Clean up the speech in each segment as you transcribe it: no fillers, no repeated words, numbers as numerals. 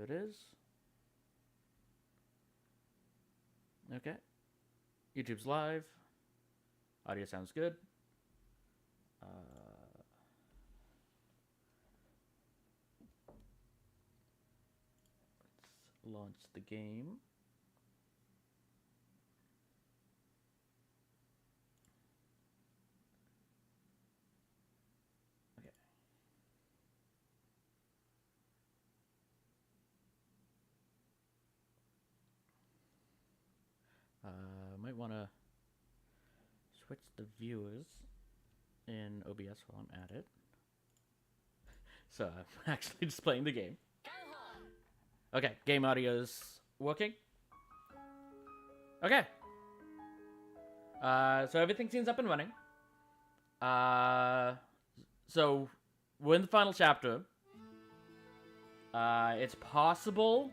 There it is. Okay. YouTube's live. Audio sounds good. Let's launch the game. Okay. Might want to switch the viewers in OBS while I'm at it. So I'm actually just playing the game. Okay, game audio's working. Okay. So everything seems up and running. So we're in the final chapter. It's possible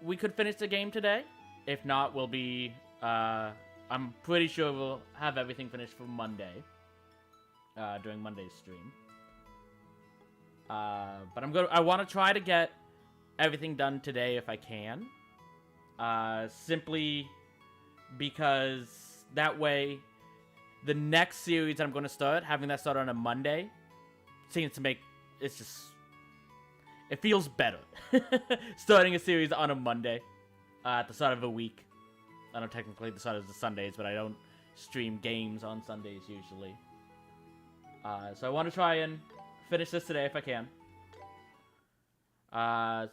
we could finish the game today. If not, we'll be, I'm pretty sure we'll have everything finished for Monday. During Monday's stream. But I want to try to get everything done today if I can. Simply because that way, the next series I'm going to start, having that start on a Monday, seems to make, it's just, it feels better. Starting a series on a Monday, at the start of a week. I know technically the start is the Sundays, but I don't stream games on Sundays usually. So I want to try and finish this today if I can.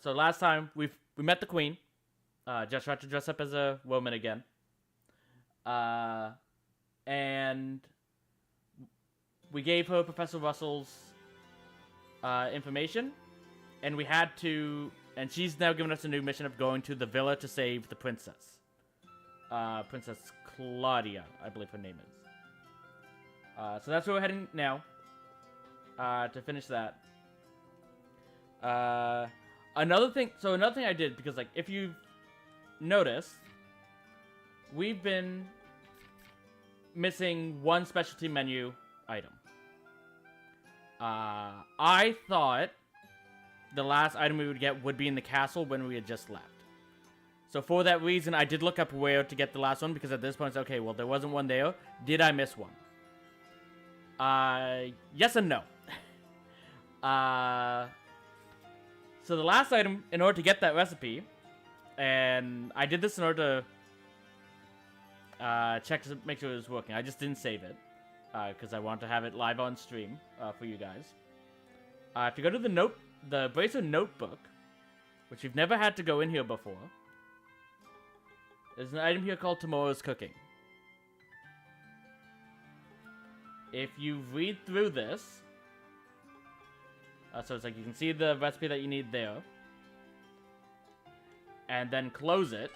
So last time we met the Queen. Just tried to dress up as a woman again. And we gave her Professor Russell's information, and we had to, and she's now given us a new mission of going to the villa to save the princess. Princess Claudia, I believe her name is. So that's where we're heading now. To finish that. Another thing I did, because like if you've noticed, we've been missing one specialty menu item. I thought the last item we would get would be in the castle when we had just left. So for that reason, I did look up where to get the last one, because at this point it's okay, well, there wasn't one there. Did I miss one? Yes and no. So the last item, in order to get that recipe, and I did this in order to check to make sure it was working. I just didn't save it, because I want to have it live on stream for you guys. If you go to the Bracer Notebook, which you've never had to go in here before, there's an item here called Tomorrow's Cooking. If you read through this, so it's like you can see the recipe that you need there, and then close it,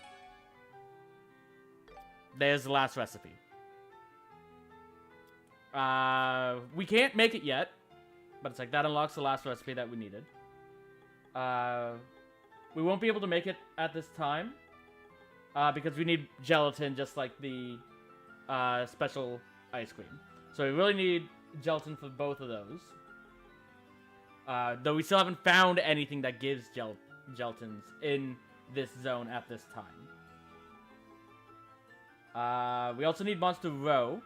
there's the last recipe. We can't make it yet, but it's like that unlocks the last recipe that we needed. We won't be able to make it at this time, because we need gelatin just like the special ice cream. So we really need gelatin for both of those. Though we still haven't found anything that gives gelatins in this zone at this time. We also need Monster Row.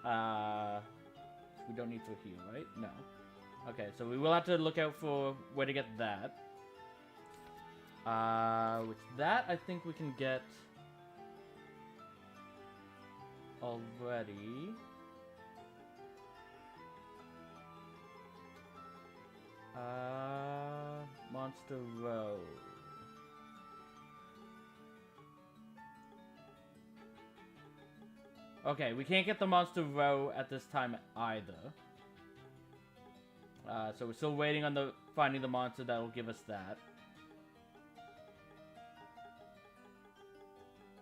We don't need for here, right? No. Okay, so we will have to look out for where to get that. Which that I think we can get already. Monster Row. Okay, we can't get the Monster Row at this time either. So we're still waiting on finding the monster that will give us that.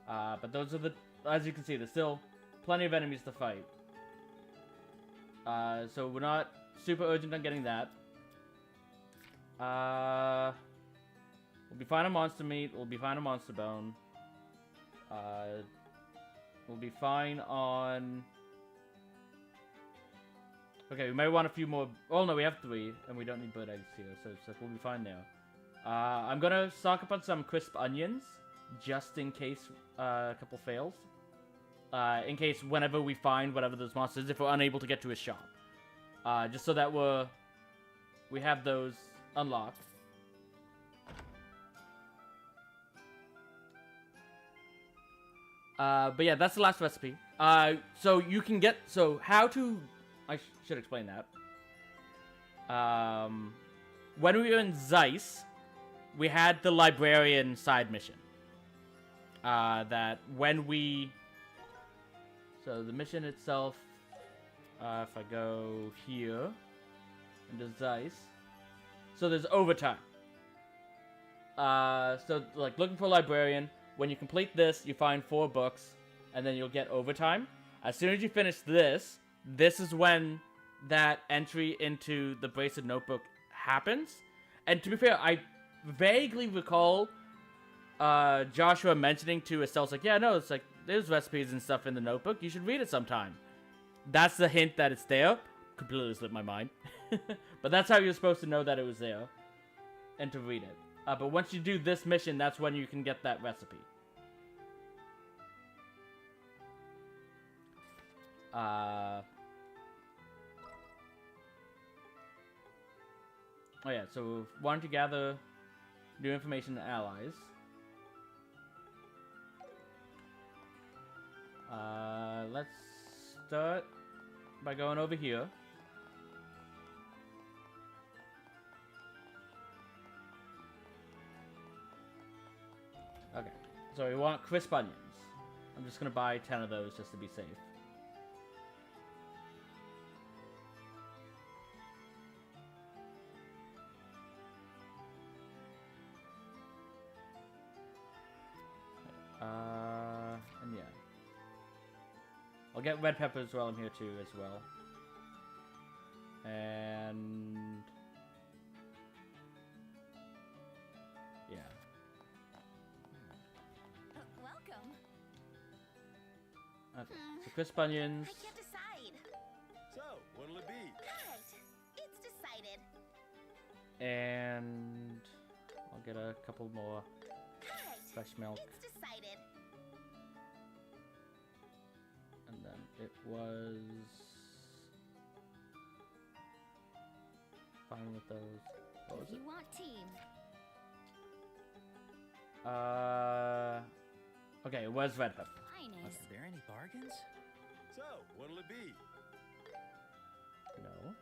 But those are as you can see, there's still plenty of enemies to fight. So we're not super urgent on getting that. We'll be fine on monster meat. We'll be fine on monster bone. We'll be fine on... Okay, we might want a few more... Oh no, we have 3, and we don't need bird eggs here, so we'll be fine there. I'm gonna stock up on some crisp onions, just in case a couple fails. In case whenever we find whatever those monsters, if we're unable to get to his shop. Just so that we have those unlocked. But yeah, that's the last recipe. So you can get, how to, I should explain that. When we were in Zeiss, we had the librarian side mission. That when we, so the mission itself, if I go here, into Zeiss, so there's overtime. So like looking for a librarian, when you complete this, you find 4 books, and then you'll get overtime. As soon as you finish this, this is when that entry into the bracelet notebook happens. And to be fair, I vaguely recall Joshua mentioning to Estelle, like, yeah, no, it's like, there's recipes and stuff in the notebook. You should read it sometime. That's the hint that it's there. Completely slipped my mind. But that's how you're supposed to know that it was there. And to read it. But once you do this mission, that's when you can get that recipe. Oh yeah, so wanting to gather new information and allies. Let's start by going over here. Okay, so we want crisp onions. I'm just gonna buy 10 of those just to be safe. And yeah. I'll get red peppers while I'm here too as well. And yeah. Welcome. Okay. So crisp onions. I can't decide. So, what'll it be? Right. It's decided. And I'll get a couple more Right. fresh milk. It's decided. And then it was fine with those. What was If it? you want team. Okay, it was red pepper. Finest. Are there any bargains? So, what'll it be? No.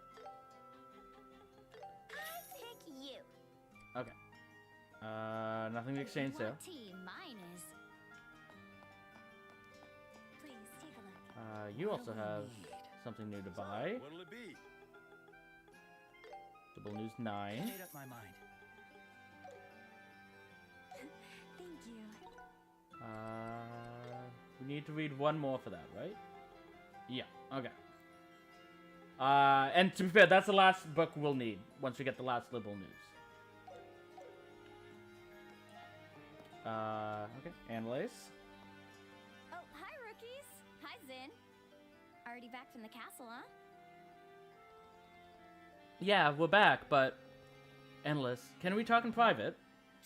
I'll take you. Okay. Nothing to exchange If you there. want team, mine is. Please take a look. You also have something new to buy. So, what'll it be? Double News I 9. made up my mind. Thank you. We need to read one more for that, right? Yeah, okay. And to be fair, that's the last book we'll need once we get the last liberal news. Okay, Annalise. Oh, hi, rookies. Hi, Zin. Already back from the castle, huh? Yeah, we're back, but... Annalise, can we talk in private?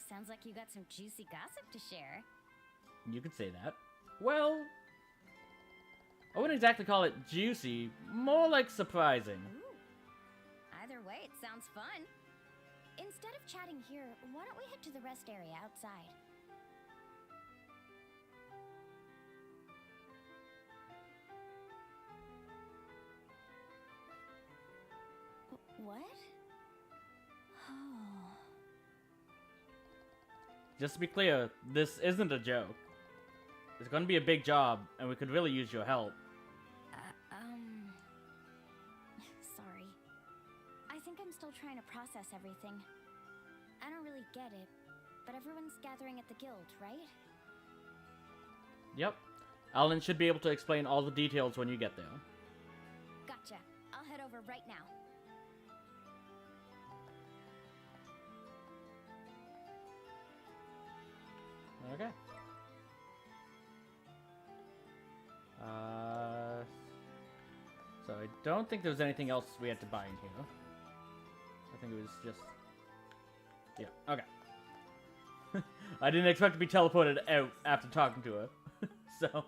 Sounds like you got some juicy gossip to share. You could say that. Well... I wouldn't exactly call it juicy, more like surprising. Ooh. Either way, it sounds fun. Instead of chatting here, why don't we head to the rest area outside? What? Oh. Just to be clear, this isn't a joke. It's gonna be a big job, and we could really use your help. Sorry. I think I'm still trying to process everything. I don't really get it, but everyone's gathering at the guild, right? Yep. Alan should be able to explain all the details when you get there. Gotcha. I'll head over right now. Okay. So I don't think there was anything else we had to buy in here. I think it was just... Yeah, okay. I didn't expect to be teleported out after talking to her. So,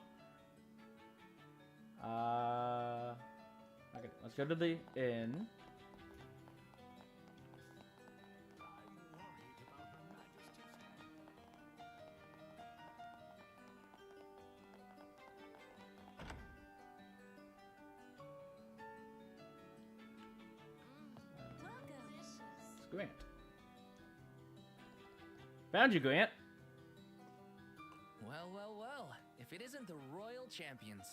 okay, let's go to the inn. It's Grant. Found you, Grant. Well, well, well. If it isn't the royal champions.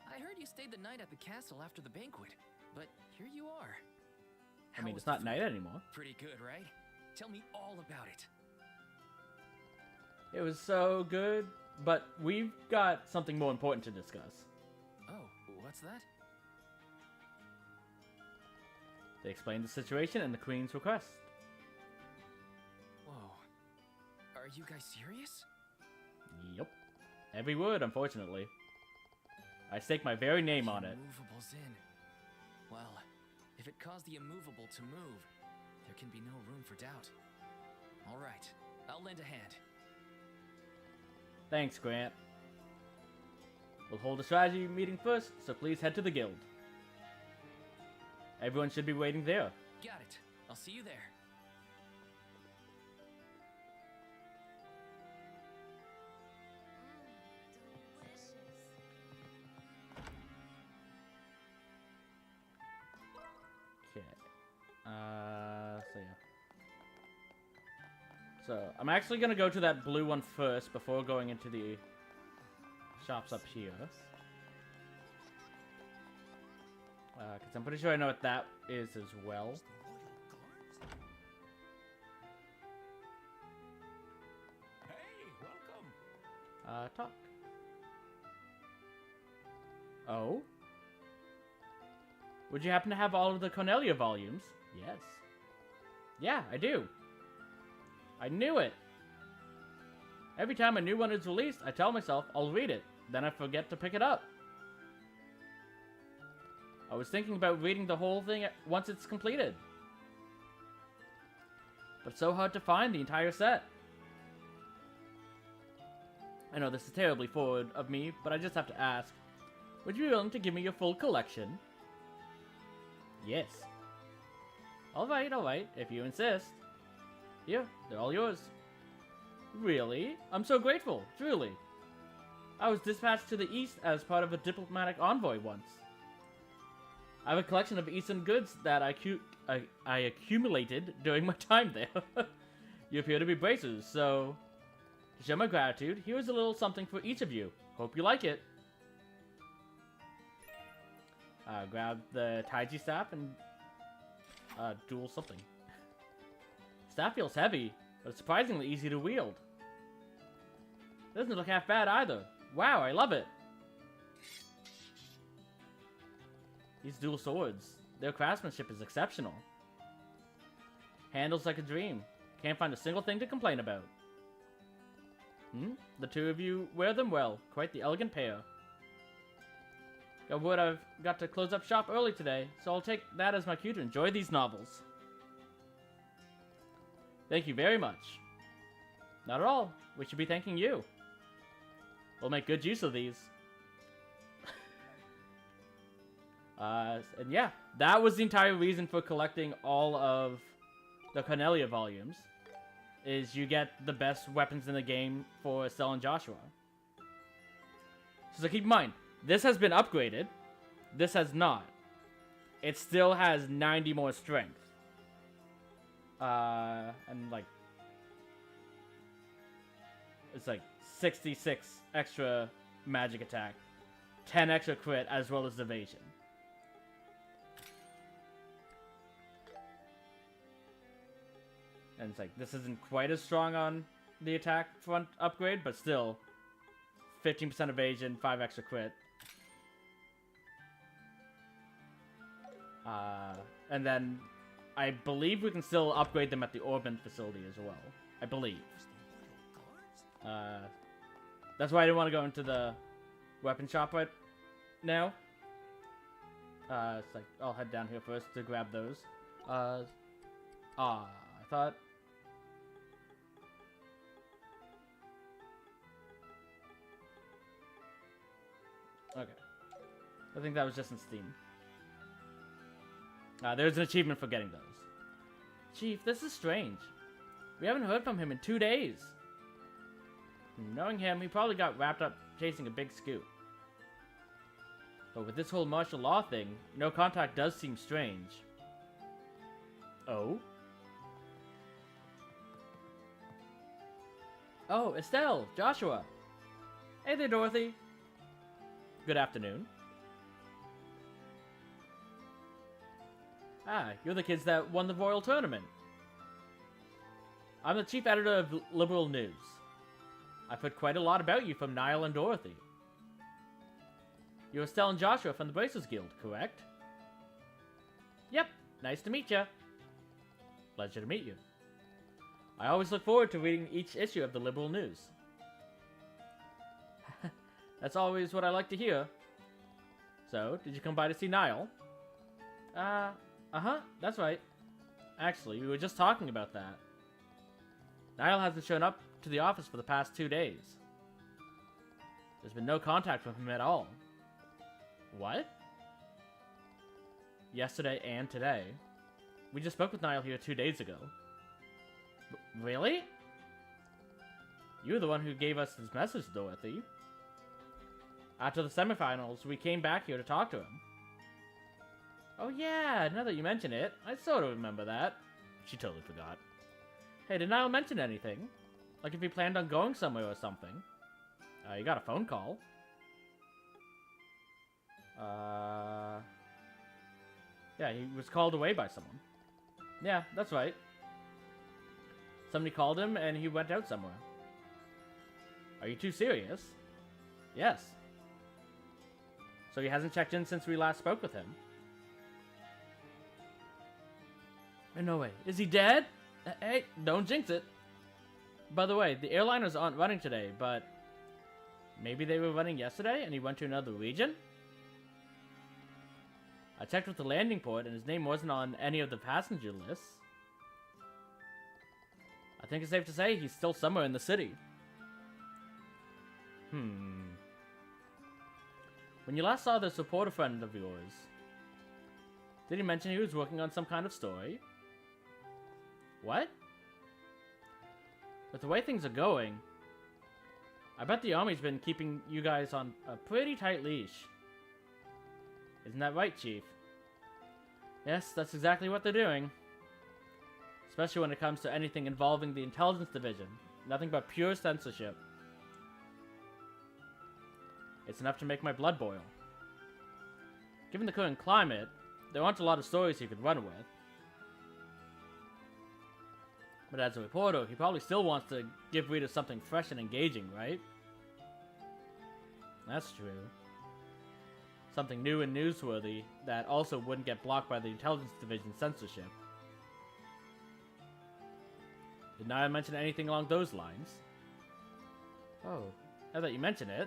I heard you stayed the night at the castle after the banquet, but here you are. I mean, How was it's not the night food? anymore. Pretty good, right? Tell me all about it. It was so good, but we've got something more important to discuss. Oh, what's that? They explained the situation and the Queen's request. Whoa. Are you guys serious? Yep. Every word, unfortunately. I stake my very name on it. Immovable's in. Well, if it caused the immovable to move, there can be no room for doubt. All right, I'll lend a hand. Thanks, Grant. We'll hold a strategy meeting first, so please head to the guild. Everyone should be waiting there. Got it. I'll see you there. Okay. So yeah. So, I'm actually gonna go to that blue one first before going into the shops up here. Because I'm pretty sure I know what that is as well. Hey, welcome. Talk. Oh? Would you happen to have all of the Cornelia volumes? Yes. Yeah, I do. I knew it. Every time a new one is released, I tell myself I'll read it. Then I forget to pick it up. I was thinking about reading the whole thing once it's completed. But it's so hard to find the entire set. I know this is terribly forward of me, but I just have to ask. Would you be willing to give me your full collection? Yes. Alright, if you insist. Here, they're all yours. Really? I'm so grateful, truly. I was dispatched to the east as part of a diplomatic envoy once. I have a collection of Eastern goods that I accumulated during my time there. You appear to be bracers, so to show my gratitude, here's a little something for each of you. Hope you like it. Grab the Taiji staff and duel something. Staff feels heavy, but it's surprisingly easy to wield. It doesn't look half bad either. Wow, I love it. These dual swords, their craftsmanship is exceptional. Handles like a dream. Can't find a single thing to complain about. The two of you wear them well. Quite the elegant pair. Got word I've got to close up shop early today, so I'll take that as my cue to enjoy these novels. Thank you very much. Not at all. We should be thanking you. We'll make good use of these. And yeah, that was the entire reason for collecting all of the Cornelia volumes. Is you get the best weapons in the game for Estelle and Joshua. So keep in mind, this has been upgraded. This has not. It still has 90 more strength. And like... It's like 66 extra magic attack. 10 extra crit as well as evasion. And it's like, this isn't quite as strong on the attack front upgrade, but still, 15% evasion, 5 extra crit. And then, I believe we can still upgrade them at the Orban facility as well. I believe. That's why I didn't want to go into the weapon shop right now. It's like, I'll head down here first to grab those. I thought... Okay. I think that was just in Steam. There's an achievement for getting those. Chief, this is strange. We haven't heard from him in 2 days. Knowing him, he probably got wrapped up chasing a big scoop. But with this whole martial law thing, no contact does seem strange. Oh? Oh, Estelle, Joshua. Hey there, Dorothy. Good afternoon. Ah, you're the kids that won the Royal Tournament. I'm the chief editor of Liberal News. I've heard quite a lot about you from Niall and Dorothy. You're Estelle and Joshua from the Bracers Guild, correct? Yep, nice to meet you. Pleasure to meet you. I always look forward to reading each issue of the Liberal News. That's always what I like to hear. So, did you come by to see Niall? Uh-huh, that's right. Actually, we were just talking about that. Niall hasn't shown up to the office for the past 2 days. There's been no contact from him at all. What? Yesterday and today. We just spoke with Niall here 2 days ago. Really? You were the one who gave us this message, Dorothy. After the semifinals, we came back here to talk to him. Oh yeah, now that you mention it, I sort of remember that. She totally forgot. Hey, did Niall mention anything? Like if he planned on going somewhere or something? You got a phone call. Yeah, he was called away by someone. Yeah, that's right. Somebody called him and he went out somewhere. Are you too serious? Yes. So he hasn't checked in since we last spoke with him? No way. Is he dead? Hey, don't jinx it. By the way, the airliners aren't running today, but maybe they were running yesterday and he went to another region? I checked with the landing port and his name wasn't on any of the passenger lists. I think it's safe to say he's still somewhere in the city. When you last saw this reporter friend of yours, did he mention he was working on some kind of story? What? With the way things are going, I bet the army's been keeping you guys on a pretty tight leash. Isn't that right, Chief? Yes, that's exactly what they're doing. Especially when it comes to anything involving the intelligence division. Nothing but pure censorship. It's enough to make my blood boil. Given the current climate, there aren't a lot of stories he could run with. But as a reporter, he probably still wants to give readers something fresh and engaging, right? That's true. Something new and newsworthy that also wouldn't get blocked by the intelligence division censorship. Did Niall mention anything along those lines? Oh, now that you mention it.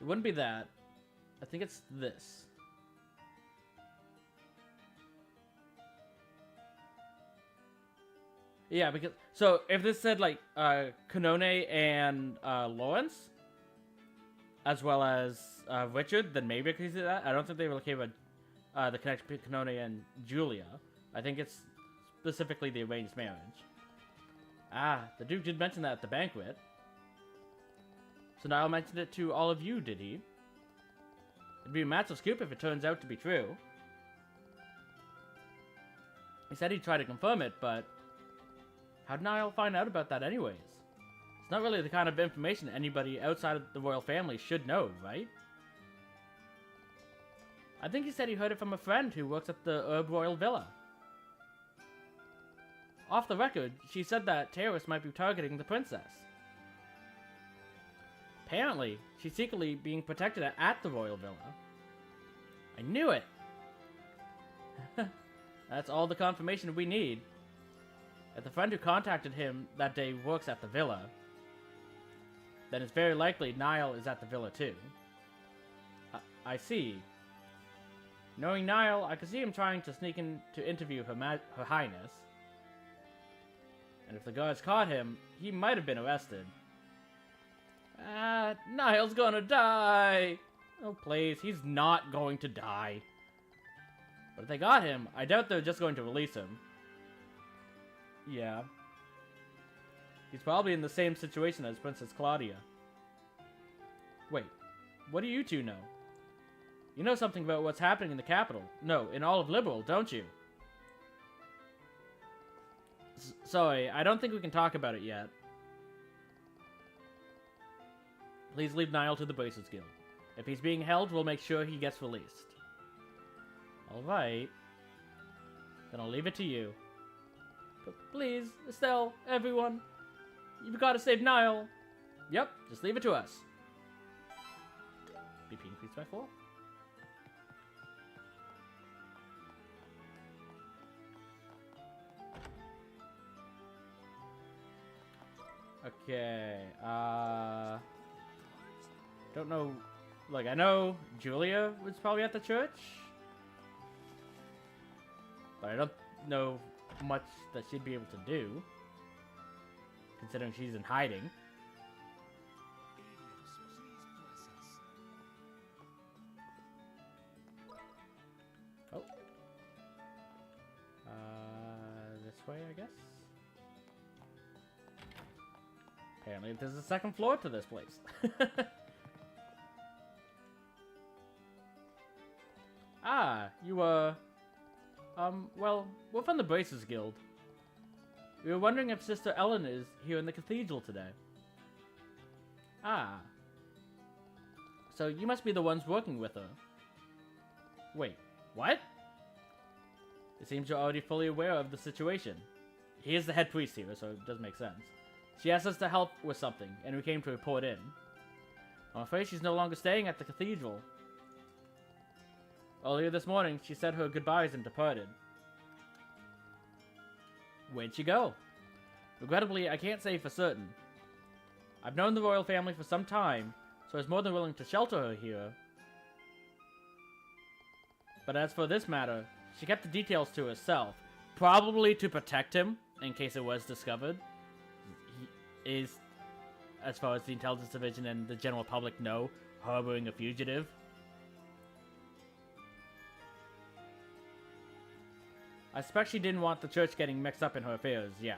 It wouldn't be that. I think it's this. Yeah, because so if this said like Kanone and Lawrence, as well as Richard, then maybe I could see that. I don't think they were okay with the connection between Kanone and Julia. I think it's specifically the arranged marriage. Ah, the Duke did mention that at the banquet. So Niall mentioned it to all of you, did he? It'd be a massive scoop if it turns out to be true. He said he'd try to confirm it, but how'd Niall find out about that anyways? It's not really the kind of information anybody outside of the royal family should know, right? I think he said he heard it from a friend who works at the Herb Royal Villa. Off the record, she said that terrorists might be targeting the princess. Apparently, she's secretly being protected at the Royal Villa. I knew it! That's all the confirmation we need. If the friend who contacted him that day works at the villa, then it's very likely Niall is at the villa too. I see. Knowing Niall, I could see him trying to sneak in to interview Her Highness. And if the guards caught him, he might have been arrested. Niall's gonna die! Oh, please, he's not going to die. But if they got him, I doubt they're just going to release him. Yeah. He's probably in the same situation as Princess Claudia. Wait, what do you two know? You know something about what's happening in the capital. No, in all of Liberal, don't you? Sorry, I don't think we can talk about it yet. Please leave Niall to the Bracers Guild. If he's being held, we'll make sure he gets released. Alright. Then I'll leave it to you. But please, Estelle, everyone, you've got to save Niall. Yep, just leave it to us. BP increased by 4. Okay, don't know, like, I know Julia was probably at the church, but I don't know much that she'd be able to do, considering she's in hiding. Oh. This way, I guess? Apparently there's a second floor to this place. Ah, you well, we're from the Bracers Guild. We were wondering if Sister Ellen is here in the cathedral today. Ah. So you must be the ones working with her. Wait, what? It seems you're already fully aware of the situation. He is the head priest here, so it does make sense. She asked us to help with something, and we came to report in. I'm afraid she's no longer staying at the cathedral. Earlier this morning, she said her goodbyes and departed. Where'd she go? Regrettably, I can't say for certain. I've known the royal family for some time, so I was more than willing to shelter her here. But as for this matter, she kept the details to herself, probably to protect him, in case it was discovered. He is, as far as the intelligence division and the general public know, harboring a fugitive. I suspect she didn't want the church getting mixed up in her affairs, yeah.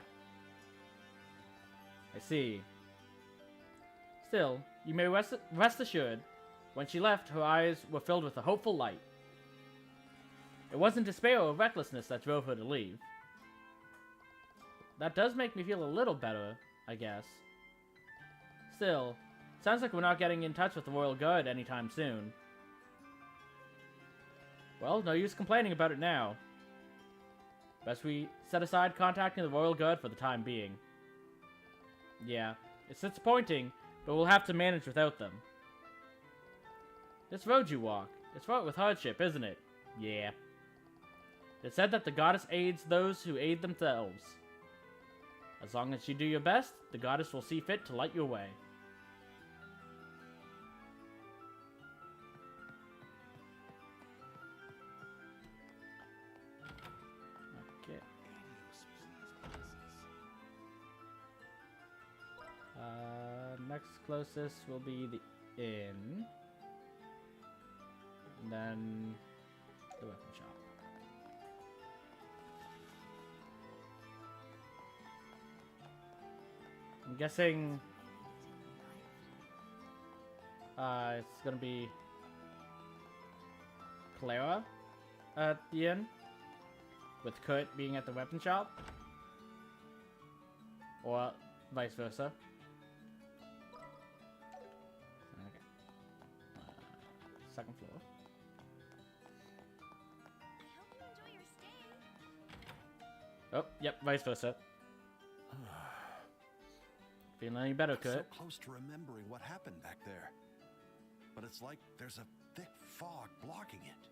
I see. Still, you may rest assured, when she left, her eyes were filled with a hopeful light. It wasn't despair or recklessness that drove her to leave. That does make me feel a little better, I guess. Still, sounds like we're not getting in touch with the Royal Guard anytime soon. Well, no use complaining about it now. Best we set aside contacting the Royal Guard for the time being. Yeah, it's disappointing, but we'll have to manage without them. This road you walk, it's fraught with hardship, isn't it? Yeah. It's said that the goddess aids those who aid themselves. As long as you do your best, the goddess will see fit to light your way. Okay. Next closest will be the inn. And then the weapon shop. I'm guessing it's gonna be Clara at the end, with Kurt being at the weapon shop, or vice versa. Okay. Second floor. I hope you enjoy your stay. Oh, yep, vice versa. Feeling any better, I'm Kurt? so close to remembering what happened back there. But it's like there's a thick fog blocking it.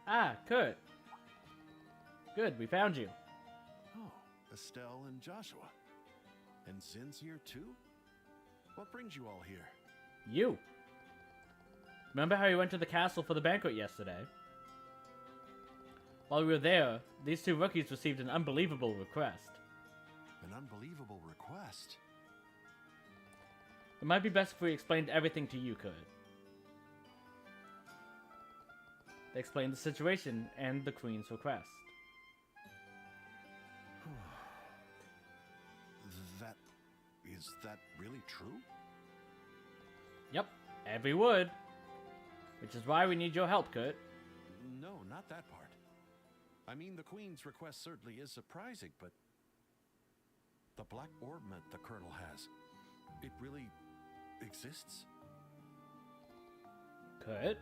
Ah, Kurt. Good, we found you. Oh, Estelle and Joshua. And Zin's here too? What brings you all here? You. Remember how we went to the castle for the banquet yesterday? While we were there, these two rookies received an unbelievable request. An unbelievable request? It might be best if we explained everything to you, Kurt. They explained the situation and the Queen's request. Is that really true? Yep, every word. Which is why we need your help, Kurt. No, not that part. I mean, the Queen's request certainly is surprising, but the black ornament the Colonel has, it really exists? Kurt?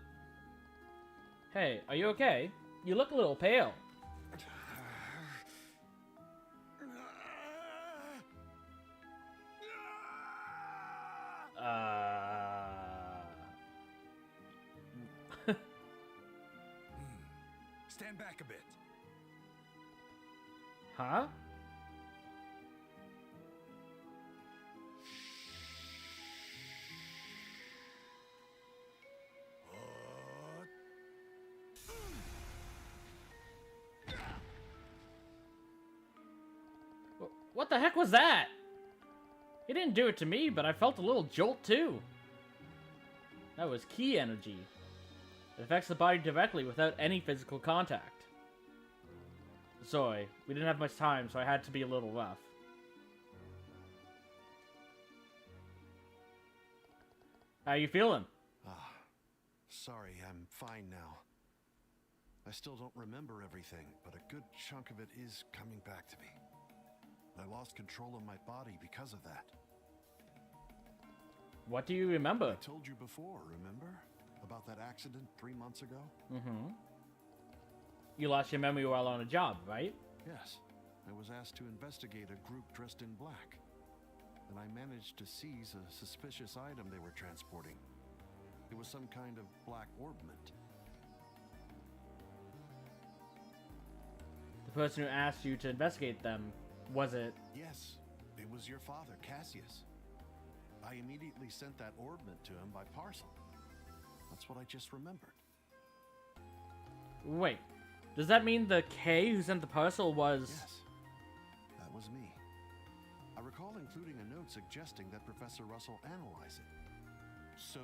Hey, are you okay? You look a little pale. Stand back a bit. Huh? What the heck was that? He didn't do it to me, but I felt a little jolt too. That was ki energy. It affects the body directly without any physical contact. Sorry, we didn't have much time, so I had to be a little rough. How you feeling? Sorry, I'm fine now. I still don't remember everything, but a good chunk of it is coming back to me. I lost control of my body because of that. What do you remember? I told you before, remember? About that accident 3 months ago? Mm-hmm. You lost your memory while on a job, right? Yes. I was asked to investigate a group dressed in black. And I managed to seize a suspicious item they were transporting. It was some kind of black ornament. The person who asked you to investigate them, was it? Yes, it was your father, Cassius. I immediately sent that ornament to him by parcel. That's what I just remembered. Wait, does that mean the K who sent the parcel was... Yes, that was me. I recall including a note suggesting that Professor Russell analyze it. So,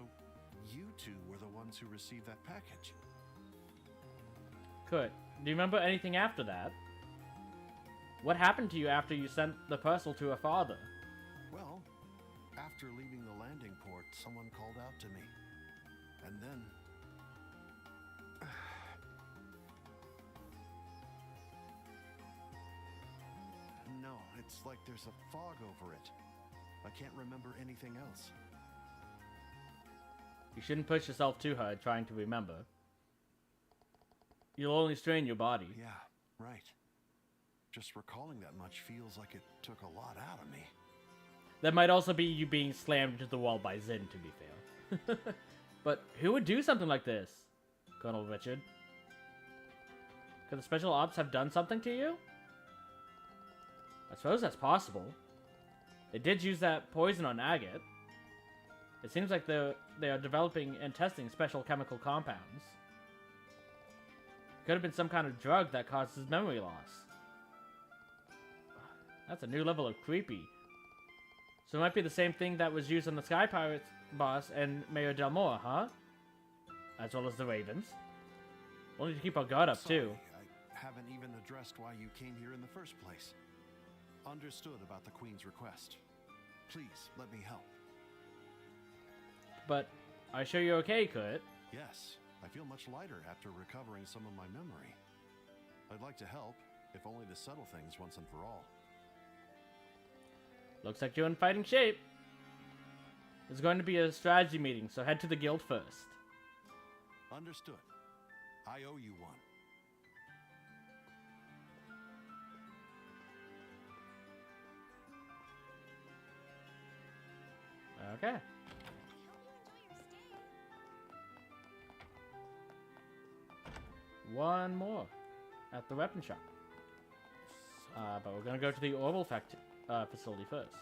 you two were the ones who received that package. Kurt, do you remember anything after that? What happened to you after you sent the parcel to her father? Well, after leaving the landing port, someone called out to me. And then... No, it's like there's a fog over it. I can't remember anything else. You shouldn't push yourself too hard trying to remember. You'll only strain your body. Yeah, right. Just recalling that much feels like it took a lot out of me. That might also be you being slammed into the wall by Zin, to be fair. But who would do something like this, Colonel Richard? Could the special ops have done something to you? I suppose that's possible. They did use that poison on Agate. It seems like they are developing and testing special chemical compounds. Could have been some kind of drug that causes memory loss. That's a new level of creepy. So it might be the same thing that was used on the Sky Pirates boss and Mayor Delmore, huh? As well as the Ravens. We'll need to keep our guard up, Sorry, too. I haven't even addressed why you came here in the first place. Understood about the Queen's request. Please, let me help. But, are you sure you're okay, Kurt? Yes, I feel much lighter after recovering some of my memory. I'd like to help, if only to settle things once and for all. Looks like you're in fighting shape. There's going to be a strategy meeting, so head to the guild first. Understood. I owe you one. Okay. I hope you enjoy your stay. One more at the weapon shop. But we're gonna go to the Orbital facility first.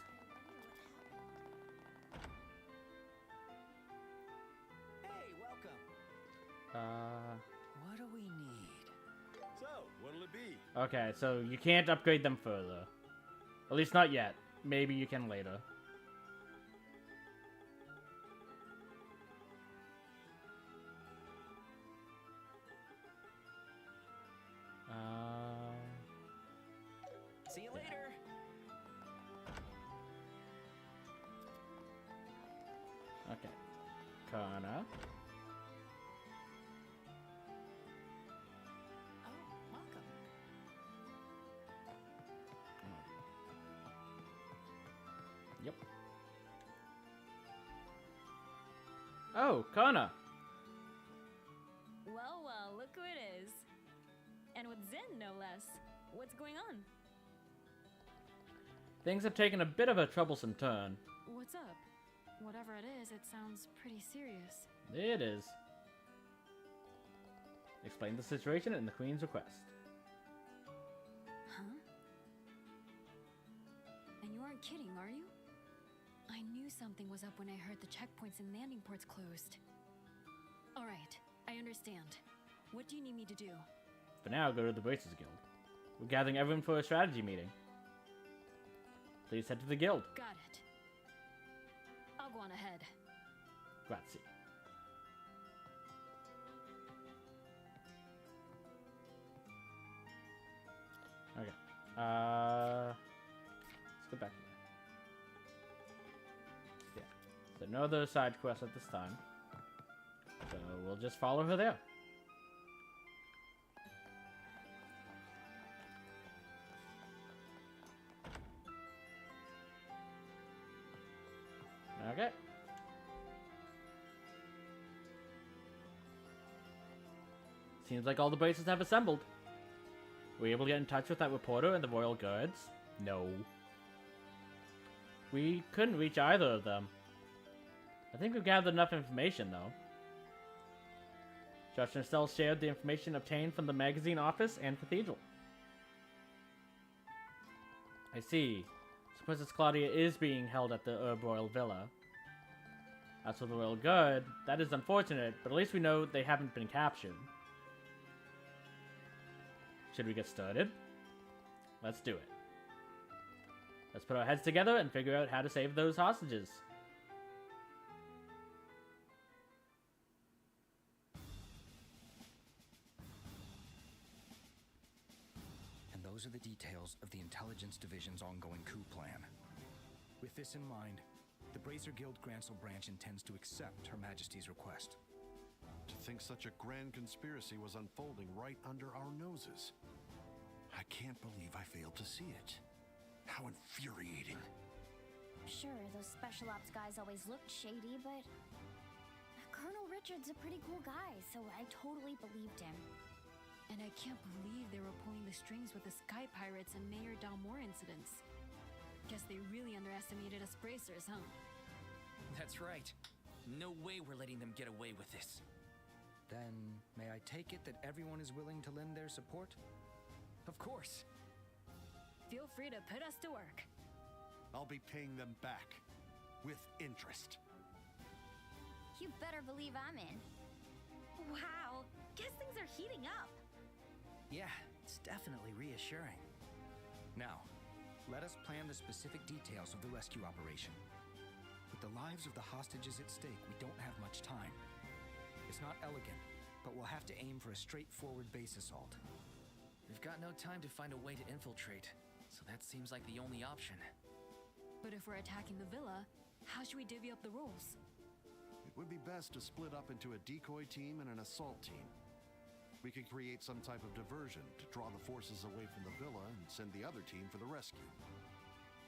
What do we need? So, what'll it be? Okay, so you can't upgrade them further. At least not yet. Maybe you can later. See you later. Okay. Kana. Oh, welcome. Yep. Oh, Kana. Well, well, look who it is. And with Zen, no less. What's going on? Things have taken a bit of a troublesome turn. What's up? Whatever it is, it sounds pretty serious. It is. Explain the situation and the Queen's request. Huh? And you aren't kidding, are you? I knew something was up when I heard the checkpoints and landing ports closed. Alright, I understand. What do you need me to do? For now, go to the Bracers Guild. We're gathering everyone for a strategy meeting. Please head to the guild. Got it. I'll go on ahead. Grazie. Okay. Let's go back here. Yeah. So no other side quests at this time. So we'll just follow her there. Okay. Seems like all the bases have assembled. Were you able to get in touch with that reporter and the royal guards? No. We couldn't reach either of them. I think we've gathered enough information, though. Judge Estelle shared the information obtained from the magazine office and cathedral. I see. So Princess Claudia is being held at the Herb Royal Villa. As for the Royal Guard, that is unfortunate, but at least we know they haven't been captured. Should we get started? Let's do it. Let's put our heads together and figure out how to save those hostages. And those are the details of the Intelligence Division's ongoing coup plan. With this in mind, the Bracer Guild Grancel branch intends to accept Her Majesty's request. To think such a grand conspiracy was unfolding right under our noses. I can't believe I failed to see it. How infuriating. Sure, those special ops guys always looked shady, but Colonel Richard's a pretty cool guy, so I totally believed him. And I can't believe they were pulling the strings with the Sky Pirates and Mayor Dalmore incidents. Guess they really underestimated us bracers, huh? That's right. No way we're letting them get away with this. Then, may I take it that everyone is willing to lend their support? Of course. Feel free to put us to work. I'll be paying them back. With interest. You better believe I'm in. Wow, guess things are heating up. Yeah, it's definitely reassuring. Now, let us plan the specific details of the rescue operation. With the lives of the hostages at stake, we don't have much time. It's not elegant, but we'll have to aim for a straightforward base assault. We've got no time to find a way to infiltrate, so that seems like the only option. But if we're attacking the villa, how should we divvy up the roles? It would be best to split up into a decoy team and an assault team. We can create some type of diversion to draw the forces away from the villa and send the other team for the rescue.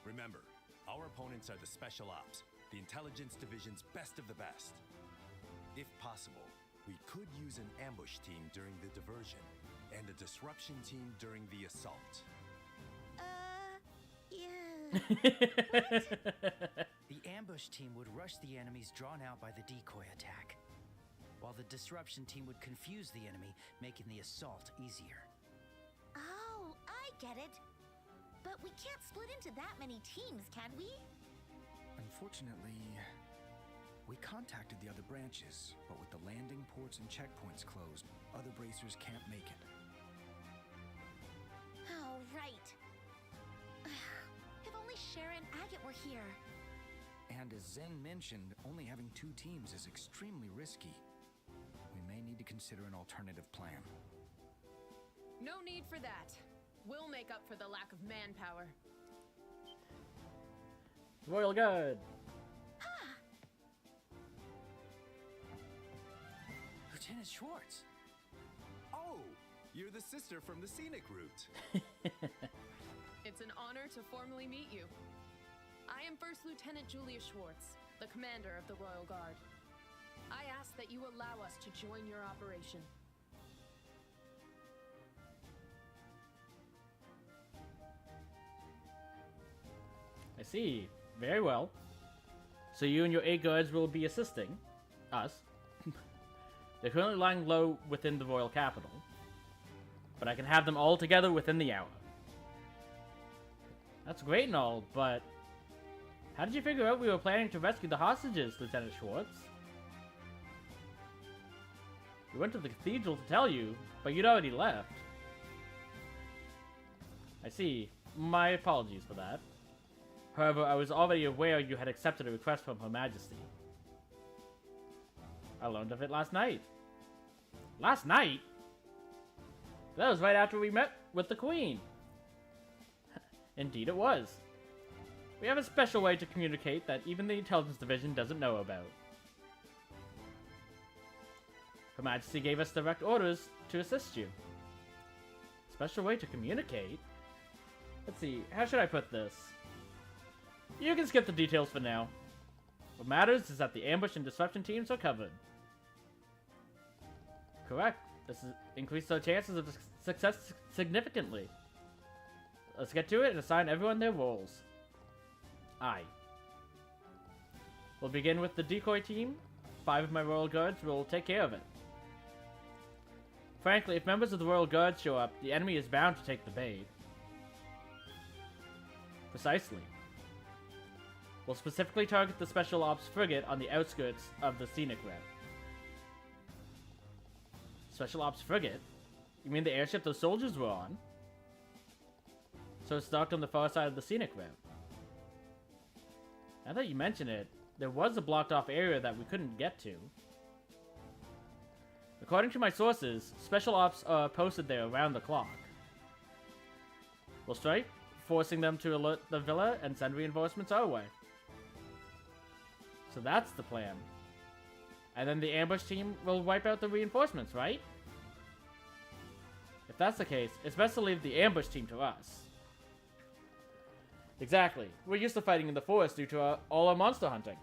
Remember, our opponents are the Special Ops, the Intelligence Division's best of the best. If possible, we could use an ambush team during the diversion, and a disruption team during the assault. Yeah. The ambush team would rush the enemies drawn out by the decoy attack, while the disruption team would confuse the enemy, making the assault easier. Oh, I get it. But we can't split into that many teams, can we? Unfortunately, We contacted the other branches, but with the landing ports and checkpoints closed, other bracers can't make it. Oh, right. If only Sharon and Agate were here. And as Zen mentioned, only having 2 teams is extremely risky. We may need to consider an alternative plan. No need for that. We'll make up for the lack of manpower. Royal Guard. Lieutenant Schwartz! Oh, you're the sister from the scenic route. It's an honor to formally meet you. I am First Lieutenant Julia Schwartz, the commander of the Royal Guard. I ask that you allow us to join your operation. I see. Very well. So you and your 8 guards will be assisting us. They're currently lying low within the royal capital, but I can have them all together within the hour. That's great and all, but how did you figure out we were planning to rescue the hostages, Lieutenant Schwartz? We went to the cathedral to tell you, but you'd already left. I see. My apologies for that. However, I was already aware you had accepted a request from Her Majesty. I learned of it last night. Last night? That was right after we met with the Queen. Indeed it was. We have a special way to communicate that even the Intelligence Division doesn't know about. Her Majesty gave us direct orders to assist you. Special way to communicate? Let's see, how should I put this? You can skip the details for now. What matters is that the ambush and disruption teams are covered. Correct. This has increased our chances of success significantly. Let's get to it and assign everyone their roles. Aye. We'll begin with the decoy team. 5 of my Royal Guards will take care of it. Frankly, if members of the Royal Guard show up, the enemy is bound to take the bait. Precisely. We'll specifically target the Special Ops frigate on the outskirts of the scenic route. Special Ops frigate? You mean the airship those soldiers were on? So it's docked on the far side of the scenic route. Now that you mention it, there was a blocked off area that we couldn't get to. According to my sources, Special Ops are posted there around the clock. We'll strike, forcing them to alert the villa and send reinforcements our way. So that's the plan. And then the ambush team will wipe out the reinforcements, right? If that's the case, it's best to leave the ambush team to us. Exactly. We're used to fighting in the forest due to all our monster hunting.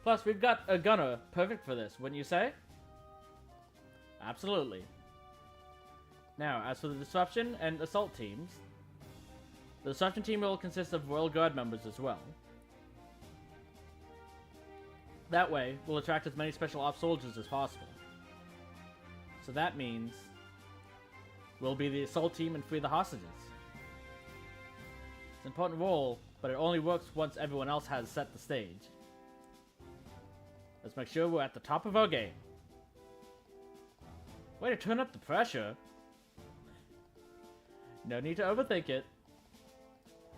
Plus, we've got a gunner perfect for this, wouldn't you say? Absolutely. Now, as for the disruption and assault teams, the disruption team will consist of Royal Guard members as well. That way, we'll attract as many Special Ops soldiers as possible. So that means we'll be the assault team and free the hostages. It's an important role, but it only works once everyone else has set the stage. Let's make sure we're at the top of our game. Way to turn up the pressure. No need to overthink it.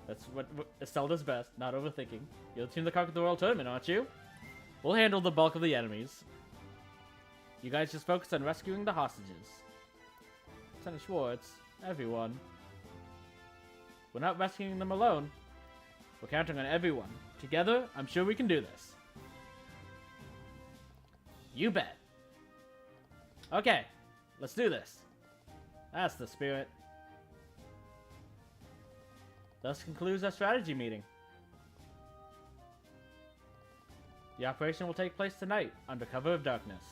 That's what Estelle does best, not overthinking. You're the team that conquered the World Tournament, aren't you? We'll handle the bulk of the enemies. You guys just focus on rescuing the hostages. Lieutenant Schwartz, everyone. We're not rescuing them alone. We're counting on everyone. Together, I'm sure we can do this. You bet. Okay, let's do this. That's the spirit. Thus concludes our strategy meeting. The operation will take place tonight, under cover of darkness.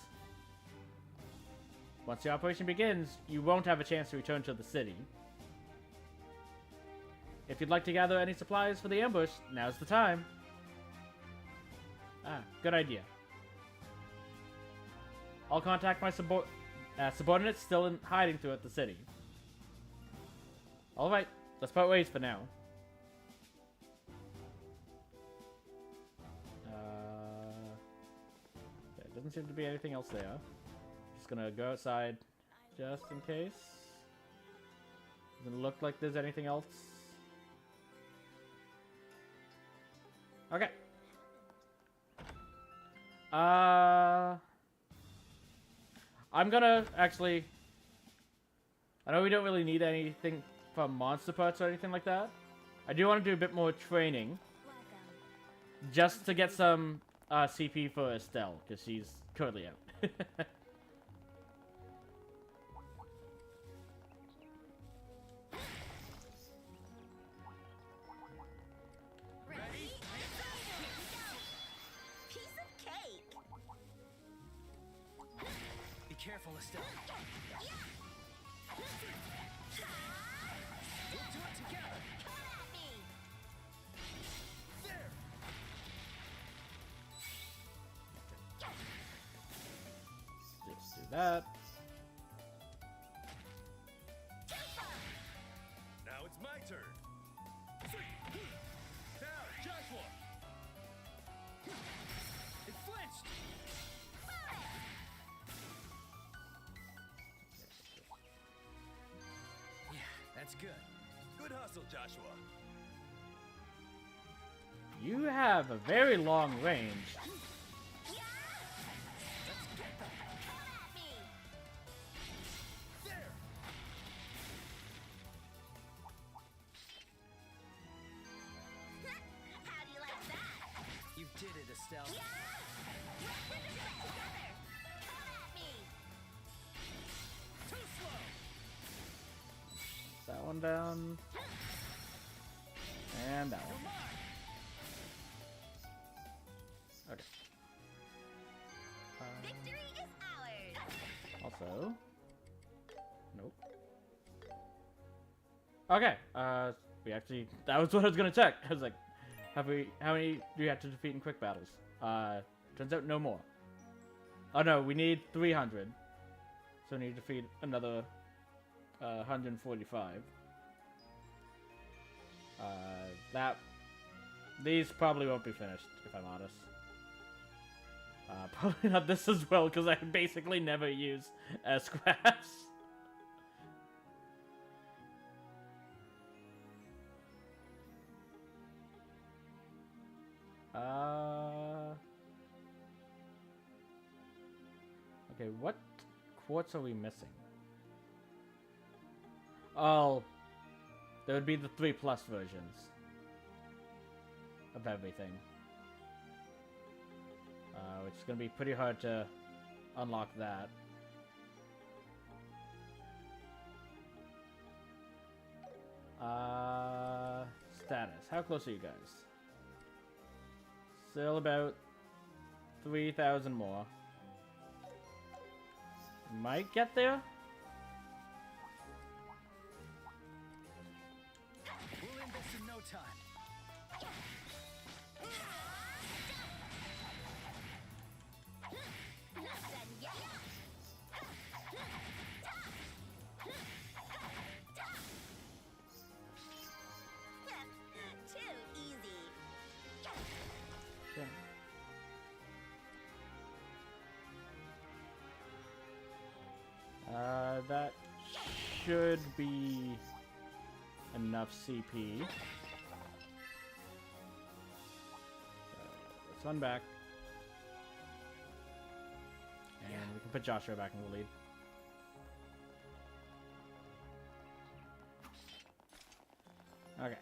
Once the operation begins, you won't have a chance to return to the city. If you'd like to gather any supplies for the ambush, now's the time. Ah, good idea. I'll contact my subordinates still in hiding throughout the city. Alright, let's part ways for now. doesn't seem to be anything else there. Just gonna go outside just in case. Doesn't look like there's anything else. Okay. I'm gonna actually... I know we don't really need anything from monster parts or anything like that. I do want to do a bit more training. Just to get some CP for Estelle, because she's currently out. Careful, Estelle. We'll do it together. Come at me. There. Let's do that. Now it's my turn. Now, Joshua. It flinched. Yeah, that's good. Good hustle, Joshua. You have a very long range. How do you like that? You did it, Estelle. Come at me. Too slow. That one down. And that one. Okay. Victory is ours. Also. Nope. Okay. We actually... That was what I was gonna check. I was like, how many do you have to defeat in quick battles? Turns out no more. Oh no, we need 300. So we need to defeat another 145. These probably won't be finished, if I'm honest. Probably not this as well, because I basically never use scraps. Okay, what quartz are we missing? Oh, there would be the 3+ versions of everything. Which is going to be pretty hard to unlock that. Status. How close are you guys? Still about 3,000 more. Might get there. We'll end this in no time. Not done yet. Too easy. Yeah. That should be enough CP. Let's run back. And we can put Joshua back in the lead. Okay.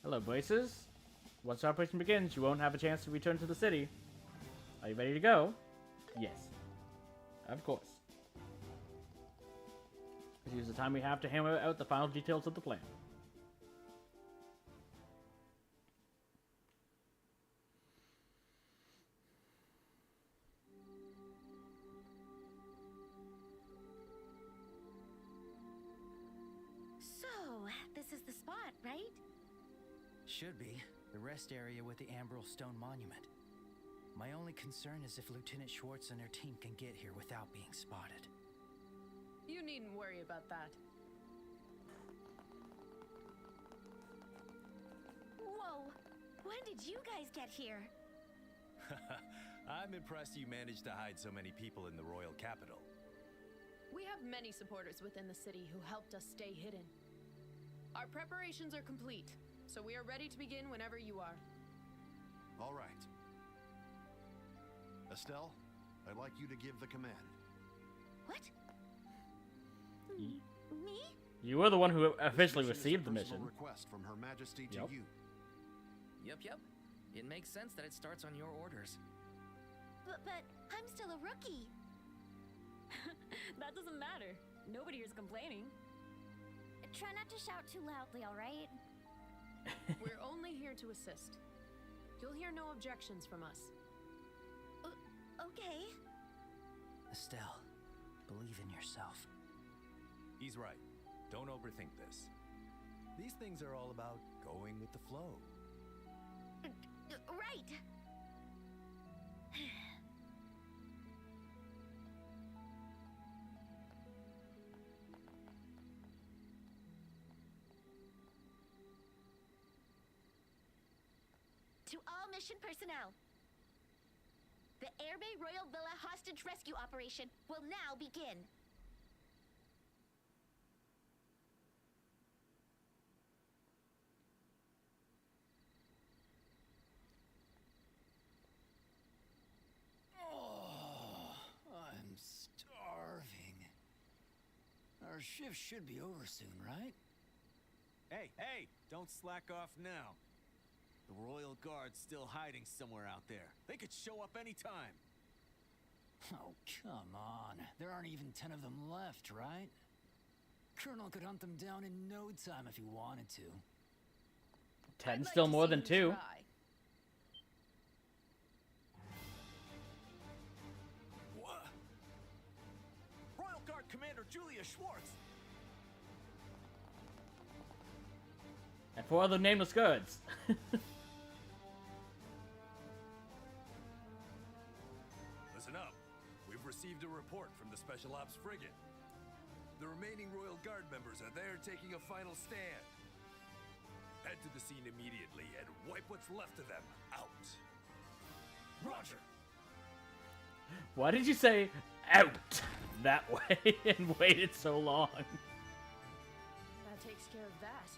Hello, voices. Once operation begins, you won't have a chance to return to the city. Are you ready to go? Yes. Of course. Let's use the time we have to hammer out the final details of the plan. So, this is the spot, right? Should be. The rest area with the Ambral Stone Monument. My only concern is if Lieutenant Schwartz and her team can get here without being spotted. You needn't worry about that. Whoa! When did you guys get here? I'm impressed you managed to hide so many people in the royal capital. We have many supporters within the city who helped us stay hidden. Our preparations are complete, so we are ready to begin whenever you are. All right. Estelle, I'd like you to give the command. What? Me? You were the one who officially This received the is a personal mission. request from Her Majesty to Yep. you. Yep. It makes sense that it starts on your orders. But I'm still a rookie. That doesn't matter. Nobody here's complaining. Try not to shout too loudly, all right? We're only here to assist. You'll hear no objections from us. Okay. Estelle, believe in yourself. He's right. Don't overthink this. These things are all about going with the flow. Right. To all mission personnel, the Airbay Royal Villa hostage rescue operation will now begin. Oh, I'm starving. Our shift should be over soon, right? Hey, don't slack off now. The Royal Guard's still hiding somewhere out there. They could show up anytime. Oh, come on. There aren't even 10 of them left, right? Colonel could hunt them down in no time if he wanted to. 10 still more than 2. What? Royal Guard Commander Julia Schwartz! And 4 other nameless guards. Listen up. We've received a report from the Special Ops frigate. The remaining Royal Guard members are there taking a final stand. Head to the scene immediately and wipe what's left of them out. Roger! Why did you say out that way and waited so long? That takes care of that.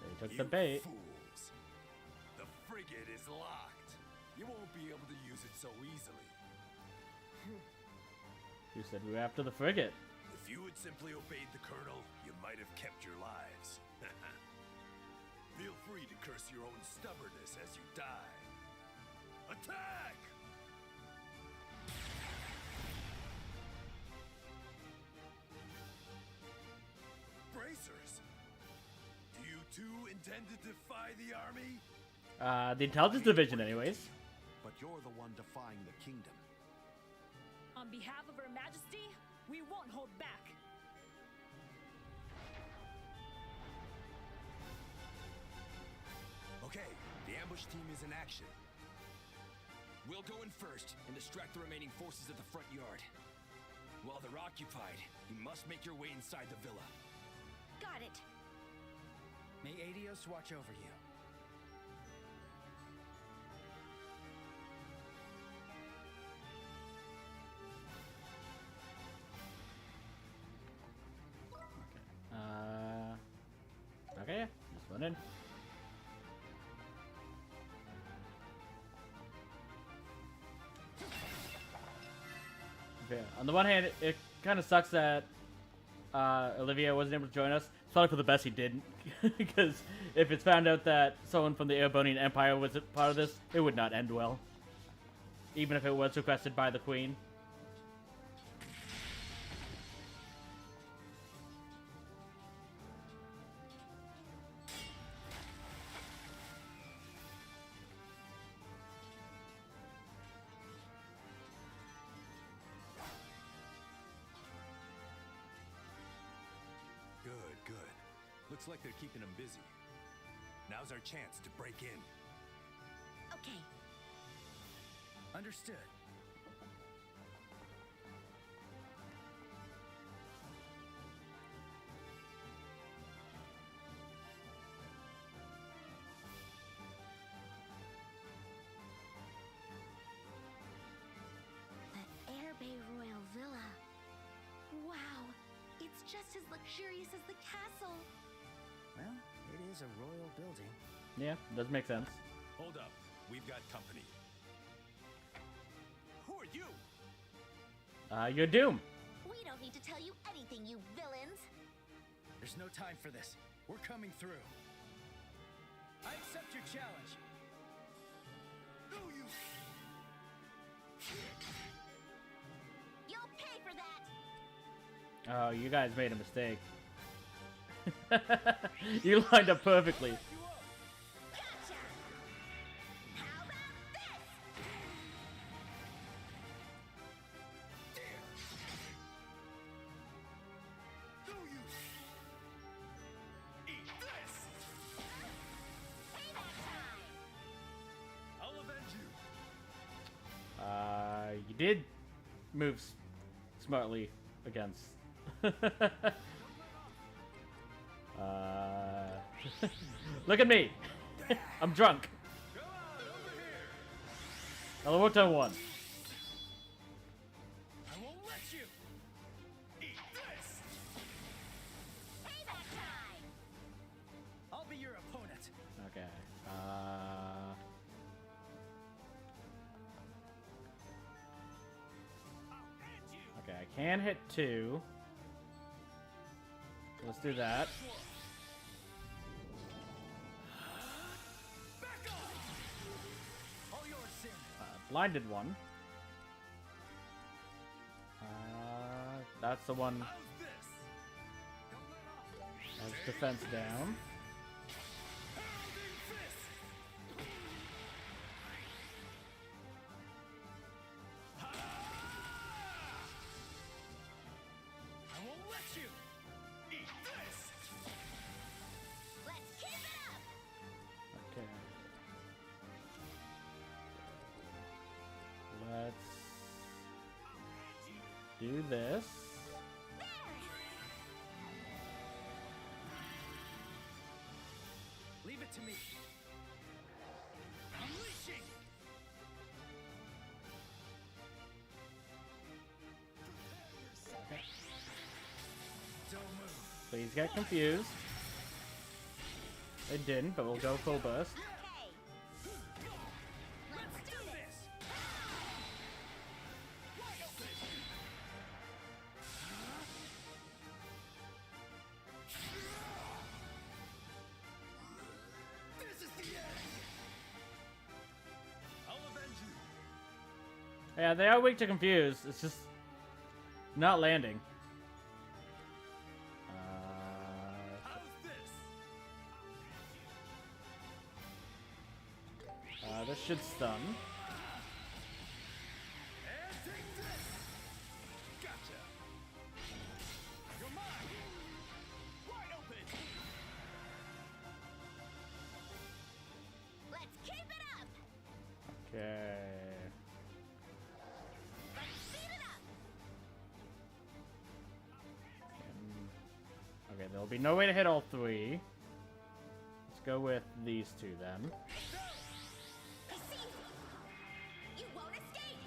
They took You the bait. fools. The frigate is locked. You won't be able to use it so easily. You said we were after the frigate. If you had simply obeyed the Colonel, you might have kept your lives. Feel free to curse your own stubbornness as you die. Attack! Bracers! Do you two intend to defy the army? The intelligence division, anyways. But you're the one defying the kingdom. On behalf of Her Majesty, we won't hold back. Okay, the ambush team is in action. We'll go in first and distract the remaining forces at the front yard. While they're occupied, you must make your way inside the villa. Got it. May Adios watch over you. Okay, just went in. Okay, on the one hand, it kind of sucks that Olivia wasn't able to join us. It's probably for the best he didn't, because if it's found out that someone from the Airbonian Empire was a part of this, it would not end well. Even if it was requested by the Queen. Good. Looks like they're keeping them busy. Now's our chance to break in. Okay. Understood. luxurious as the castle. Well, it is a royal building. Yeah, does make sense. Hold up. We've got company. Who are you? You're Doom. We don't need to tell you anything, you villains. There's no time for this. We're coming through. I accept your challenge. No, you. You'll pay for that. Oh, you guys made a mistake. You lined up perfectly. Gotcha. How about this? No, you. Eat this. Payback time. I'll avenge you. You did move smartly against. Look at me. I'm drunk. Come on, over here. Alawoto won. I won't let you. Eat this. Payback time. I'll be your opponent. Okay. Okay, I can hit 2. Let's do that. Back off. All yours, Sin. Blinded one. That's the one. How's this? Don't let up. Has defense down. Pounding fist. Ha! I won't let you. Eat this. Let's keep it up. Okay. Let's do this. Leave it to me. Unleashing. Don't move. Please get confused. It didn't, but we'll go full burst. Okay. Let's do this. This is the end. I'll avenge you. Yeah, they are weak to confuse. It's just not landing. How's this? This should stun. And take this. Gotcha. You're mine. Wide open. Let's keep it up. Okay. Let's speed it up. Okay, there'll be no way to hit all 3. Let's go with these 2 then. I see you. You won't escape.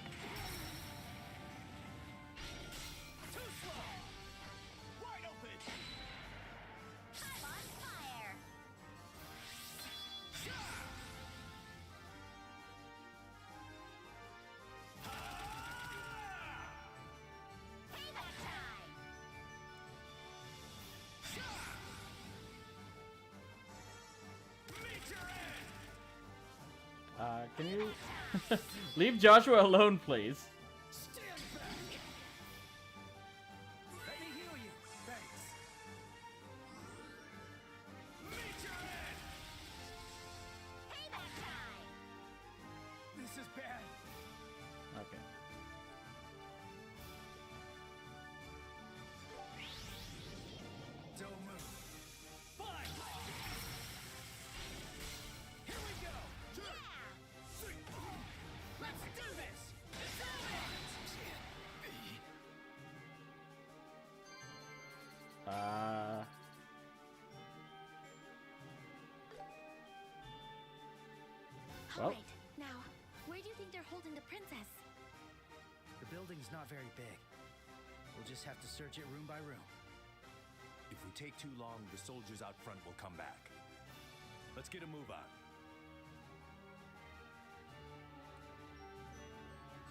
Too slow. Wide open. I'm on fire. Payback time. Meet your end. Can you leave Joshua alone, please? Stand back. Let me heal you. Thanks. Meet your end. Payback time. This is bad. Okay. Don't move. Fine. Here we go. Let's do this. Well. All right. Now, where do you think they're holding the princess? The building's not very big. We'll just have to search it room by room. If If we take too long, the soldiers out front will come back. Let's get a move on.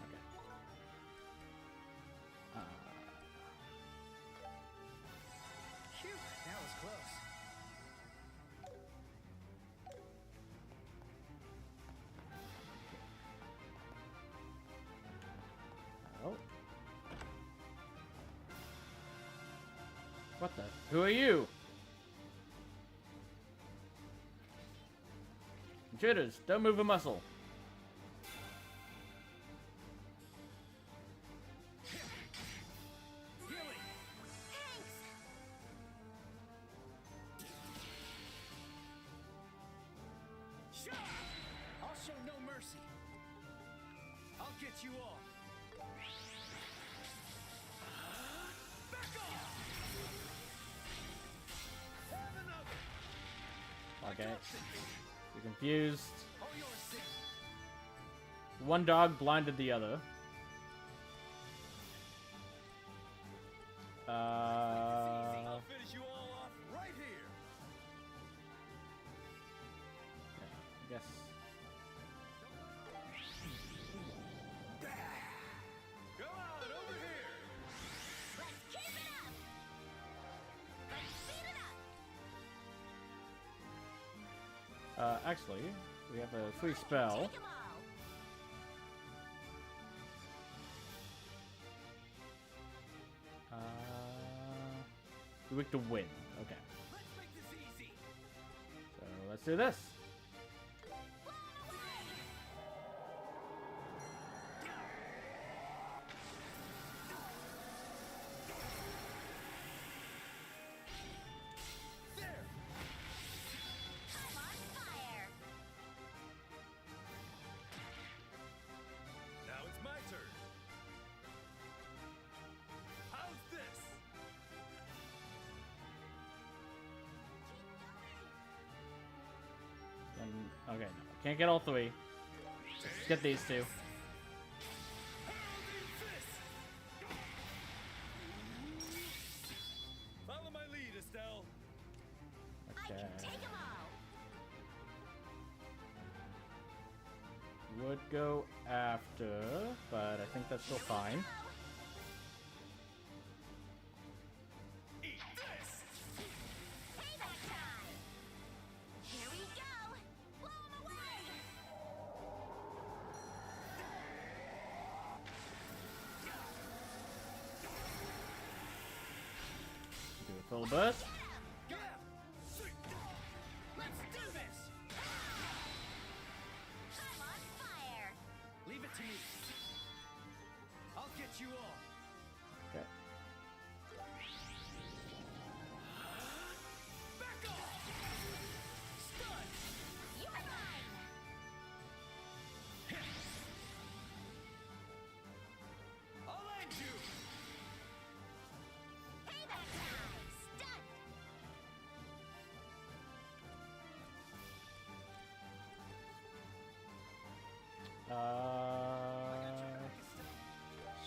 Okay. Phew, that was close. Oh. What the? Who are you? Intruders, don't move a muscle. I'll show no mercy. I'll get you all. Back off! Have another. Okay. You're confused. All yours, Sid. One dog blinded the other. I'll finish you all off right here. I guess. Come on, over here. Let's keep it up! Let's speed it up! Actually, we have a free spell. Take 'em all! You're weak to wind. Okay. Let's make this easy. So let's do this. There. I'm on fire! Now it's my turn. How's this? Okay, no, can't get all three. Let's get these two. Follow my lead, Estelle. I Okay. can take 'em all! Would go after, but I think that's still fine. Eat this. Payback time! Here we go! Blow 'em away! Do a full burst. Let's do this. I'm on fire! Leave it to me. I'll get you all. Okay. Back off. Stun. You're mine! I'll end you. Payback time! Stunned!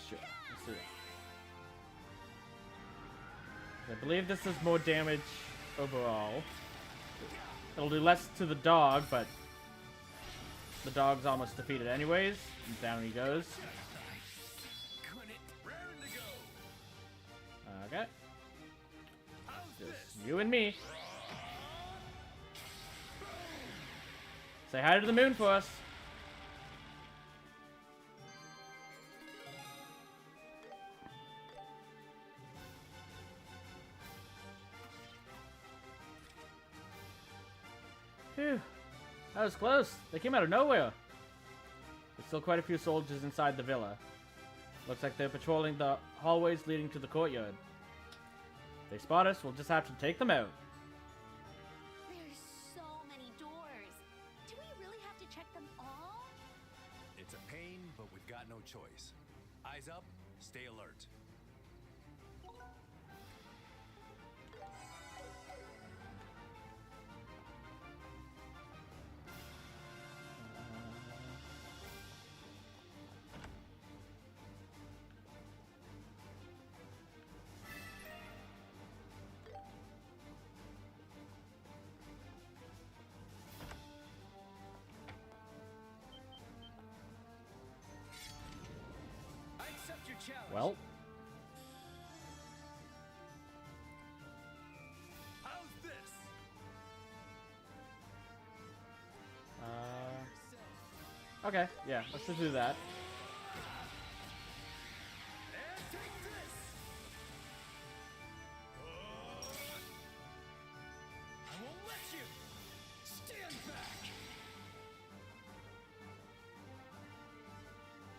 Sure. Let's do that. I believe this is more damage overall. It'll do less to the dog, but the dog's almost defeated anyways. And down he goes. Raring to go. Okay. How's Just this? you and me. Say hi to the moon for us. Phew. That was close. They came out of nowhere. There's still quite a few soldiers inside the villa. Looks like they're patrolling the hallways leading to the courtyard. If they spot us, we'll just have to take them out. There's so many doors. Do we really have to check them all? It's a pain, but we've got no choice. Eyes up, stay alert. challenge. Well. How's this? Okay, yeah, let's just do that. And take this. I won't let you. Stand back.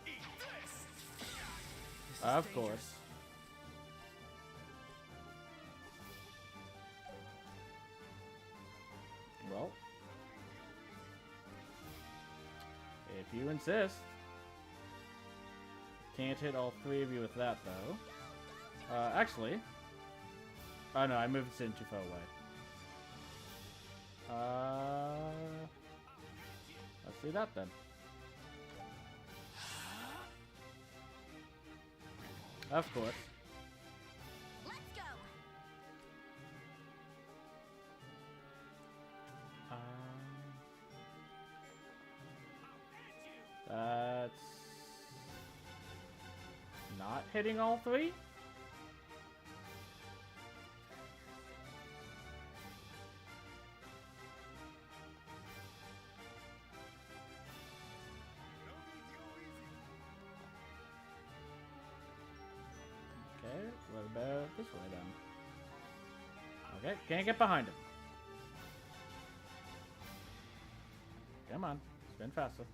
Eat this. Of course. Well. If you insist. Can't hit all three of you with that, though. Actually. Oh, no, I moved Sin too far away. Let's do that, then. Of course. Let's go. That's not hitting all three? Okay, what about this way then? Okay, can't get behind him. Come on, spin faster.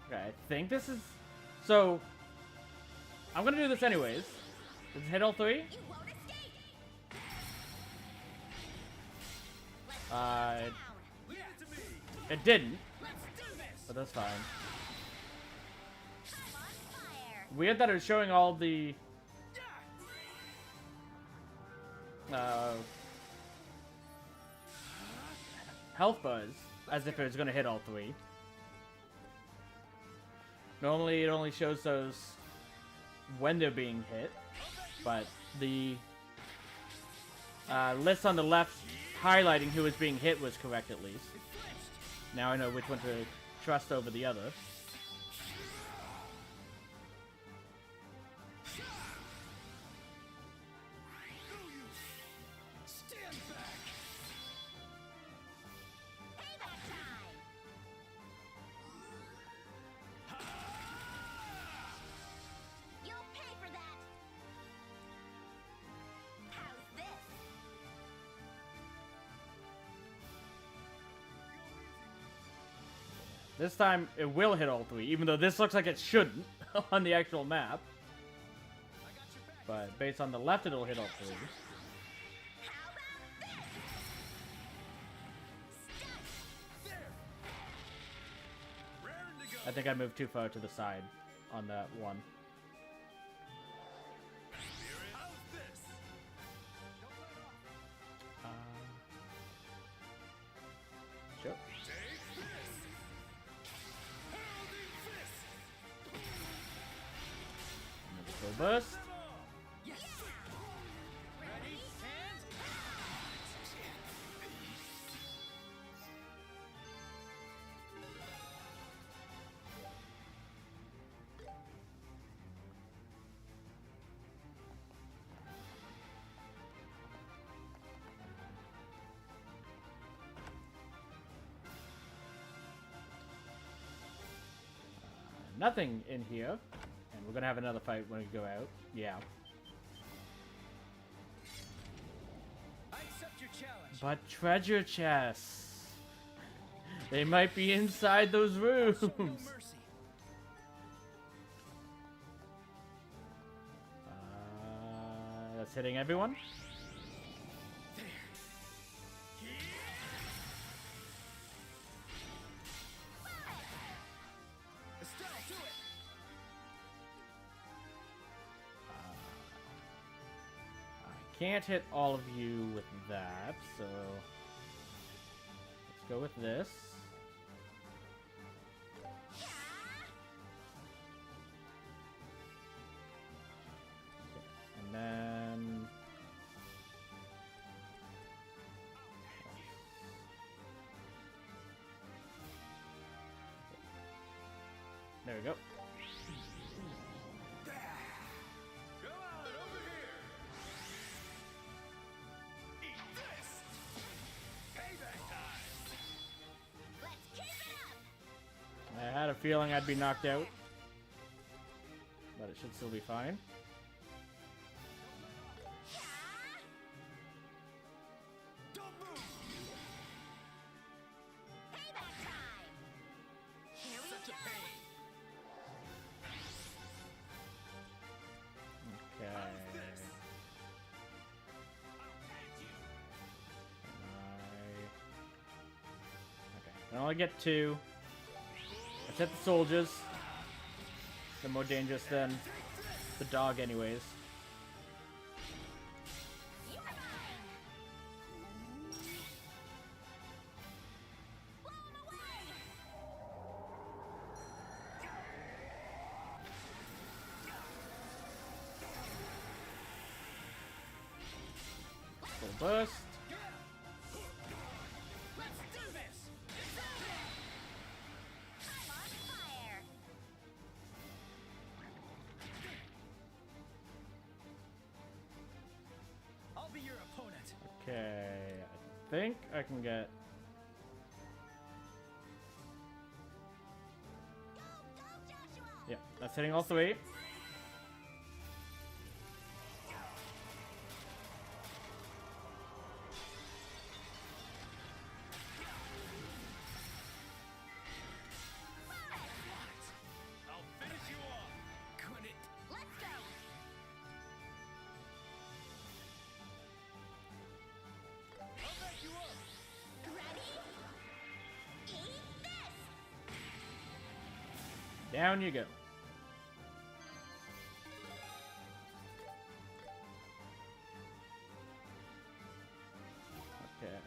Okay, I think this is... So, I'm gonna do this anyways. Does it hit all three? You won't escape. It didn't, Let's do this. but that's fine. I'm on fire. Weird that it's showing all the... health bars, as if it was gonna hit all three. Normally it only shows those when they're being hit, but the list on the left highlighting who is being hit was correct at least. Now I know which one to trust over the other. Payback time. You'll pay for that. How's this? This time it will hit all three, even though this looks like it shouldn't on the actual map. But based on the left, it'll hit all three. How about this? I think I moved too far to the side on that one. How's this? Sure. Take this. Holding fist. Full burst. Yes. Ready and Nothing in here. And we're gonna have another fight when we go out. Yeah. I accept your challenge. But treasure chests. They might be inside those rooms. Show no mercy. That's hitting everyone. Estelle, do it. I can't hit all of you with that, so let's go with this. And then we go. Come on, over here! Eat this! Payback time! Let's keep it up! I had a feeling I'd be knocked out, but it should still be fine. Don't move! Payback time! Here we Such a go! pain! Okay. How's this? Okay. I only get 2. Let's hit the soldiers. They're more dangerous than the dog anyways. You're mine! Blow 'em away! Full burst. Let's do this! I'm on fire! I'll be your opponent. Okay, I think I can get... Go, Joshua! Yeah, that's hitting all 3. I'll finish you off! Could it? Let's go! I'll back you up! Ready? Eat this! Down you go. Okay.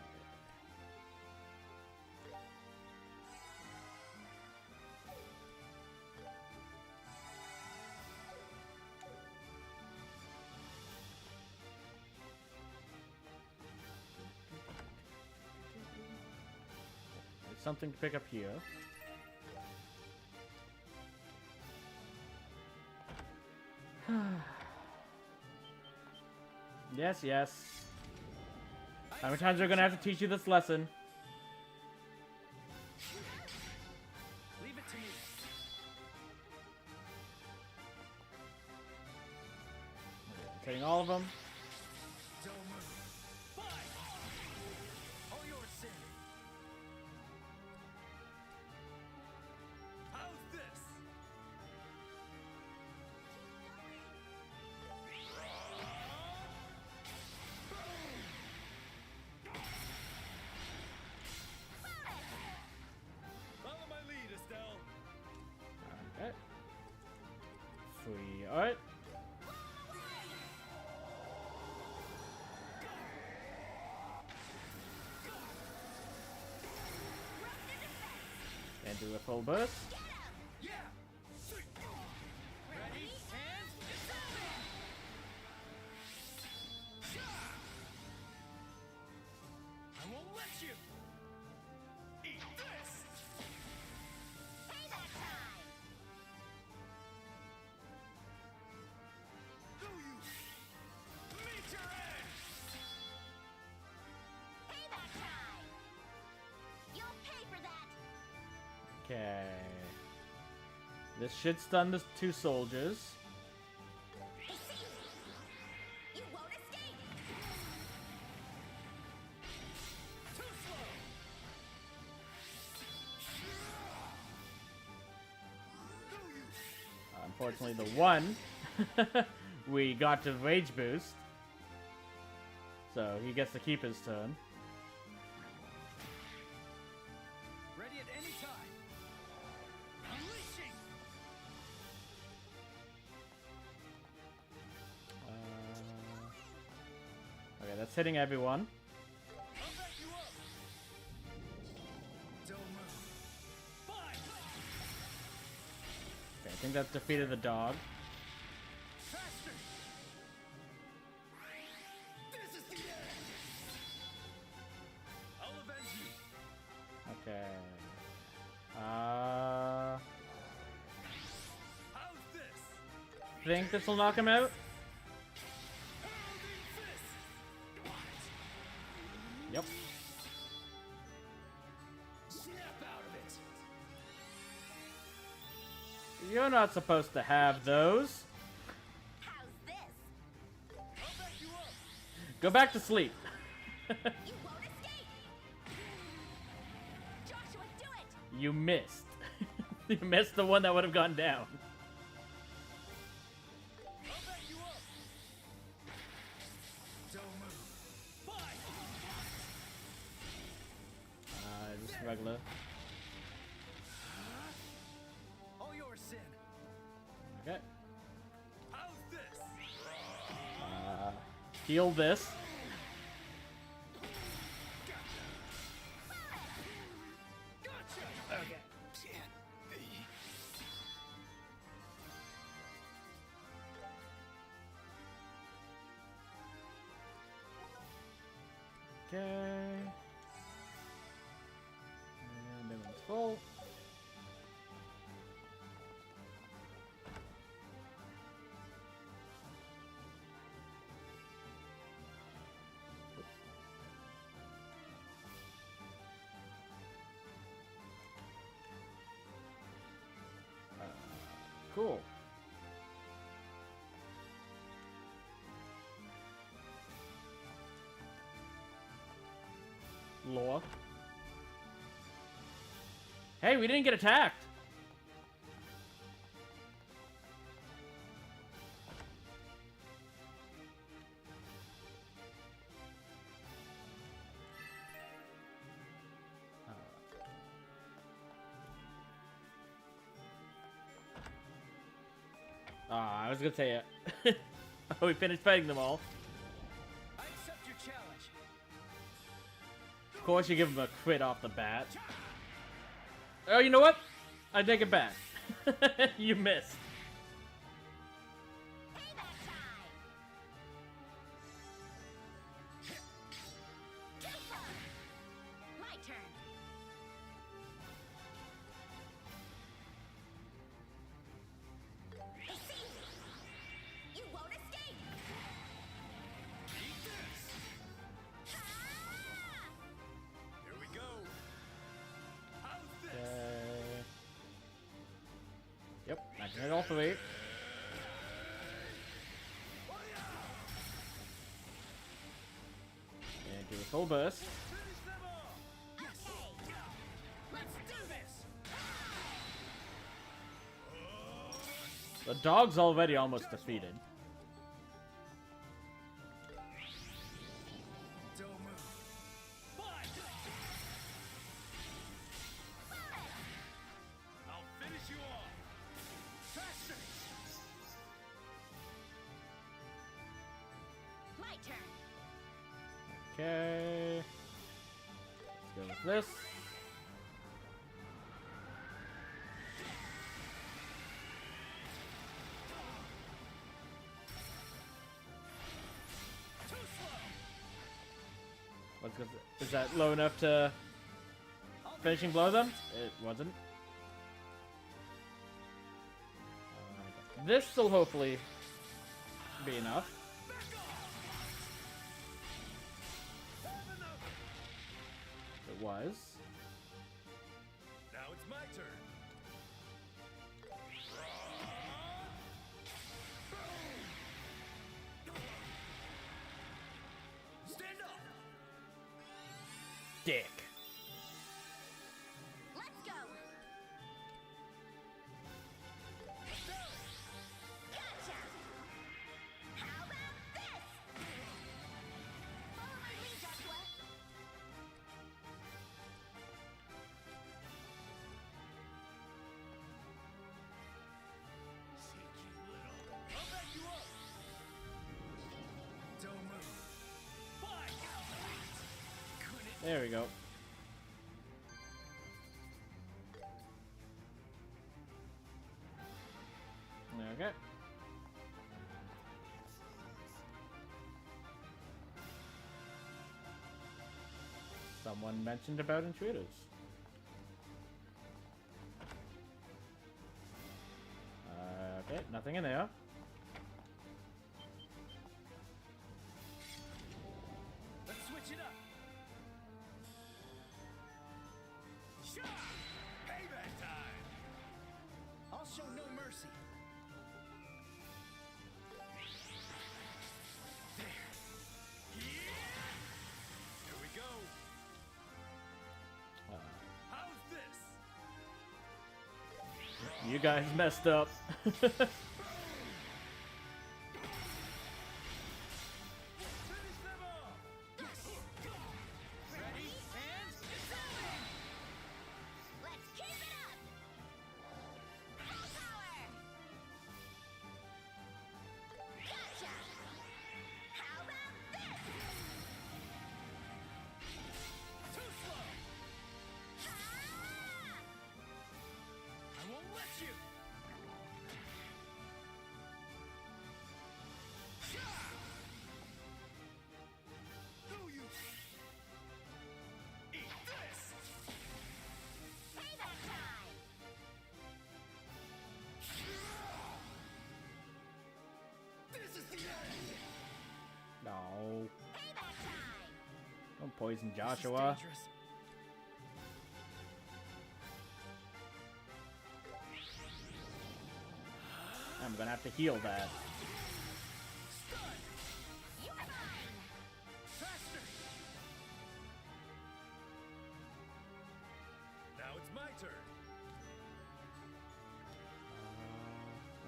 There's something to pick up here. Yes, yes. How many times are we gonna have to teach you this lesson? Leave it to me. Hitting all of them. Don't move. Fine. All yours, Sin. How's this? Follow my lead, Estelle. Okay. Free art. And do a full burst. Yeah! Ready? And I won't let you! Eat this! Payback time! Do you meet your end? Payback time! You'll pay for that! Okay. This should stun the 2 soldiers. You won't escape! Too slow! Do you? Unfortunately, the 1 we got to rage boost. So he gets to keep his turn. Ready at any time. Unleashing! Okay, that's hitting everyone. I'll back you up! Don't move. Fine! Okay, I think that's defeated the dog. Faster! This is the end! I'll avenge you! Okay. think this will knock him out. Yep. You're not supposed to have those. How's this? Go back to sleep. You won't escape! Joshua, do it! You missed. You missed the one that would have gone down. Just regular. All yours, Sin. Okay. How's this? Heal this. Okay. Okay. And everyone's full. Cool. Lore. Hey, we didn't get attacked. I was gonna say it. Oh, we finished fighting them all. I accept your challenge. Of course, you give him a crit off the bat. Oh, you know what? I take it back. You missed. Payback time! My turn. It's easy. You won't escape. Eat this! Ah! Here we go. How's this? Yep, I can hit all three. And do a full burst. Finish them all! Okay. Let's do this. The dog's already almost defeated. Don't move. I'll finish you off. Faster. My turn. Okay. Let's go with this. What's good? Is that low enough to finishing blow them? It wasn't. This will hopefully be enough. It was. Now it's my turn. Stand up. Dick. Let's go. Gotcha. How about this? Follow my lead, Joshua. I'll back you up. Don't move. There we go. Okay. Someone mentioned about intruders. Okay, nothing in there. You guys messed up. Let's keep it up! Full power! Gotcha! How about this? Too slow! Ah! I won't let you! Do you eat this? Payback time! This is the end! No. Payback time! Don't poison This is Joshua. dangerous. I'm gonna have to heal that. You're mine! Faster! Now it's my turn.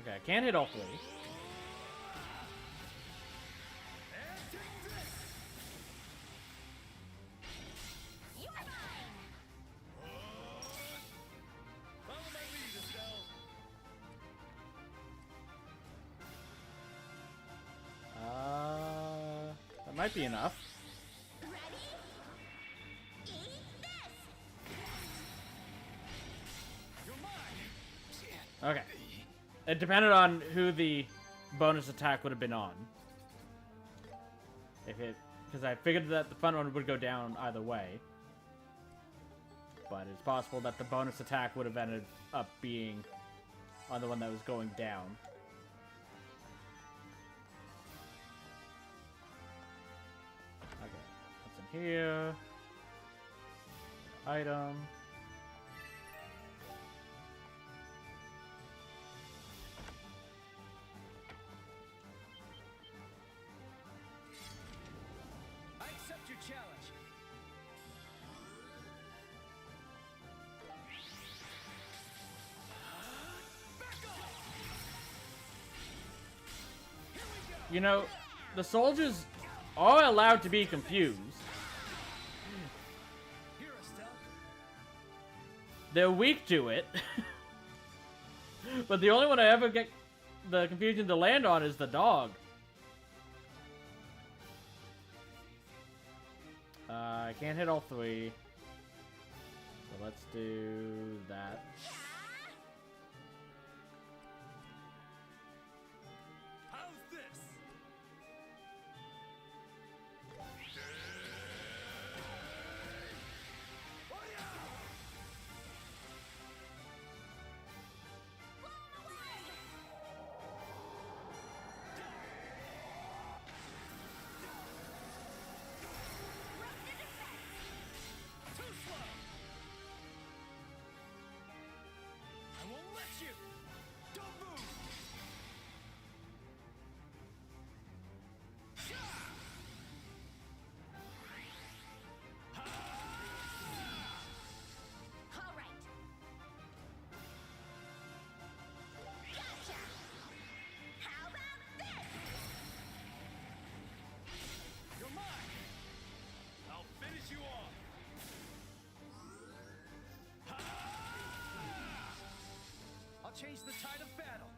Okay, I can't hit all three. And take this! You're mine! Follow my lead, Estelle. That might be enough. Ready? Eat this! You're mine! Okay. It depended on who the bonus attack would have been on. If it, because I figured that the front one would go down either way. But it's possible that the bonus attack would have ended up being on the one that was going down. Okay, what's in here? Item. I accept your challenge. Back off! Here we go! You know, the soldiers are allowed to be confused. Here, Estelle. They're weak to it. But the only one I ever get the confusion to land on is the dog. I can't hit all three. So let's do that. How's this? Too slow! I won't let you! Don't move! All right. Gotcha! How about this? You're mine! I'll finish you off! I'll change the tide of battle!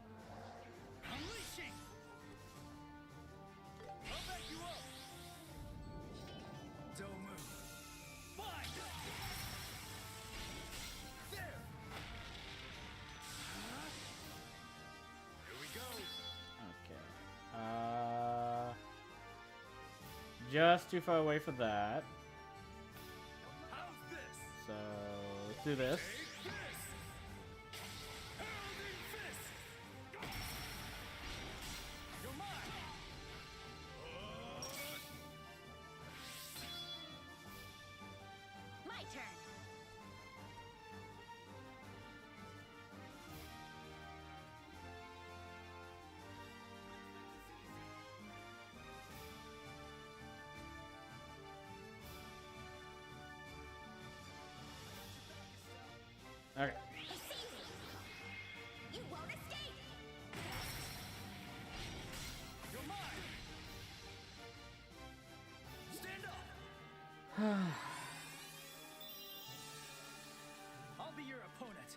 Unleashing! I'll back you up! Don't move! Fine! There! Here we go! Okay. Just too far away for that. How's this? So let's do this. Take this! Heralding fist! You're mine! My turn. I'll be your opponent.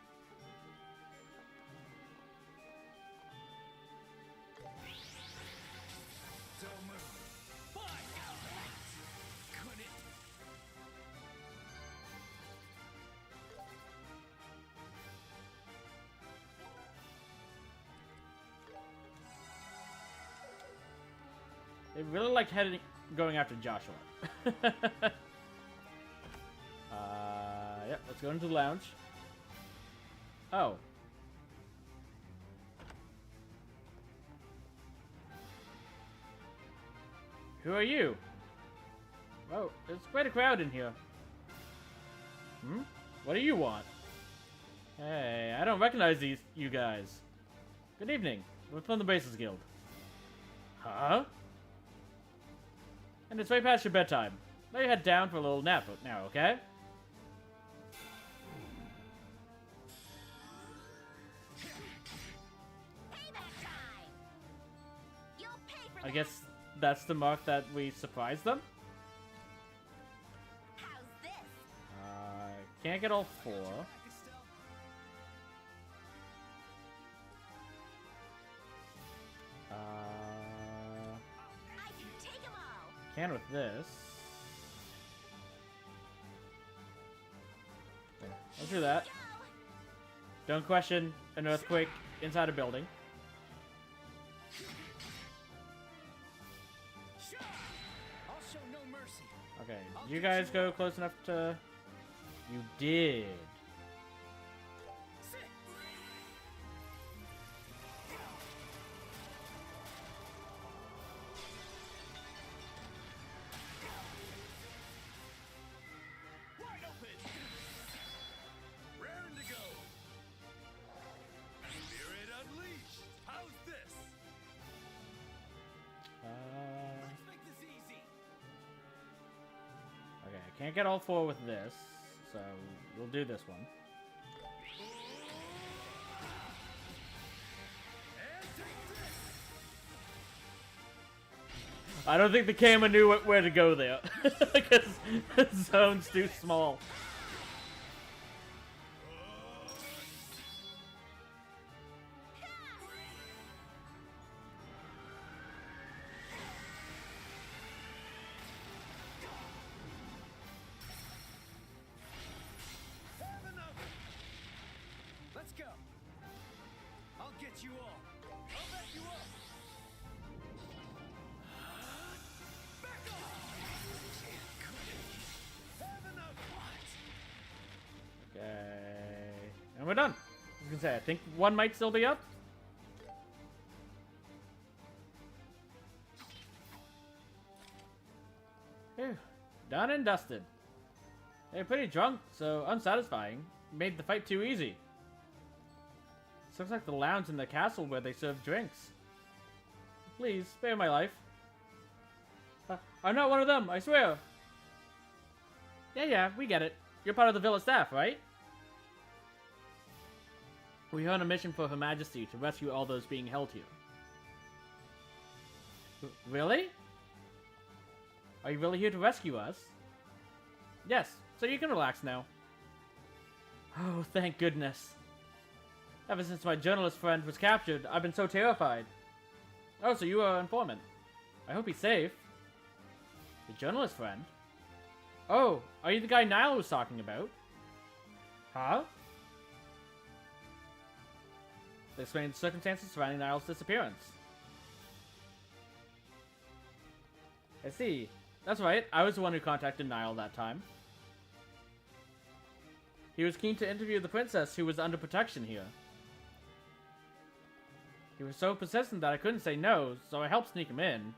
Don't move. Fine. Couldn't. They really like going after Joshua. Yep, let's go into the lounge. Oh. Who are you? Oh, there's quite a crowd in here. Hmm? What do you want? Hey, I don't recognize you guys. Good evening. We're from the Bracers Guild. Huh? And it's way past your bedtime. Lay your head down for a little nap now, okay? I guess that's the mark that we surprised them? How's this? Can't get all 4. I can take 'em all. Can with this. Okay, let's do that. Don't question an earthquake inside a building. I'll show no mercy. Okay, did you guys go close enough to... You did. Wide open! Raring to go! Spirit unleashed! How's this? Let's make this easy! Okay, I can't get all 4 with this, so we'll do this one. I don't think the camera knew where to go there, because the zone's too small. Let's go. I'll get you all. I'll back you up. Back off. Have enough. Okay, and we're done. I was gonna say, I think one might still be up. Phew, done and dusted. They're pretty drunk, so unsatisfying. Made the fight too easy. This looks like the lounge in the castle where they serve drinks. Please, spare my life. I'm not one of them, I swear. Yeah, we get it. You're part of the villa staff, right? We're on a mission for Her Majesty to rescue all those being held here. Really? Are you really here to rescue us? Yes, so you can relax now. Oh, thank goodness. Ever since my journalist friend was captured, I've been so terrified. Oh, so you are an informant. I hope he's safe. Your journalist friend? Oh, are you the guy Niall was talking about? Huh? They explained the circumstances surrounding Niall's disappearance. I see. That's right, I was the one who contacted Niall that time. He was keen to interview the princess who was under protection here. He was so persistent that I couldn't say no, so I helped sneak him in.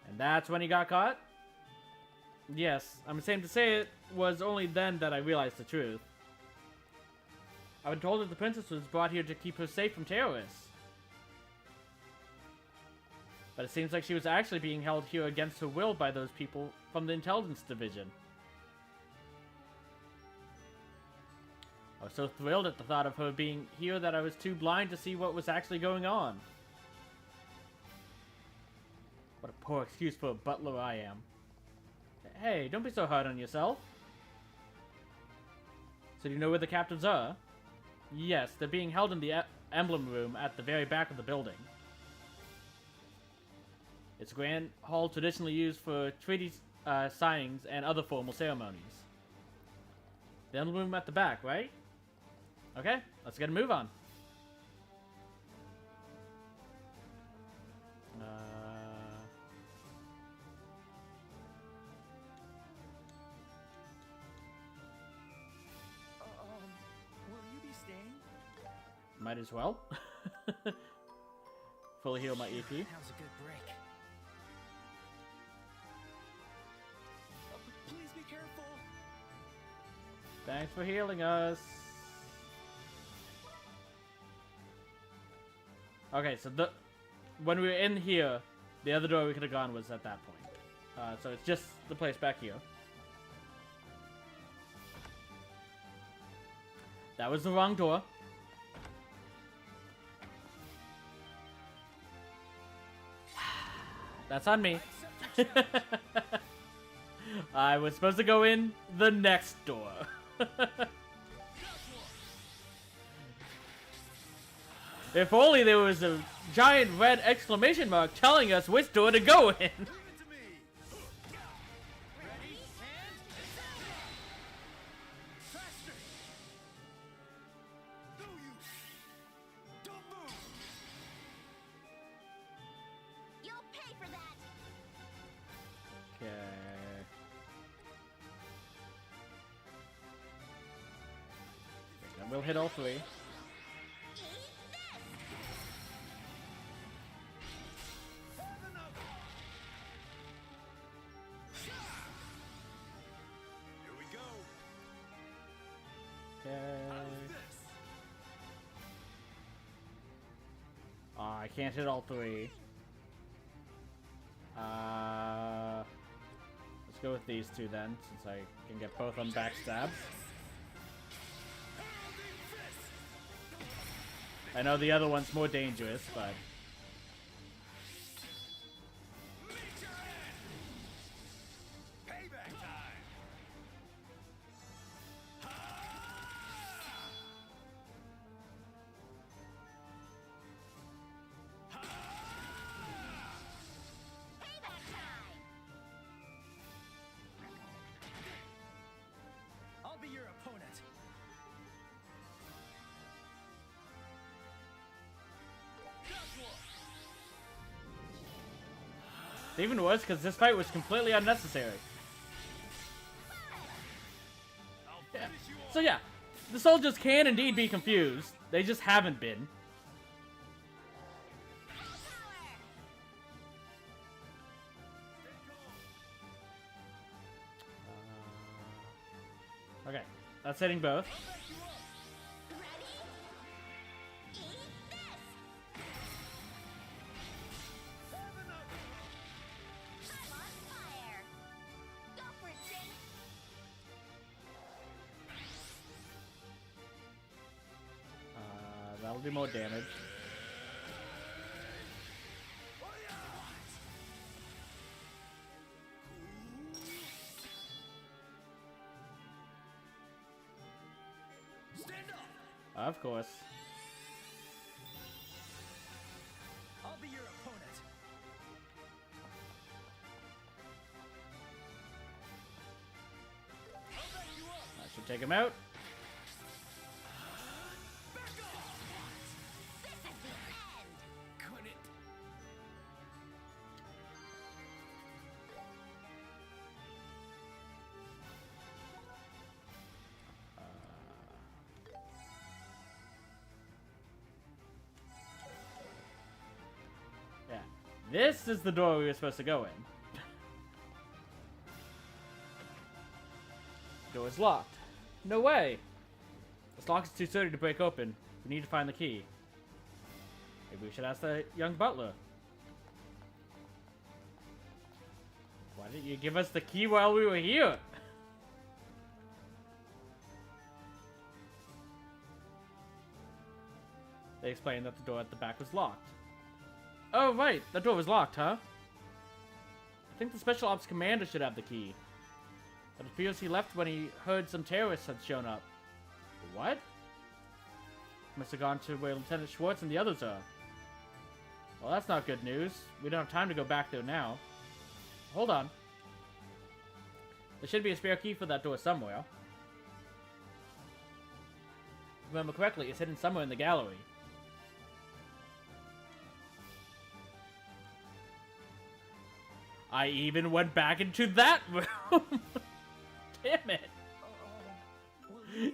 And that's when he got caught? Yes, I'm ashamed to say it was only then that I realized the truth. I've been told that the princess was brought here to keep her safe from terrorists. But it seems like she was actually being held here against her will by those people from the intelligence division. I was so thrilled at the thought of her being here that I was too blind to see what was actually going on. What a poor excuse for a butler I am. Hey, don't be so hard on yourself. So do you know where the captives are? Yes, they're being held in the emblem room at the very back of the building. It's a grand hall traditionally used for treaty signings and other formal ceremonies. The emblem room at the back, right? Okay, let's get a move on. Will you be staying? Might as well. Fully heal my EP. That was a good break. Please be careful. Thanks for healing us. Okay, so when we were in here, the other door we could have gone was at that point. So it's just the place back here. That was the wrong door. That's on me. I was supposed to go in the next door. If only there was a giant red exclamation mark telling us which door to go in. We'll hit all three. Here we go. Okay. I can't hit all three. Let's go with these two then, since I can get both on backstabs. I know the other one's more dangerous, but... I'll be your opponent. It's even worse because this fight was completely unnecessary. Yeah. So yeah, the soldiers can indeed be confused. They just haven't been. Okay, that's hitting both. That'll do more damage. Of course. I'll be your opponent. I should take him out. This is the door we were supposed to go in. Door is locked. No way! This lock is too sturdy to break open. We need to find the key. Maybe we should ask the young butler. Why didn't you give us the key while we were here? They explained that the door at the back was locked. Oh, right. That door was locked, huh? I think the Special Ops Commander should have the key. But it appears he left when he heard some terrorists had shown up. What? Must have gone to where Lieutenant Schwartz and the others are. Well, that's not good news. We don't have time to go back there now. Hold on. There should be a spare key for that door somewhere. If I remember correctly, it's hidden somewhere in the gallery. I even went back into that room! Damn it!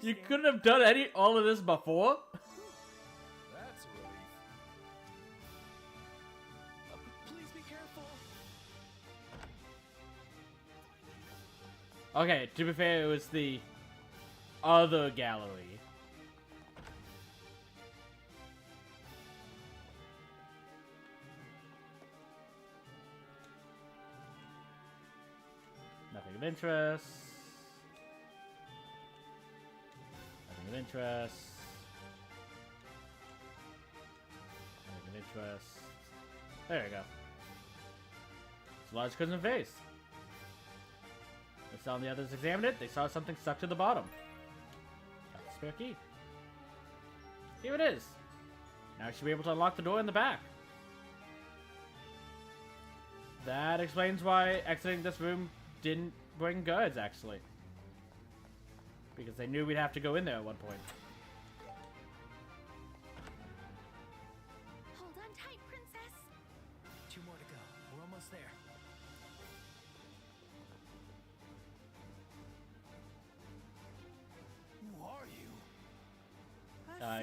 You couldn't have done all of this before? That's a relief. Please be careful. Okay, to be fair, it was the other gallery. Nothing of interest. Nothing of interest. Nothing of interest. There you go. It's a large crimson face. As some of the others examined it, they saw something stuck to the bottom. Got the spare key. Here it is. Now we should be able to unlock the door in the back. That explains why exiting this room didn't bring guards, actually. Because they knew we'd have to go in there at one point. Hold on tight, Princess. 2 more to go. We're almost there. Who are you?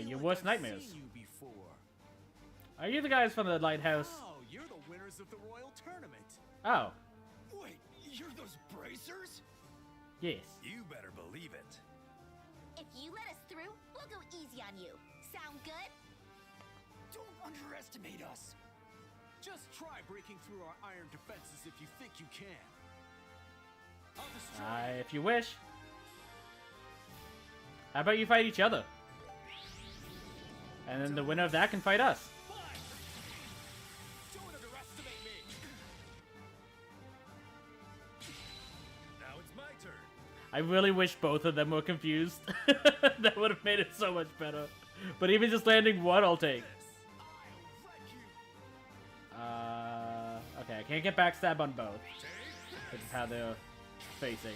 Your Like worst I've nightmares. seen you before. Are you the guys from the lighthouse? Oh, you're the winners of the Royal Tournament. Oh, Wait, you're those bracers? yes. You better believe it. If you let us through, we'll go easy on you. Sound good? Don't underestimate us. Just try breaking through our iron defenses if you think you can. I'll destroy If you wish. How about you fight each other? And then the winner of that can fight us. Don't underestimate me. Now it's my turn. I really wish both of them were confused. That would have made it so much better. But even just landing one, I'll take. Okay, I can't get backstab on both. Which is how they're facing.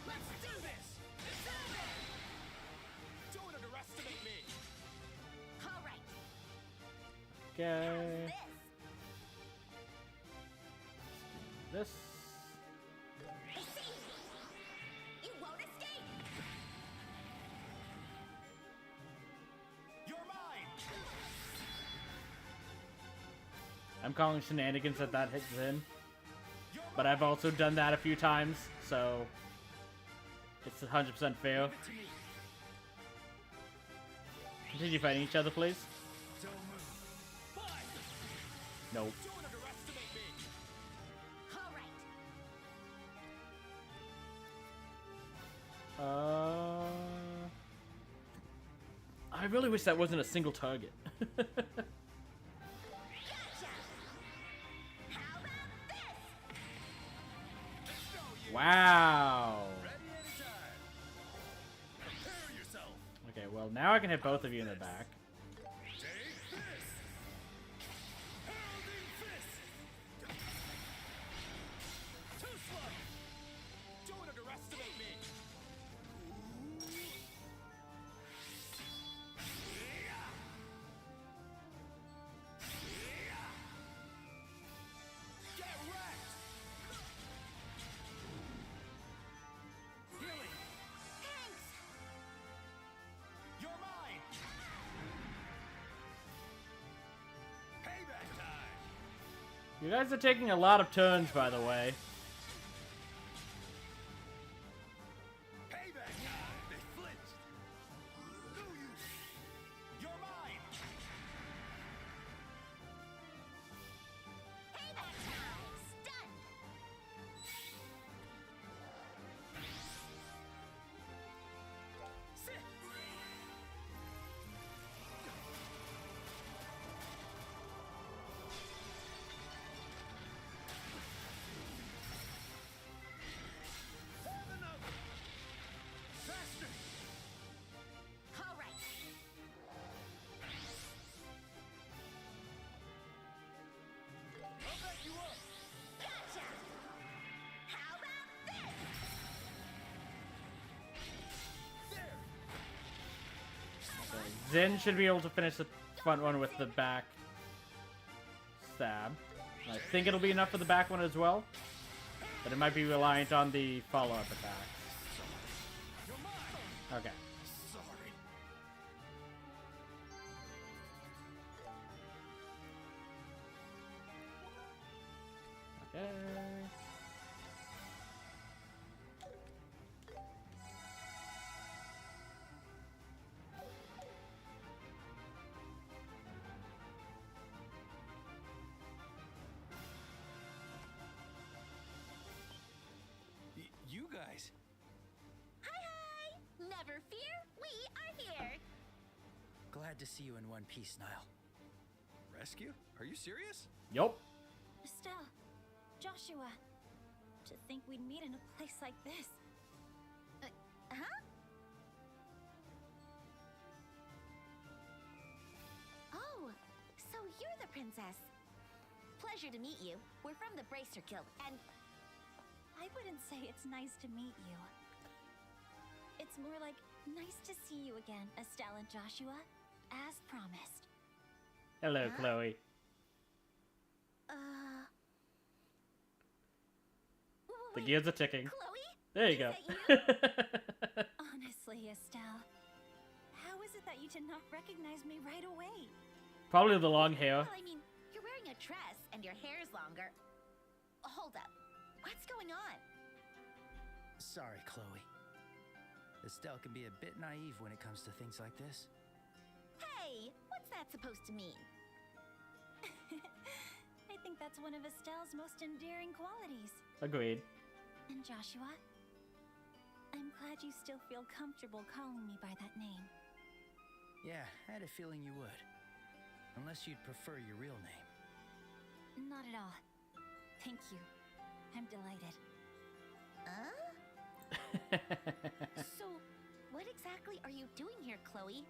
Let's do this. Don't underestimate me. All right. Okay. This. This. You won't escape. You're mine. I'm calling shenanigans that hits in. But I've also done that a few times, so it's 100% fair. Continue fighting each other, please. Don't move. Fine. Nope. Don't underestimate me. All right. I really wish that wasn't a single target. Gotcha. How about this? Wow. Ready anytime. Prepare yourself. Okay, well now I can hit both of you in the back. Take this. Pounding fist. Too slow. Don't underestimate me. Get wrecked. Healing. Thanks. You're mine. Payback time. You guys are taking a lot of turns, by the way. Payback time. They flinched. No use. You're mine. Payback time. Stunned. Sit. Zen should be able to finish the front one with the back stab. I think it'll be enough for the back one as well, but it might be reliant on the follow-up attack. Okay. Okay. You guys. Hi! Never fear, we are here! Glad to see you in one piece, Niall. Rescue? Are you serious? Yup. Estelle, Joshua, to think we'd meet in a place like this. Huh? Oh, so you're the princess. Pleasure to meet you. We're from the Bracer Guild, and I wouldn't say it's nice to meet you. It's more like nice to see you again, Estelle and Joshua, as promised. Hello, Chloe. The gears are ticking. Chloe? There you go. Honestly, Estelle, how is it that you did not recognize me right away? Probably the long hair. Well, I mean, you're wearing a dress and your hair is longer. Hold up. What's going on? Sorry, Chloe. Estelle can be a bit naive when it comes to things like this. Hey, what's that supposed to mean? I think that's one of Estelle's most endearing qualities. Agreed. And Joshua, I'm glad you still feel comfortable calling me by that name. Yeah, I had a feeling you would. Unless you'd prefer your real name. Not at all. Thank you. I'm delighted. So, what exactly are you doing here, Chloe?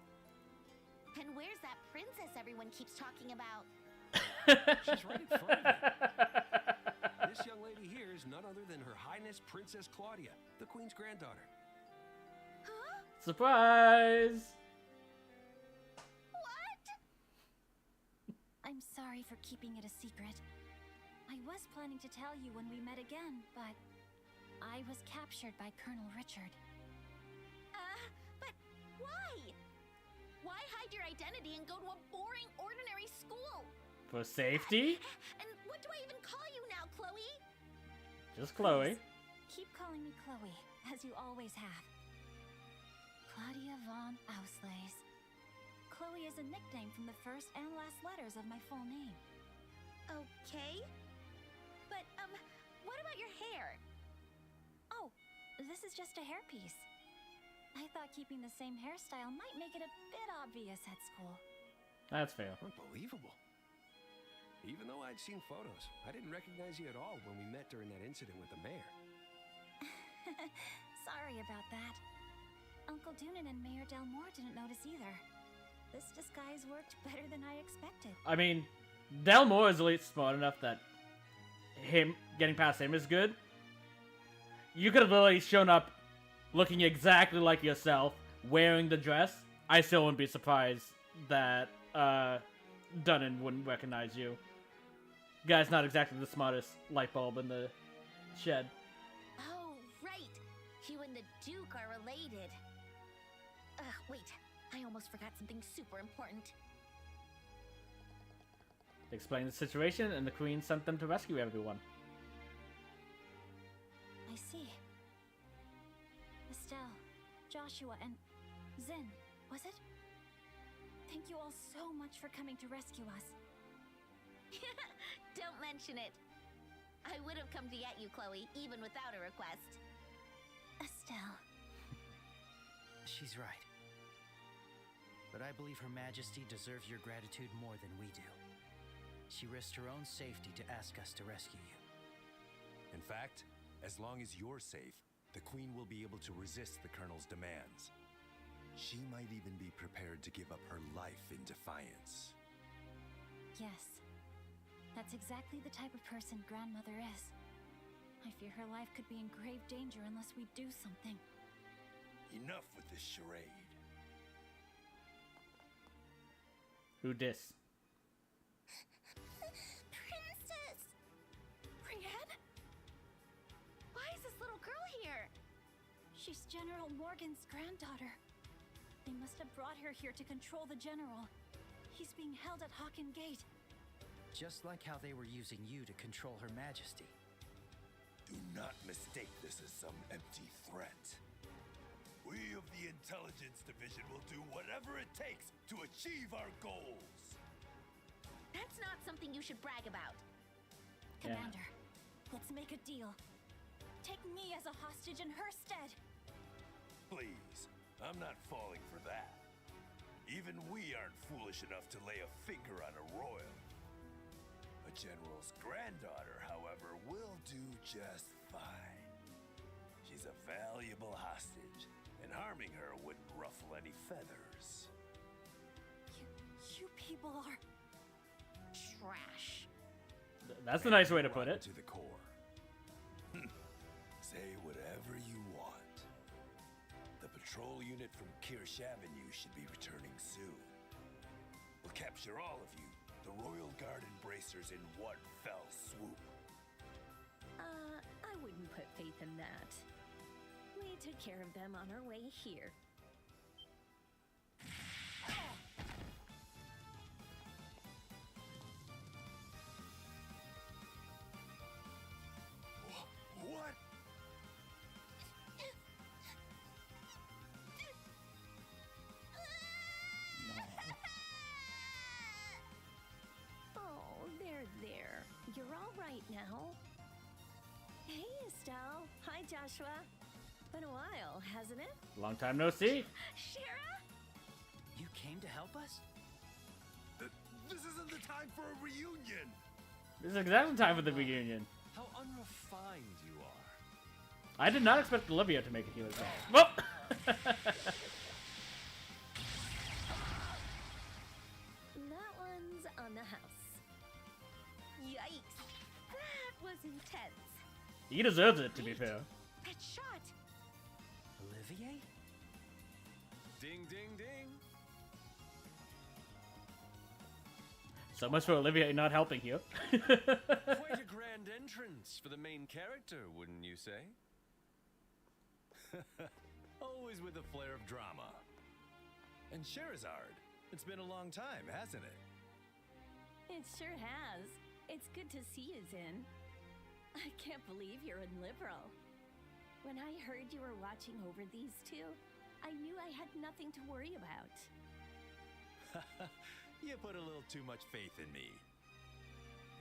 And where's that princess everyone keeps talking about? She's right in front of you. This young lady here is none other than Her Highness Princess Claudia, the Queen's granddaughter. Huh? Surprise! What? I'm sorry for keeping it a secret. I was planning to tell you when we met again, but I was captured by Colonel Richard. But why? Why hide your identity and go to a boring, ordinary school? For safety? And what do I even call you now, Chloe? Just Chloe. Keep calling me Chloe, as you always have. Claudia von Auslays. Chloe is a nickname from the first and last letters of my full name. Okay. But, what about your hair? Oh, this is just a hairpiece. I thought keeping the same hairstyle might make it a bit obvious at school. That's fair. Unbelievable. Even though I'd seen photos, I didn't recognize you at all when we met during that incident with the mayor. Sorry about that. Uncle Doonan and Mayor Delmore didn't notice either. This disguise worked better than I expected. I mean, Delmore is at least smart enough that getting past him is good. You could have literally shown up looking exactly like yourself, wearing the dress. I still wouldn't be surprised that Doonan wouldn't recognize you. Guy's not exactly the smartest light bulb in the shed. Oh, right. You and the Duke are related. Wait. I almost forgot something super important. They explained the situation, and the Queen sent them to rescue everyone. I see. Estelle, Joshua, and Zen, was it? Thank you all so much for coming to rescue us. Don't mention it. I would have come to get you, Chloe, even without a request. Estelle. She's right. But I believe Her Majesty deserves your gratitude more than we do. She risked her own safety to ask us to rescue you. In fact, as long as you're safe, the Queen will be able to resist the Colonel's demands. She might even be prepared to give up her life in defiance. Yes. That's exactly the type of person Grandmother is. I fear her life could be in grave danger unless we do something. Enough with this charade. Who dis? Princess! Brienne? Why is this little girl here? She's General Morgan's granddaughter. They must have brought her here to control the general. He's being held at Hawken Gate. Just like how they were using you to control Her Majesty. Do not mistake this as some empty threat. We of the Intelligence Division will do whatever it takes to achieve our goals. That's not something you should brag about. Yeah. Commander, let's make a deal. Take me as a hostage in her stead. Please, I'm not falling for that. Even we aren't foolish enough to lay a finger on a royal. A general's granddaughter, however, will do just fine. She's a valuable hostage, and harming her wouldn't ruffle any feathers. You people are... Trash. That's a nice way to put it. To the core. Say whatever you want. The patrol unit from Kirsch Avenue should be returning soon. We'll capture all of you, the Royal Guard embracers, in one fell swoop. I wouldn't put faith in that. We took care of them on our way here. What? Oh, there. You're all right now. Hey, Estelle. Hi, Joshua. Been a while, hasn't it? Long time no see. Shara? You came to help us? This isn't the time for a reunion! This is exactly the time for the reunion. How unrefined you are. I did not expect Olivia to make a healer call. Well. That one's on the house. Yikes. That was intense. He deserves it, to be fair. That shot! Olivier? Ding, ding, ding. So much for Olivia not helping here. Quite a grand entrance for the main character, wouldn't you say? Always with a flair of drama. And Sherazard, it's been a long time, hasn't it? It sure has. It's good to see you, Zin. I can't believe you're in Liberal. When I heard you were watching over these two, I knew I had nothing to worry about. You put a little too much faith in me.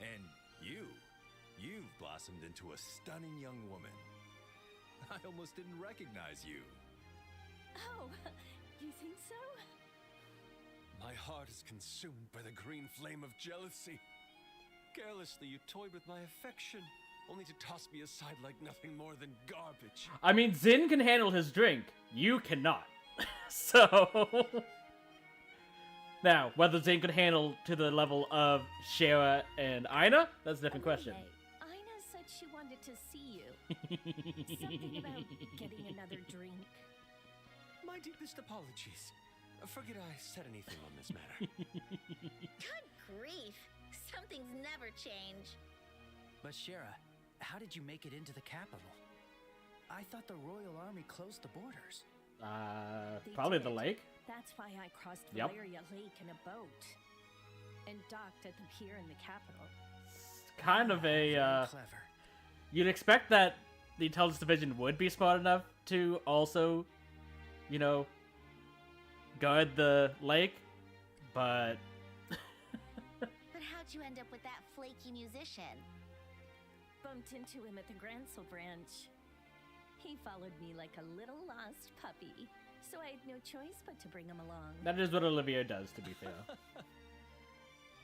And you've blossomed into a stunning young woman. I almost didn't recognize you. Oh, you think so? My heart is consumed by the green flame of jealousy. Carelessly, you toyed with my affection, only to toss me aside like nothing more than garbage. I mean, Zin can handle his drink. You cannot. So... Now, whether Zin could handle to the level of Shara and Aina, that's a different question. Aina said she wanted to see you. Something about getting another drink. My deepest apologies. Forget I said anything on this matter. Good grief! Something's never changed. But Shara, how did you make it into the capital? I thought the Royal Army closed the borders. Probably the lake. That's why I crossed Yep. Valeria Lake in a boat. And docked at the pier in the capital. Kind of a, Very clever. You'd expect that the intelligence division would be smart enough to also, you know, guard the lake, but... But how'd you end up with that flaky musician? Bumped into him at the Gransel branch. He followed me like a little lost puppy, so I had no choice but to bring him along. That is what Olivia does, to be fair.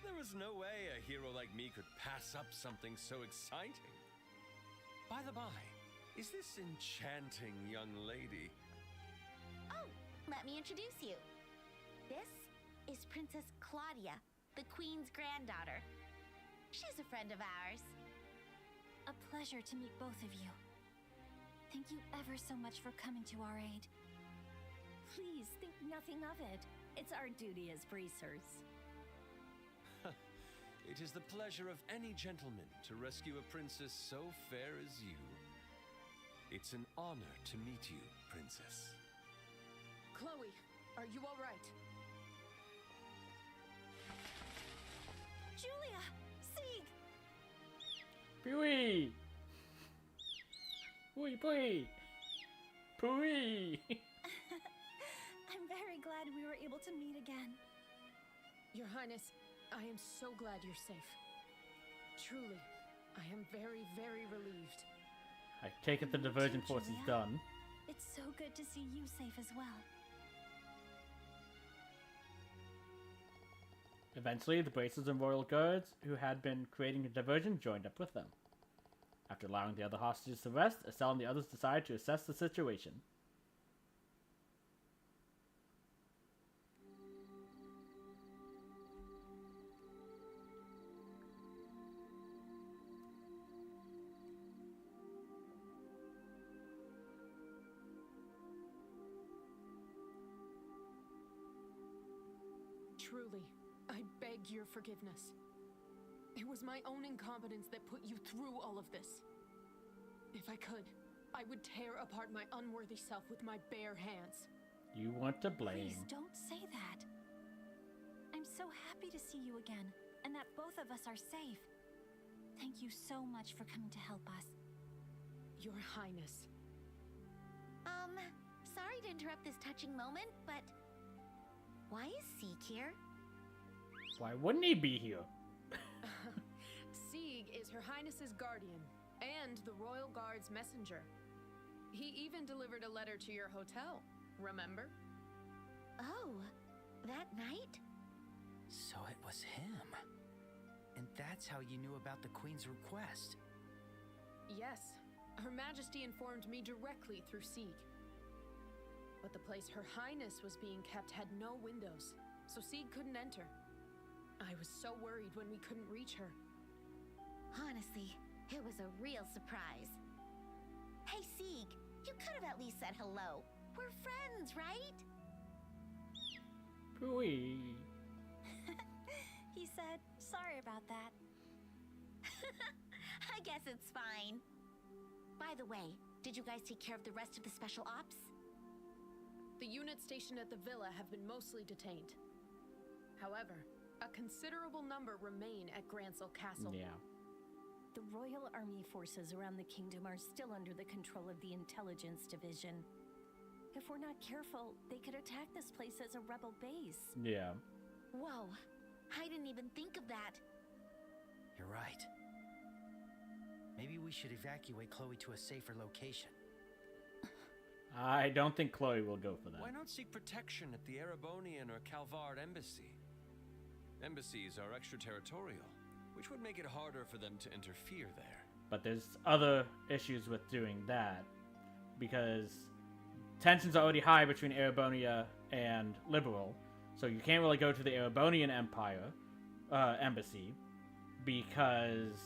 There is no way a hero like me could pass up something so exciting. By the by, is this enchanting young lady? Oh, let me introduce you. This is Princess Claudia, the Queen's granddaughter. She's a friend of ours. A pleasure to meet both of you. Thank you ever so much for coming to our aid. Please think nothing of it. It's our duty as bracers. It is the pleasure of any gentleman to rescue a princess so fair as you. It's an honor to meet you, princess. Chloe, are you all right? Julia! Sieg! Pee-wee! Pee-wee! Pee-wee! I'm very glad we were able to meet again. Your Highness, I am so glad you're safe. Truly, I am very, very relieved. I take it the Me diversion too, force is Julia. done. It's so good to see you safe as well. Eventually, the Bracers and Royal Guards, who had been creating a diversion, joined up with them. After allowing the other hostages to rest, Estelle and the others decided to assess the situation. Truly, I beg your forgiveness. It was my own incompetence that put you through all of this. If I could, I would tear apart my unworthy self with my bare hands. You want to blame. Please don't say that. I'm so happy to see you again, and that both of us are safe. Thank you so much for coming to help us. Your Highness. Sorry to interrupt this touching moment, but why is Sieg here? Why wouldn't he be here? Sieg is Her Highness's guardian and the Royal Guard's messenger. He even delivered a letter to your hotel, remember? Oh, that night? So it was him. And that's how you knew about the Queen's request. Yes, Her Majesty informed me directly through Sieg. But the place Her Highness was being kept had no windows, so Sieg couldn't enter. I was so worried when we couldn't reach her. Honestly, it was a real surprise. Hey, Sieg, you could have at least said hello. We're friends, right? Pee-wee. He said, sorry about that. I guess it's fine. By the way, did you guys take care of the rest of the special ops? The units stationed at the villa have been mostly detained. However, a considerable number remain at Grancel Castle. Yeah. The Royal Army forces around the kingdom are still under the control of the Intelligence Division. If we're not careful, they could attack this place as a rebel base. Yeah. Whoa, I didn't even think of that. You're right. Maybe we should evacuate Chloe to a safer location. I don't think Chloe will go for that. Why not seek protection at the Erebonian or Calvard embassy? Embassies are extraterritorial, which would make it harder for them to interfere there. But there's other issues with doing that, because tensions are already high between Erebonia and Liberal, so you can't really go to the Erebonian Empire embassy, because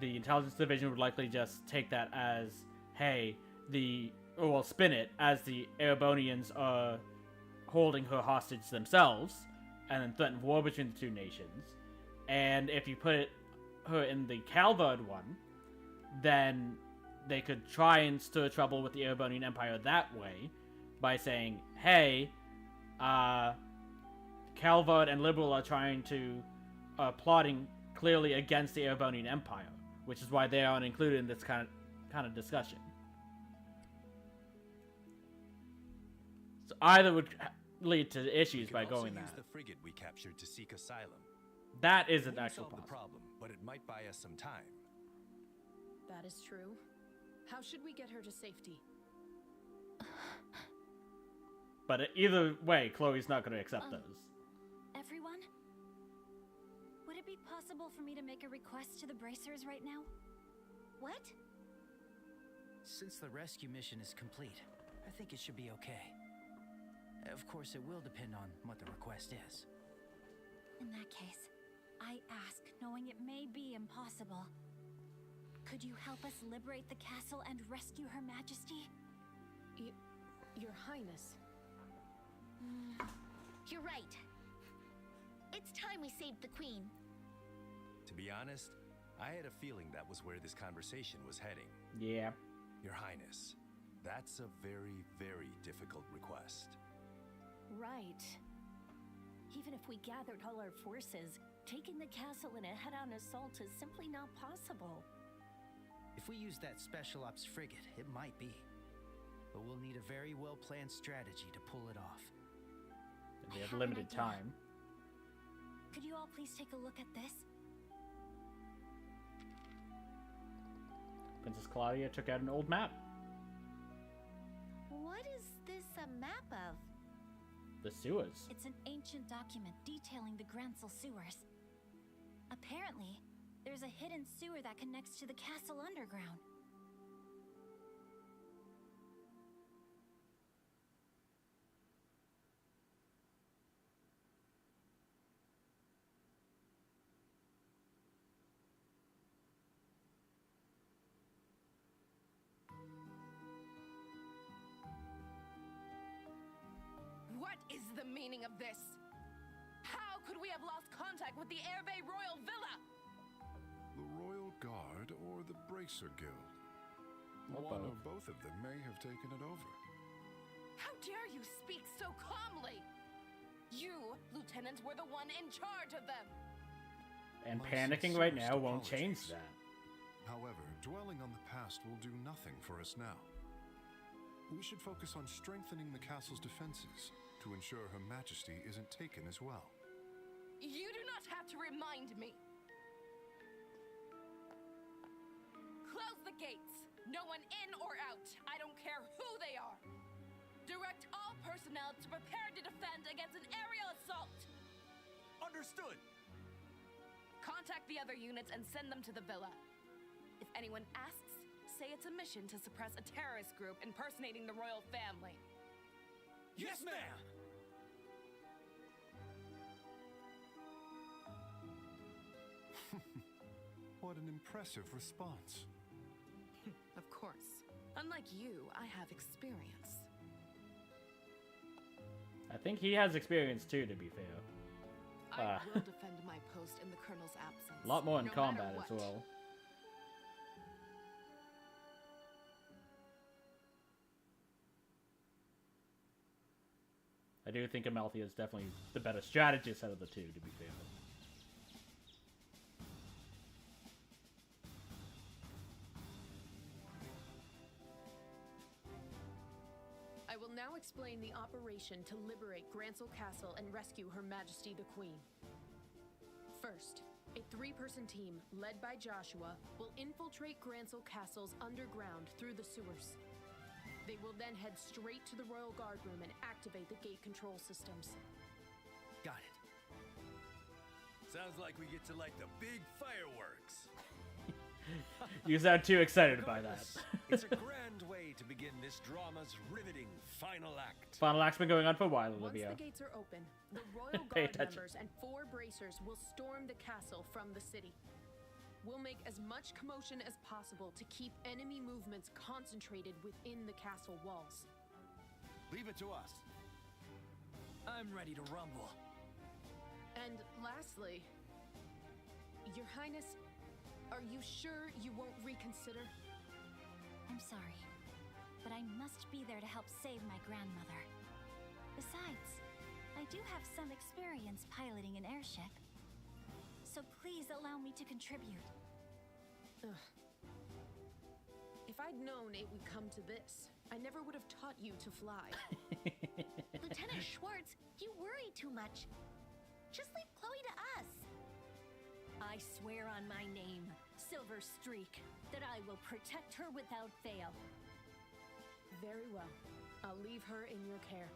the Intelligence Division would likely just take that as, hey, spin it as the Erebonians are holding her hostage themselves, and then threaten war between the two nations. And if you put her in the Calvard one, then they could try and stir trouble with the Erebonian Empire that way by saying, hey, Calvard and Liberal are plotting clearly against the Erebonian Empire, which is why they aren't included in this kind of discussion. So either would lead to issues by going that. Use the frigate we captured to seek asylum. That is an Won't actual solve the problem, but it might buy us some time. That is true. How should we get her to safety? But either way, Chloe's not going to accept those. Everyone? Would it be possible for me to make a request to the Bracers right now? What? Since the rescue mission is complete, I think it should be okay. Of course, it will depend on what the request is. In that case, I ask, knowing it may be impossible. Could you help us liberate the castle and rescue Her Majesty? Your Highness. You're right. It's time we saved the Queen. To be honest, I had a feeling that was where this conversation was heading. Yeah. Your Highness, that's a very, very difficult request. Right. Even if we gathered all our forces, taking the castle in a head-on assault is simply not possible. If we use that special ops frigate, it might be. But we'll need a very well-planned strategy to pull it off. We I have have limited an idea. time. Could you all please take a look at this? Princess Claudia took out an old map. What is this a map of? The sewers. It's an ancient document detailing the Gransel sewers. Apparently, there's a hidden sewer that connects to the castle underground. What is the meaning of this? How could we have lost contact with the Airbay Royal Villa? The Royal Guard or the Bracer Guild? Or One both. or both of them may have taken it over. How dare you speak so calmly? You, Lieutenant, were the one in charge of them. And My panicking right now sincerest won't change apologies. that. However, dwelling on the past will do nothing for us now. We should focus on strengthening the castle's defenses to ensure Her Majesty isn't taken as well. You do not have to remind me. Close the gates. No one in or out. I don't care who they are. Direct all personnel to prepare to defend against an aerial assault. Understood! Contact the other units and send them to the villa. If anyone asks, say it's a mission to suppress a terrorist group impersonating the royal family. Yes, ma'am! What an impressive response. Of course. Unlike you, I have experience. I think he has experience too, to be fair. I will defend my post in the Colonel's absence. A lot more in no combat matter as what. well. I do think Amalthea is definitely the better strategist out of the two, to be fair. I will now explain the operation to liberate Gransel Castle and rescue Her Majesty the Queen. First, a three-person team, led by Joshua, will infiltrate Gransel Castle's underground through the sewers. They will then head straight to the Royal Guard room and activate the gate control systems. Got it. Sounds like we get to light the big fireworks. You sound too excited by that. It's a grand way to begin this drama's riveting final act. Final act's been going on for a while, Once Olivia. the gates are open, the Royal Pay Guard attention. members and 4 bracers will storm the castle from the city. We'll make as much commotion as possible to keep enemy movements concentrated within the castle walls. Leave it to us. I'm ready to rumble. And lastly, Your Highness, are you sure you won't reconsider? I'm sorry, but I must be there to help save my grandmother. Besides, I do have some experience piloting an airship. So please allow me to contribute. Ugh. If I'd known it would come to this, I never would have taught you to fly. Lieutenant Schwartz, you worry too much. Just leave Chloe to us. I swear on my name, Silver Streak, that I will protect her without fail. Very well. I'll leave her in your care.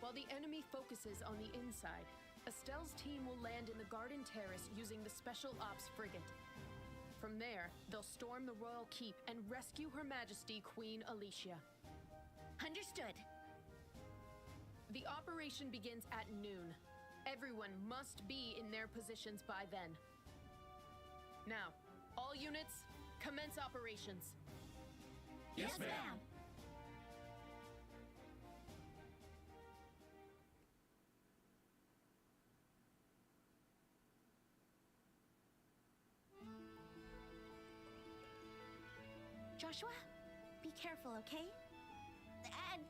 While the enemy focuses on the inside, Estelle's team will land in the Garden Terrace using the Special Ops frigate. From there, they'll storm the Royal Keep and rescue Her Majesty Queen Alicia. Understood. The operation begins at noon. Everyone must be in their positions by then. Now, all units, commence operations. Yes, ma'am. Joshua, be careful, okay? And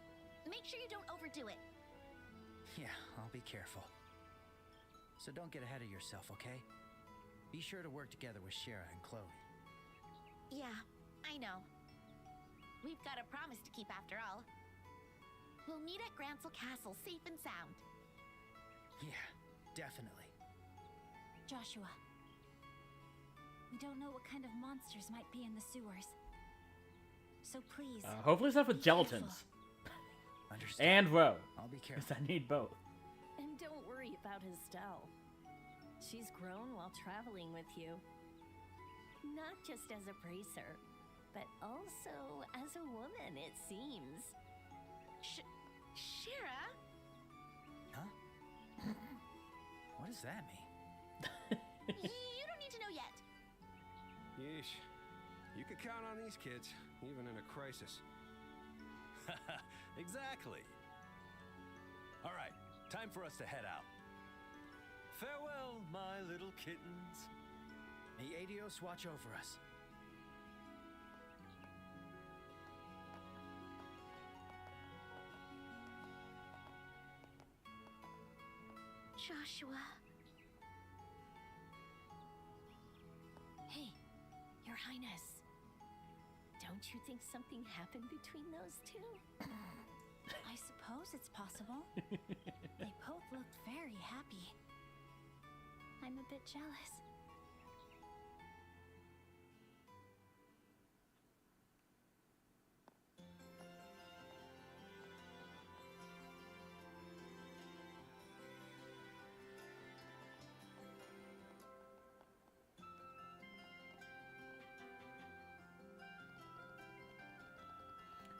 make sure you don't overdo it. Yeah, I'll be careful. So don't get ahead of yourself, okay? Be sure to work together with Shira and Chloe. Yeah, I know. We've got a promise to keep after all. We'll meet at Gransel Castle safe and sound. Yeah, definitely. Joshua, we don't know what kind of monsters might be in the sewers. So please. Hopefully stuff with be careful. gelatins. Understand. And Ro. I'll be Because careful. I need both. And don't worry about Estelle. She's grown while traveling with you. Not just as a bracer, but also as a woman, it seems. Shira? Huh? What does that mean? You don't need to know yet. Yeesh. You could count on these kids, even in a crisis. Exactly. All right, time for us to head out. Farewell, my little kittens. May Adios watch over us. Joshua. Hey, Your Highness. Don't you think something happened between those two? I suppose it's possible. They both looked very happy. I'm a bit jealous.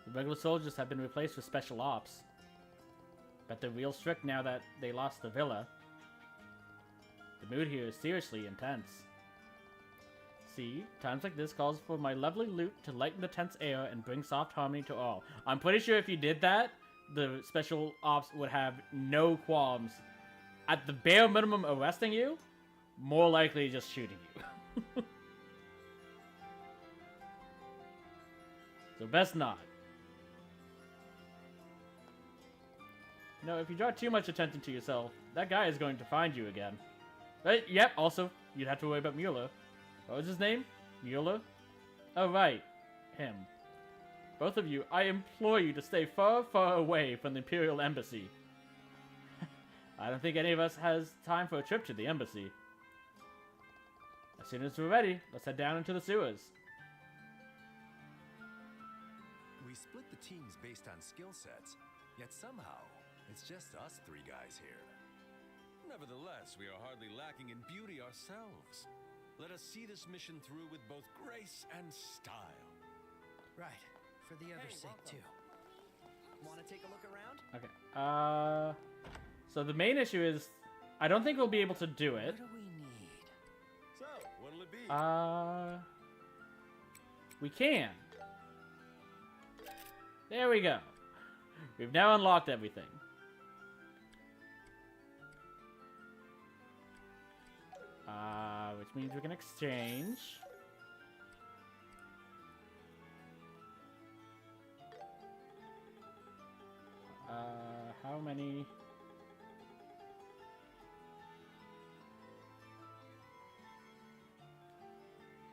The regular soldiers have been replaced with special ops. Bet they're real strict now that they lost the villa. The mood here is seriously intense. See, times like this calls for my lovely lute to lighten the tense air and bring soft harmony to all. I'm pretty sure if you did that, the special ops would have no qualms. At the bare minimum arresting you, more likely just shooting you. So best not. You know, if you draw too much attention to yourself, that guy is going to find you again. Right? Yep, also, you'd have to worry about Mueller. What was his name? Mueller? Oh, right. Him. Both of you, I implore you to stay far, far away from the Imperial Embassy. I don't think any of us has time for a trip to the embassy. As soon as we're ready, let's head down into the sewers. We split the teams based on skill sets, yet somehow, it's just us three guys here. Nevertheless, we are hardly lacking in beauty ourselves. Let us see this mission through with both grace and style. Right. For the other sake, too. Want to take a look around? Okay. So the main issue is, I don't think we'll be able to do it. What do we need? So, what'll it be? We can. There we go. We've now unlocked everything. Which means we can exchange. How many?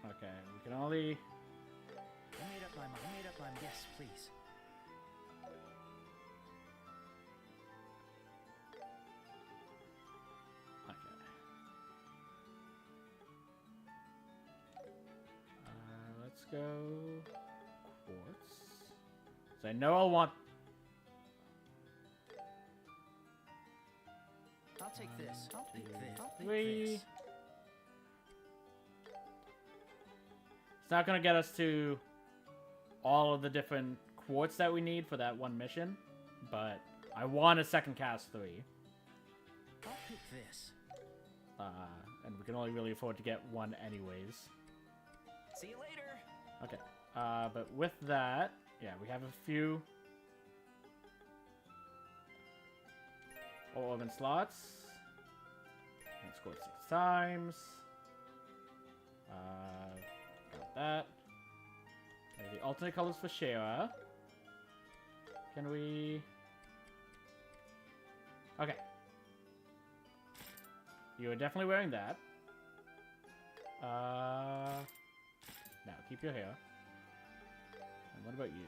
Okay, we can only... I made up my mind. Yes, please. Let's go quartz. So I know I'll want. I'll take this. I'll pick this. I'll pick Three. this. It's not gonna get us to all of the different quartz that we need for that one mission, but I want a second cast 3. I'll pick this. And we can only really afford to get one anyways. See you later. Okay. But with that, yeah, we have a few organ slots. And scored 6 times. Got that. the alternate colors for Shara. Can we... Okay. You are definitely wearing that. Now, keep your hair. And what about you?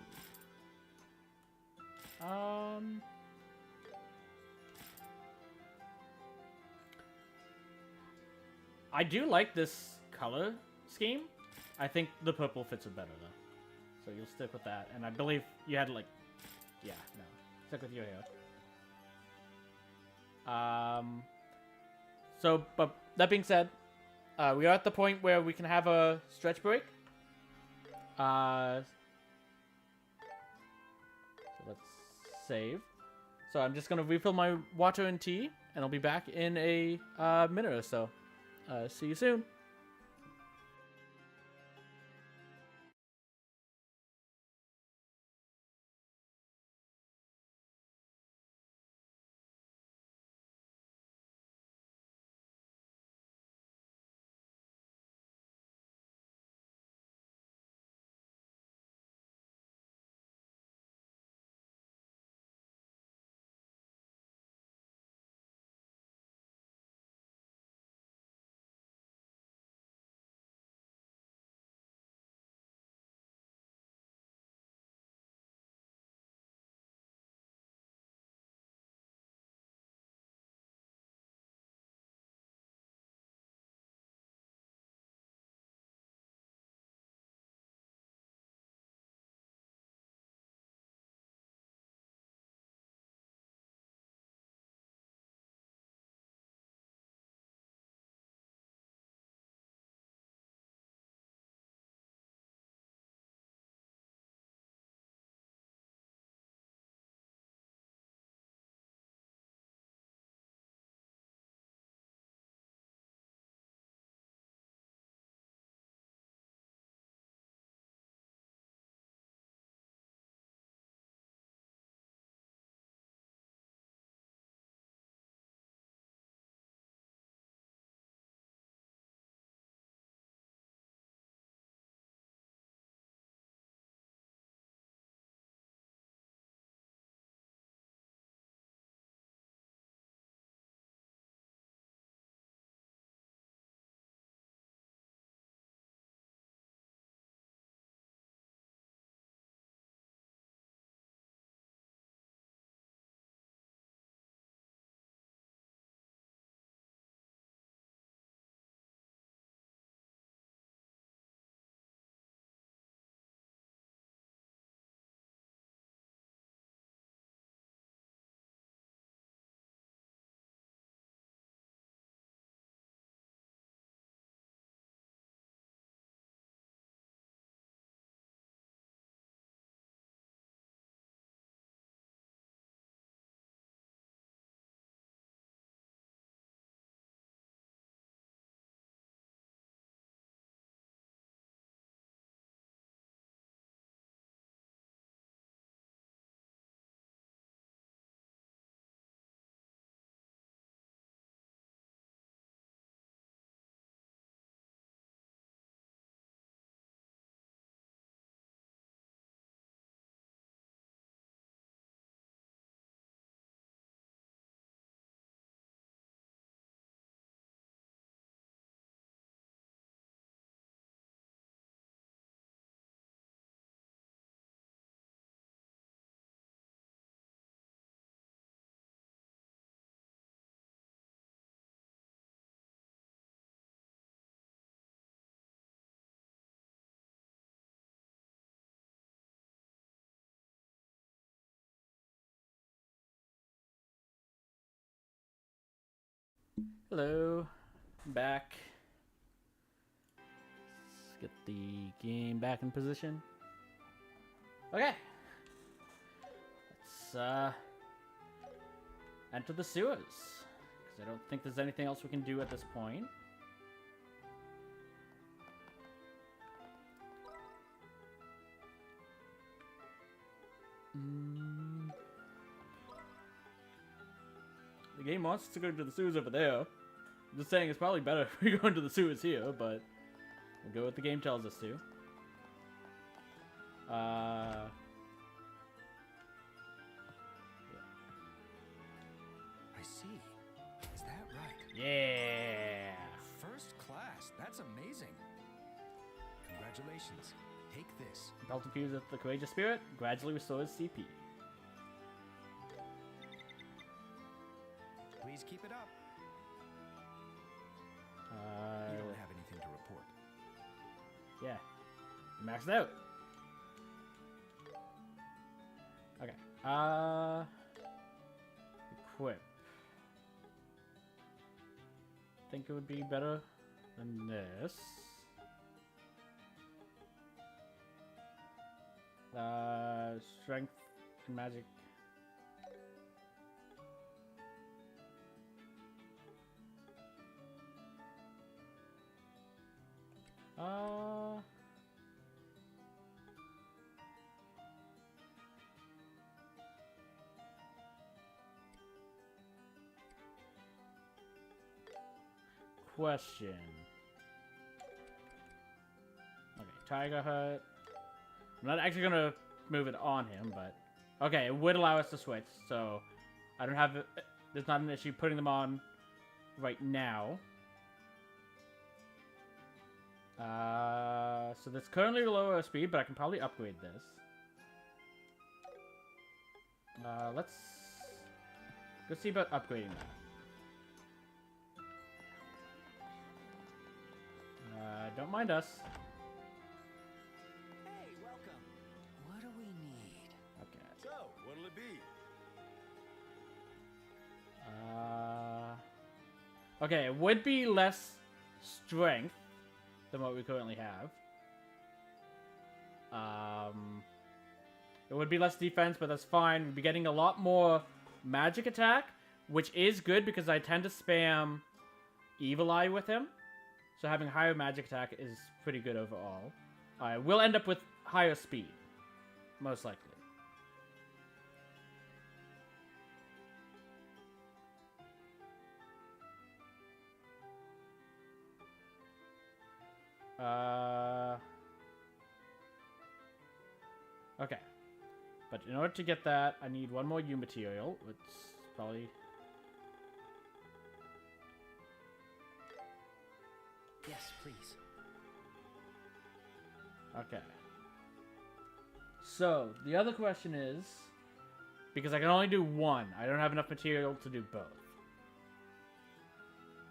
I do like this color scheme. I think the purple fits it better, though. So you'll stick with that. And I believe you had, like... Yeah, no. Stick with your hair. So, but that being said, we are at the point where we can have a stretch break. So let's save. So I'm just going to refill my water and tea, and I'll be back in a minute or so. See you soon. Hello, I'm back. Let's get the game back in position. Okay. Let's enter the sewers. Because I don't think there's anything else we can do at this point. The game wants us to go to the sewers over there. I'm just saying it's probably better if we go into the sewers here, but we'll go what the game tells us to. I see. Is that right? Yeah. First class. That's amazing. Congratulations. Take this. Belt infused with the courageous spirit gradually restores CP. Please keep it up. You don't have anything to report. Yeah. Maxed out. Okay. Equip. Think it would be better than this. Strength and magic. Question. Okay, Tiger Hut. I'm not actually gonna move it on him, but okay, it would allow us to switch, so I don't have it. There's not an issue putting them on right now. So that's currently lower speed, but I can probably upgrade this. Let's see about upgrading that. Don't mind us. Hey, welcome. What do we need? Okay. So, what'll it be? Okay, it would be less strength than what we currently have. It would be less defense, but that's fine. We'd be getting a lot more magic attack, which is good because I tend to spam Evil Eye with him. So having higher magic attack is pretty good overall. We'll end up with higher speed, most likely. Okay. But in order to get that, I need one more U material, which probably... Yes, please. Okay. So, the other question is, because I can only do one, I don't have enough material to do both.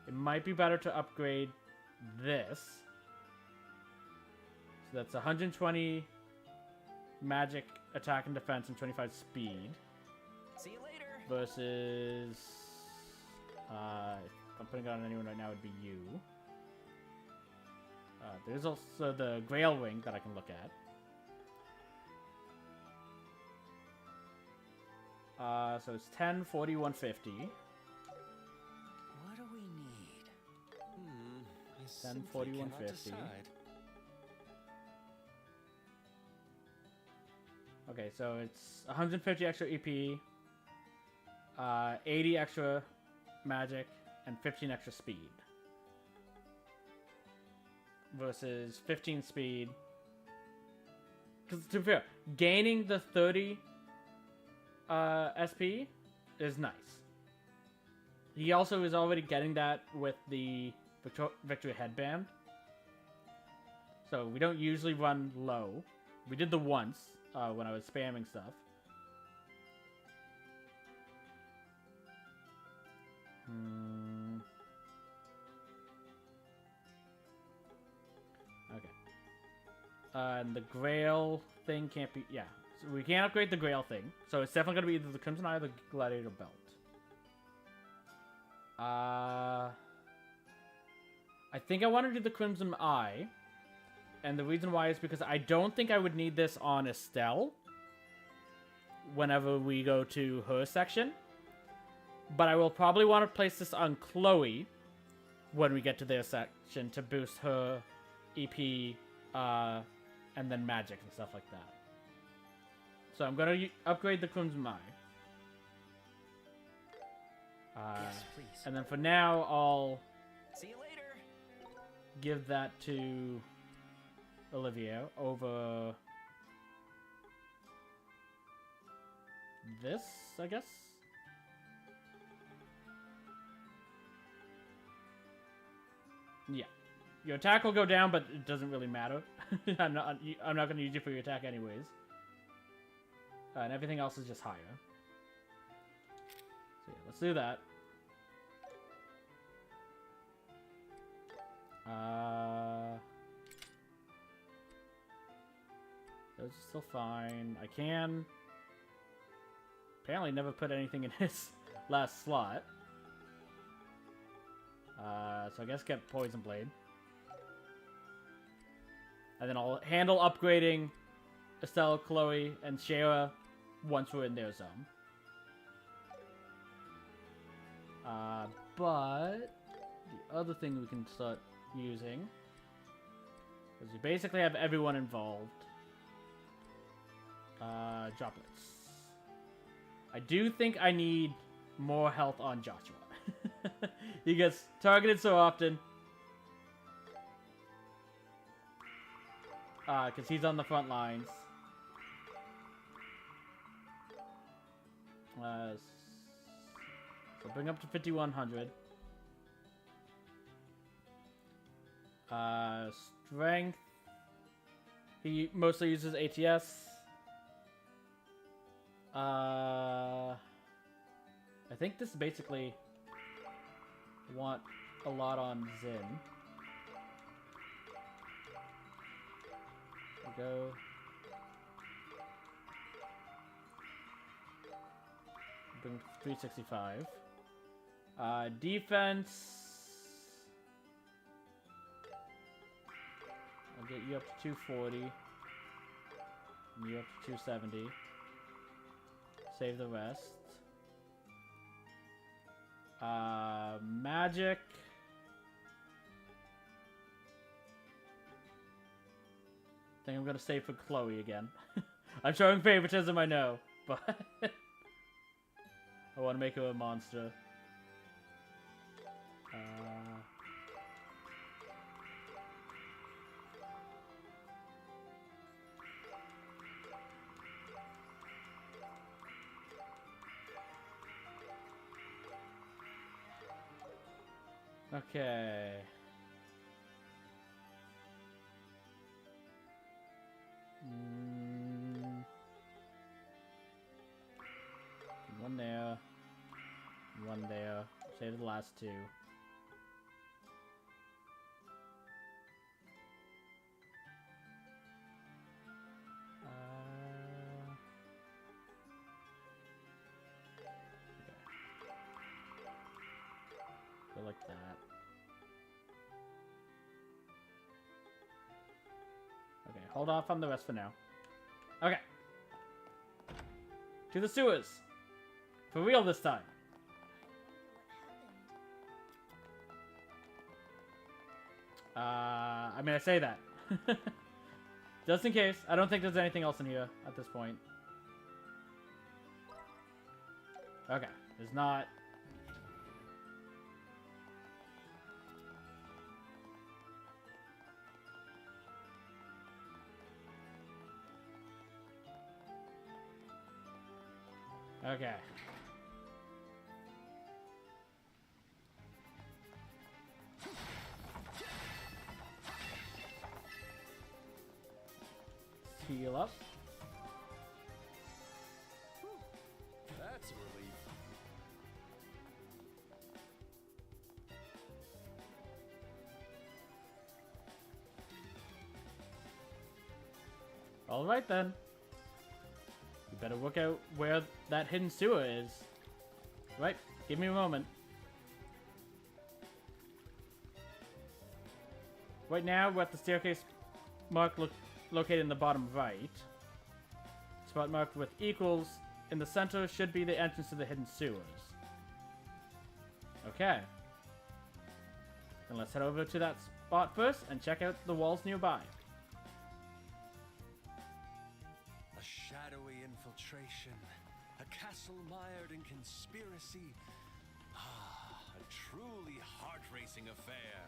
It might be better to upgrade this. So that's 120 magic attack and defense and 25 speed. See you later. Versus... if I'm putting it on anyone right now, it would be you. There's also the Grail Ring that I can look at. So it's 10, 40, 150. What do we need? 10, 40, 150. Okay, so it's 150 extra EP, 80 extra magic, and 15 extra speed. Versus 15 speed. Because to be fair, gaining the 30 SP is nice. He also is already getting that with the Victory Headband. So we don't usually run low. We did the once when I was spamming stuff. Okay. And the Grail thing can't be... Yeah. So we can't upgrade the Grail thing. So it's definitely going to be either the Crimson Eye or the Gladiator Belt. I think I want to do the Crimson Eye. And the reason why is because I don't think I would need this on Estelle whenever we go to her section. But I will probably want to place this on Chloe when we get to their section to boost her EP and then magic and stuff like that. So I'm going to upgrade the Crimson Eye. Yes, please. And then for now, I'll See you later. give that to Olivia over this, I guess. Yeah. Your attack will go down, but it doesn't really matter. I'm not going to use you for your attack anyways. And everything else is just higher. So yeah, let's do that. Those are still fine. I can apparently never put anything in his last slot. So I guess get Poison Blade. And then I'll handle upgrading Estelle, Chloe, and Shara once we're in their zone. But the other thing we can start using is we basically have everyone involved. Droplets. I do think I need more health on Joshua. He gets targeted so often. Because he's on the front lines. So bring up to 5,100. Strength. He mostly uses ATS. I think this basically want a lot on Zin. Go. Bring 365. Defense. I'll get you up to 240. And you up to 270. Save the rest. Magic. I think I'm gonna save for Chloe again. I'm showing favoritism, I know, but I want to make her a monster. Okay. One there. One there. Save the last two. Go like that. Okay, hold off on the rest for now. Okay. To the sewers. For real this time. I mean, I say that. Just in case. I don't think there's anything else in here at this point. Okay. There's not. Okay. Heal up. That's a relief. All right then. You better work out where that hidden sewer is. Right, give me a moment. Right now, we're at the staircase mark located in the bottom right. Spot marked with equals in the center should be the entrance to the hidden sewers. Okay. Then let's head over to that spot first and check out the walls nearby. A shadowy infiltration, a castle mired in conspiracy. Ah, a truly heart-racing affair.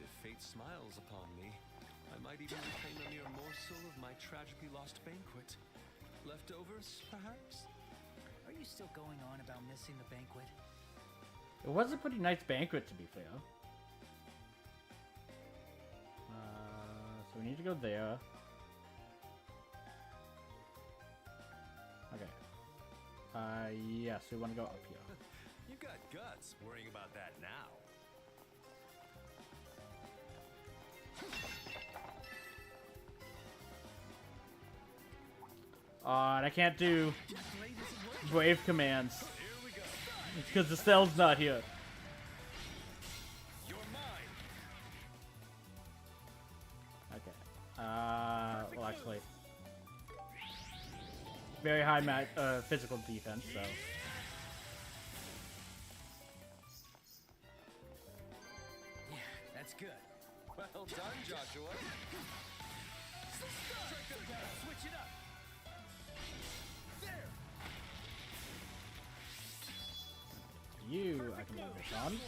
If fate smiles upon me, I might even reclaim a mere morsel of my tragically lost banquet. Leftovers, perhaps? you still going on about missing the banquet? It was a pretty nice banquet, to be fair. So we need to go there. Okay. Yes, we want to go up here. You got guts worrying about that now. And I can't do brave commands. It's because the cell's not here. Okay. Well, actually, very high physical defense, so. Yeah, that's good. Well done, Joshua. Switch it up. There. You, I can move this on.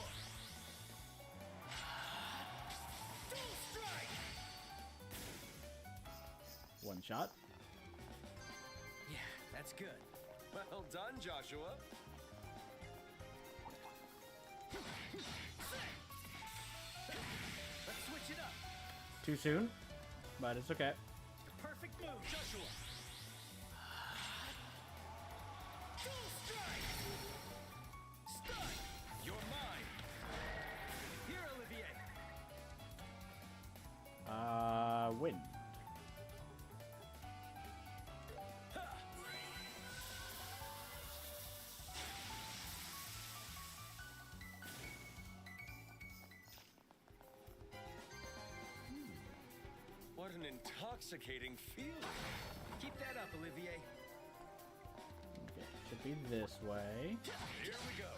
One shot. Yeah, that's good. Well done, Joshua. Let's switch it up. Too soon, but it's okay. Perfect move, Joshua. Stun. You're mine. Here, Olivier. Win. What an intoxicating feeling. Keep that up, Olivier. Okay, should be this way. Here we go.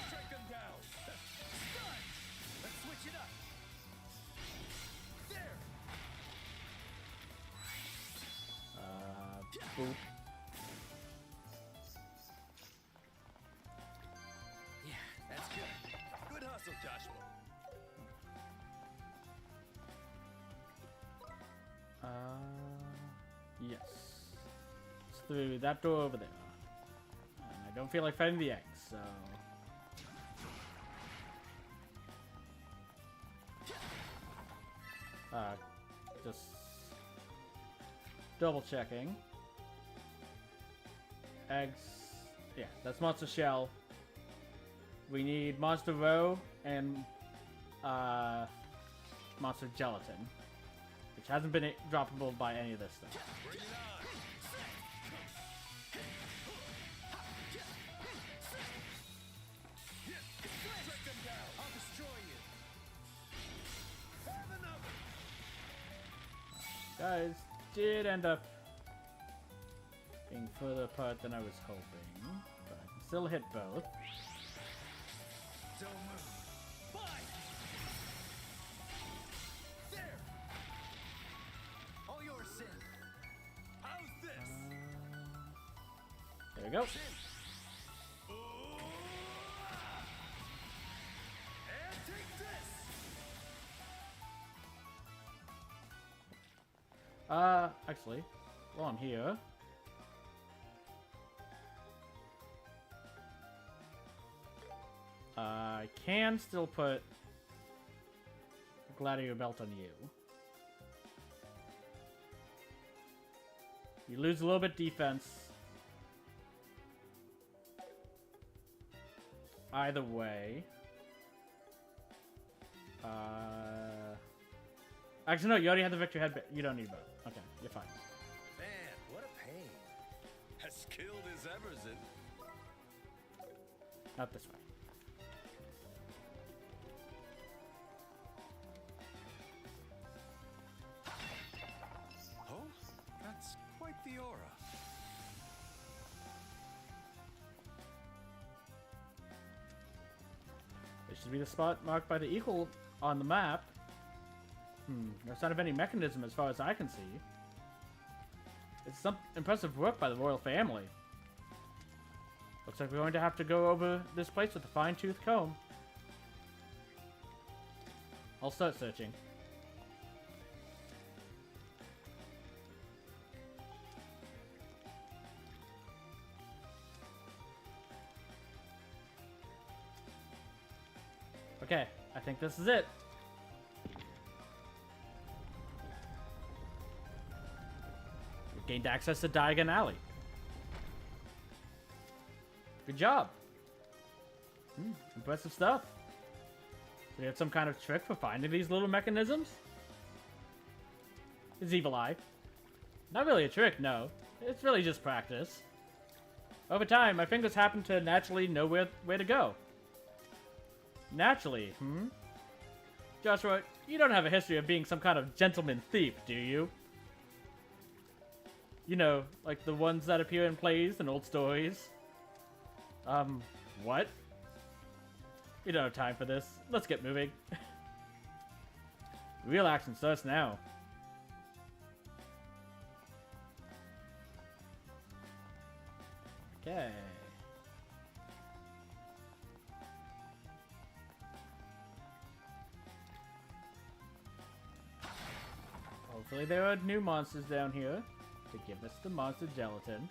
Take them down. Stun. Let's switch it up. There. Boop. Yeah, that's good. Good hustle, Joshua. Yes. It's through that door over there. And I don't feel like fighting the eggs, so. Just double checking. Eggs. Yeah, that's Monster Shell. We need Monster Row and Monster Gelatin, which hasn't been droppable by any of this stuff. Bring it on. Strike them down. I'll destroy you. Have another. Guys, did end up being further apart than I was hoping, but I can still hit both. Don't move. Bye. There. All yours, Sin. How's this? There we go. And take this. Actually, while I'm here, I can still put the Gladiator belt on you. You lose a little bit defense. Either way. Actually, no, you already had the victory head. You don't need both. Okay, you're fine. Man, what a pain. As skilled as ever, Zin. Not this way. Oh, that's quite the aura. This should be the spot marked by the eagle on the map. No sign of any mechanism as far as I can see. It's some impressive work by the royal family. Looks like we're going to have to go over this place with a fine-tooth comb. I'll start searching. Okay, I think this is it. You gained access to Diagon Alley. Good job. Impressive stuff. Do you have some kind of trick for finding these little mechanisms? It's Evil Eye. Not really a trick, no. It's really just practice. Over time, my fingers happen to naturally know where to go. Naturally, Joshua, you don't have a history of being some kind of gentleman thief, do you? You know, like the ones that appear in plays and old stories. What? We don't have time for this. Let's get moving. Real action starts now. Okay. Hopefully there are new monsters down here to give us the monster gelatin.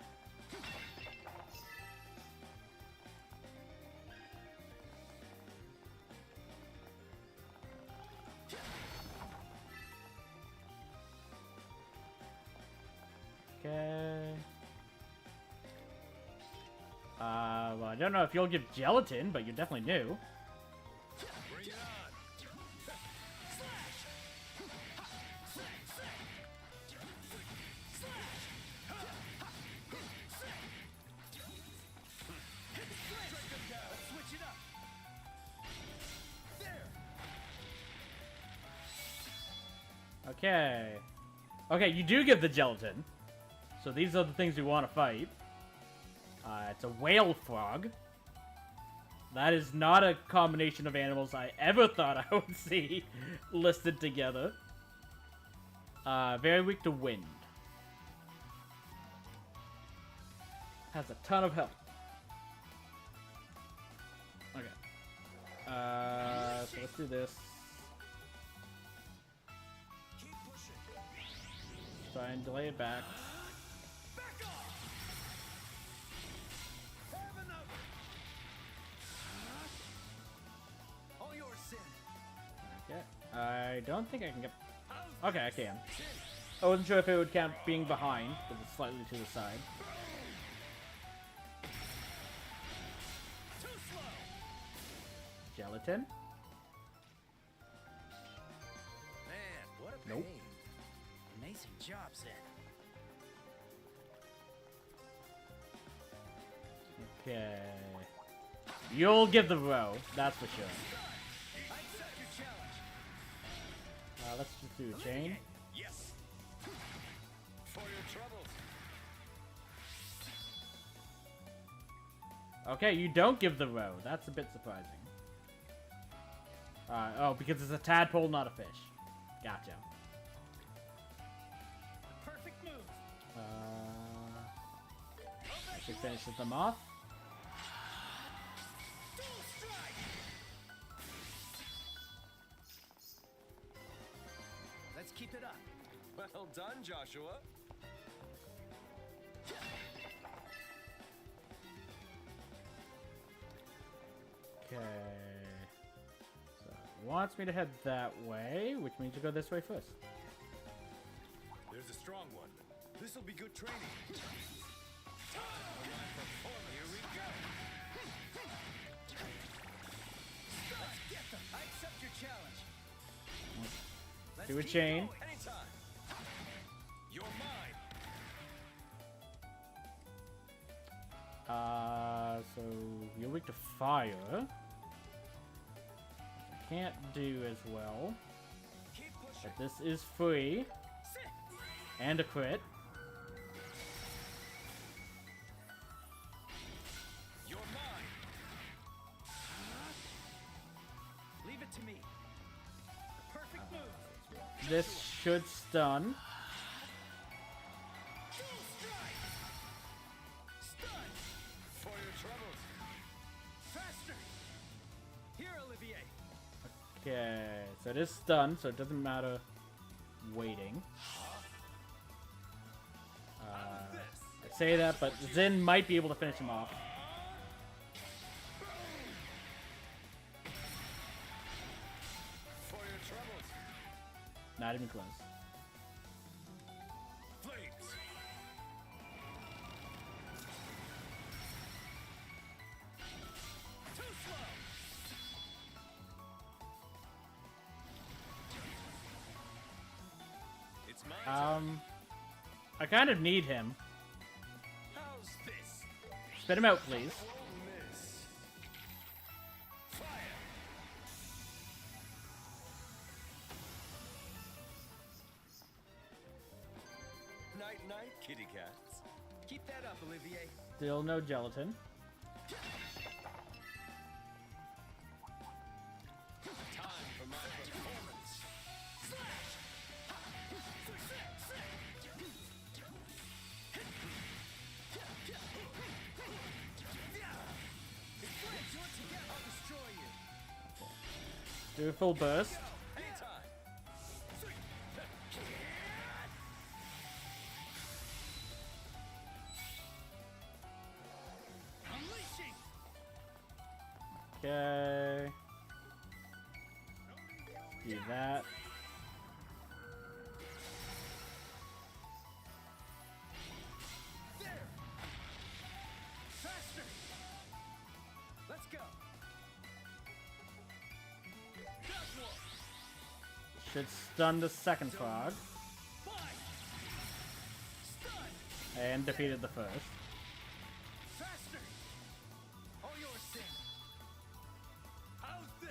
Okay. Well, I don't know if you'll give gelatin, but you're definitely new. Bring it on. Switch it up. There. Okay. Okay, you do give the gelatin. So these are the things we want to fight. It's a whale frog. That is not a combination of animals I ever thought I would see listed together. Very weak to wind. Has a ton of health. Okay. So let's do this. Try and delay it back. Okay. I don't think I can get... Okay, I can. I wasn't sure if it would count being behind, but it's slightly to the side. Gelatin? Man, what a pain. Nope. Amazing job, Zen. Okay. You'll give the row, that's for sure. I accept your challenge. Let's just do a chain. Yes. For your troubles. Okay, you don't give the row. That's a bit surprising. Oh, because it's a tadpole, not a fish. Gotcha. Perfect move. I should finish them off. Let's keep it up. Well done, Joshua. Okay. So, it wants me to head that way, which means you go this way first. There's a strong one. This will be good training. Here we go. Let's get them. I accept your challenge. Let's Do a keep chain. going. Anytime. You're mine. So you're weak to fire. Which I can't do as well. Keep pushing. But this is free. And a crit. You're mine. Leave it to me. The perfect move. This should stun. For your troubles. Faster. Here, Olivier. Okay, so it is stunned, so it doesn't matter waiting. I say that, but Zin might be able to finish him off. Not even close. Flames. Too slow. It's my turn. I kind of need him. How's this? Spit him out, please. Won't miss. Fire. Night, night, kitty cats. Keep that up, Olivier. Still no gelatin. Time for my performance. I'll destroy you. Do a full burst. Anytime. Unleashing. Okay. Do that. There. Faster. Let's go. Should stun the second frog. And defeated the first. Faster. All yours, Sin. How's this?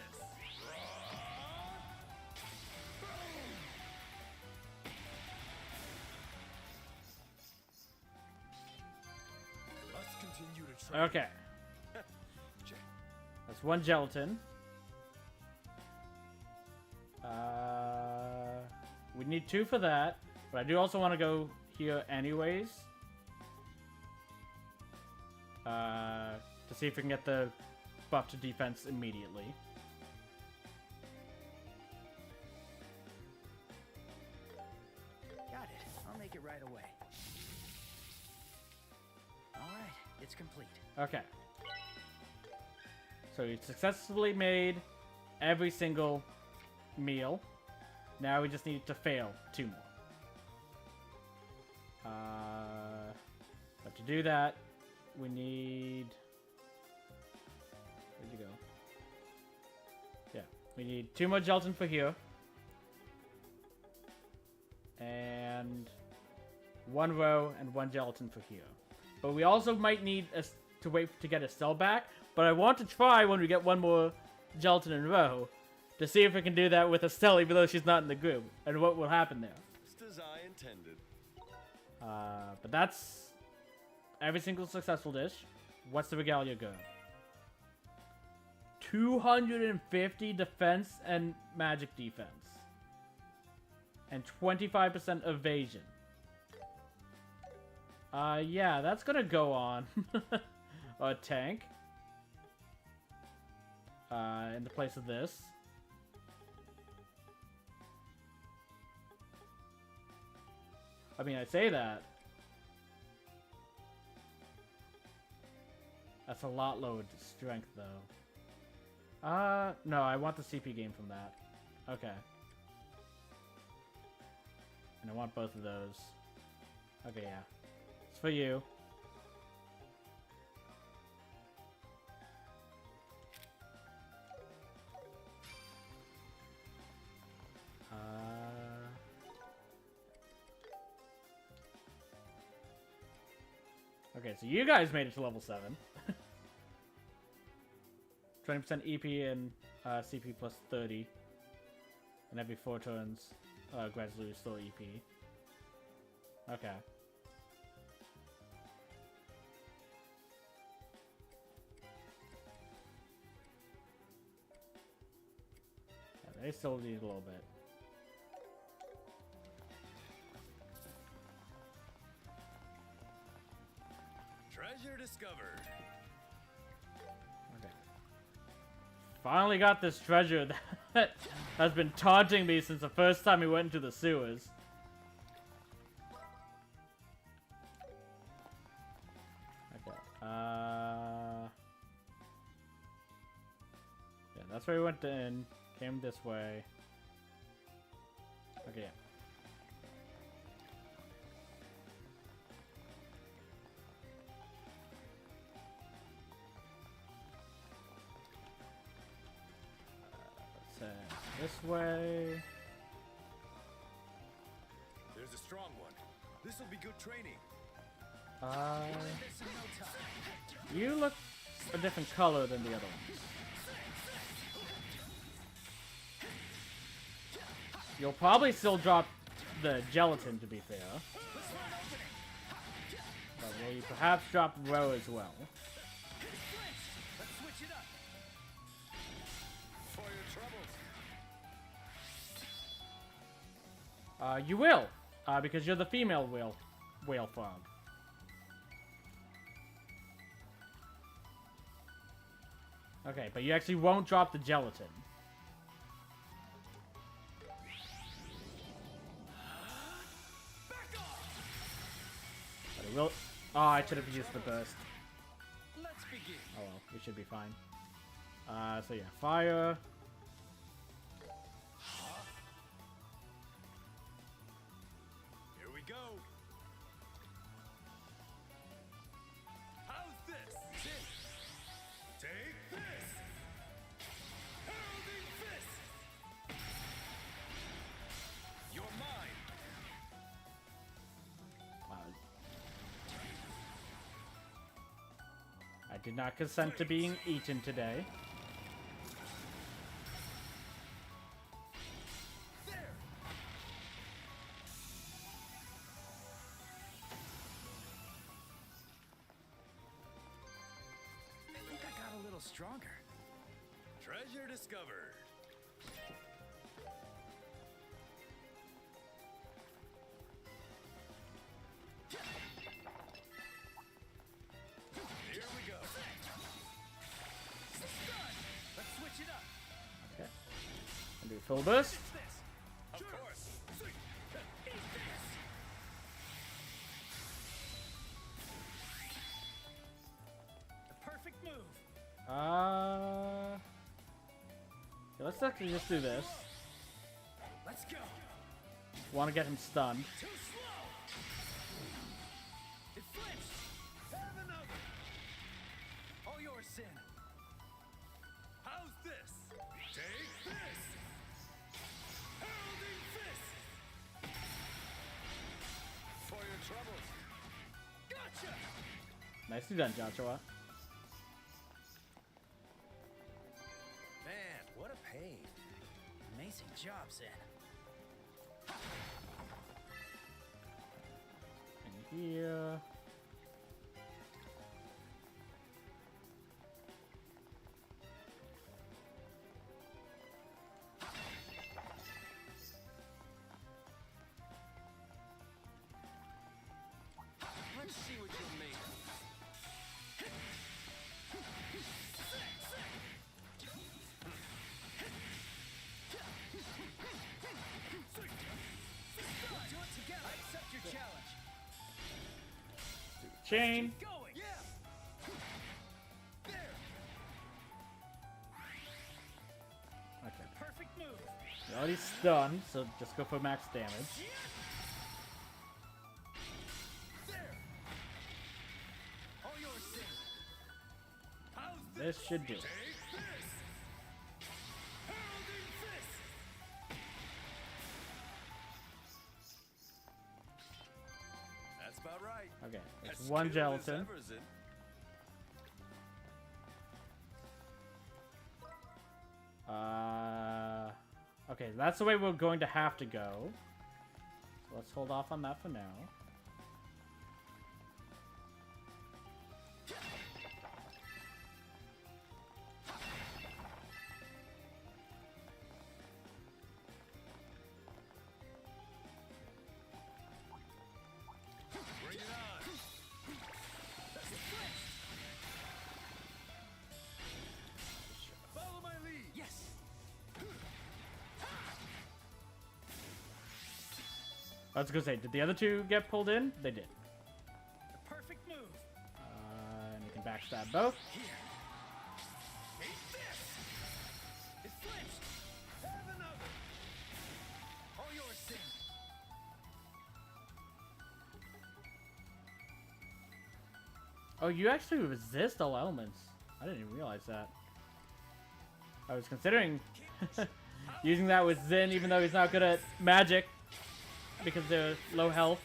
Must continue to train. Okay. That's one gelatin. We need 2 for that, but I do also want to go here anyways. To see if we can get the buff to defense immediately. Got it. I'll make it right away. Alright, it's complete. Okay. So we successfully made every single meal. Now we just need to fail 2 more. But to do that, we need... Where'd you go? Yeah, we need 2 more gelatin for here. And 1 row and 1 gelatin for here. But we also might need to wait to get a cell back. But I want to try when we get 1 more gelatin in a row to see if we can do that with Estelle, even though she's not in the group, and what will happen there. Just as I intended. But that's every single successful dish. What's the regalia go? 250 defense and magic defense. And 25% evasion. Yeah, that's gonna go on a tank. In the place of this. I mean, I say that. That's a lot lower strength, though. No, I want the CP gain from that. Okay. And I want both of those. Okay, yeah. It's for you. Okay, so you guys made it to level 7. 20% EP and CP plus 30. And every 4 turns, gradually restore EP. Okay. Yeah, they still need a little bit. Treasure discovered. Okay. Finally got this treasure that has been taunting me since the first time we went into the sewers. Okay. Yeah, that's where we went in. Came this way. Okay, yeah. Let's this way. There's a strong one. This will be good training. You look a different color than the other ones. You'll probably still drop the gelatin, to be fair. But will you perhaps drop row as well? You will, because you're the female whale frog. Okay, but you actually won't drop the gelatin. But it will. Oh, I should have used the burst. Let's begin. Oh well, we should be fine. So yeah, fire. Here we go. How's this? Take this. Heralding fist. You're mine. I did not consent to being eaten today. I think I got a little stronger. Treasure discovered. Here we go. Let's switch it up. Okay. And do full burst. Of course. The perfect move. Okay, let's actually just do this. Let's go. Want to get him stunned. Too slow. It flinched. Have another. All yours, Sin. How's this? Take this. Heralding fist. For your troubles. Gotcha. Nicely done, Joshua. Man, what a pain. Amazing job, Sin. And here. Let's see what you're made of. Do it together. I accept your challenge. Chain. Going. Yeah. There. Okay. Perfect move. You're already stunned, so just go for max damage. There. All yours, Sin. How's This should do it. Take this. Heralding fist. That's about right. Okay, it's As one good as gelatin. ever, Zin. Okay, that's the way we're going to have to go. So let's hold off on that for now. Bring it on. Follow my lead. Yes. I was gonna say, did the other two get pulled in? They did. The perfect move. And we can backstab both. Take this. It flinched. Have another. All yours, Sin. you actually resist all elements. I didn't even realize that. I was considering using that with Zin, even though he's not good at magic, because they're low health,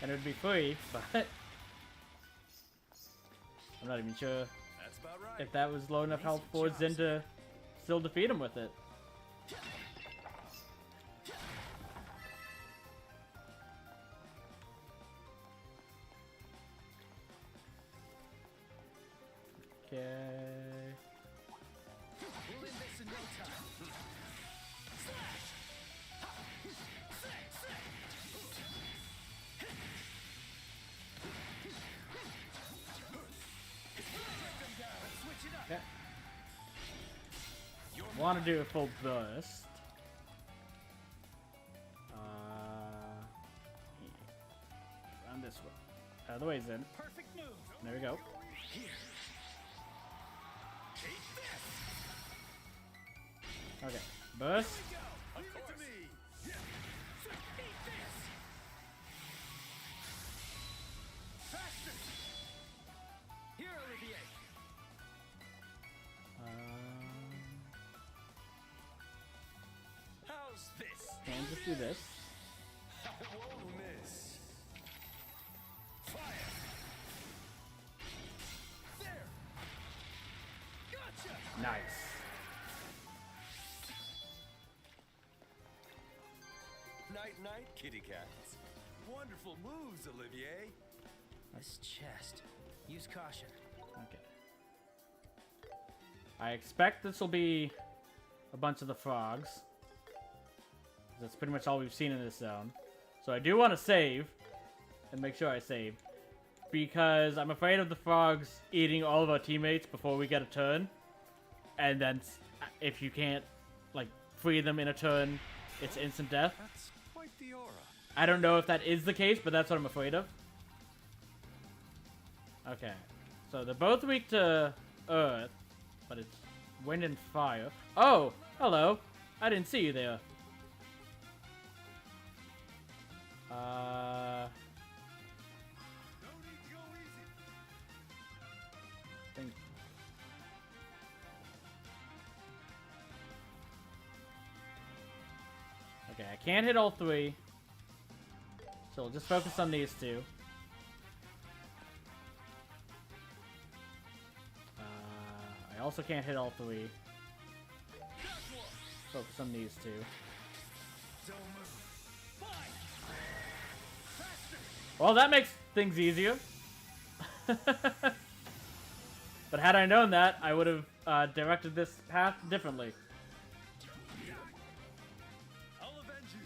and it would be free, but I'm not even sure if that was low enough health for Zin to still defeat him with it. Okay. We'll end this in no time. Okay. Want to do a full burst. Around this way. Out of the way, Zen. Perfect move. There we go. Okay, burst. Here, Olivier. How's this? Can just do this. I won't miss. Fire! There! Gotcha! Nice. Night, night, kitty cats. Wonderful moves, Olivier. This chest. Use caution. Okay. I expect this will be a bunch of the frogs. That's pretty much all we've seen in this zone. So I do want to save and make sure I save, because I'm afraid of the frogs eating all of our teammates before we get a turn. And then if you can't like free them in a turn, it's instant death. That's quite the aura. I don't know if that is the case, but that's what I'm afraid of. Okay. So they're both weak to earth, but it's wind and fire. Oh, hello. I didn't see you there. Think. Okay, I can't hit all three. So we'll just focus on these two. I also can't hit all three. Focus on these two. Well, that makes things easier. But had I known that, I would have directed this path differently. I'll avenge you.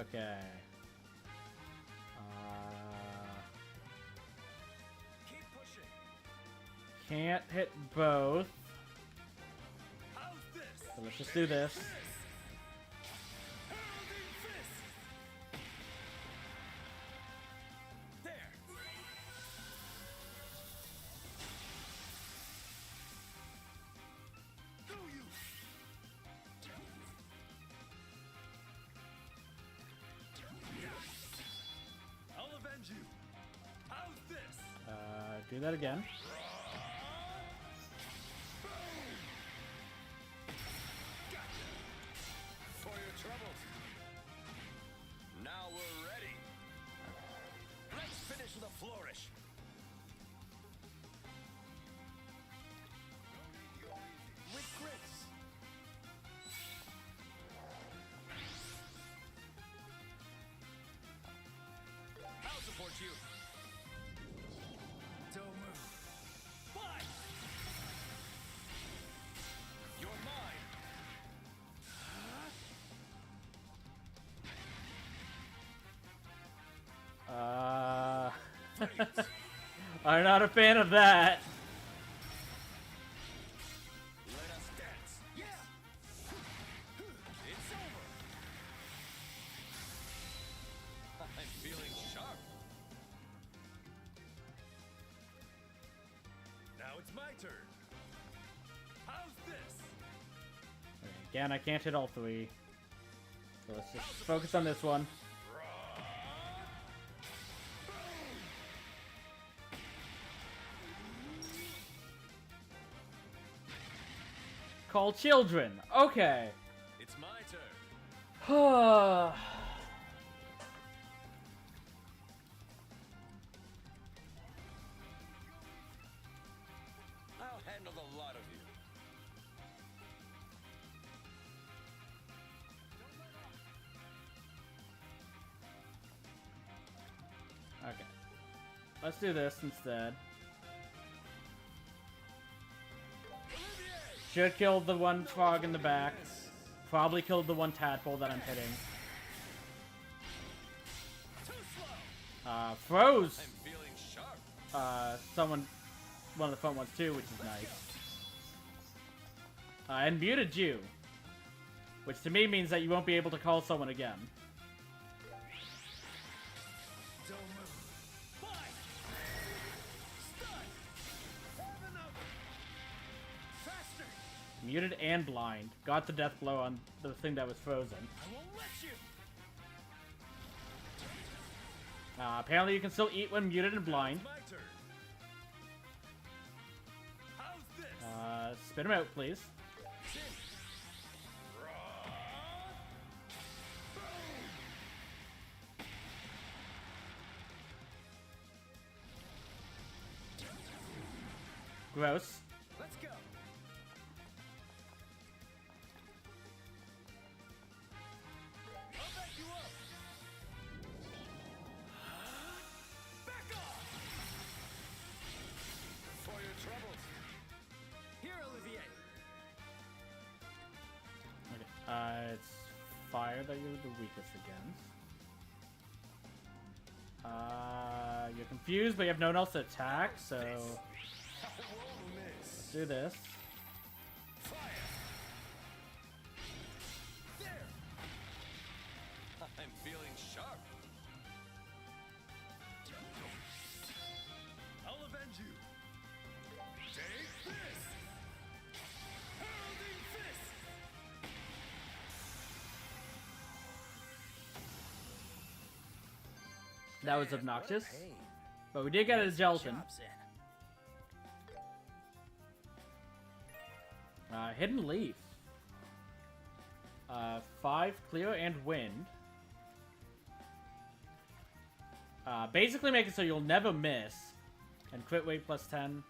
Okay. Keep pushing. Can't hit both. How's this? So let's just do this. Do that again. For your troubles. Now we're ready. Let's finish with a flourish. With grace. I'll support you. Don't move. Why? You're mine. I'm not a fan of that. Let us dance. Yeah. It's over. I'm feeling sharp. Now it's my turn. How's this? Okay, again, I can't hit all three. So let's just focus on this one. call children. Okay. It's my turn. I'll I'll handle the lot of you. Okay. Let's do this instead. Should kill the one frog in the back. Probably killed the one tadpole that I'm hitting. Froze I'm feeling sharp. one of the front ones too, which is nice. And muted you. Which to me means that you won't be able to call someone again. Don't move. Fly. Stun. Have another. Faster. Muted and blind. Got the death blow on the thing that was frozen. I won't let you. Apparently you can still eat when muted and blind. My turn. How's this? Spit him out, please. Gross. Let's go. I'll back you up. Back off. For your troubles. Here, Olivier. Okay. It's fire that you're the weakest against. You're confused, but you have no one else to attack, so let's do this. Fire. There. I'm feeling sharp. I'll avenge you. Take this. Hurling fist. That was obnoxious, but we did get a gelatin. Hidden leaf. 5 clear and wind. Basically make it so you'll never miss. And crit rate plus 10.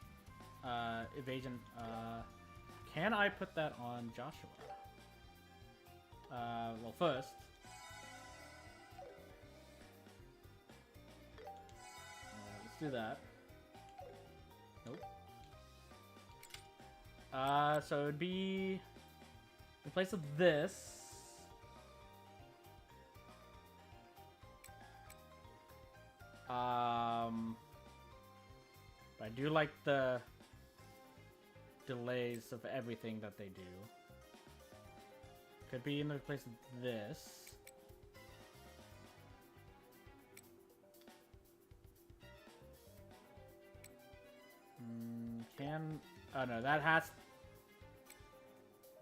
Evasion. Can I put that on Joshua? Well, first. Let's do that. Nope. So it'd be in place of this. But I do like the delays of everything that they do. Could be in the place of this. Oh no, that has...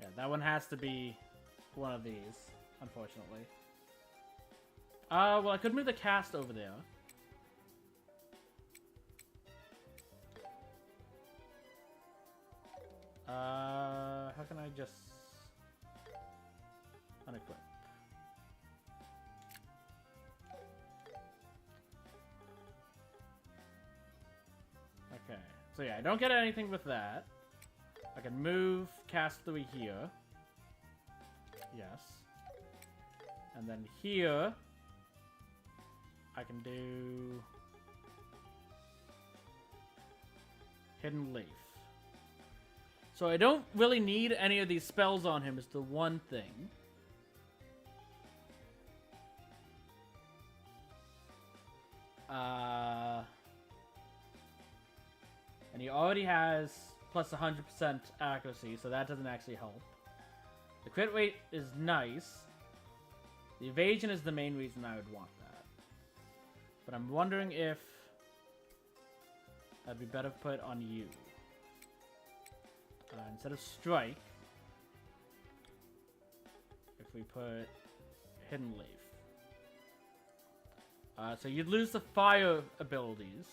Yeah, that one has to be one of these, unfortunately. Well, I could move the cast over there. How can I just... unequip? Okay. So yeah, I don't get anything with that. I can move cast through here. Yes. And then here, I can do Hidden Leaf. So I don't really need any of these spells on him is the one thing. And he already has plus 100% accuracy, so that doesn't actually help. The crit rate is nice. The evasion is the main reason I would want that. But I'm wondering if that'd be better put on you. Instead of strike, if we put Hidden Leaf. So you'd lose the fire abilities.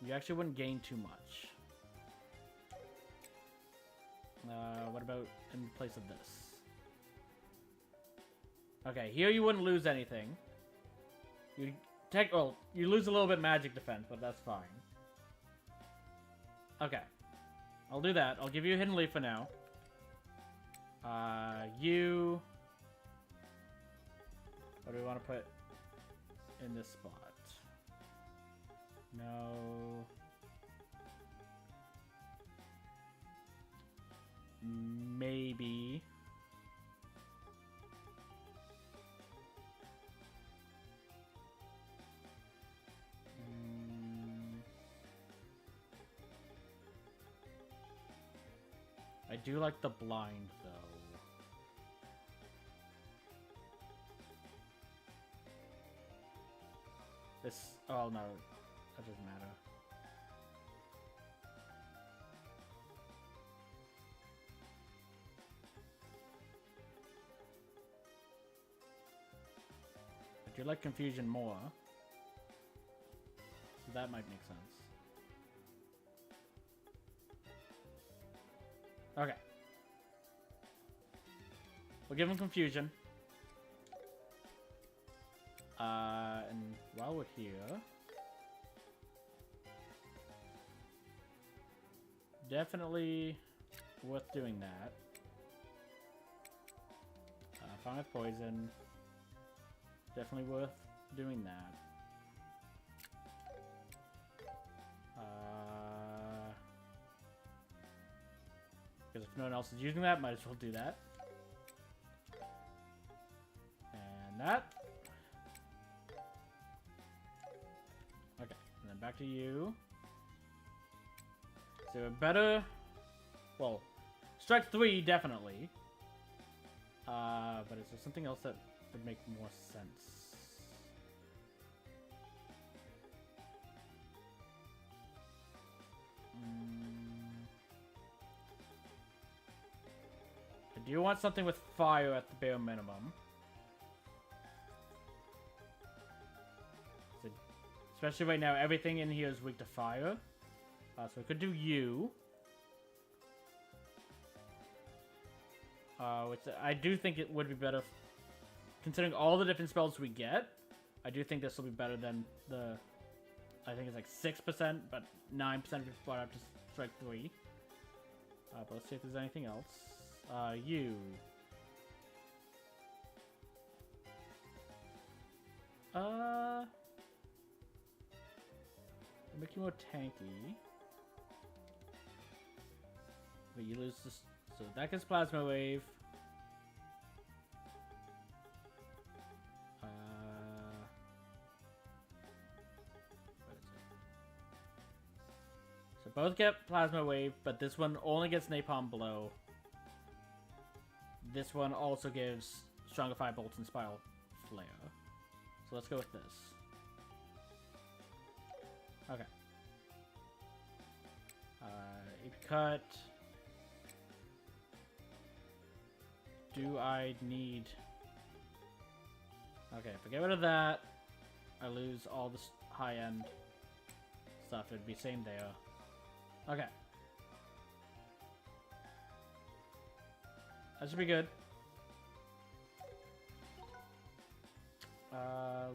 You actually wouldn't gain too much. What about in place of this? Okay, here you wouldn't lose anything. Well, you lose a little bit magic defense, but that's fine. Okay. I'll do that. I'll give you a hidden leaf for now. You... What do we want to put in this spot? No... Maybe... I do like the blind, though. This... Oh, no. That doesn't matter. I do like confusion more. So that might make sense. Okay. We'll give him confusion. And while we're here... Definitely worth doing that. Fine with poison. Definitely worth doing that. Because if no one else is using that, might as well do that. And that. Okay, and then back to you. So a better... Well, strike 3, definitely. But is there something else that would make more sense? I do want something with fire at the bare minimum. So, especially right now, everything in here is weak to fire. So we could do you. Which I do think it would be better, considering all the different spells we get. I do think this will be better than the, I think it's like 6%, but 9% if it's brought up to strike 3. But let's see if there's anything else. You. Make you more tanky. But you lose this. So that gets Plasma Wave. So both get Plasma Wave, but this one only gets Napalm Blow. This one also gives Stronger Fire Bolts and Spiral Flare. So let's go with this. Okay. AP Cut. Do I need... Okay, if I get rid of that, I lose all this high-end stuff. It'd be same there. Okay. That should be good.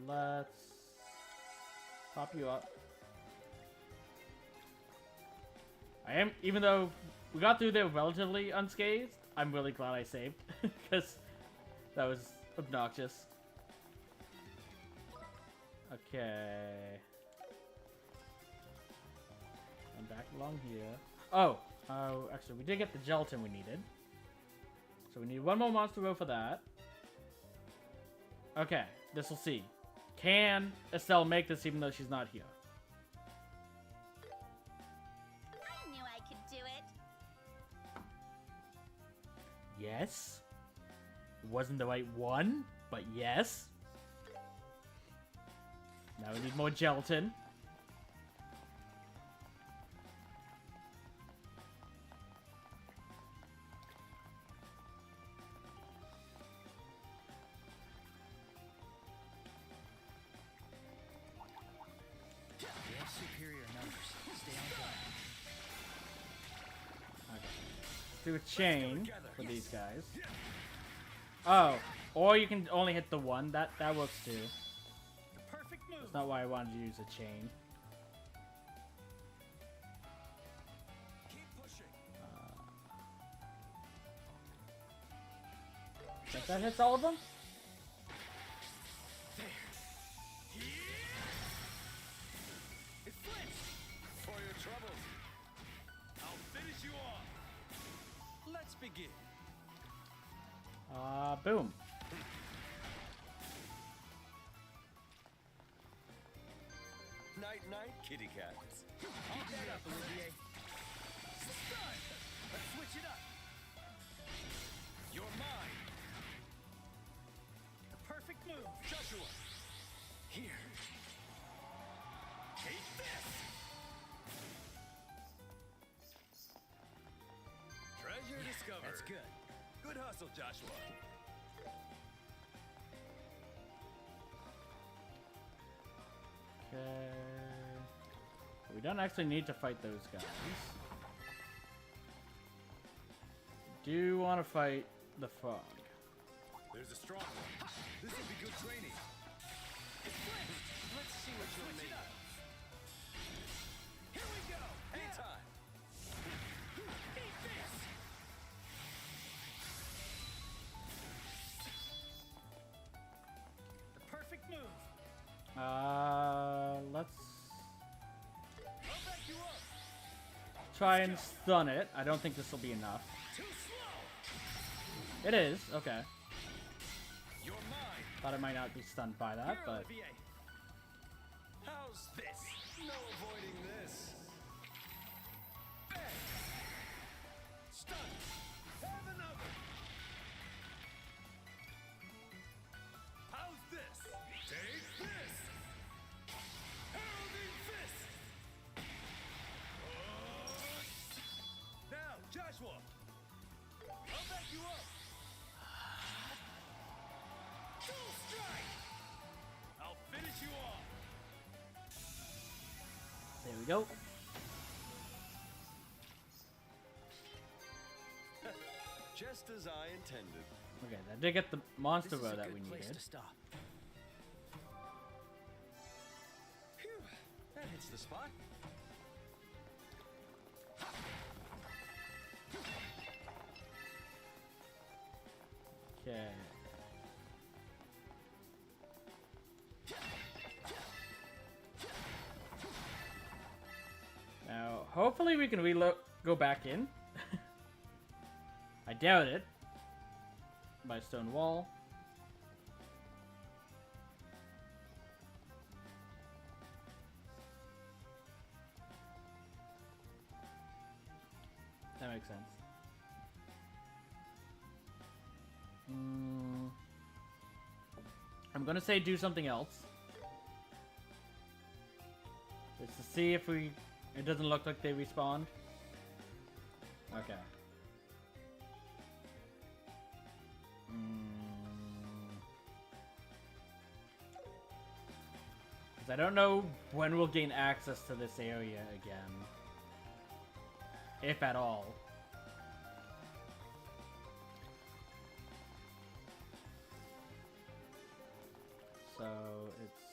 Let's pop you up. Even though we got through there relatively unscathed, I'm really glad I saved, because that was obnoxious. Okay. I'm back along here. Oh, actually, we did get the gelatin we needed. So we need one more monster row for that. Okay, this will see. Can Estelle make this even though she's not here? I knew I could do it. Yes. It wasn't the right one, but yes. Now we need more gelatin. We have superior numbers. Stay on guard. Okay. do a chain for these guys. Oh, or you can only hit the one. That works too. That's not why I wanted to use a chain. Think that hits all of them? It flinched! For your troubles. I'll finish you off. Let's begin. Boom. Night, night, kitty cats. Keep that up, Olivier. Stun! Let's switch it up. You're mine. The perfect move. Joshua. Here. Take this. Treasure discovered. That's good. Good hustle, Joshua. Okay. We don't actually need to fight those guys. Do want to fight the frog. There's a strong one. This will be good training. Let's see what you're made of. Here we go. Hang time. Eat this. The perfect move. Let's I'll back you up. try and stun it. I don't think this will be enough. Too slow. It is. Okay. You're mine. Thought I might not be stunned by that, Here, but Olivier. How's this? No avoiding this. Bang. Stun. Have another. How's this? Take this. Heralding fist. Now, Joshua. I'll back you up. Full strike. I'll finish you off. there we go. Just as I intended. Okay, that did get the monster This is row a that good we place needed. to stop. Phew, that hits the spot. Okay. Now, hopefully we can go back in. I doubt it. By stone wall. That makes sense. I'm gonna say do something else. Just to see if it doesn't look like they respawned. Okay. Because I don't know when we'll gain access to this area again. If at all. So it's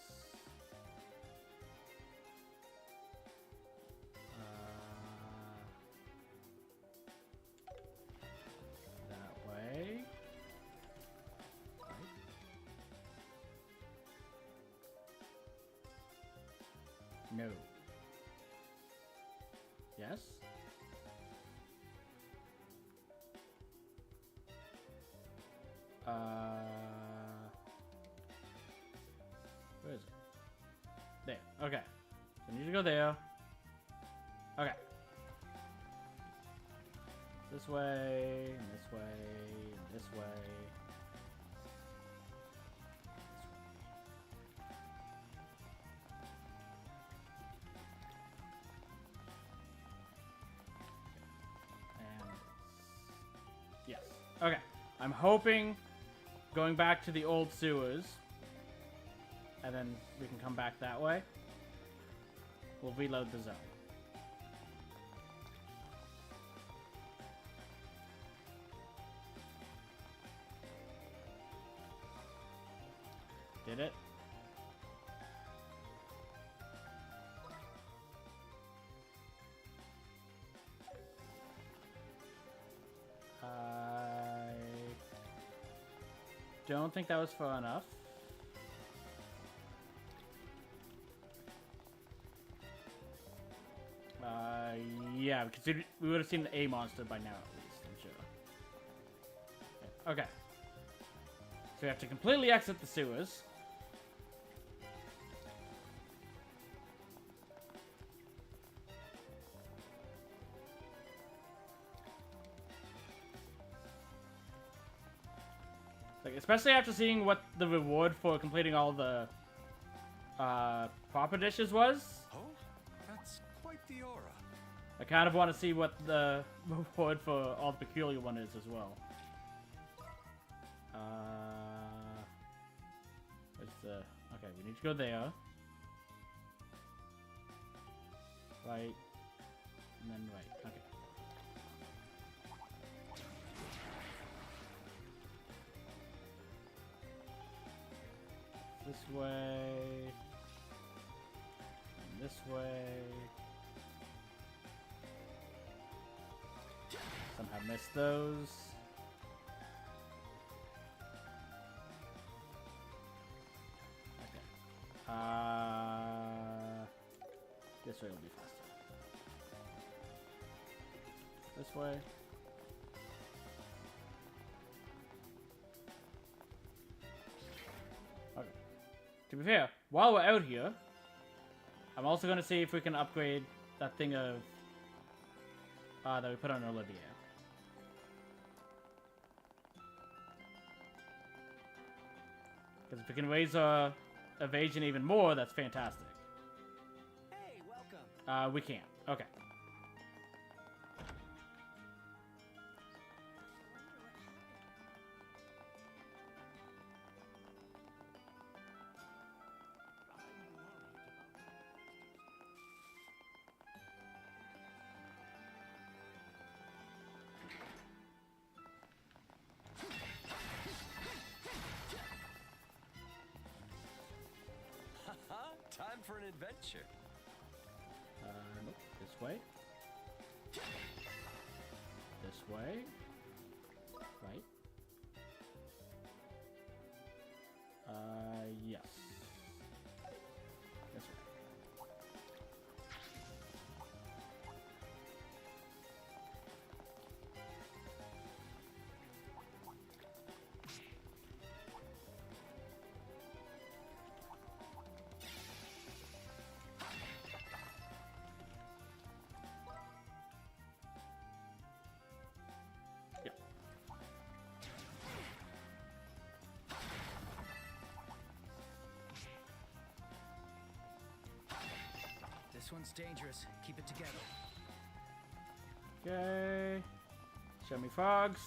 that way. Right. No. Yes. Where is it? There. Okay. So I need to go there. Okay. This way, and this way, and this way. And yes. Okay. I'm hoping going back to the old sewers, and then we can come back that way. We'll reload the zone. did it. I don't think that was far enough. Yeah, because we would have seen the A monster by now at least, I'm sure. Okay. So we have to completely exit the sewers. Like, especially after seeing what the reward for completing all the proper dishes was. Oh, that's quite the aura. I kind of want to see what the reward for all the peculiar one is as well. Where's the... Okay, we need to go there. Right. And then right. Okay. This way. And this way. Somehow missed those. Okay. This way will be faster. This way. Okay. To be fair, while we're out here, I'm also going to see if we can upgrade that thing of that we put on Olivia. Because if we can raise our evasion even more, that's fantastic. Hey, welcome. We can't. Okay. Time for an adventure. Nope. This way. This way. Right. Yes. This way. This one's dangerous. Keep it together. Okay. Show me frogs.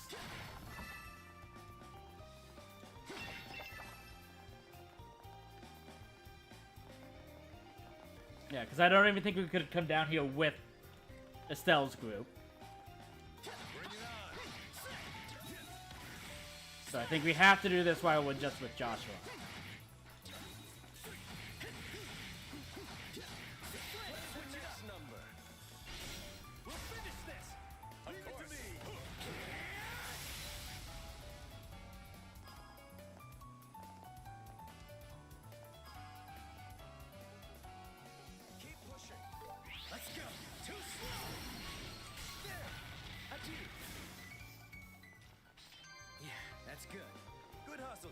Yeah, because I don't even think we could come down here with Estelle's group. So I think we have to do this while we're just with Joshua.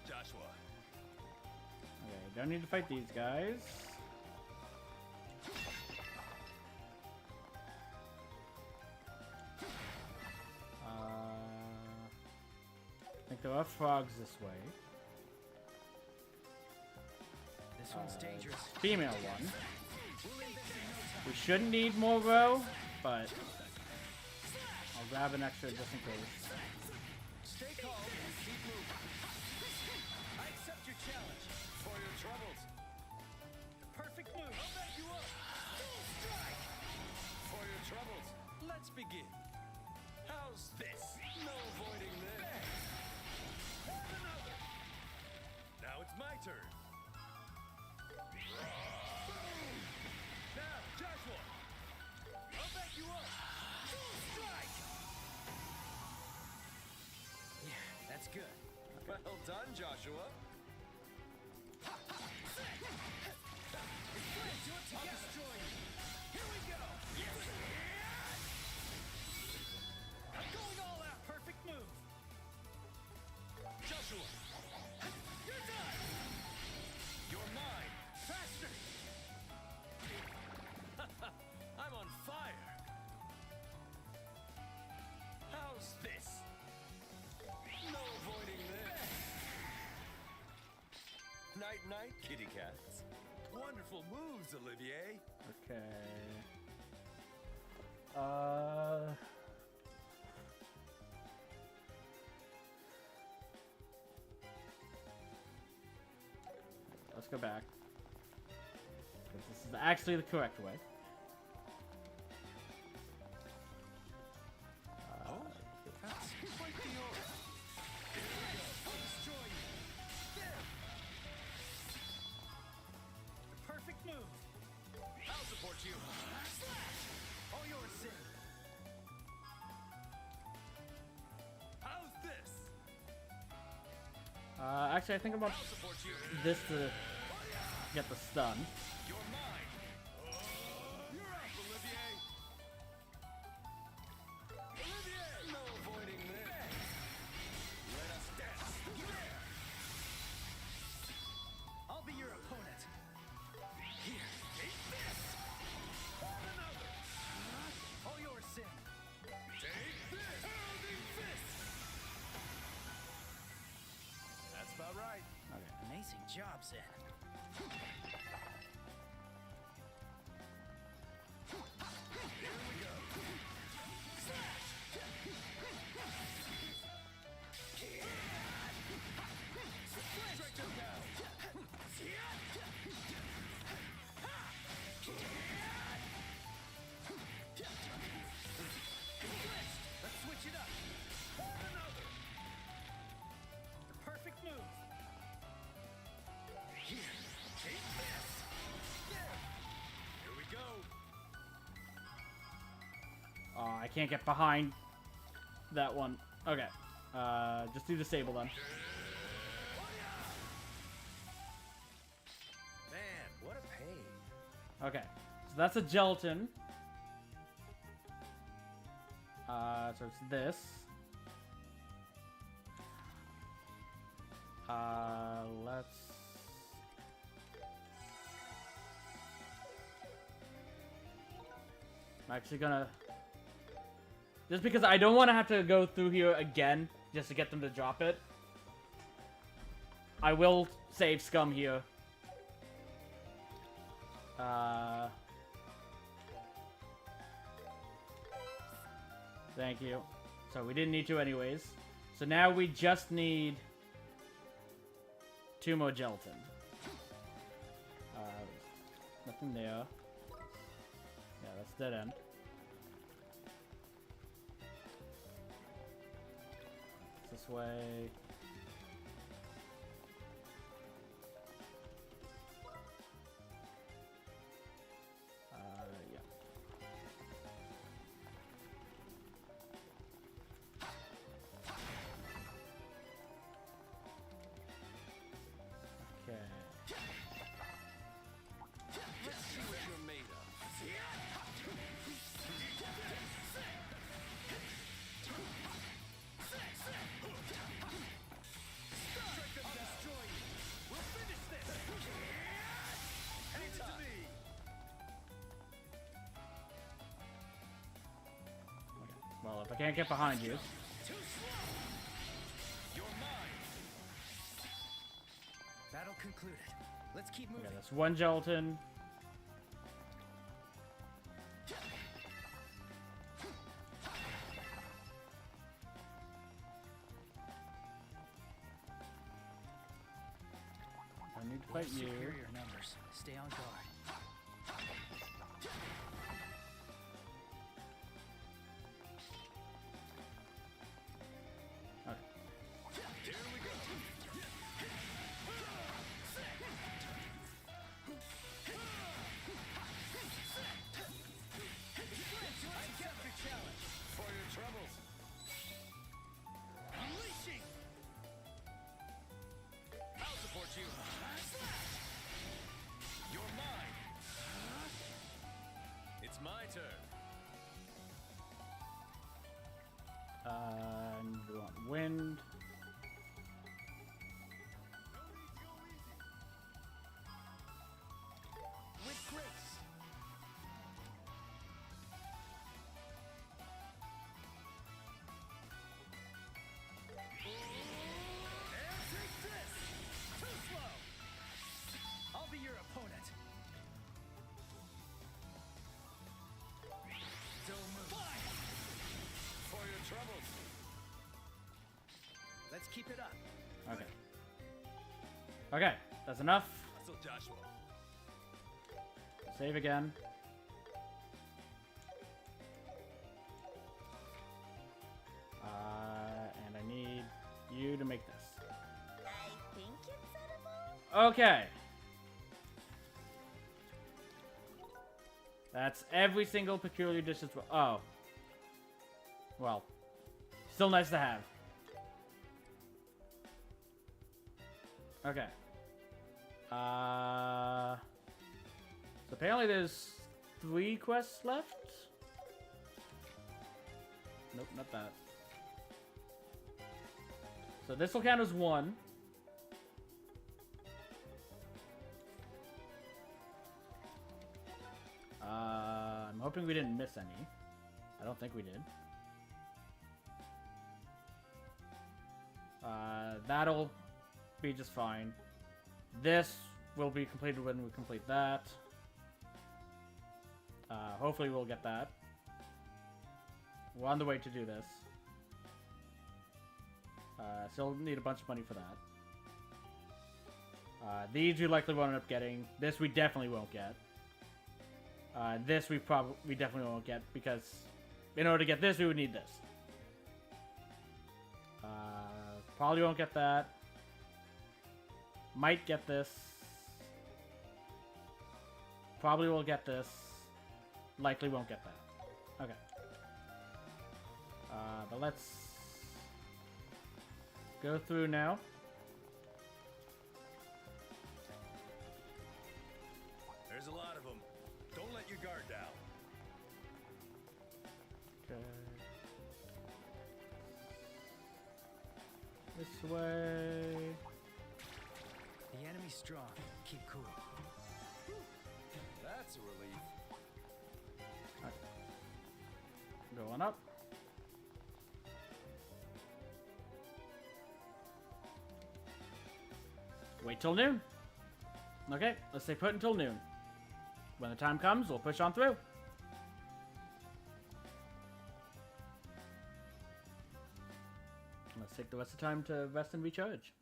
Joshua. Okay, don't need to fight these guys. I think there are frogs this way. This one's dangerous. Female one. We shouldn't need more row, but I'll grab an extra just in case. Stay calm and keep moving. I accept your challenge for your troubles. Perfect move. I'll back you up. Full strike. For your troubles, let's begin. How's this? No avoiding this. Now it's my turn. good. Well done, Joshua. I'll destroy you. Here we go. Yes. I'm going all out. Perfect move. Joshua. You're done. You're mine. Faster. I'm on fire. How's this? No avoiding this. Night, night, kitty cats. Wonderful moves, Olivier. Okay. Let's go back. 'Cause this is actually the correct way. That's quite the aura. Here we go. I'll destroy you. There. The perfect move. I'll support you. Slash. All yours, Sin. How's this? Actually, I think I'm about I'll support you. this to get the stun. You're mine. You're up, Olivier. Olivier. No avoiding this. Let us dance. I'll be your opponent. Here, take this. Another. All yours, Sin. Take this. Pounding fist. That's about right. Okay. Amazing job, Zen. Here we go. Slash. Strike him down. Let's switch it up. Another. The perfect move. Here, take this. There. Here we go. I can't get behind that one. Okay. Just do disable then. Man, what a pain. Okay. So that's a gelatin. So it's this. Let's... I'm actually gonna... Just because I don't want to have to go through here again just to get them to drop it. I will save Scum here. Thank you. So we didn't need to anyways. So now we just need 2 more gelatin. Nothing there. Yeah, that's dead end. This way. Yeah. Okay. Let's see what you're made of. I'll destroy you. We'll finish this. Hang to me. Well, if I can't get behind you. Too slow. You're mine. Battle concluded. Let's keep moving. Okay, that's 1 gelatin. I need to fight you. Superior numbers. Stay on guard. Okay. Here we go. I accept your challenge for your troubles. Unleashing. Let's keep it up. Okay. Okay, that's enough. Hustle, Joshua. Save again. And I need you to make this. I think it's edible. Okay. That's every single peculiar dish as well. Oh. Well. Still nice to have. Okay. So apparently there's 3 quests left? Nope, not that. So this will count as 1. I'm hoping we didn't miss any. I don't think we did. That'll be just fine. This will be completed when we complete that. Hopefully we'll get that. We're on the way to do this. Still need a bunch of money for that. These we likely won't end up getting. This we definitely won't get. This we definitely won't get because in order to get this we would need this. Probably won't get that. Might get this. Probably will get this. Likely won't get that. Okay. But let's go through now. There's a lot of them. Don't let your guard down. Okay. This way. The enemy's strong. Keep cool. That's a relief. Going up. Wait till noon. Okay, let's stay put until noon. When the time comes, we'll push on through. Let's take the rest of the time to rest and recharge.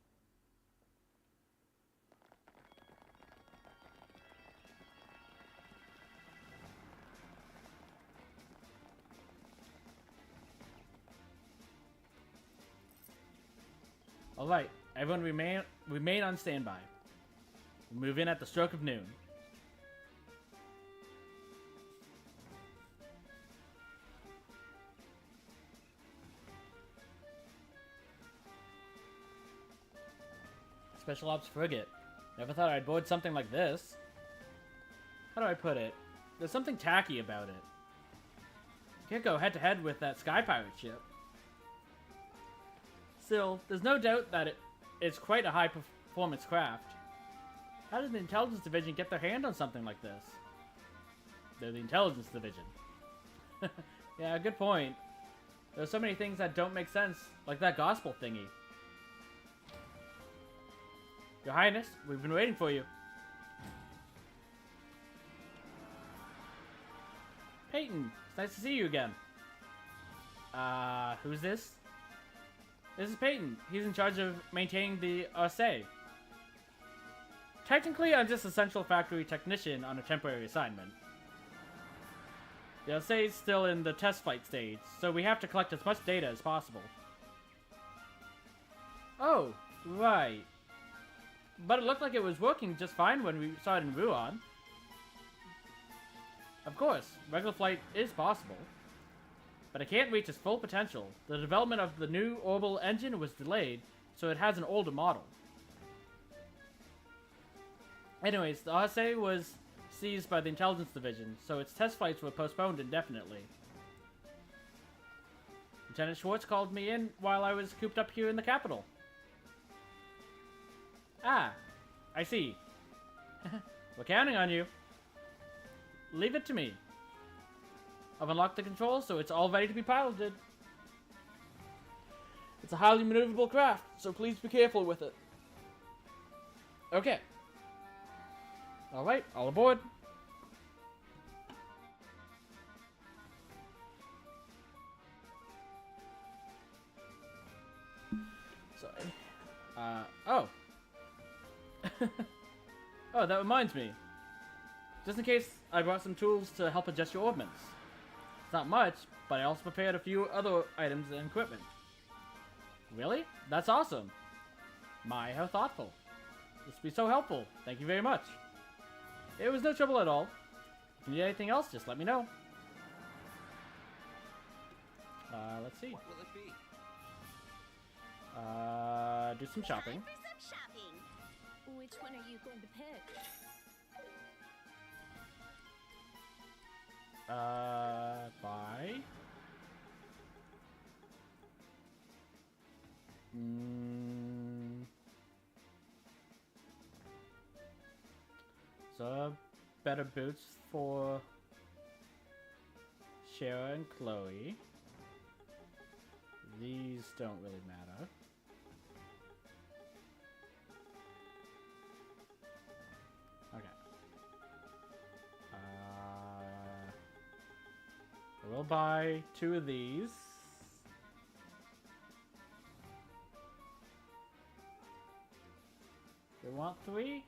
Alright, everyone remain on standby. We'll move in at the stroke of noon. Special Ops Frigate. Never thought I'd board something like this. How do I put it? There's something tacky about it. Can't go head to head with that Sky Pirate ship. Still, there's no doubt that it's quite a high-performance craft. How did the Intelligence Division get their hand on something like this? They're the Intelligence Division. Yeah, good point. There's so many things that don't make sense, like that gospel thingy. Your Highness, we've been waiting for you. Peyton, it's nice to see you again. Who's this? This is Peyton. He's in charge of maintaining the RSA. Technically, I'm just a central factory technician on a temporary assignment. The RSA is still in the test flight stage, so we have to collect as much data as possible. Oh, right. But it looked like it was working just fine when we saw it in Ruan. Of course, regular flight is possible. But it can't reach its full potential. The development of the new orbital engine was delayed, so it has an older model. Anyways, the RSA was seized by the Intelligence Division, so its test flights were postponed indefinitely. Lieutenant Schwartz called me in while I was cooped up here in the capital. Ah, I see. We're counting on you. Leave it to me. I've unlocked the controls, so it's all ready to be piloted. It's a highly maneuverable craft, so please be careful with it. Okay. Alright, all aboard. So Oh. Oh, that reminds me. Just in case, I brought some tools to help adjust your ordnance. It's not much, but I also prepared a few other items and equipment. Really? That's awesome. My, how thoughtful. This will be so helpful. Thank you very much. It was no trouble at all. If you need anything else, just let me know. Let's see. What will it be? Do some shopping. Time for some shopping. Which one are you going to pick? Buy. So, better boots for Shara and Chloe. These don't really matter. Okay. I will buy 2 of these. We want 3?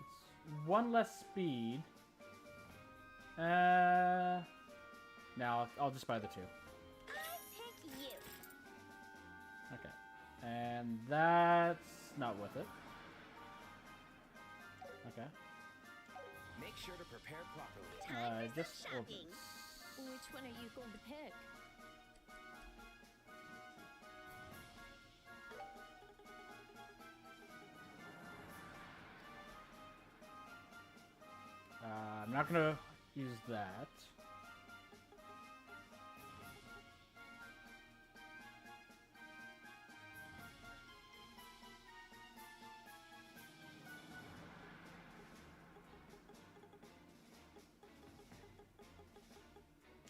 It's 1 less speed. Now I'll just buy the 2. I pick you. Okay. And that's not worth it. Okay. Make sure to prepare properly. Time for Just some shopping. opens. Which one are you going to pick? I'm not gonna use that.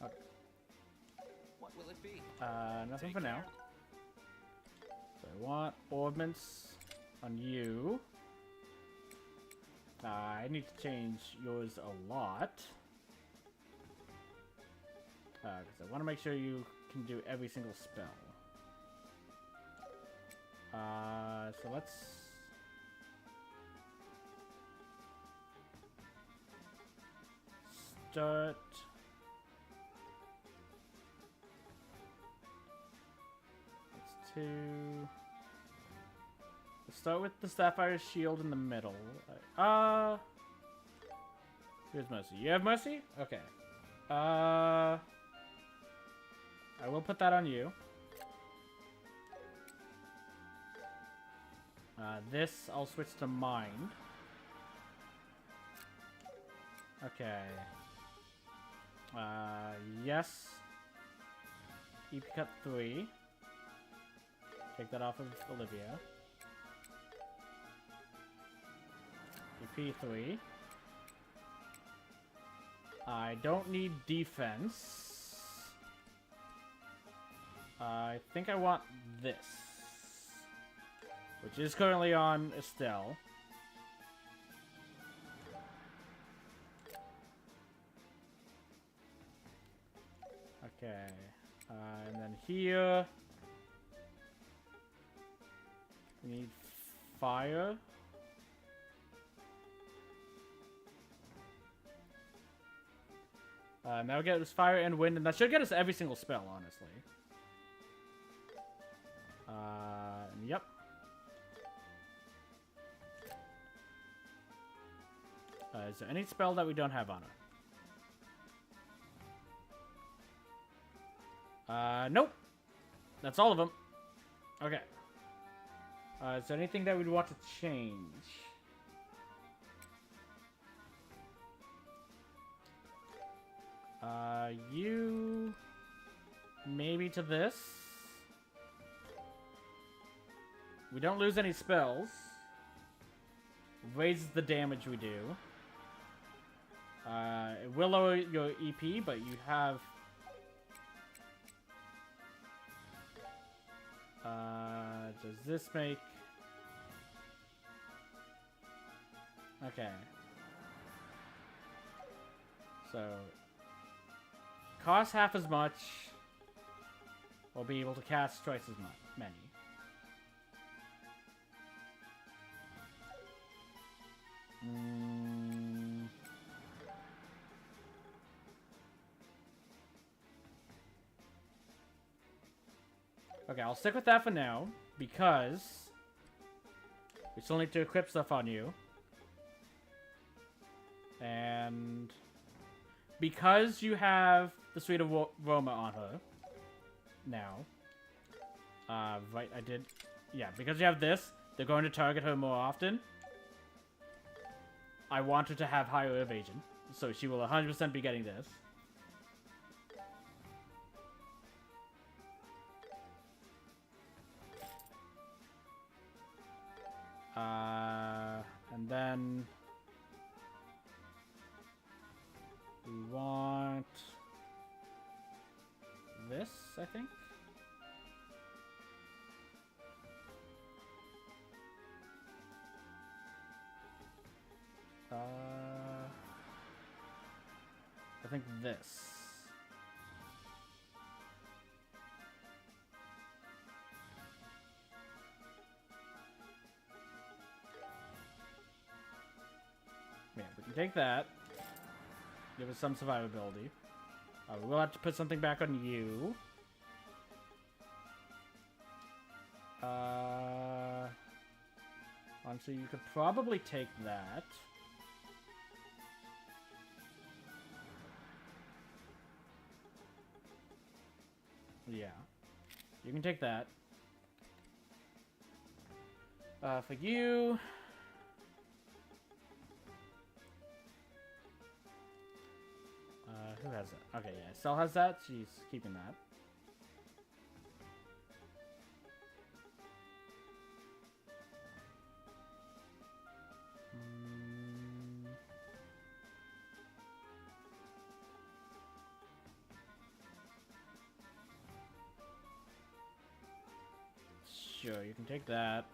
Okay. What will it be? Nothing for now. So I want ordnance on you. I need to change yours a lot. Because I want to make sure you can do every single spell. So let's... start... Let's start with the Sapphire Shield in the middle. Here's Mercy. You have Mercy? Okay. I will put that on you. This, I'll switch to Mind. Okay. Yes. EP cut 3. Take that off of Olivia. EP3. I don't need defense. I think I want this. Which is currently on Estelle. Okay. And then here... we need fire. That'll get us fire and wind, and that should get us every single spell, honestly. Yep. Is there any spell that we don't have on her? Nope. That's all of them. Okay. Is there anything that we'd want to change? You... maybe to this? We don't lose any spells. Raises the damage we do. It will lower your EP, but you have... does this make... okay. So, Cost half as much. We'll be able to cast twice as many. Okay, I'll stick with that for now, because we still need to equip stuff on you. And because you have the Suite of Roma on her now, right, I did, yeah, because you have this, they're going to target her more often. I want her to have higher evasion, so she will 100% be getting this. And then we want this, I think. I think this. Yeah, we can take that. Give us some survivability. We will have to put something back on you. Honestly, you could probably take that. Yeah. You can take that. For you... who has it? Okay, yeah. Cell has that. She's keeping that. Sure, you can take that.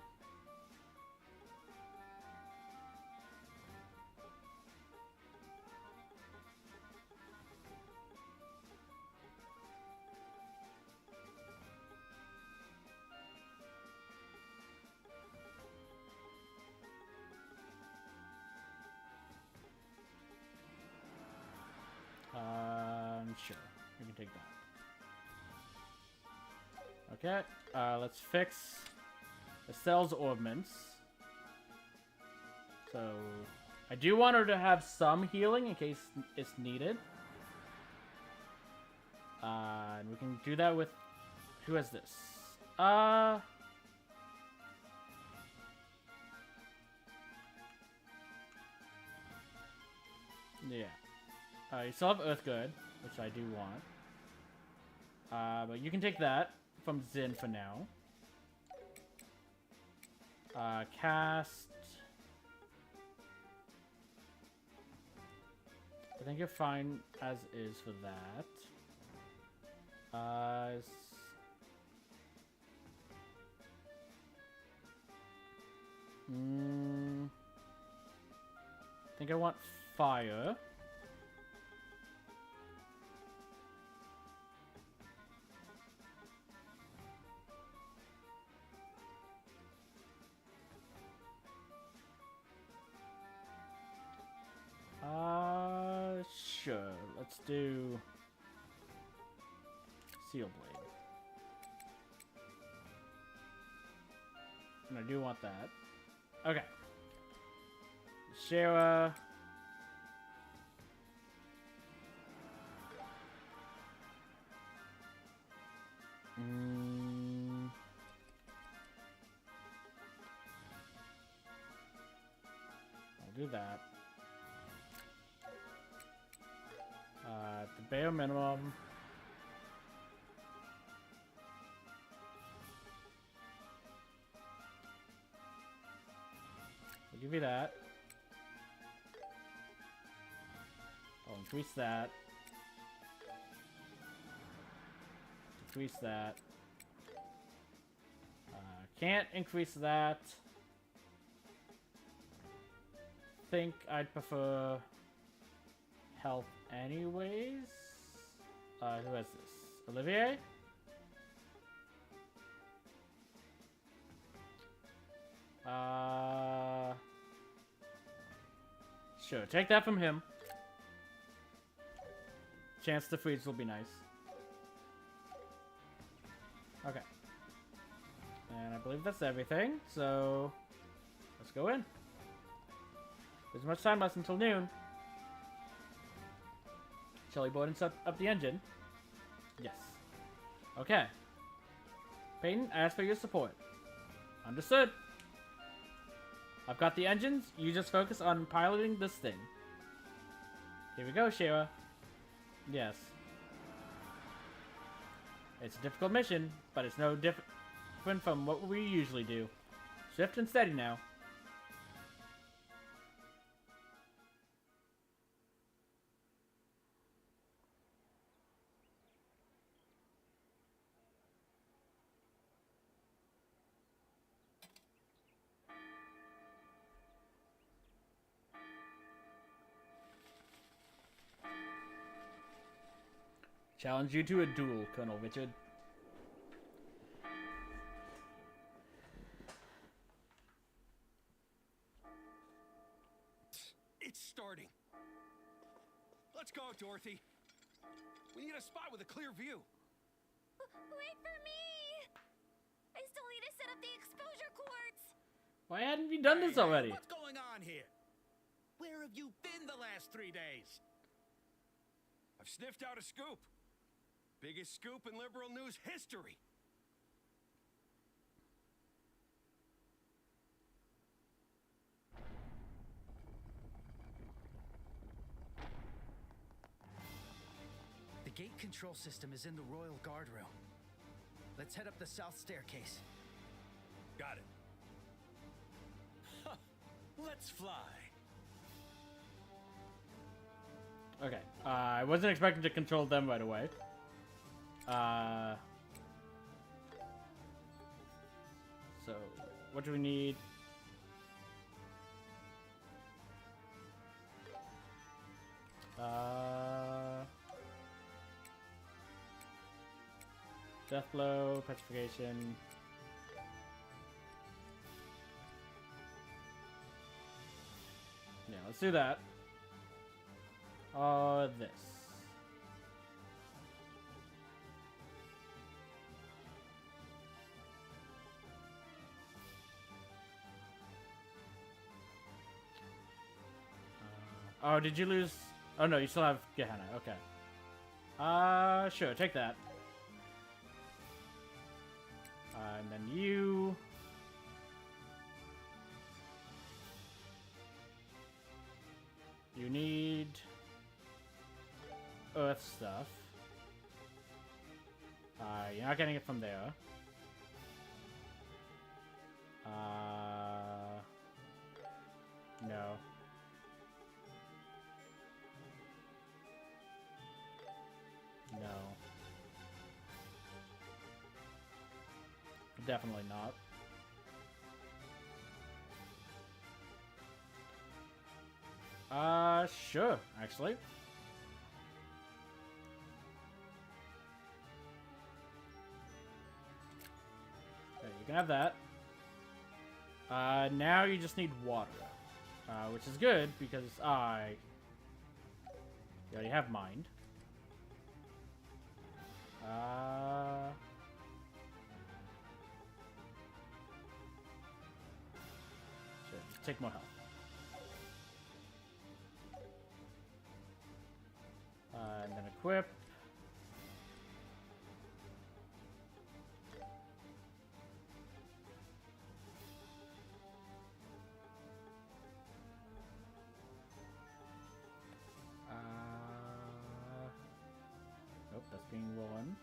Sure, you can take that. Okay, let's fix Estelle's orbments. So, I do want her to have some healing in case it's needed. And we can do that with... Who has this? Yeah. You still have Earth Good, which I do want. But you can take that from Zin for now. Cast... I think you're fine as is for that. I think I want fire. Sure. Let's do Seal Blade. And I do want that. Okay. Shara. I'll do that. The bare minimum. I'll give you that. I'll increase that. Decrease that. Can't increase that. Think I'd prefer health anyways. Who has this? Olivier? Sure, take that from him. Chance to freeze will be nice. Okay. And I believe that's everything, so let's go in. There's much time left until noon. Shall we board and set up the engine? Yes. Okay. Peyton, I ask for your support. Understood. I've got the engines. You just focus on piloting this thing. Here we go, Shira. Yes. It's a difficult mission, but it's no different from what we usually do. Swift and steady now. Challenge you to a duel, Colonel Richard. It's starting. Let's go, Dorothy. We need a spot with a clear view. Wait for me! I still need to set up the exposure cords! Why hadn't you done this already? What's going on here? Where have you been the last 3 days? I've sniffed out a scoop. Biggest scoop in liberal news history. The gate control system is in the Royal Guard room. Let's head up the south staircase. Got it. Huh. Let's fly. Okay. I wasn't expecting to control them right away. So, what do we need? Death blow, petrification. Yeah, let's do that. This. Oh, did you lose? Oh no, you still have Gehenna. Okay. Sure, take that. And then you. You need Earth stuff. You're not getting it from there. No. No. Definitely not. Sure, actually. Okay, you can have that. Now you just need water. Which is good, because you already have mind. Sure, just take more health. And then equip. Nope, that's being won.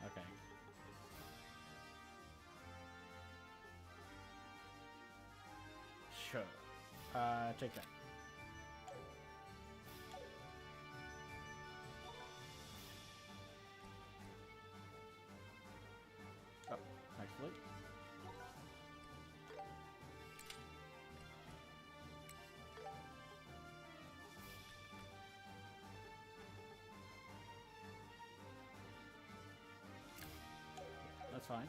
Okay. Sure. Take that. Oh, actually. fine.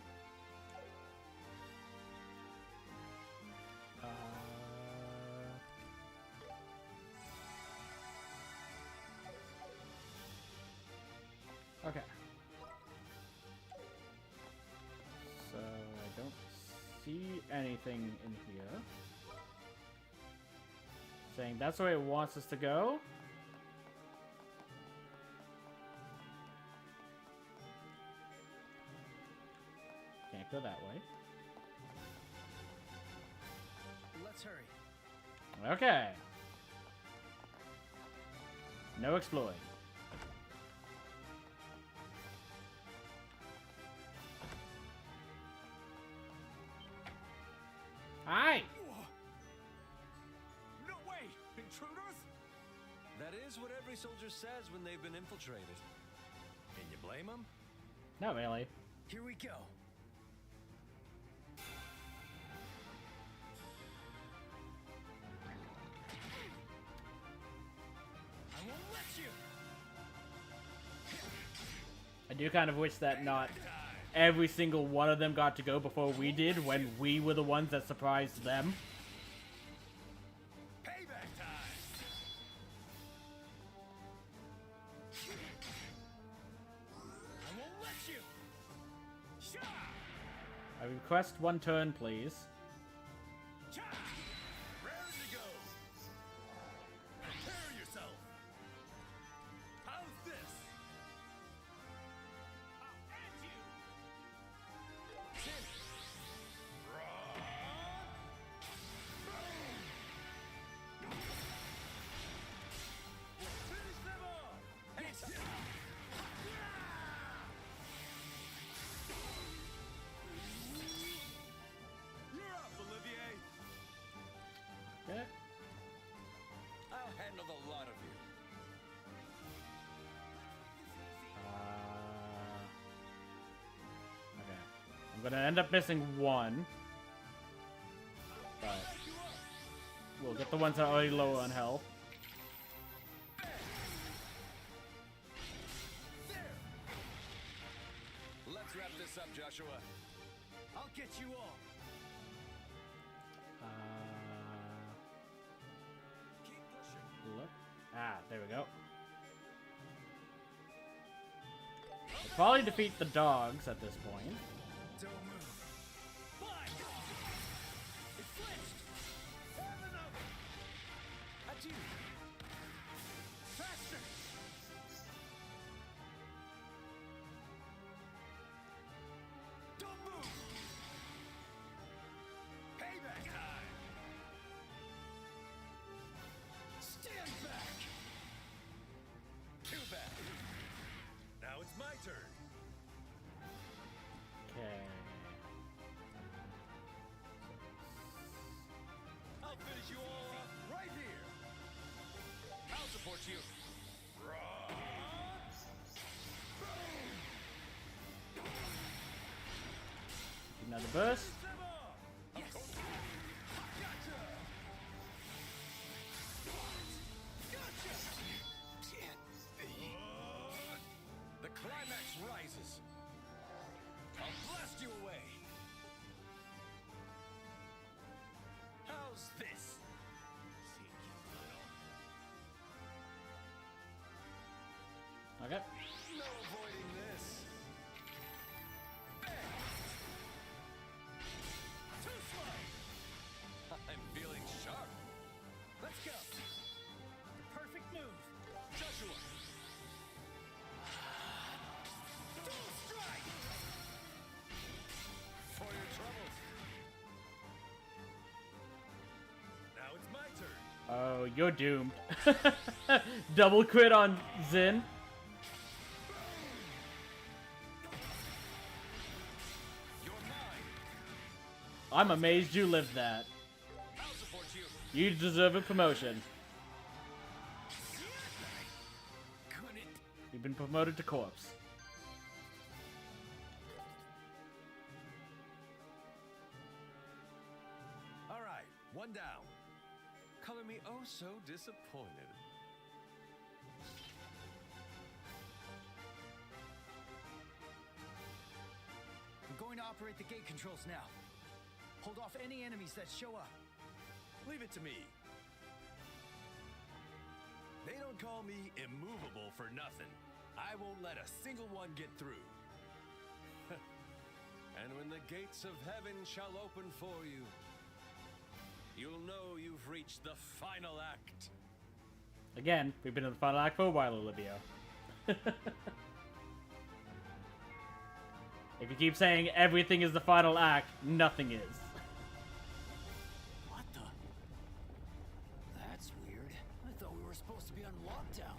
Okay. So I don't see anything in here. Saying that's where it wants us to go. Can't go that way. Let's hurry. Okay. No exploring. Hi. No way! Intruders? That is what every soldier says when they've been infiltrated. Can you blame them? Not really. Here we go. I won't let you. I do kind of wish that not every single one of them got to go before we did, when we were the ones that surprised them. Payback time! I won't let you. Sha! I request one turn, please. Cha! Ready to go! Prepare yourself! How's this? I'll end you! Finish them off! You're up, Olivier! Okay. I'll handle the lot of you. Okay. I'm gonna end up missing one. But we'll get the ones that are already low on health. Let's wrap this up, Joshua. I'll get you all. Keep pushing. Look. Ah, there we go. We'll probably defeat the dogs at this point. Don't move. Fly! It flinched! Have another! Adieu! Faster! Don't move! Payback time! Stand back! Too bad. Now it's my turn. Okay. I'll finish you all off right here. I'll support you. Another burst. The climax rises. I'll blast you away. How's this? Okay. No avoiding this. Too slow! I'm feeling sharp. Let's go! The perfect move! Joshua. Dual strike! For your troubles. Now it's my turn. Oh, you're doomed. Double crit on Zin. You're mine. I'm amazed you lived that. I'll support you. You deserve a promotion. Couldn't. You've been promoted to corpse. All right, one down. Color me oh so disappointed. I'm going going to operate the gate controls now. Hold off any enemies that show up. Leave it to me. They don't call me immovable for nothing. I won't let a single one get through. And when the gates of heaven shall open for you, you'll know you've reached the final act. Again, we've been in the final act for a while, Olivia. If you keep saying everything is the final act, nothing is. What the? That's weird. I thought we were supposed to be on lockdown.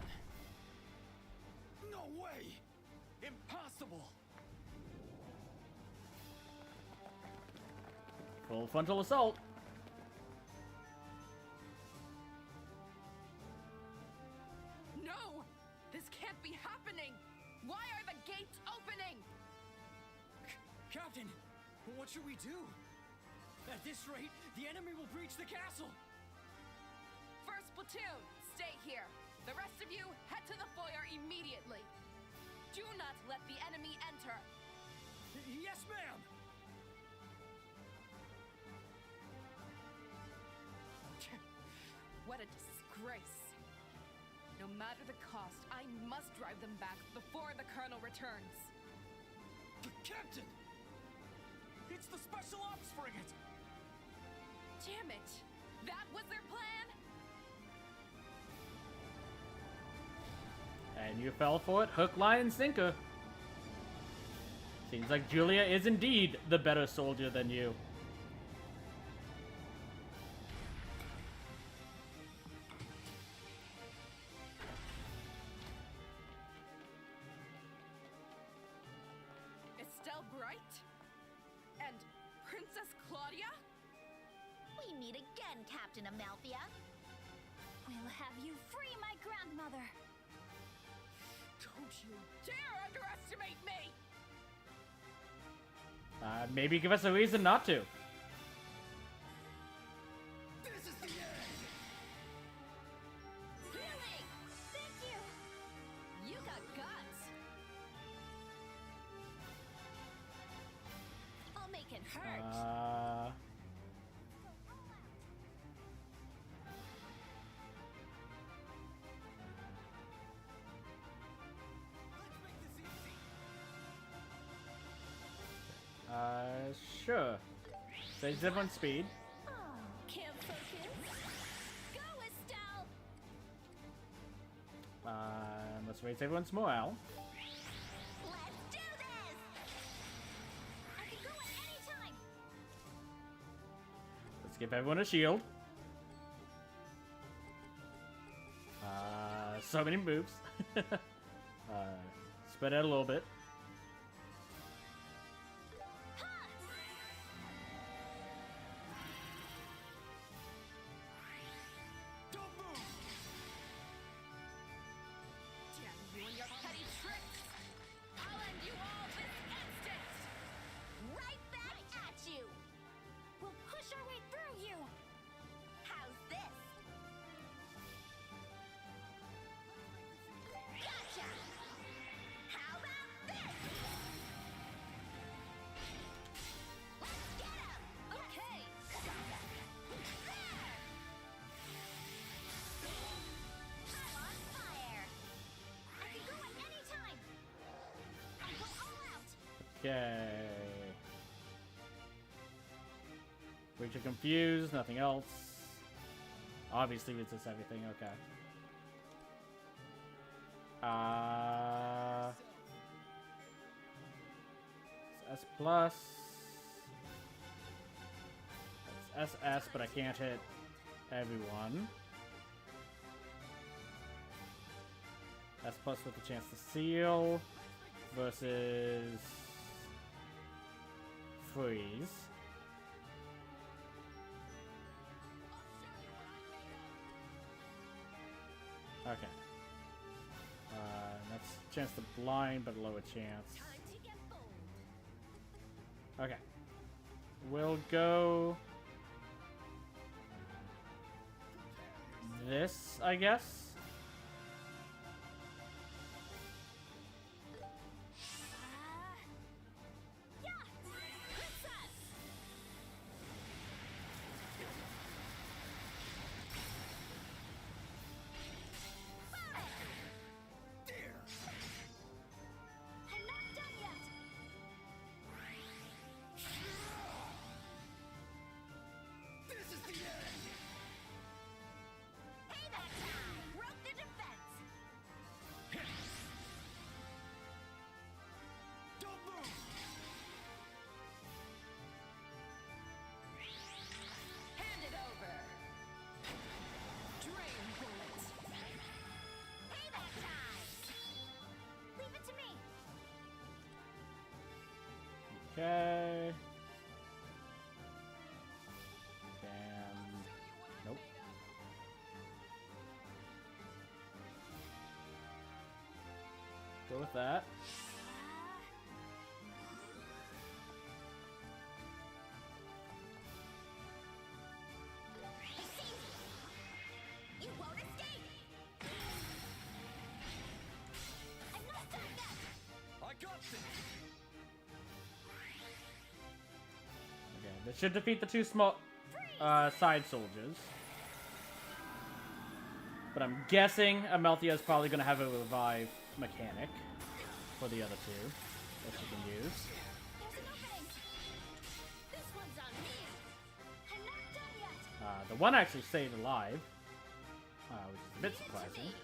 No way! Impossible! Full frontal assault. No! This can't be happening! Why are the gates opening? Captain, what should we do? At this rate, the enemy will breach the castle. First platoon, stay here. The rest of you, head to the foyer immediately. Do not let the enemy enter. Yes, ma'am! What a disgrace. No matter the cost, I must drive them back before the Colonel returns. Captain! It's the Special Ops Frigate! Damn it! That was their plan? And you fell for it, hook, line, and sinker. Seems like Julia is indeed the better soldier than you. Estelle Bright? And Princess Claudia? We meet again, Captain Amalthea. We'll have you free my grandmother. Don't you dare underestimate me! Maybe give us a reason not to. This is the end! Healing! Thank you! You got guts! I'll make it hurt. Sure. Saves everyone's speed. Oh, can't focus. Go, Estelle! Let's raise everyone's morale. Let's do this! I can go at any time! Let's give everyone a shield. So many moves. Spread out a little bit. Don't move! Damn you and your petty tricks! I'll end you all this instant! Right back at you! We'll push our way through you! How's this? Gotcha! How about this? Let's get him! Okay! There! I'm on fire! I can go at any time! I'll go all out! Okay. Creature confused, nothing else. Obviously resist everything, okay. S plus. That's SS, but I can't hit everyone. S plus with a chance to seal versus freeze. Okay. That's chance to blind, but lower chance. Time to get bold! Okay. We'll go this, I guess. Yeah! with that. You won't escape! I'm not done yet! I got this! Okay, this should defeat the two small side soldiers. But I'm guessing Amelthea is probably going to have a revive mechanic for the other two that she can use. There's an opening! This one's on me! I'm not done yet! The one actually stayed alive, which is a bit surprising.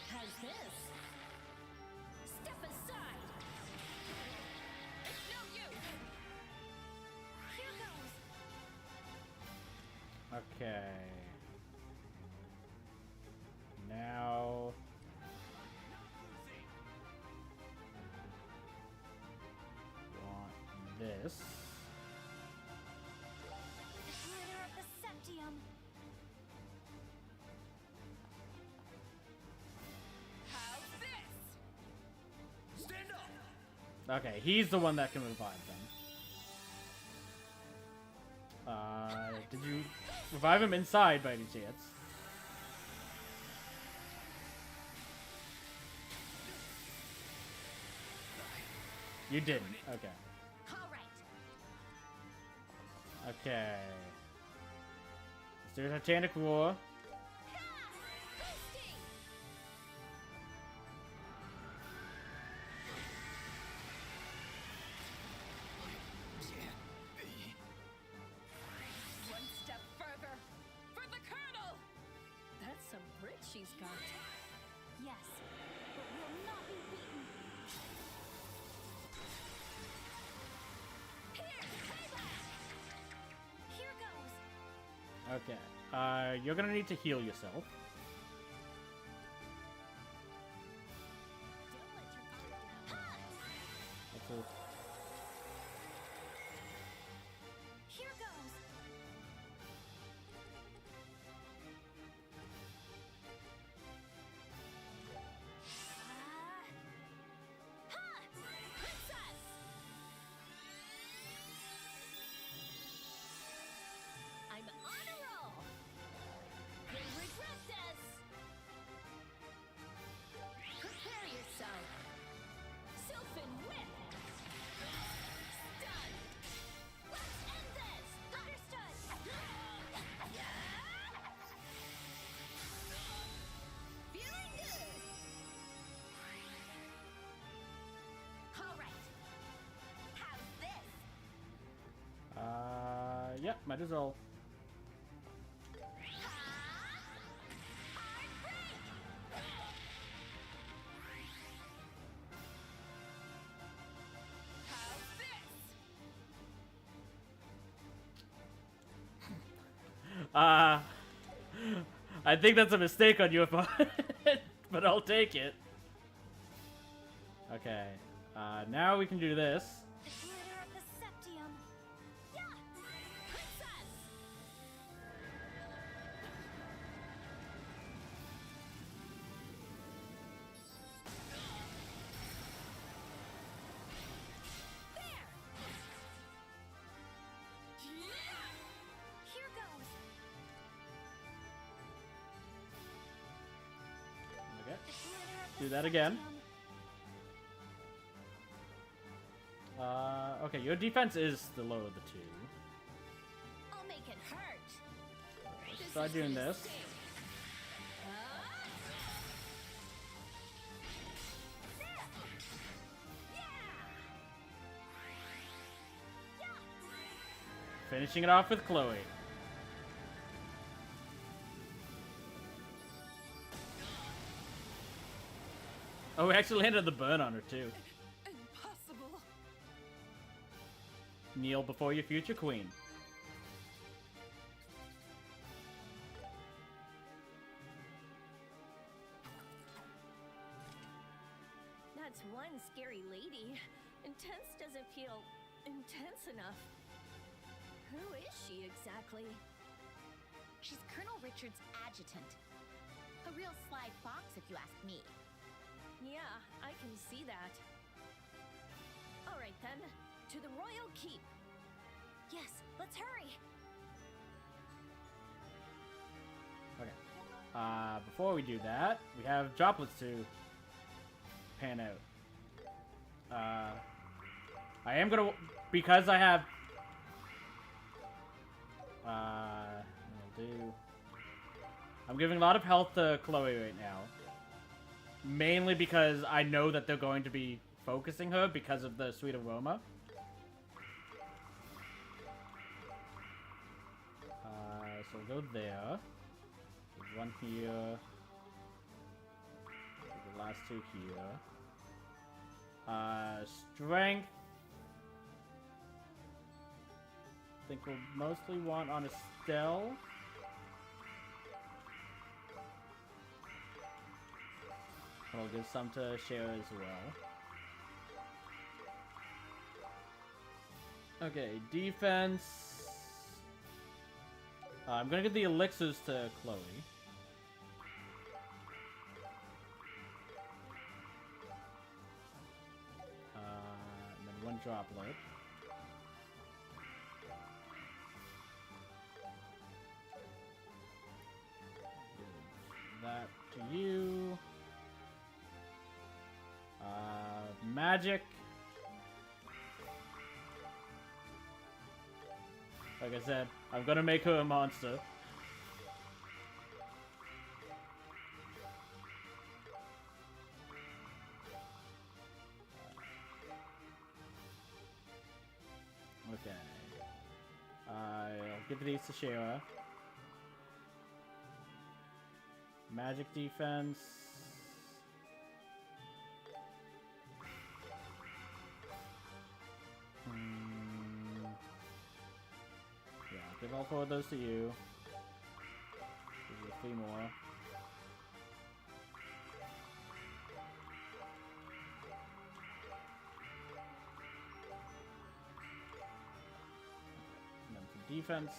How's this? Step aside! It's no use! Here goes! Okay. Now... want this. The glitter of the septium! How's this? Stand up! Okay, he's the one that can revive them. Did you revive him inside by any chance? You didn't. Okay. All right. Okay. There's Titanic Roar. One step further. For the Colonel! That's some grit she's got. Yes, but we'll not be beaten. Here, payback! Here goes. Okay. You're gonna need to heal yourself. That's a... Here goes. Princess! I'm on a roll. You'll regret this! Prepare yourself. Sylphin whip! Stun! Let's end this! Understood! Feeling good! All right. How's this? Yeah, might as well. How's this? I think that's a mistake on your part, but I'll take it. Okay. Now we can do this. The glitter of the septium. Yeah! Princess! There! Here goes. Okay. The glitter of the Do that again. septium. Okay, your defense is the lower of the two. I'll make it hurt. Let's try doing this. Finishing it off with Chloe. Oh, we actually landed the burn on her too. Impossible. Kneel before your future queen. That's one scary lady. Intense doesn't feel intense enough. Who is she exactly? She's Colonel Richard's adjutant. A real sly fox, if you ask me. Yeah, I can see that. All right then, to the royal keep. Yes, let's hurry. Okay. Before we do that, we have droplets to pan out. I am gonna, because I have, I'm giving a lot of health to Chloe right now. Mainly because I know that they're going to be focusing her because of the sweet aroma. So we'll go there. There's one here. The last two here. Strength. I think we'll mostly want on Estelle. I'll give some to Shara as well. Okay, defense. I'm gonna give the elixirs to Chloe. And then one droplet. Give that to you. Magic. Like I said, I'm gonna make her a monster. Okay. I'll give these to Shara. Magic defense. Yeah, I'll give all 4 of those to you. Give you 3 more. And then for defense.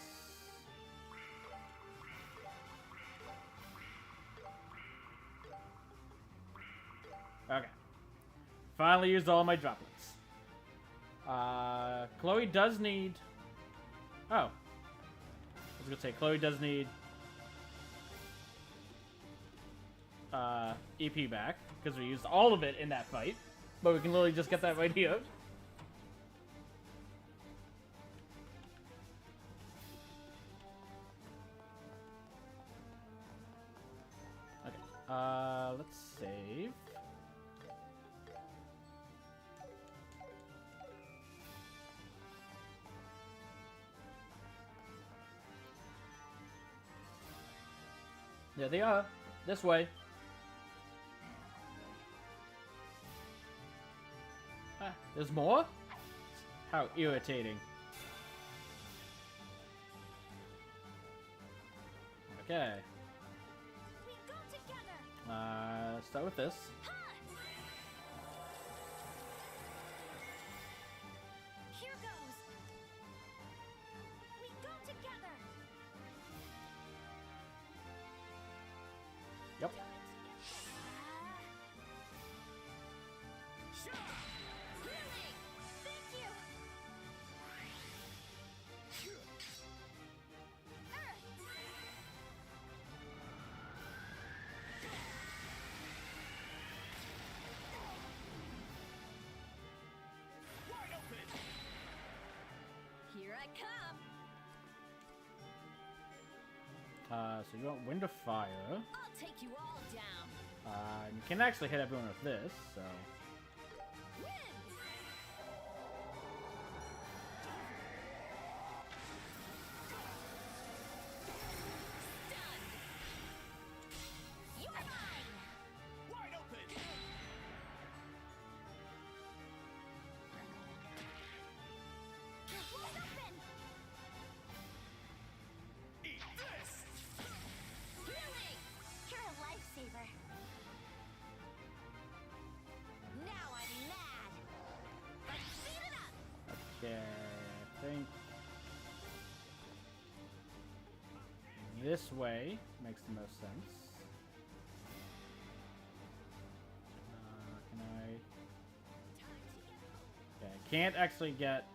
Okay. Finally used all my droplets. Chloe does need... Oh. I was gonna say, Chloe does need... EP back, because we used all of it in that fight. But we can literally just get that right here. Okay. Let's save. There they are. This way. Ah, there's more? How irritating. Okay. We go together. Start with this. Here goes. We go together. Yep. Thank you. Here I come. So you want Wind of Fire. I'll take you all down. You can actually hit everyone with this, so... You're a lifesaver. Now I'm mad. Let's speed it up. Okay, I think... this way makes the most sense. can't actually get...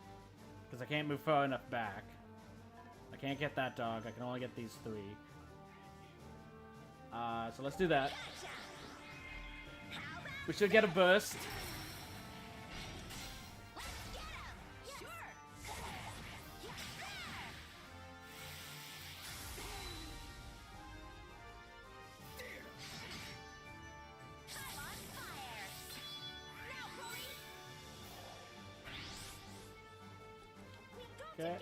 Because I can't move far enough back. I can't get that dog. I can only get these 3. So let's do that. We should get a burst. Okay.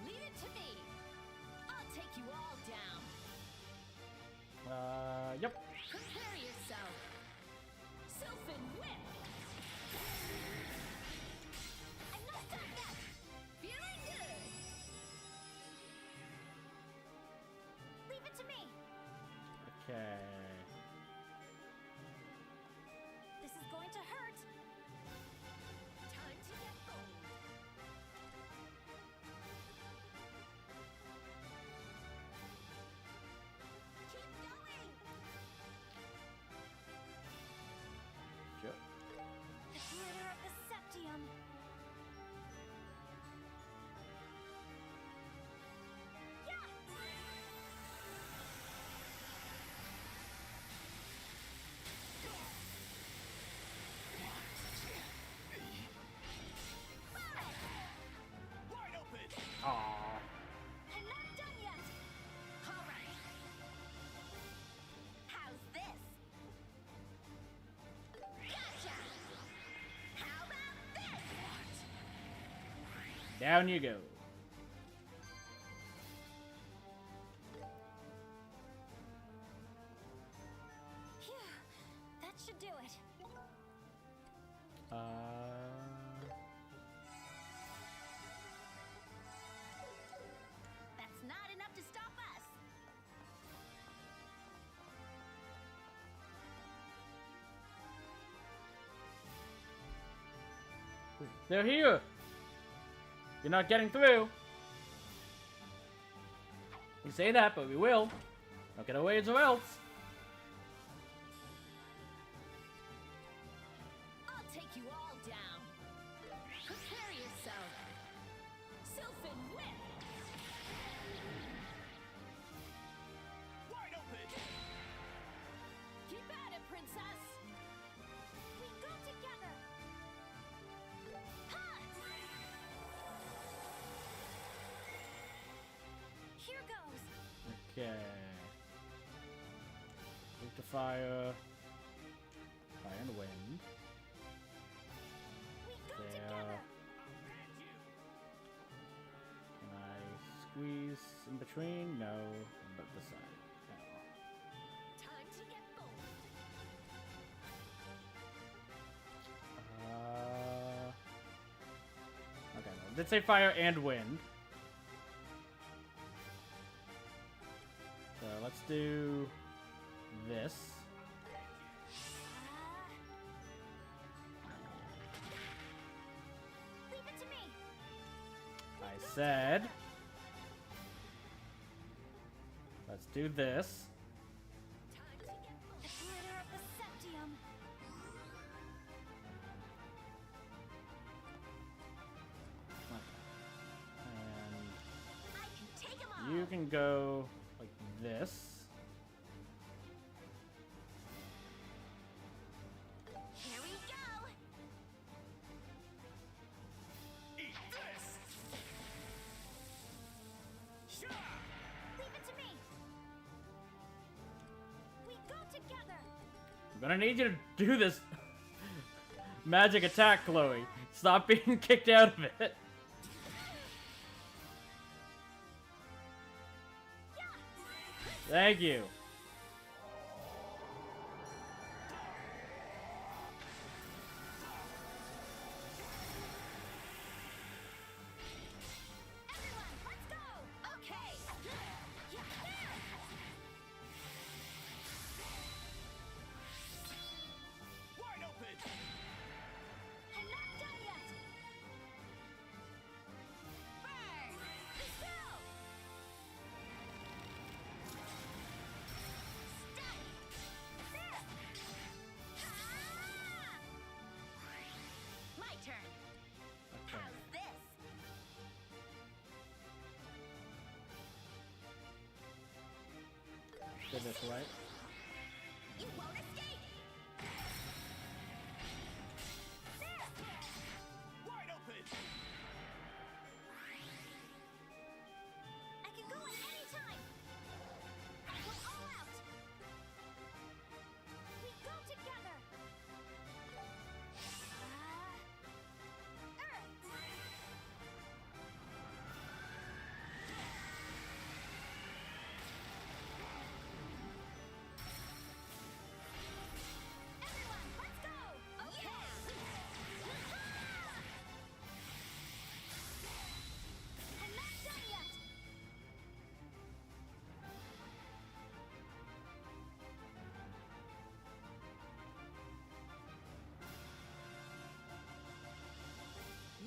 Leave it to me. I'll take you all down. Yep. Prepare yourself. Sylphin whip. I'm not done yet. Feeling good. Leave it to me. Okay. This is going to hurt. Time to get bold. Keep going. Sure. The glitter of the septium. Yeah. Wide open! Aww. I'm not done yet. All right. How's this? Gotcha! How about this? Down you go. Phew. That should do it. That's not enough to stop us. They're here. You're not getting through. You say that, but we will. Don't get away or else. I'll take you all down. Prepare yourself. Sylphin whip. Wide open! Keep at it, princess. We go together. Here goes. Okay. Move to fire. Fire and wind. We go There. together. Can I squeeze in between? No. But the side. No. Time to get bold. Okay. No. Did say fire and wind. So let's do this. Leave it to me. I said. Let's do this. Time to get bold. The glitter of the septium. And I can take them all. you can go like this. Here we go. Eat this! Sha! Leave it to me. We go together. I'm gonna need you to do this magic attack, Chloe. Stop being kicked out of it. Thank you. Everyone, let's go. Okay. this right. You won't escape! Wide open! I can go at any time. I go all out. We go together. Earth. Everyone, let's go. Okay. I'm not done yet.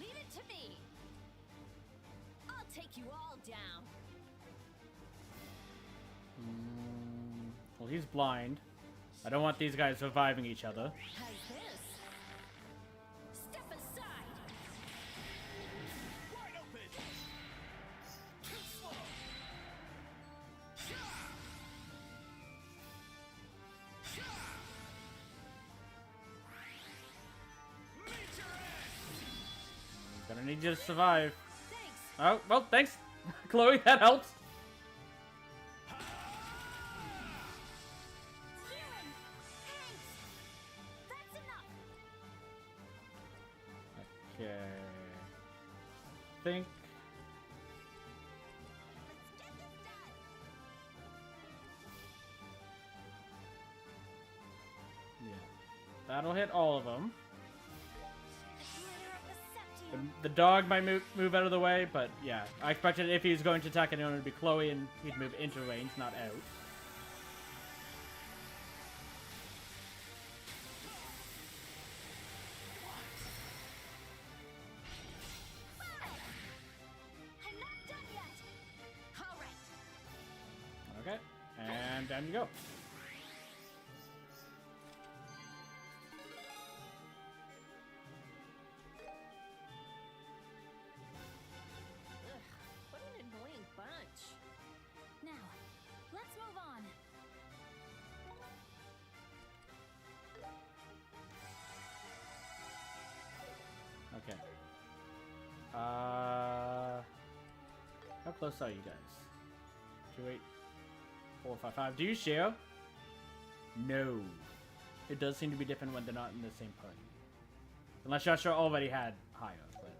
Leave it to me. I'll take you all down. Well, he's blind. I don't want these guys surviving each other. How's this? Step aside. Wide open! Too slow! Meet your end! Gonna need you to survive. Thanks. Oh, well, thanks, Chloe. That helps. Healing. Thanks. That's enough. Okay. Think. Let's get this done! Yeah. That'll hit all of them. The glitter of the Septium. The dog might move out of the way, but yeah. I expected if he's going to attack anyone, it would be Chloe, and he'd move into range, not out. I'm not done yet. All right. Okay. And down you go. Ugh, what an annoying bunch. Now, let's move on. Okay. How close are you guys? 2, 8, 4, 5, 5. Do you share? No. It does seem to be different when they're not in the same party. Unless Joshua already had higher, but...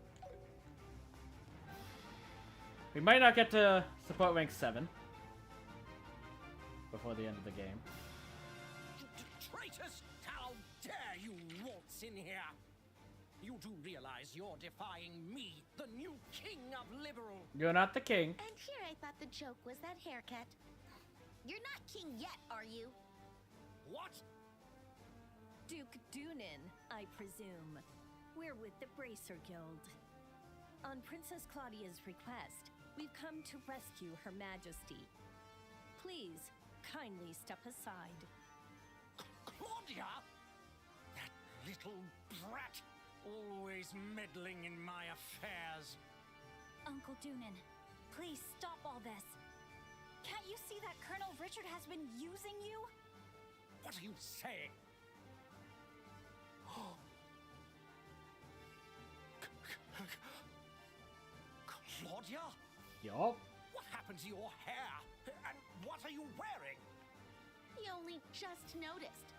We might not get to support rank 7 before the end of the game. Traitors! How dare you waltz in here? You do realize you're defying me, the new king of liberal. You're not the king. And here I thought the joke was that haircut. You're not king yet, are you? What? Duke Dunin, I presume. We're with the Bracer Guild. On Princess Claudia's request, we've come to rescue Her Majesty. Please, kindly step aside. Claudia? That little brat, always meddling in my affairs. Uncle Dunin, please stop all this. Can't you see that Colonel Richard has been using you? What are you saying? Claudia? Yup. What happened to your hair? And what are you wearing? He only just noticed.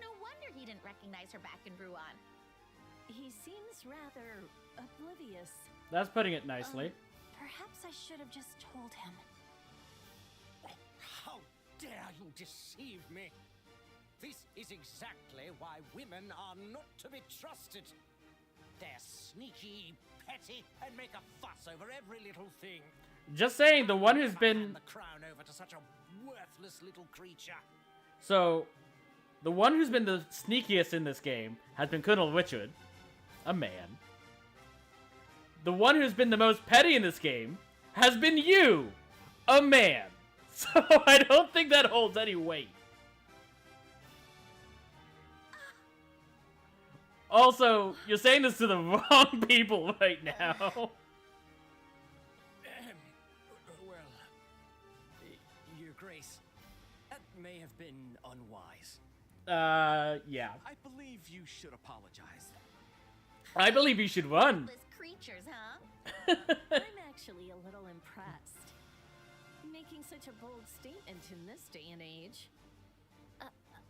No wonder he didn't recognize her back in Ruan. He seems rather oblivious. That's putting it nicely. Perhaps I should have just told him. How dare you deceive me? This is exactly why women are not to be trusted. They're sneaky, petty, and make a fuss over every little thing. Just saying, the one who's Never been... hand the crown over to such a worthless little creature. So, the one who's been the sneakiest in this game has been Colonel Richard, a man. The one who's been the most petty in this game has been you, a man. So I don't think that holds any weight. Also, you're saying this to the wrong people right now. Well, Your Grace, may have been unwise. Yeah. I believe you should apologize. I believe you should run. Helpless creatures, huh? I'm actually a little impressed. Making such a bold statement in this day and age.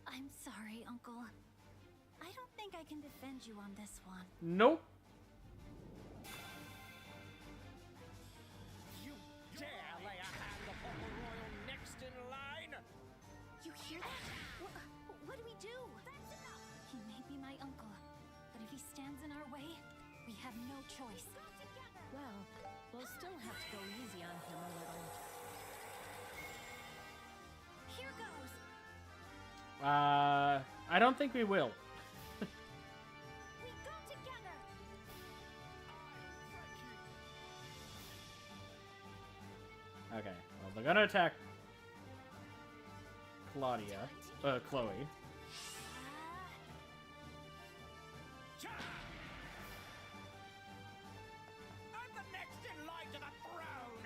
I'm sorry, Uncle. I don't think I can defend you on this one. Nope. You dare lay a hand upon the royal next in line? You hear that? What do we do? That's enough! He may be my uncle, but if he stands in our way, we have no choice. Well, we'll still have to go easy on him a little. Here goes! I don't think we will. We go together! Okay, well, they're gonna attack Chloe. I'm the next in line to the throne!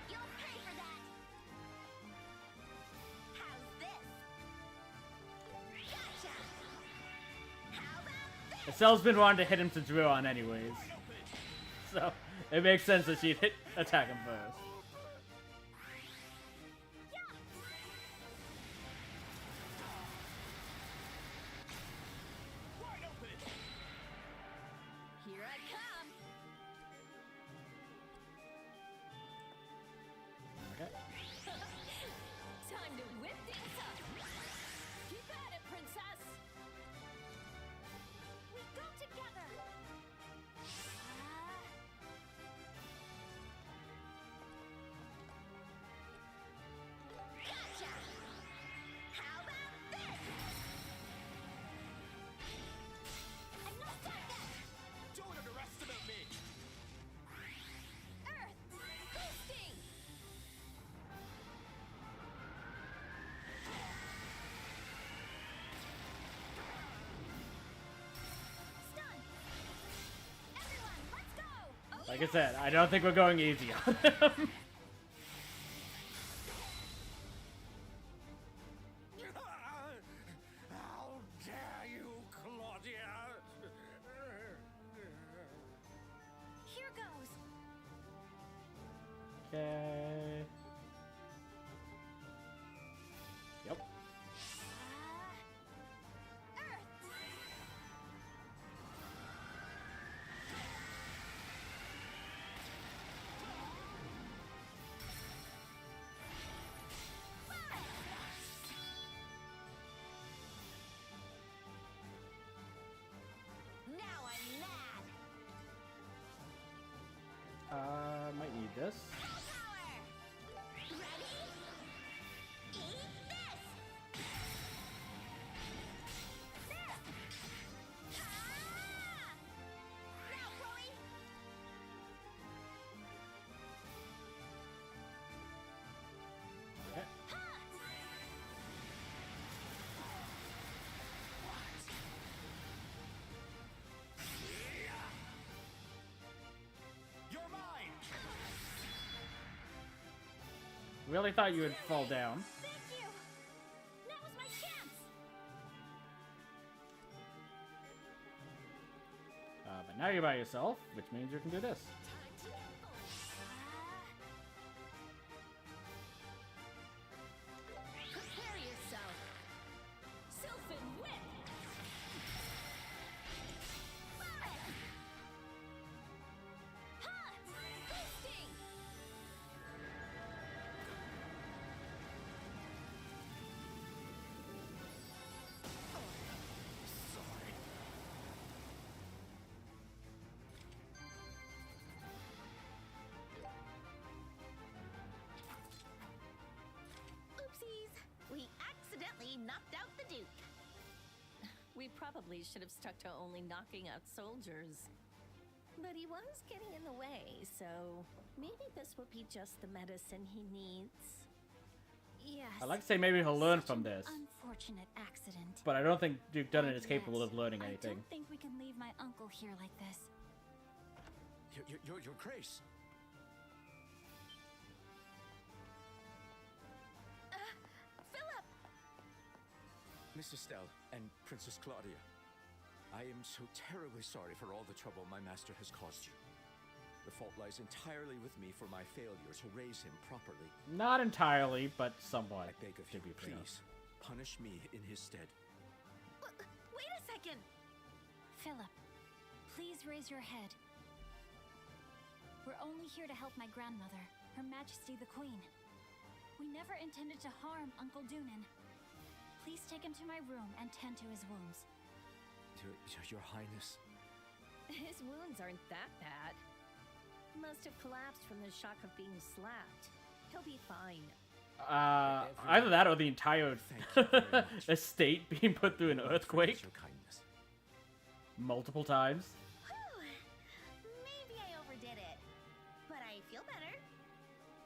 You'll pay for that! How's this? Gotcha! How about this? Estelle's been wanting to hit him to drill on anyways. So, it makes sense that she'd attack him first. Here I come! Okay. Time to whip things up! Keep at it, princess! We go together! Gotcha! How about this? I'm not done yet! Don't underestimate me! Earth! Boosting! Stun! Everyone, let's go! Oh, Like I said, I don't think we're going easy on him. How dare you, Claudia! here goes! Okay. Yep. Earth! Now I'm mad! Might need this. Power! Ready? Eat this! There! Ah! Now, Chloe! Okay. You're mine! Really thought you would fall down. Thank you! Now is my chance! But now you're by yourself, which means you can do this. Prepare yourself! Sylphin whip! Ha! Boosting! Oopsies! We accidentally knocked out the Duke. We probably should have stuck to only knocking out soldiers. But he was getting in the way, so maybe this will be just the medicine he needs. Yes. I'd like to say maybe he'll learn Such from an this, unfortunate accident. but I don't think Duke Dunnan is Not capable yet. of learning I anything. don't think we can leave my uncle here like this. Your Grace. Miss Estelle and Princess Claudia. I am so terribly sorry for all the trouble my master has caused you. The fault lies entirely with me for my failure to raise him properly. Not entirely, but somewhat. I beg of you, please, punish me in his stead. Wait a second! Philip, please raise your head. We're only here to help my grandmother, Her Majesty the Queen. We never intended to harm Uncle Doonan. Please take him to my room and tend to his wounds. Your Highness. His wounds aren't that bad. Must have collapsed from the shock of being slapped. He'll be fine. Either that or the entire estate being put through an earthquake. Multiple times. Whew. Maybe I overdid it, but I feel better.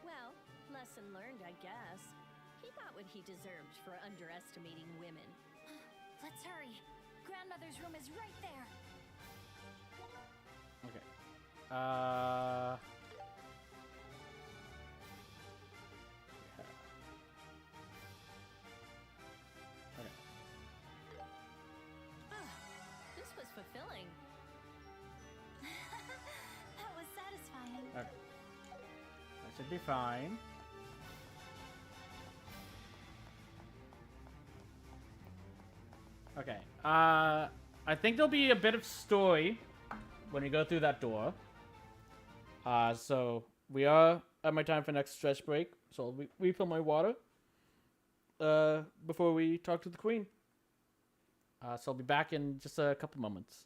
Well, lesson learned, I guess. He got what he deserved for underestimating women. Let's hurry. Grandmother's room is right there. Okay. Okay. This was fulfilling. That was satisfying. Okay. That should be fine. Okay. I think there'll be a bit of story when you go through that door. So we are at my time for next stretch break. So I'll refill my water before we talk to the Queen. So I'll be back in just a couple moments.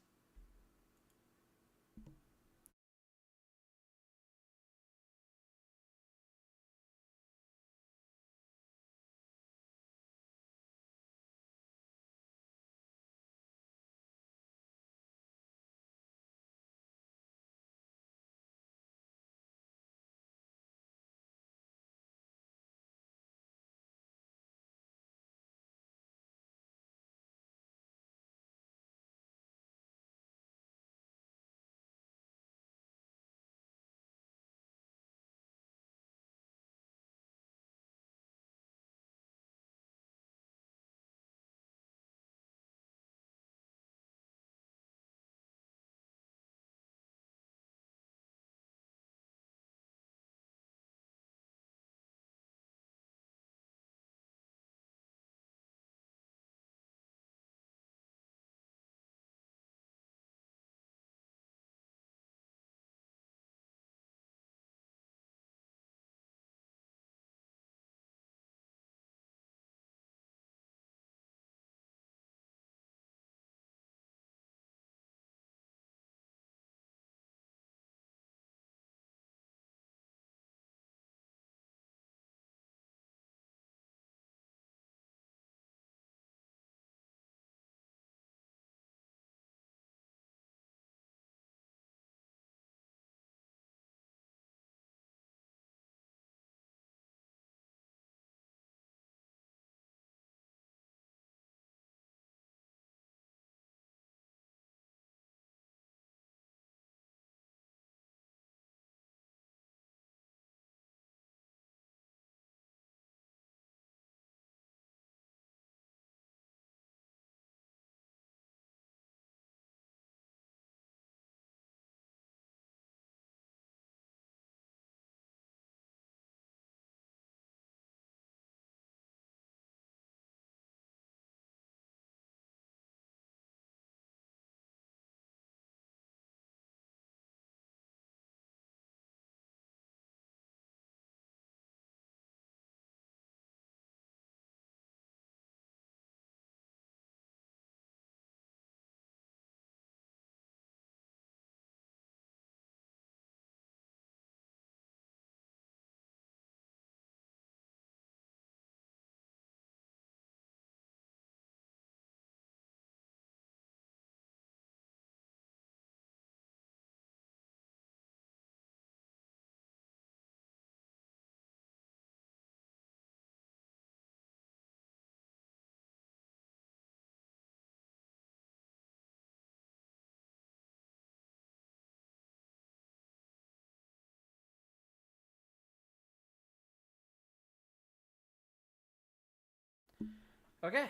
Okay.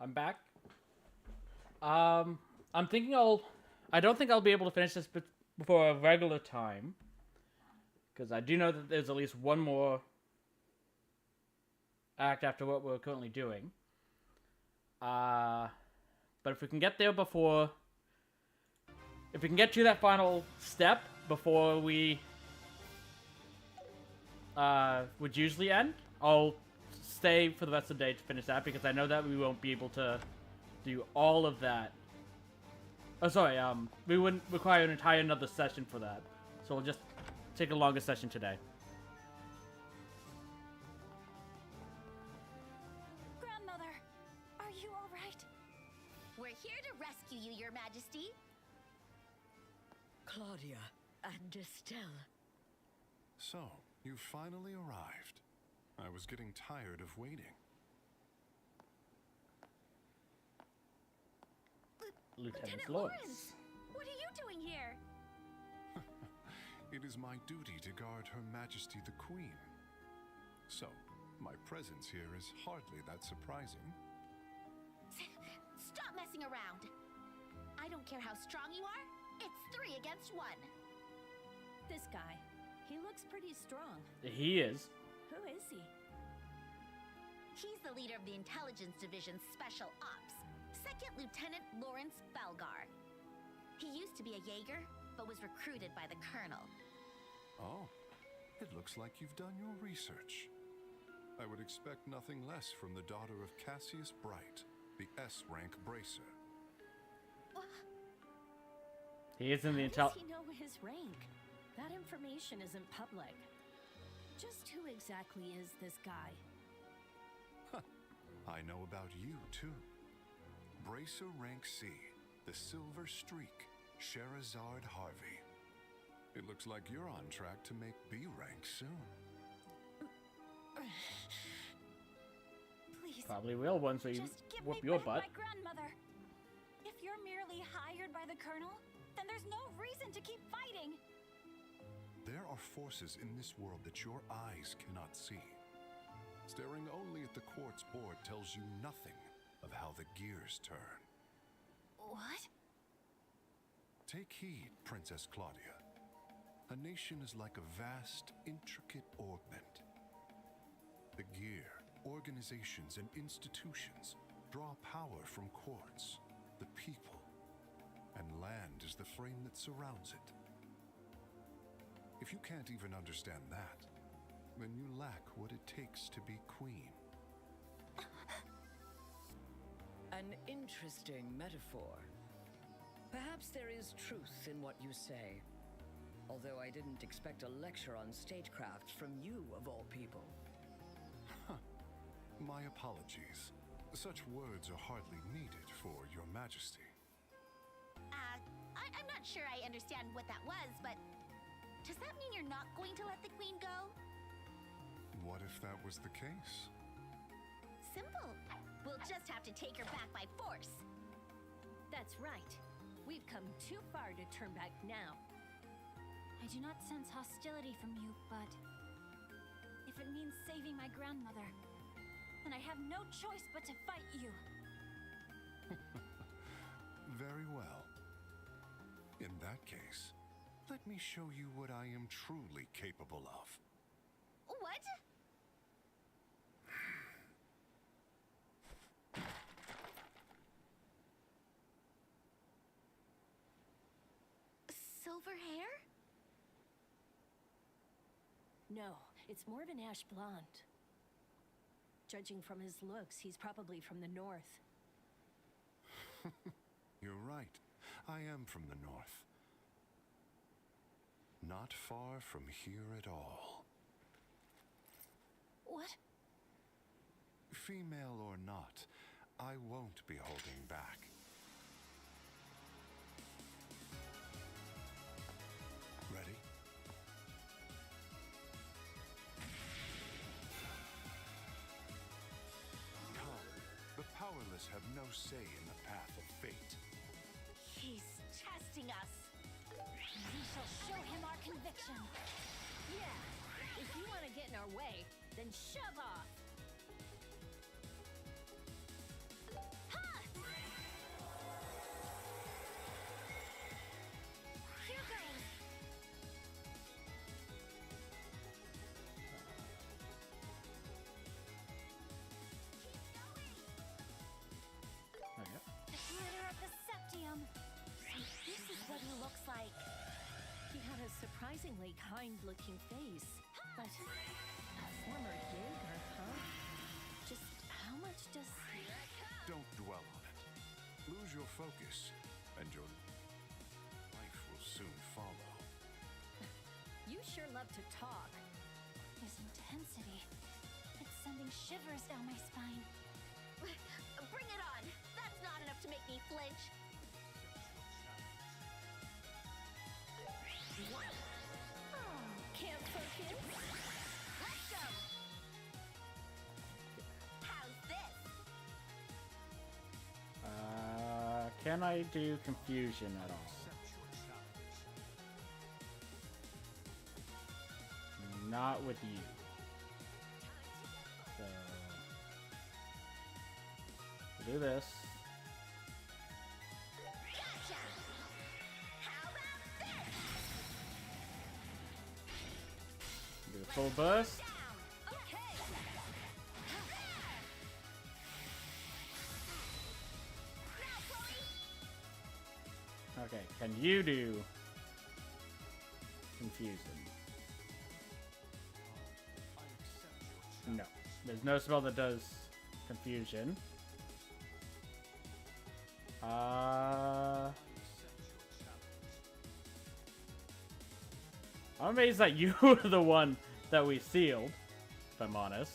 I'm back. I'm thinking I don't think I'll be able to finish this before a regular time. Because I do know that there's at least one more act after what we're currently doing. But if we can get there before... If we can get to that final step before we would usually end, I'll stay for the rest of the day to finish that, because I know that we won't be able to do all of that. Oh, sorry, we wouldn't require an entire another session for that. So we'll just take a longer session today. Grandmother, are you all right? We're here to rescue you, Your Majesty. Claudia and Estelle. So, you finally arrived. I was getting tired of waiting. Lieutenant Lawrence, Lawrence. what are you doing here? It is my duty to guard Her Majesty the Queen. So, my presence here is hardly that surprising. Stop messing around. I don't care how strong you are. It's 3 against 1. This guy, he looks pretty strong. He is. Who is he? He's the leader of the Intelligence Division's Special Ops, 2nd Lieutenant Lawrence Belgar. He used to be a Jaeger, but was recruited by the Colonel. Oh, it looks like you've done your research. I would expect nothing less from the daughter of Cassius Bright, the S-rank bracer. He is in the How does he know his rank? That information isn't public. Just who exactly is this guy? I know about you, too. Bracer Rank C, the Silver Streak, Sherazard Harvey. It looks like you're on track to make B rank soon. Please. Probably will once we Just give whoop me your back butt. my grandmother. If you're merely hired by the Colonel, then there's no reason to keep fighting. There are forces in this world that your eyes cannot see. Staring only at the quartz board tells you nothing of how the gears turn. What? Take heed, Princess Claudia. A nation is like a vast, intricate augment. The gear, organizations, and institutions draw power from quartz, the people, and land is the frame that surrounds it. If you can't even understand that, then you lack what it takes to be queen. An interesting metaphor. Perhaps there is truth in what you say. Although I didn't expect a lecture on statecraft from you, of all people. My apologies. Such words are hardly needed for Your Majesty. I'm not sure I understand what that was, but does that mean you're not going to let the Queen go? What if that was the case? Simple. We'll just have to take her back by force. That's right. We've come too far to turn back now. I do not sense hostility from you, but if it means saving my grandmother, then I have no choice but to fight you. Very well. In that case, let me show you what I am truly capable of. What? Silver hair? No, it's more of an ash blonde. Judging from his looks, he's probably from the north. You're right. I am from the north. Not far from here at all. What? Female or not, I won't be holding back. Ready? Come. The powerless have no say in the path of fate. He's testing us. We shall show him our conviction. Yeah, if you want to get in our way, then shove off. what he looks like. He had a surprisingly kind-looking face, but a former Jaeger, huh? Just how much does... Don't dwell on it. Lose your focus, and your life will soon follow. You sure love to talk. His intensity. It's sending shivers down my spine. Bring it on! That's not enough to make me flinch. Can't focus? Let's go! How's this? Can I do confusion at all? Not with you. So do this. Gotcha! How about this? Do a full burst. Okay, can you do confusion? No. There's no spell that does confusion. I'm amazed that you were the one that we sealed, if I'm honest.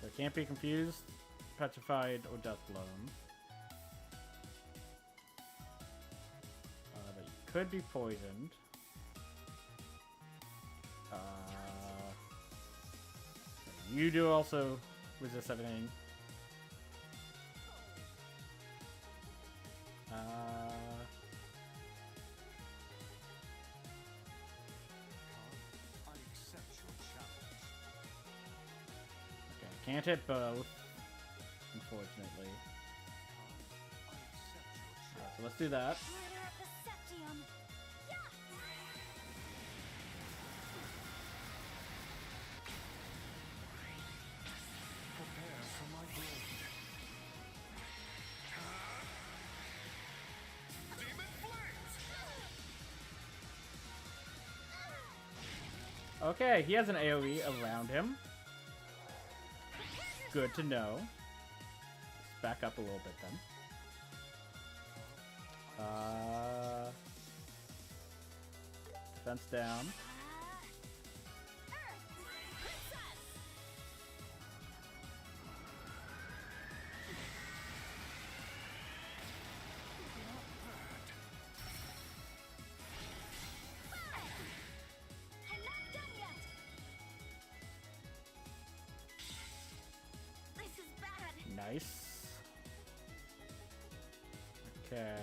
So can't be confused, petrified, or death blown. But you could be poisoned. You do also resist everything. Okay, can't hit both, unfortunately. Alright, so let's do that. Okay, he has an AoE around him. Good to know. Let's back up a little bit then. Defense down. Nice. Okay.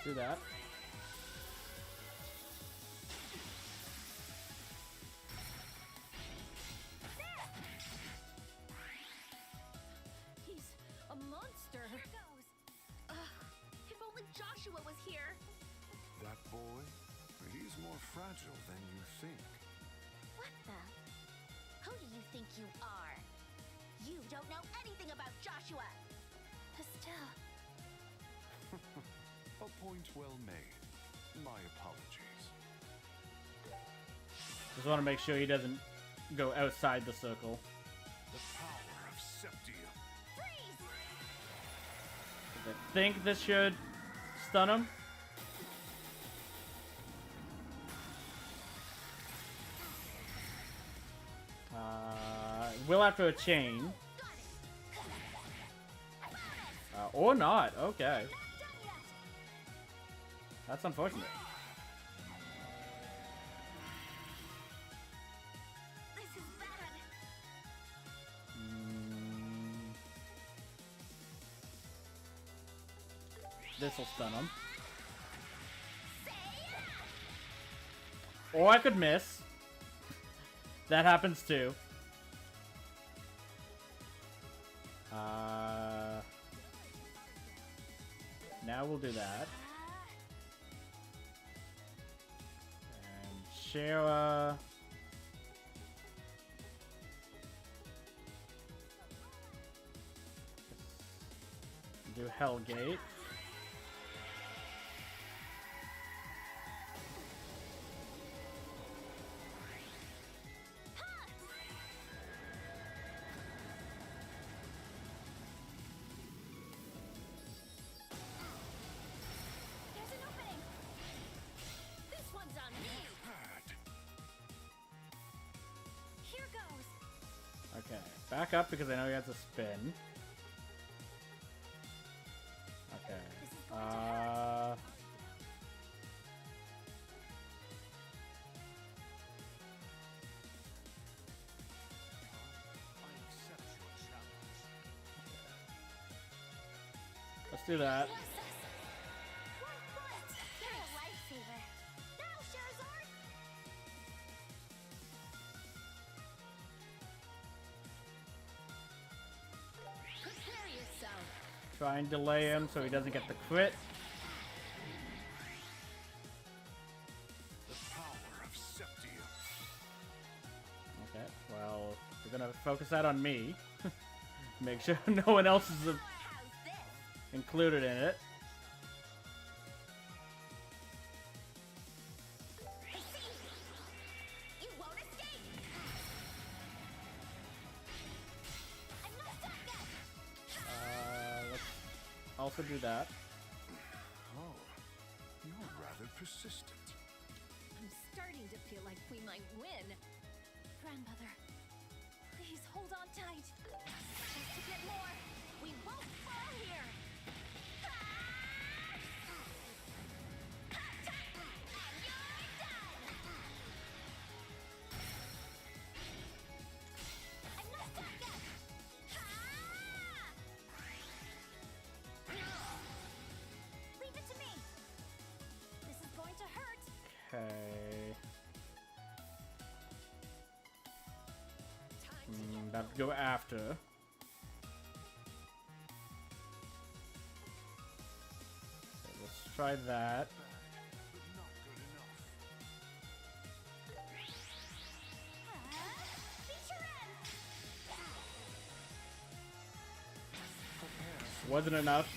Do that. He's a monster. If only Joshua was here. That boy? He's more fragile than you think. What the? Who do you think you are? You don't know anything about Joshua. Estelle. A point well made. My apologies. Just want to make sure he doesn't go outside the circle. The power of Septium. I think this should stun him. Will after a chain. Or not. Okay. That's unfortunate. This is bad. This'll stun him. Or I could miss. That happens too. now we'll do that. And Shara. Do Hellgate. Okay, back up because I know he has a spin. Okay. Let's do that. Try and delay him so he doesn't get the crit. The power of Septium. Okay, well, we're gonna focus that on me. Make sure no one else is included in it. Also do that. Oh, you're rather persistent. I'm starting to feel like we might win. Grandmother, please hold on tight. Just a bit more. We won't fall here. Okay. That would go after. Okay, let's try that. Wasn't enough.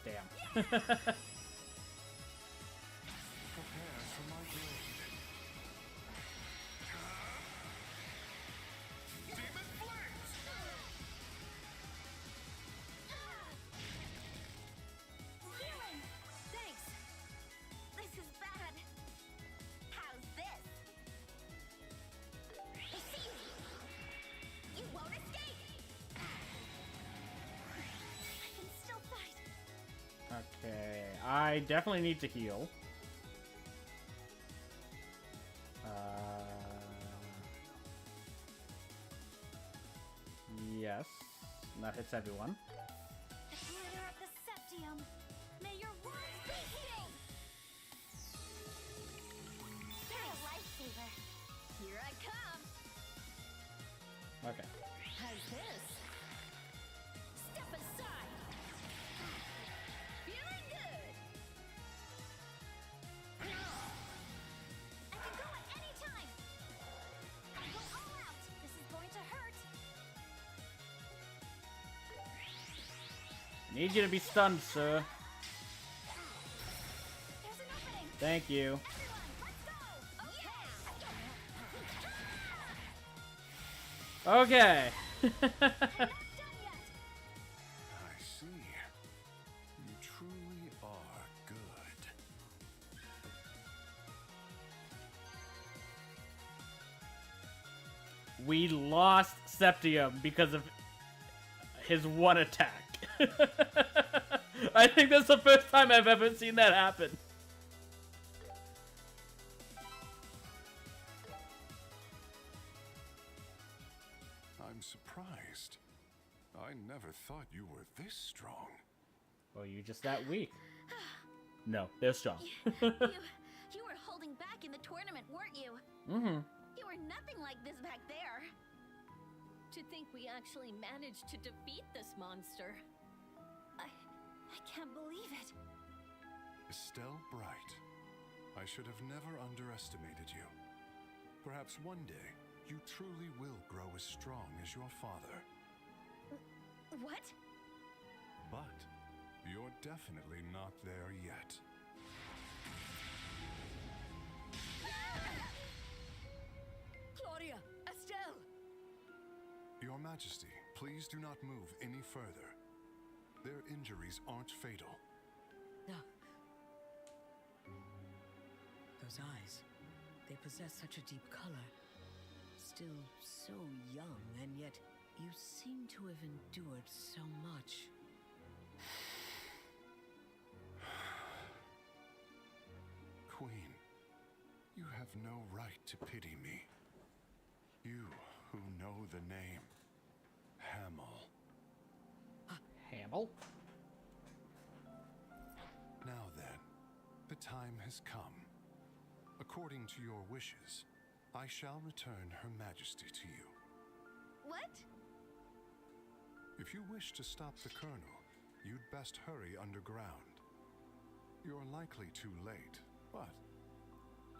Damn. Okay, I definitely need to heal. Yes, and that hits everyone. The glitter of the Septium. May your words be healed. You're a lifesaver. Here I come. Okay. How's this? Step aside. Feeling good. I can go at any time. I'll go all out. This is going to hurt. Need you to be stunned, sir. There's an opening. Thank you. Okay. I see. You truly are good. We lost Septium because of his one attack. I think that's the first time I've ever seen that happen. I'm surprised. I never thought you were this strong. Well, you're just that weak. No, they're strong. You were holding back in the tournament, weren't you? Mm-hmm. You were nothing like this back there. To think we actually managed to defeat this monster. I can't believe it. Estelle Bright, I should have never underestimated you. Perhaps one day, you truly will grow as strong as your father. What? But you're definitely not there yet. Claudia! Estelle! Your Majesty, please do not move any further. Their injuries aren't fatal. No. Those eyes, they possess such a deep color. Still so young, and yet you seem to have endured so much. Queen, you have no right to pity me. You who know the name Hamill. Hamill? Now then, the time has come. According to your wishes, I shall return Her Majesty to you. What? If you wish to stop the Colonel, you'd best hurry underground. You're likely too late, but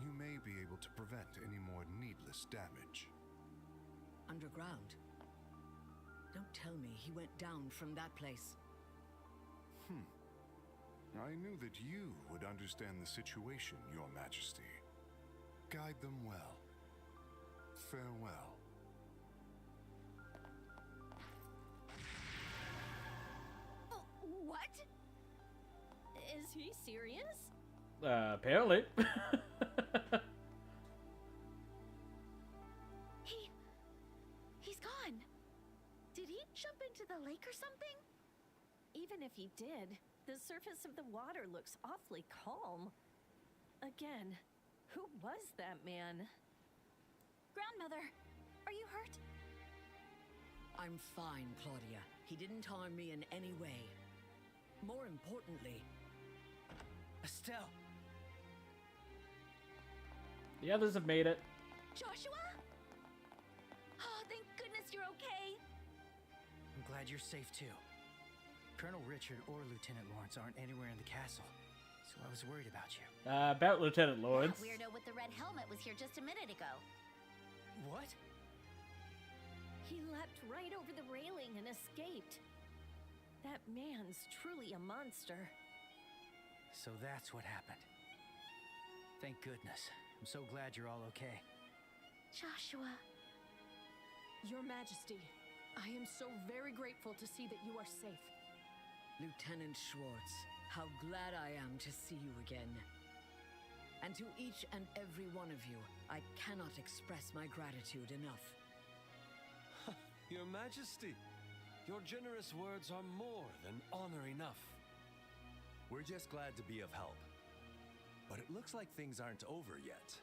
you may be able to prevent any more needless damage. Underground? Don't tell me he went down from that place. I knew that you would understand the situation, Your Majesty. Guide them well. Farewell. What? Is he serious? Apparently. He's gone. Did he jump into the lake or something? Even if he did, the surface of the water looks awfully calm. Again, who was that man? Grandmother, are you hurt? I'm fine, Claudia. He didn't harm me in any way. More importantly, Estelle. The others have made it. Joshua? Oh, thank goodness you're okay. I'm glad you're safe too. Colonel Richard or Lieutenant Lawrence aren't anywhere in the castle, so I was worried about you. About Lieutenant Lawrence. That weirdo with the red helmet was here just a minute ago. What? He leapt right over the railing and escaped. That man's truly a monster. So that's what happened. Thank goodness. I'm so glad you're all okay. Joshua. Your Majesty, I am so very grateful to see that you are safe. Lieutenant Schwartz, how glad I am to see you again. And to each and every one of you, I cannot express my gratitude enough. Your Majesty, your generous words are more than honor enough. We're just glad to be of help. But it looks like things aren't over yet.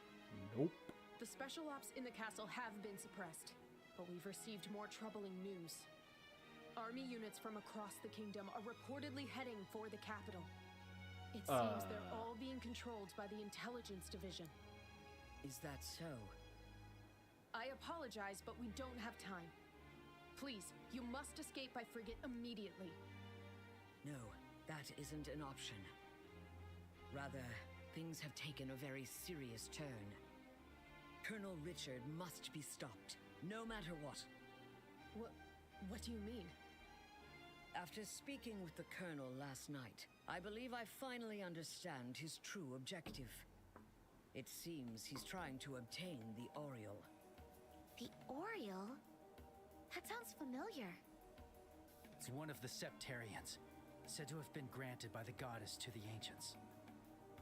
Nope. The special ops in the castle have been suppressed, but we've received more troubling news. Army units from across the kingdom are reportedly heading for the capital. It seems they're all being controlled by the Intelligence Division. Is that so? I apologize, but we don't have time. Please, you must escape by frigate immediately. No, that isn't an option. Rather, things have taken a very serious turn. Colonel Richard must be stopped, no matter what. What do you mean? After speaking with the Colonel last night, I believe I finally understand his true objective. It seems he's trying to obtain the Oriole. The Oriole? That sounds familiar. It's one of the Septarians, said to have been granted by the goddess to the ancients.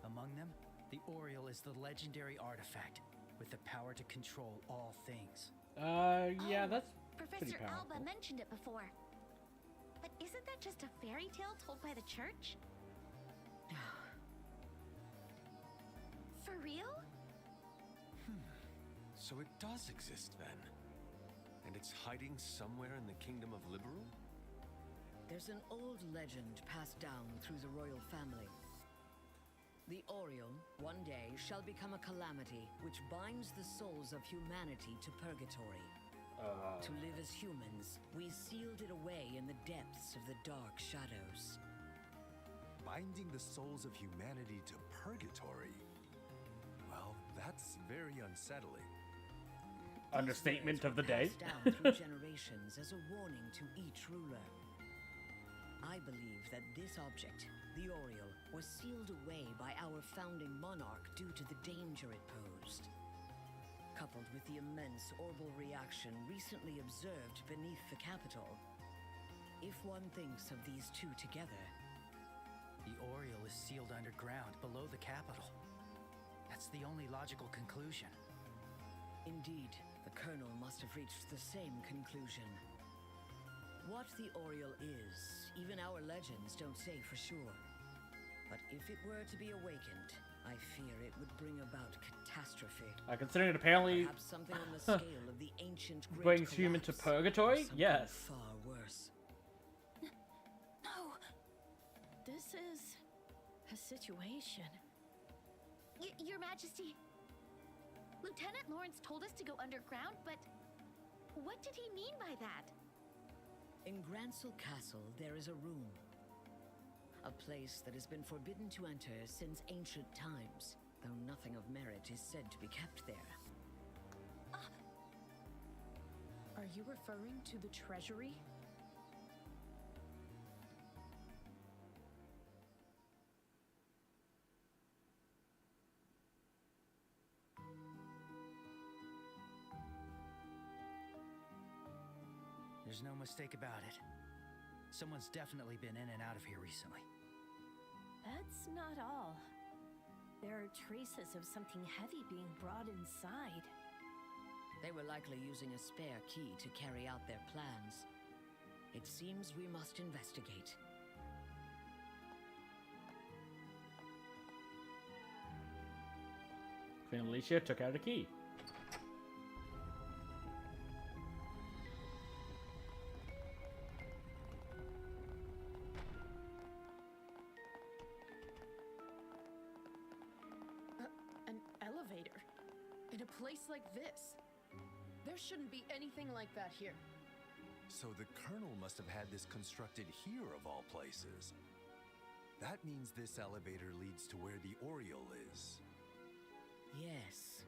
Among them, the Oriole is the legendary artifact with the power to control all things. Yeah, Oh, that's pretty Professor powerful. Alba mentioned it before. But isn't that just a fairy tale told by the church? For real? So it does exist then. And it's hiding somewhere in the kingdom of Liberal? There's an old legend passed down through the royal family. The Oriole, one day, shall become a calamity which binds the souls of humanity to purgatory. To live as humans, we sealed it away in the depths of the dark shadows. Binding the souls of humanity to purgatory? Well, that's very unsettling. Understatement of the day. Passed down through generations as a warning to each ruler. I believe that this object, the Oriole, was sealed away by our founding monarch due to the danger it posed. Coupled with the immense orbital reaction recently observed beneath the capital, if one thinks of these two together... The Oriole is sealed underground below the capital. That's the only logical conclusion. Indeed, the Colonel must have reached the same conclusion. What the Oriole is, even our legends don't say for sure. But if it were to be awakened, I fear it would bring about catastrophe. Considering it apparently Perhaps something on the scale of the ancient Great brings human to Collapse, purgatory? or something Yes. far worse. No. This is a situation. Your Majesty, Lieutenant Lawrence told us to go underground, but what did he mean by that? In Gransel Castle, there is a room. A place that has been forbidden to enter since ancient times, though nothing of merit is said to be kept there. Are you referring to the treasury? There's no mistake about it. Someone's definitely been in and out of here recently. That's not all. There are traces of something heavy being brought inside. They were likely using a spare key to carry out their plans. It seems we must investigate. Queen Alicia took out a key. An elevator? In a place like this? There shouldn't be anything like that here. So the Colonel must have had this constructed here of all places. That means this elevator leads to where the Oriole is. Yes.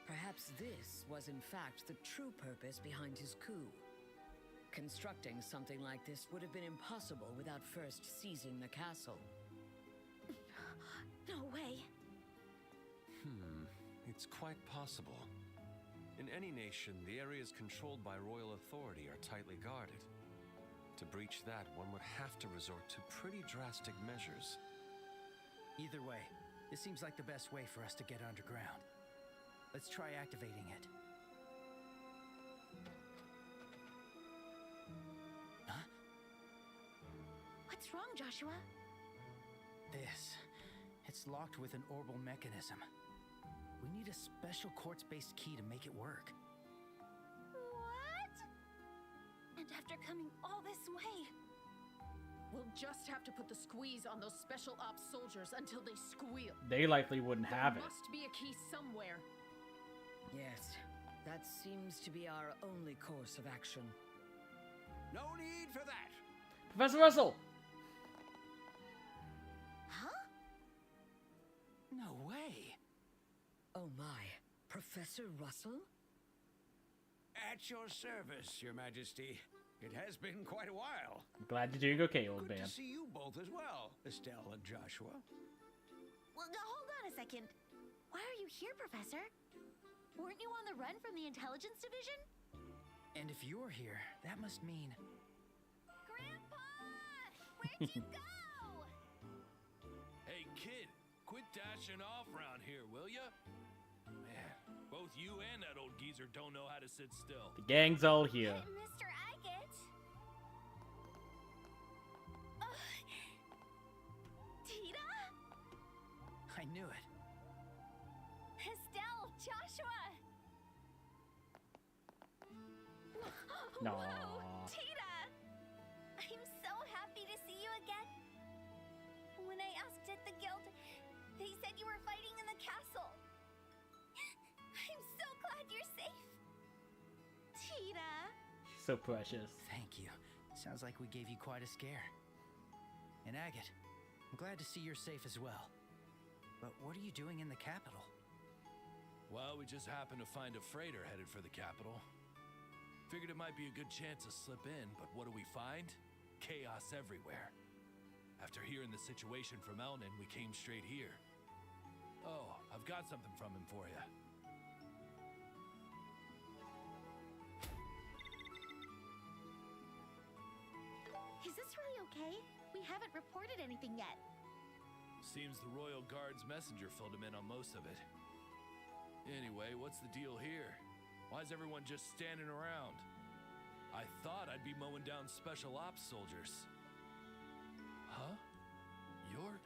Perhaps this was in fact the true purpose behind his coup. Constructing something like this would have been impossible without first seizing the castle. No way. It's quite possible. In any nation, the areas controlled by royal authority are tightly guarded. To breach that, one would have to resort to pretty drastic measures. Either way, this seems like the best way for us to get underground. Let's try activating it. Huh? What's wrong, Joshua? This. It's locked with an orbital mechanism. We need a special quartz-based key to make it work. What? And after coming all this way... We'll just have to put the squeeze on those special ops soldiers until they squeal. They likely wouldn't have it. There must be a key somewhere. Yes, that seems to be our only course of action. No need for that. Professor Russell! Huh? No way! Oh my, Professor Russell? At your service, Your Majesty. It has been quite a while. I'm glad you're doing okay, old Good man. to see you both as well, Estelle and Joshua. Well, now, hold on a second. Why are you here, Professor? Weren't you on the run from the Intelligence Division? And if you're here, that must mean... Grandpa! Where'd you go? Hey, kid, quit dashing off around here, will ya? Man, Both you and that old geezer don't know how to sit still. The gang's all here. Mr. Agate. Tita? I knew it. Estelle, Joshua. No. Whoa, Tita! I'm so happy to see you again. When I asked at the guild, they said you were fighting in the castle. I'm so glad you're safe. Tita. So precious. Thank you. Sounds like we gave you quite a scare. And Agate, I'm glad to see you're safe as well. But what are you doing in the capital? Well, we just happened to find a freighter headed for the capital. Figured it might be a good chance to slip in, but what do we find? Chaos everywhere. After hearing the situation from Elnan, we came straight here. Oh, I've got something from him for you. Is this really okay? We haven't reported anything yet. Seems the Royal Guard's messenger filled him in on most of it. Anyway, what's the deal here? Why's everyone just standing around? I thought I'd be mowing down special ops soldiers. Huh? You're...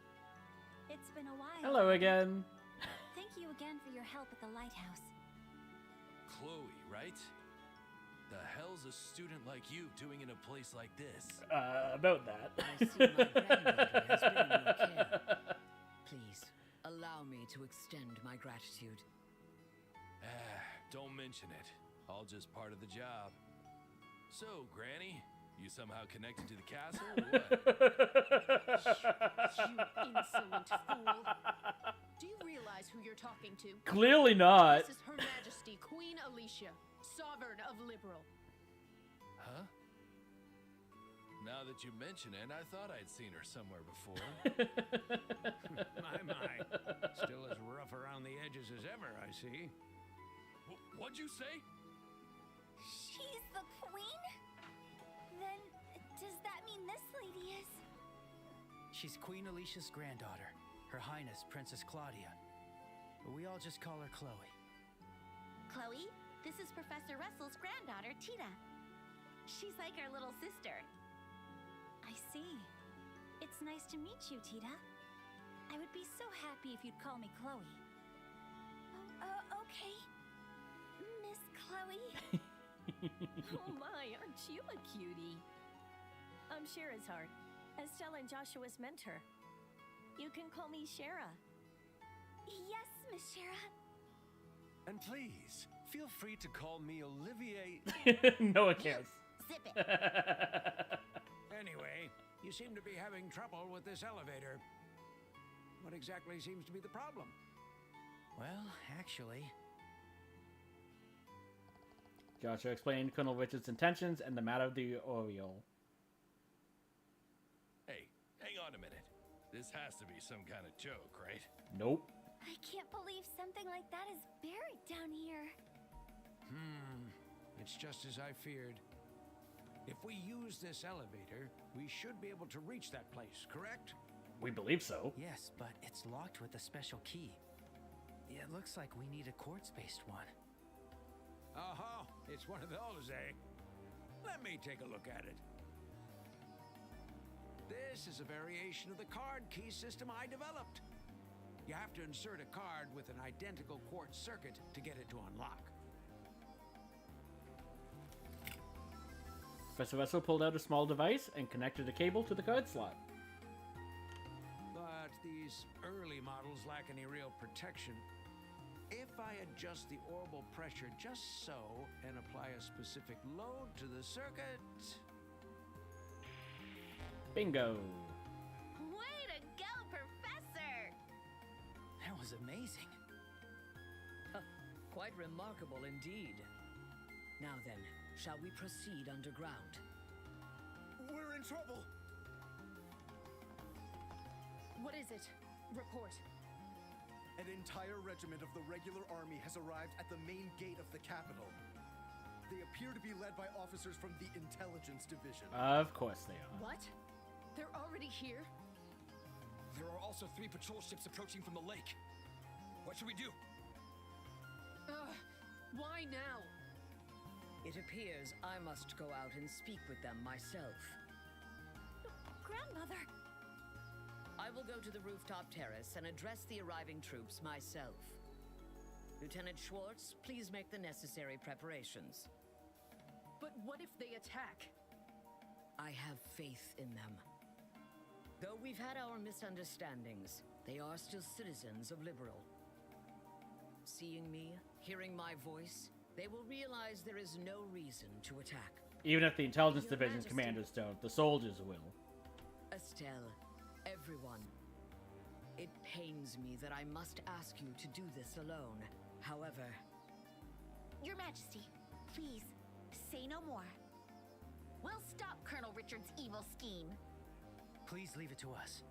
It's been a while. Hello again. Thank you again for your help at the lighthouse. Chloe, right? The hell's a student like you doing in a place like this? About that. I see my granddaughter has been in your care. Please, allow me to extend my gratitude. Don't mention it. All just part of the job. So, Granny, you somehow connected to the castle, or what? You insolent fool. Do you realize who you're talking to? Clearly not. This is Her Majesty, Queen Alicia, Sovereign of Liberal. Huh? Now that you mention it, I thought I'd seen her somewhere before. My. Still as rough around the edges as ever, I see. What'd you say? She's the queen? Then, does that mean this lady is? She's Queen Alicia's granddaughter, Her Highness Princess Claudia. But we all just call her Chloe. Chloe, this is Professor Russell's granddaughter, Tita. She's like our little sister. I see. It's nice to meet you, Tita. I would be so happy if you'd call me Chloe. Okay. Miss Chloe. Oh my, aren't you a cutie? I'm Scherazard, Estelle and Joshua's mentor. You can call me Shara. Yes, Miss Shara. And please, feel free to call me Olivier. No one cares. Zip it. Anyway, you seem to be having trouble with this elevator. What exactly seems to be the problem? Well, actually... Joshua explained Colonel Richard's intentions and the matter of the Oriole. Hey, hang on a minute. This has to be some kind of joke, right? Nope. I can't believe something like that is buried down here. It's just as I feared. If we use this elevator, we should be able to reach that place, correct? We believe so. Yes, but it's locked with a special key. It looks like we need a quartz-based one. Uh-huh. It's one of those, eh? Let me take a look at it. This is a variation of the card key system I developed. You have to insert a card with an identical quartz circuit to get it to unlock. Professor Russell pulled out a small device and connected a cable to the card slot. But these early models lack any real protection. If I adjust the orbital pressure just so and apply a specific load to the circuit... Bingo. Way to go, Professor! That was amazing. Quite remarkable indeed. Now then, shall we proceed underground? We're in trouble! What is it? Report. An entire regiment of the regular army has arrived at the main gate of the capital. They appear to be led by officers from the intelligence division. Of course they are. What? They're already here? There are also 3 patrol ships approaching from the lake. What should we do? Why now? It appears I must go out and speak with them myself. Grandmother! I will go to the rooftop terrace and address the arriving troops myself. Lieutenant Schwartz, please make the necessary preparations. But what if they attack? I have faith in them. Though we've had our misunderstandings, they are still citizens of Liberal. Seeing me, hearing my voice, they will realize there is no reason to attack. Even if the intelligence Your division's Majesty. commanders don't, the soldiers will. Estelle, everyone. It pains me that I must ask you to do this alone. However... Your Majesty, please, say no more. We'll stop Colonel Richard's evil scheme. Please leave it to us.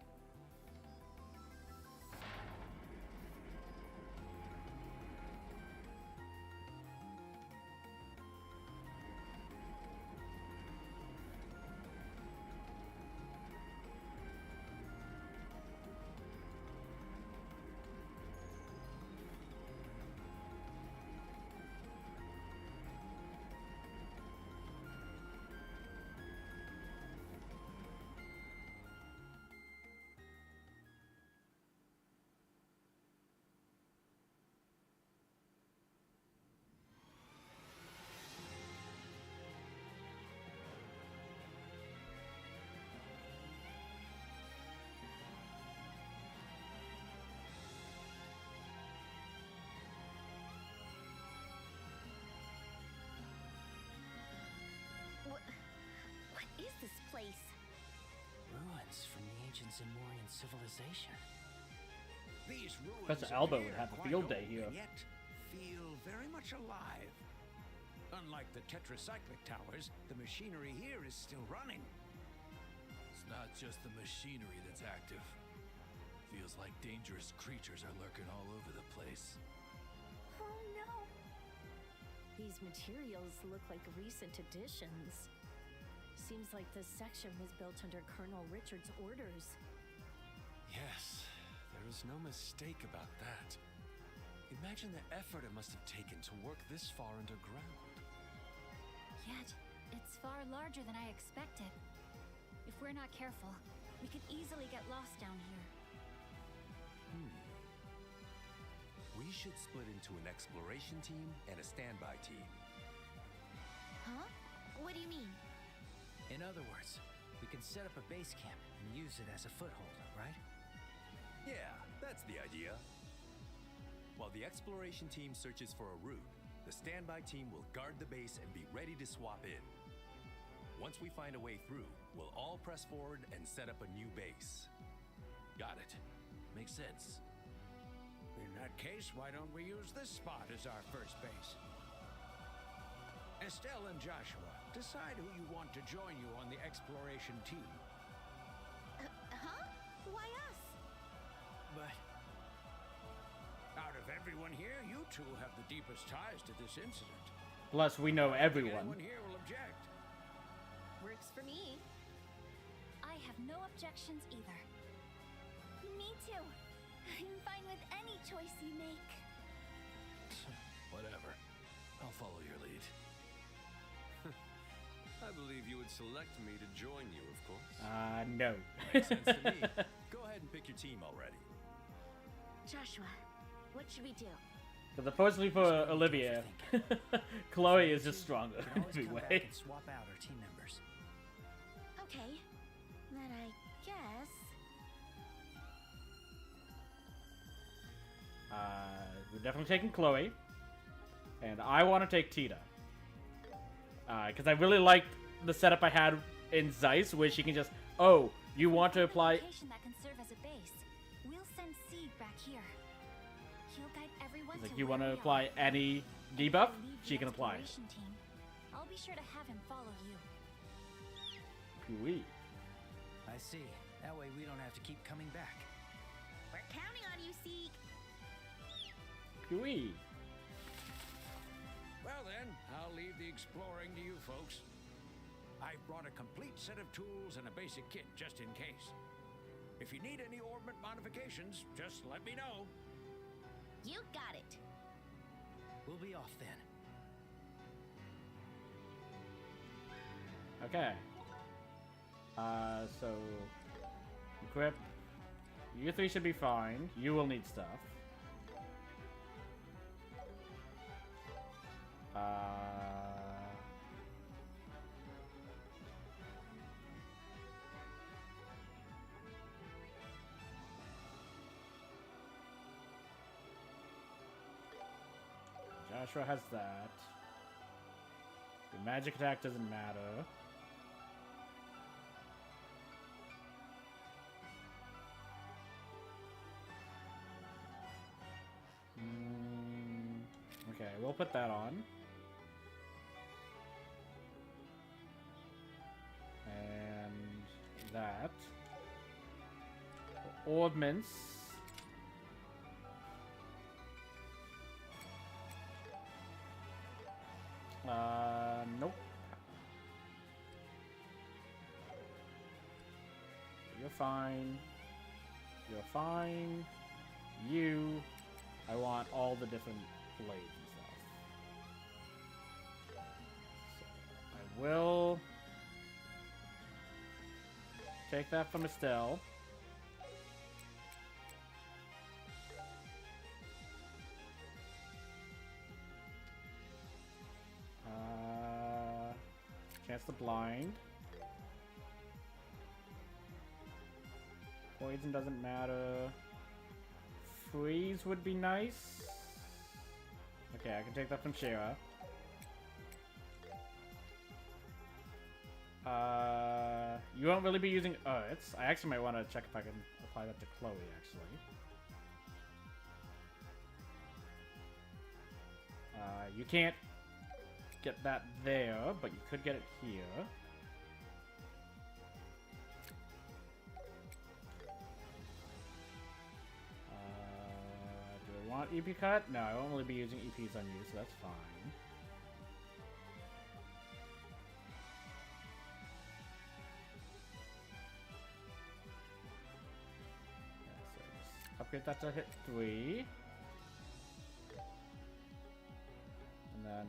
What is this place? Ruins from the ancient Zamorian civilization. These ruins Professor Alba appear would have a quite field old, day here. and yet feel very much alive. Unlike the tetracyclic towers, the machinery here is still running. It's not just the machinery that's active. Feels like dangerous creatures are lurking all over the place. Oh no! These materials look like recent additions. Seems like this section was built under Colonel Richard's orders. Yes, there is no mistake about that. Imagine the effort it must have taken to work this far underground. Yet, it's far larger than I expected. If we're not careful, we could easily get lost down here. We should split into an exploration team and a standby team. Huh? What do you mean? In other words, we can set up a base camp and use it as a foothold, right? Yeah, that's the idea. While the exploration team searches for a route, the standby team will guard the base and be ready to swap in. Once we find a way through, we'll all press forward and set up a new base. Got it. Makes sense. In that case, why don't we use this spot as our first base? Estelle and Joshua, decide who you want to join you on the exploration team. Huh? Why us? But out of everyone here, you two have the deepest ties to this incident. Plus, we know I don't think everyone. anyone here will object. Works for me. I have no objections either. Me too. I'm fine with any choice you make. Whatever. I'll follow your lead. I believe you would select me to join you, of course. No. Makes sense to me. Go ahead and pick your team already. Joshua, what should we do? Because unfortunately for Olivia, Chloe is just stronger We can in always every come back way. and swap out our team members. Okay, then I guess... We're definitely taking Chloe. And I want to take Tita. Because I really liked the setup I had in Zeiss, where she can just, oh, you want to apply... Location that can serve as a base. We'll send Seed back here. He'll guide everyone Like, to you where want to we apply are. any If you debuff? leave She the can apply it. exploration team, I'll be sure to have him follow you. Oui. I see. That way we don't have to keep coming back. We're counting on you, Seek. Oui. Well then, I'll leave the exploring to you folks. I've brought a complete set of tools and a basic kit just in case. If you need any orbit modifications, just let me know. You got it. We'll be off then. Okay. So equip. You three should be fine. You will need stuff. Joshua has that. The magic attack doesn't matter. Okay, we'll put that on. And that. Ordnance. Nope. You're fine. You're fine. You. I want all the different blades and stuff. So I will take that from Estelle. Chance the blind. Poison doesn't matter. Freeze would be nice. Okay, I can take that from Shira. You won't really be using Earths. I actually might want to check if I can apply that to Chloe, actually. You can't get that there, but you could get it here. Do I want EP cut? No, I won't really be using EPs on you, so that's fine. Yeah, so just upgrade that to hit 3. And then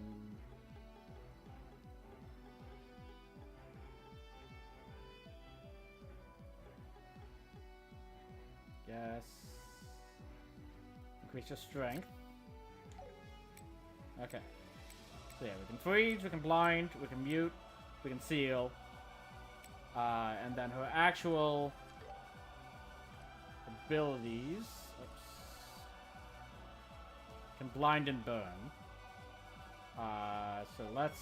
yes. Increase your strength. Okay. So yeah, we can freeze, we can blind, we can mute, we can seal. And then her actual abilities. Oops. Can blind and burn. So let's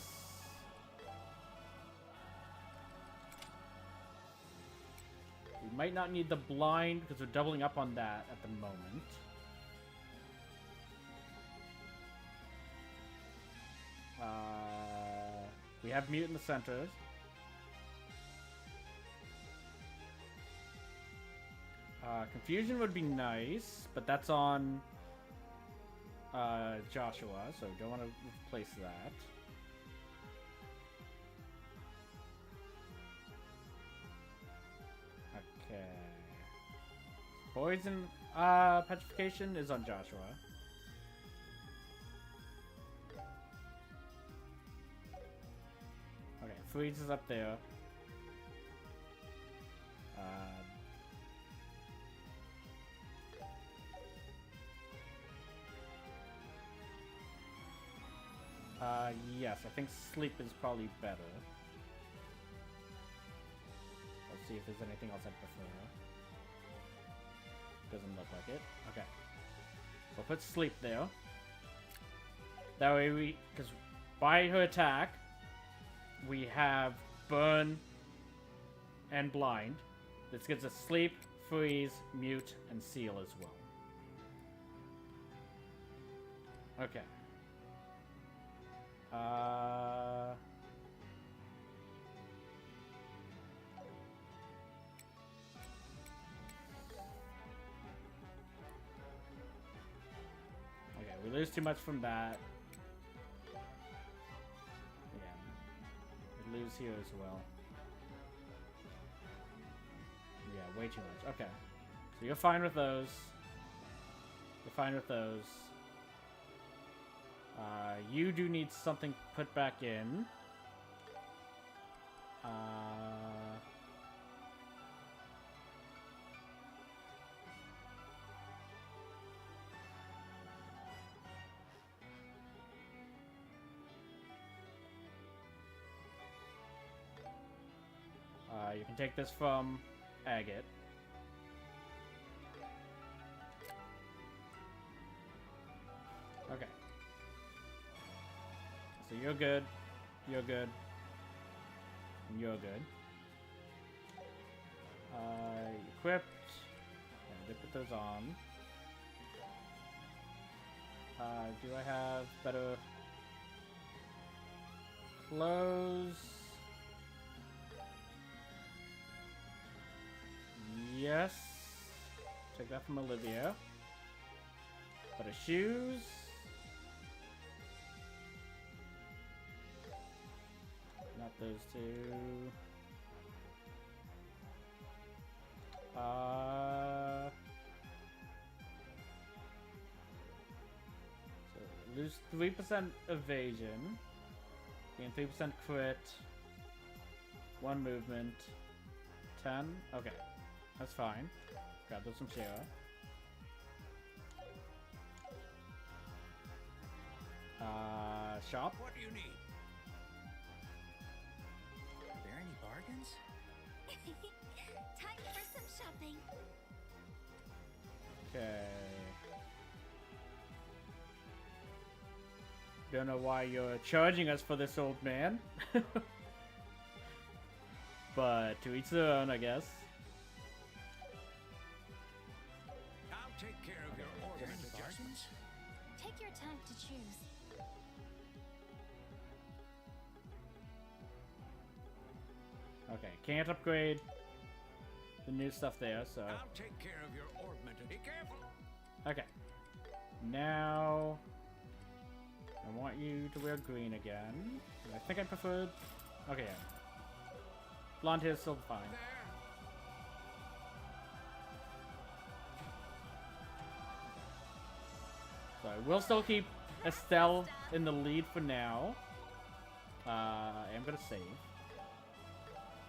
we might not need the blind because we're doubling up on that at the moment. We have mute in the centers. Confusion would be nice, but that's on Joshua, so don't want to replace that. Okay. Poison petrification is on Joshua. Okay, freeze is up there. Yes, I think sleep is probably better. Let's see if there's anything else I'd prefer. Doesn't look like it. Okay. So put sleep there. That way we, because by her attack, we have burn and blind. This gives us sleep, freeze, mute, and seal as well. Okay. Okay, we lose too much from that. Yeah. We lose here as well. Yeah, way too much. Okay. So you're fine with those. You're fine with those. You do need something put back in. You can take this from Agate. Okay. So you're good. You're good. And you're good. Equipped. Yeah, they put those on. Do I have better clothes? Yes. Take that from Olivia. Better shoes. Not those two. So lose 3% evasion. Gain 3% crit. 1 movement. 10. Okay. That's fine. Grab those from Shira. Shop. What do you need? Are there any bargains? Time for some shopping. Okay. Don't know why you're charging us for this, old man. But to each their own, I guess. I'll take care of your organ adjustments. Take your time to choose. Okay, can't upgrade the new stuff there, so... I'll take care of your augmented. Be careful. Okay. Now... I want you to wear green again. I think I preferred... Okay, yeah. Blonde hair is still fine. So I will still keep Estelle in the lead for now. I am going to save.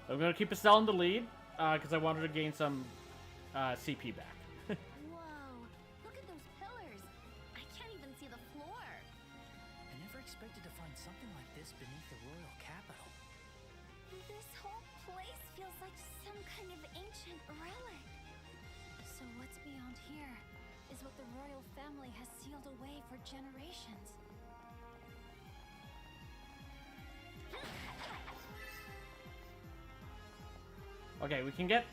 I'm going to keep Estelle in the lead, because I want her to gain some CP back. Whoa, look at those pillars. I can't even see the floor. I never expected to find something like this beneath the royal capital. This whole place feels like some kind of ancient relic. So what's beyond here is what the royal family has sealed away for generations. Okay, we can get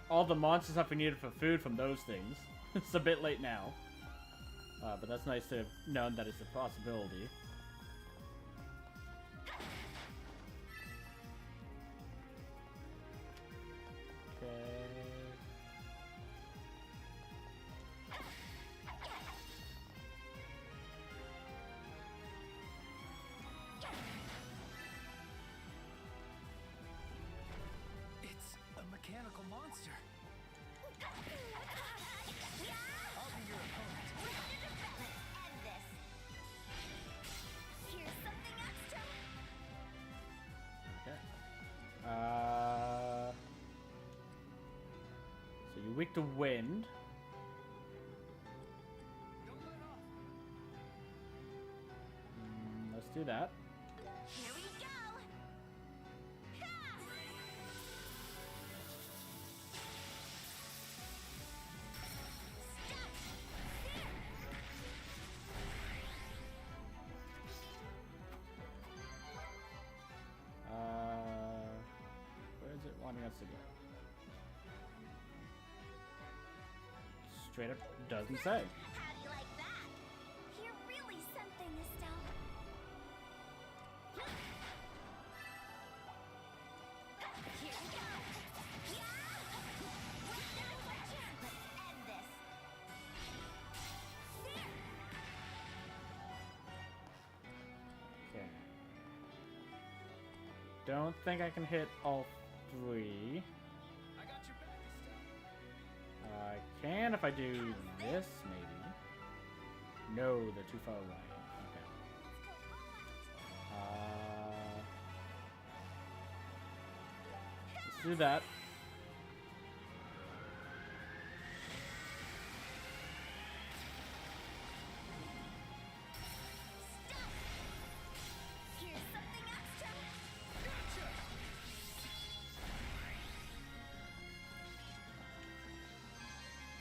all the monster stuff we needed for food from those things. It's a bit late now. But that's nice to have known that it's a possibility. Okay. It's a mechanical monster. I'll be your opponent. End this. Here's something extra. Okay. So you're weak to wind. Let's do that. Here we go. Where is it wanting us to go? Straight up doesn't say. How do you like that? You're really something, Estelle. Here we go. Yeah! Let's end this. Okay. Don't think I can hit all 3. I got your back, Estelle. I can if I do this, maybe. No, they're too far away. Okay. Let's do that. Here's something extra.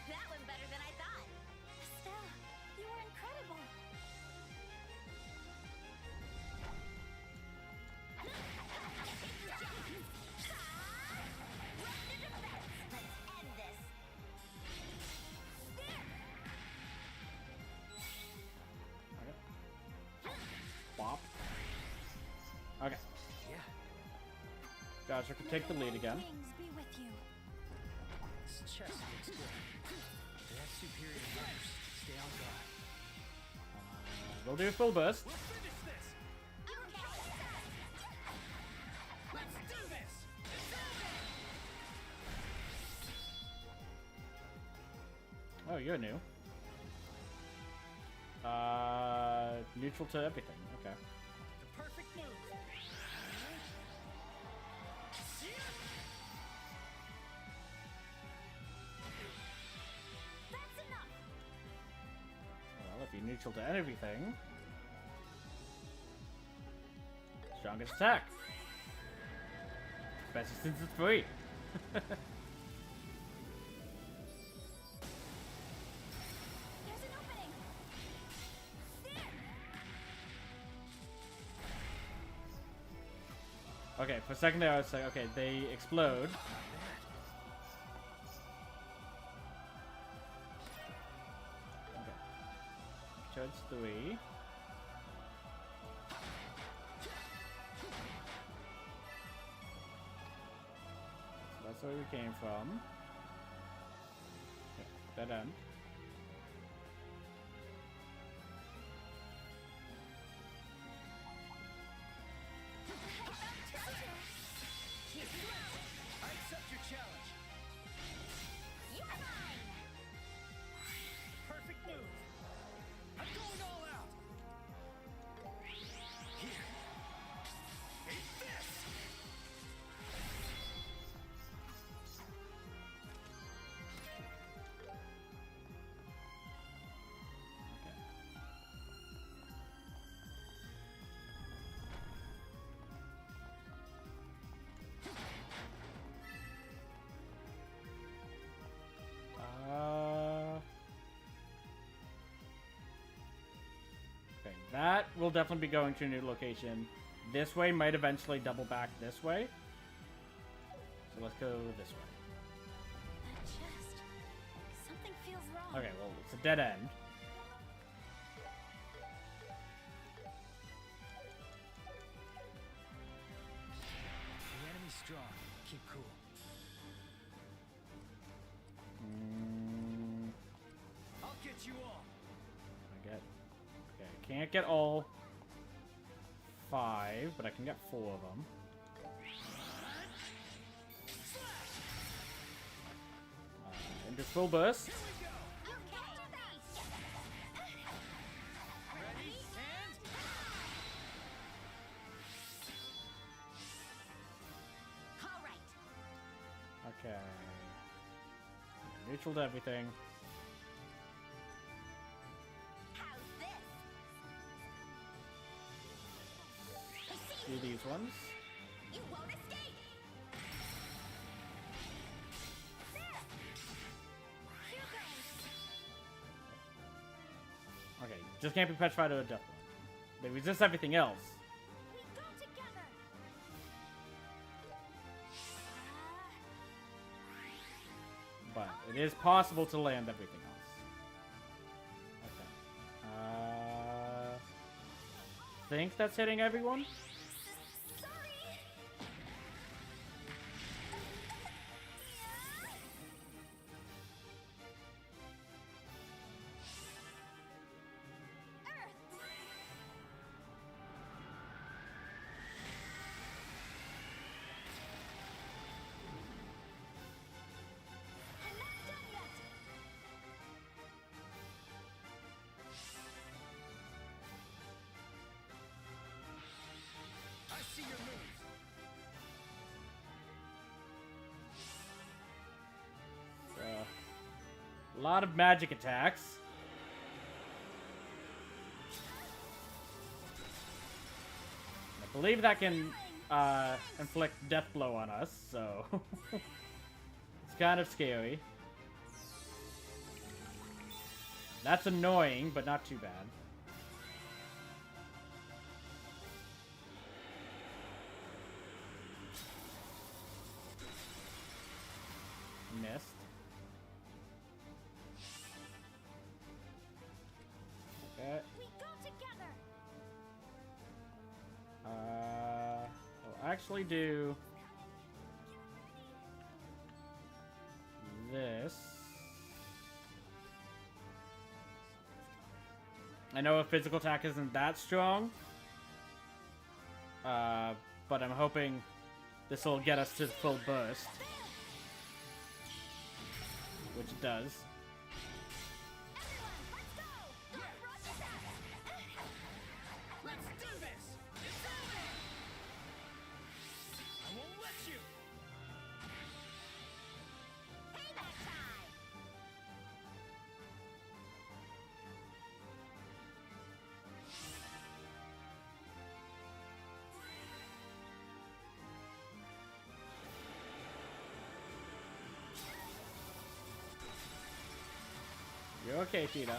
That went better than I thought. Estelle, you were incredible. Let's end this. Bop. Okay. Yeah. Gotcha, can take the lead again. Wings be with you. This chest looks good. They have superior numbers. Stay on guard. We'll do a full burst. We'll finish this! Let's do this! Oh, you're new. Neutral to everything. Okay. The perfect move! That's enough. Well, if you're neutral to everything. Strongest attack. Especially since it's free. There's an opening. Okay, for a second there I was like, okay, they explode. Okay. Charge 3. So that's where we came from. Okay, dead end. I accept your challenge. You're mine. Perfect move. I'm going all out. Here. Take this. Okay, that will definitely be going to a new location. This way might eventually double back this way. So let's go this way. That chest. Something feels wrong. Okay, well, it's a dead end. The enemy's strong. Keep cool. I'll get you all. Okay, I can't get all 5, but I can get 4 of them. Into full burst. Ready? And... All right. Okay. Neutral to everything. How's this? Do these ones. You won't escape. Okay, just can't be petrified or a death one. They resist everything else. We go together. But it is possible to land everything else. Okay. Think that's hitting everyone? A lot of magic attacks. I believe that can inflict death blow on us, so it's kind of scary. That's annoying, but not too bad. Missed. Okay. We go together. I'll actually do this. I know a physical attack isn't that strong, but I'm hoping this will get us to the full burst, which it does. You're okay, Tita.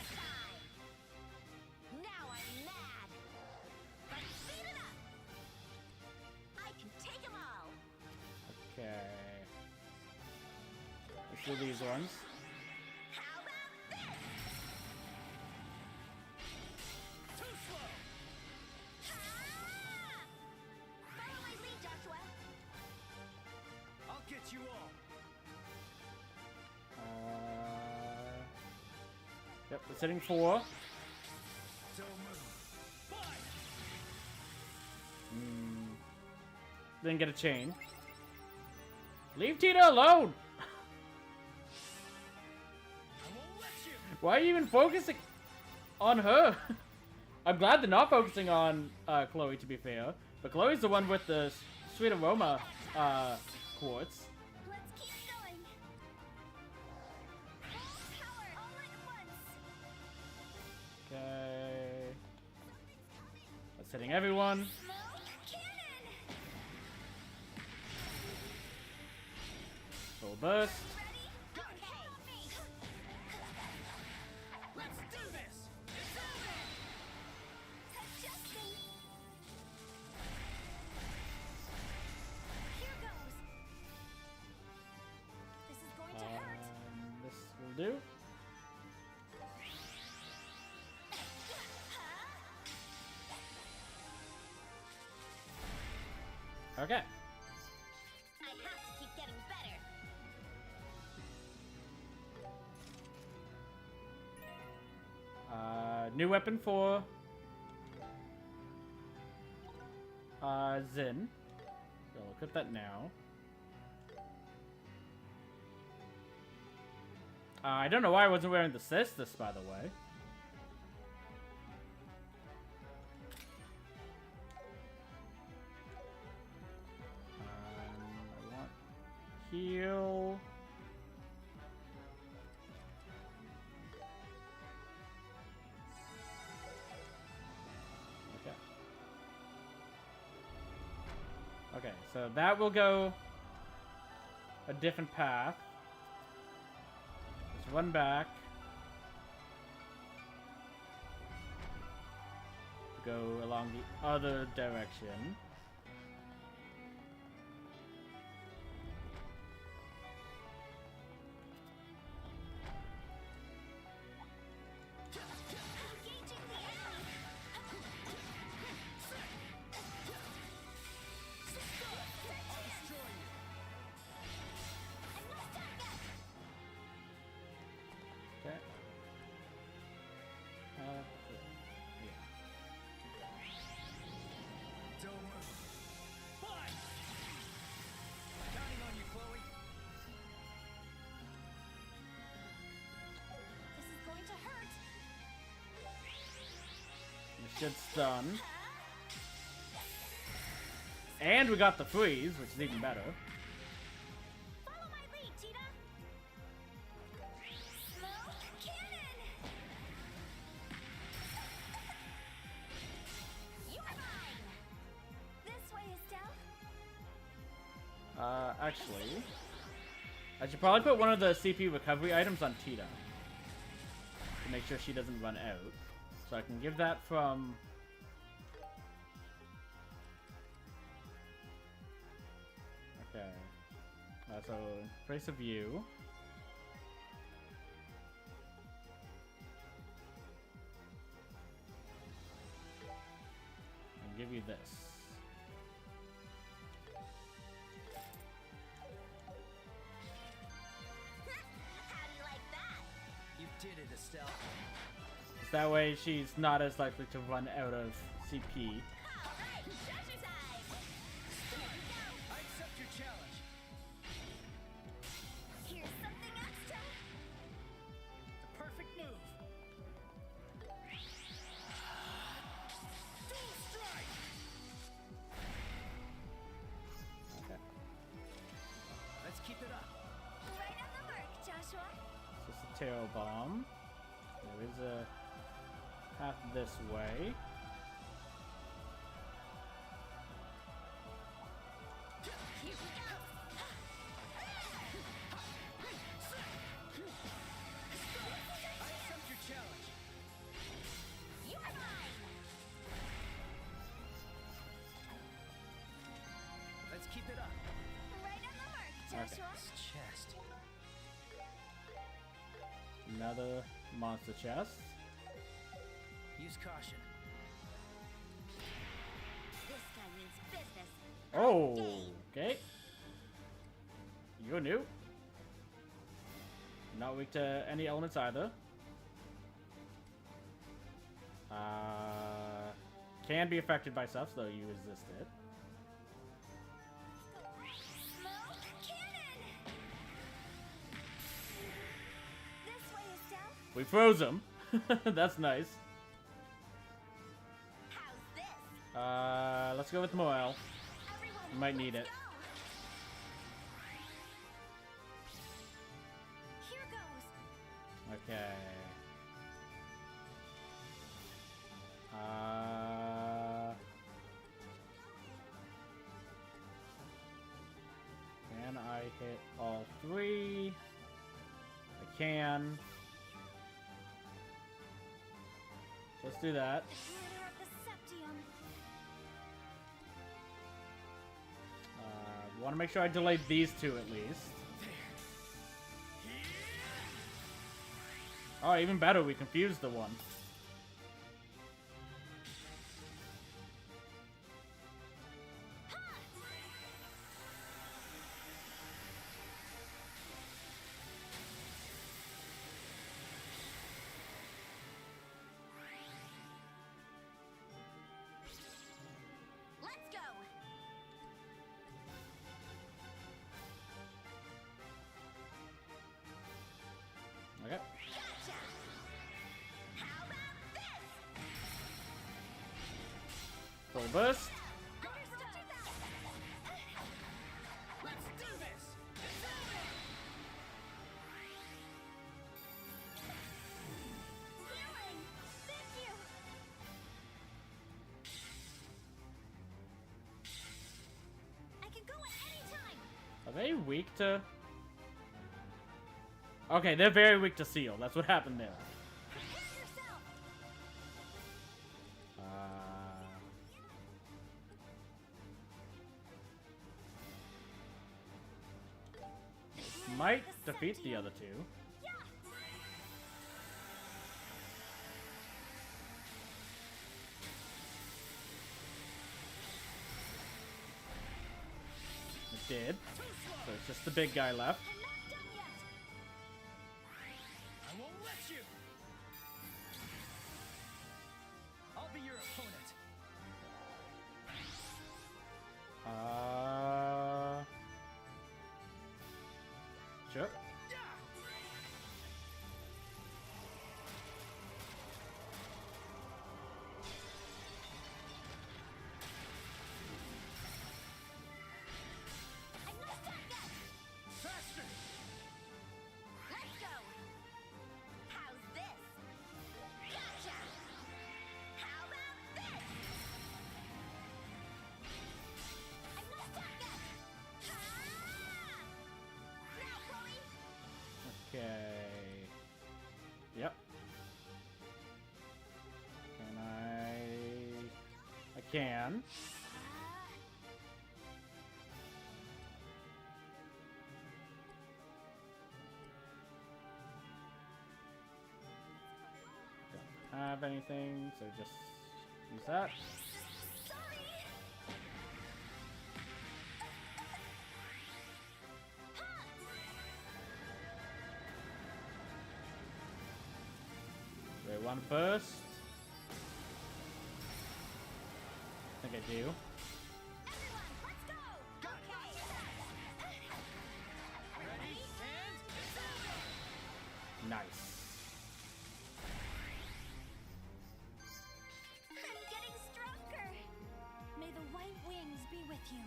Now I'm mad. Let's speed it up. I can take them all. Okay. Let's do these ones. How about this? Too slow. Follow my lead, Joshua. I'll get you all. Yep, it's hitting 4. Don't move. Fight. Didn't get a chain. Leave Tita alone! I won't let you. Why are you even focusing on her? I'm glad they're not focusing on Chloe, to be fair. But Chloe's the one with the sweet aroma quartz. Let's keep going. Full power, all at once. Okay. That's hitting everyone. Smoke cannon. Full burst. Let's do this. Adjusting. Here goes. This is going to hurt. This will do. Okay. I have to keep getting better. New weapon for Zin. So I'll equip that now. I don't know why I wasn't wearing the cestus, by the way. I want heal. Okay. Okay, so that will go a different path. Just run back. Go along the other direction. Okay. Yeah. Don't move. Fight. Counting on you, Chloe. This is going to hurt. This shit's done. And we got the freeze, which is even better. Follow my lead, Tita. Smoke Actually, I should probably put one of the CP recovery items on Tita to make sure she doesn't run out. So I can give that from... Okay. So, Trace of You. And give you this. Did it, Estelle. That way she's not as likely to run out of CP. Alright, exercise! I accept your challenge. Here's something extra. The perfect move. Dual strike! Okay. Let's keep it up. Right on the mark, Joshua. Just a Tarot Bomb. There is a path this way. Here we go. I accept your challenge. You're mine. Let's keep it up. Right on the mark, Joshua. Chest. Another monster chest. Use caution. This guy means business. Oh, Game. okay. You're new. Not weak to any elements either. Can be affected by stuff, though you resist it. Smoke cannon. This way, Estelle. We froze him. That's nice. How's this? Let's go with morale. Everyone, You might need it. let's go. Here goes. Okay. Can I hit all three? I can. Let's do that. Leader of the Septium. Want to make sure I delayed these two at least. Oh, even better, we confused the one. Let's go. Okay. Gotcha. How about this? Full burst. Understood. Let's do this! Healing. Thank you. I can go at any time. Are they weak to... Okay, they're very weak to seal. That's what happened there. Prepare yourself. Might defeat the other two. Yeah. It did. So it's just the big guy left. I'm not done yet. I won't let you! I'll be your opponent. Sure. I'm not done yet. Faster! Let's go. How's this? Gotcha. How about this? I'm not done yet. Ha! can. Don't have anything, so just use that. Wait, one first. I think I do. Nice. I'm getting stronger. May the white wings be with you.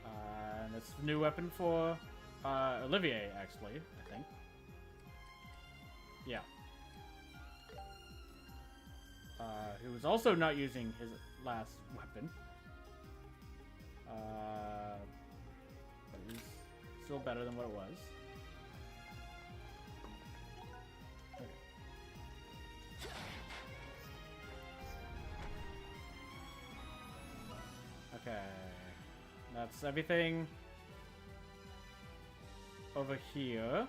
And it's a new weapon for Olivier, actually, I think. Yeah. Who was also not using his last weapon. But he's still better than what it was. Okay. That's everything over here.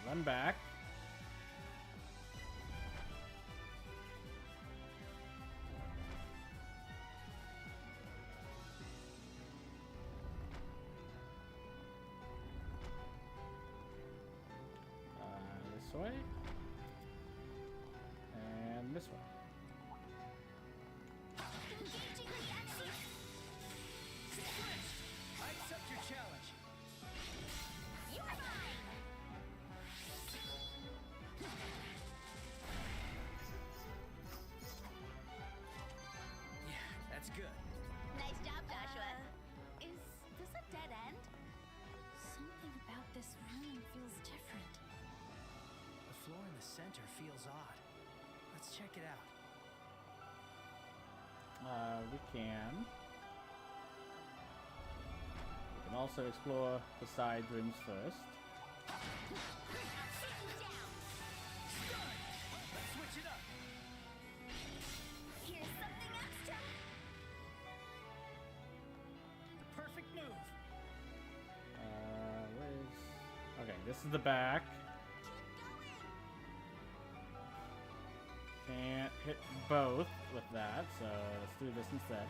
Run back. This way. And this way. I accept your challenge. You are mine. Yeah, that's good. Nice job, Joshua. Is this a dead end? Something about this room feels different. The floor in the center feels odd. Let's check it out. We can. We can also explore the side rooms first. Let's switch it up. Here's something extra. The perfect move. Where's... Okay, this is the back. Can't hit both with that, so let's do this instead.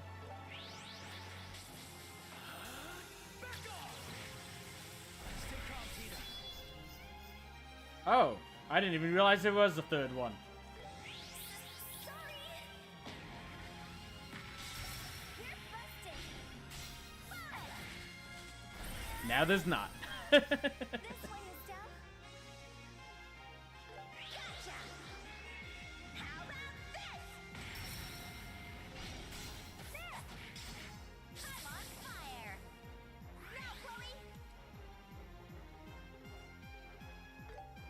Stay calm, Tita. Oh, I didn't even realize there was a third one. Now there's not. This way is down. Gotcha. How about this? There. I'm on fire. Now, Chloe.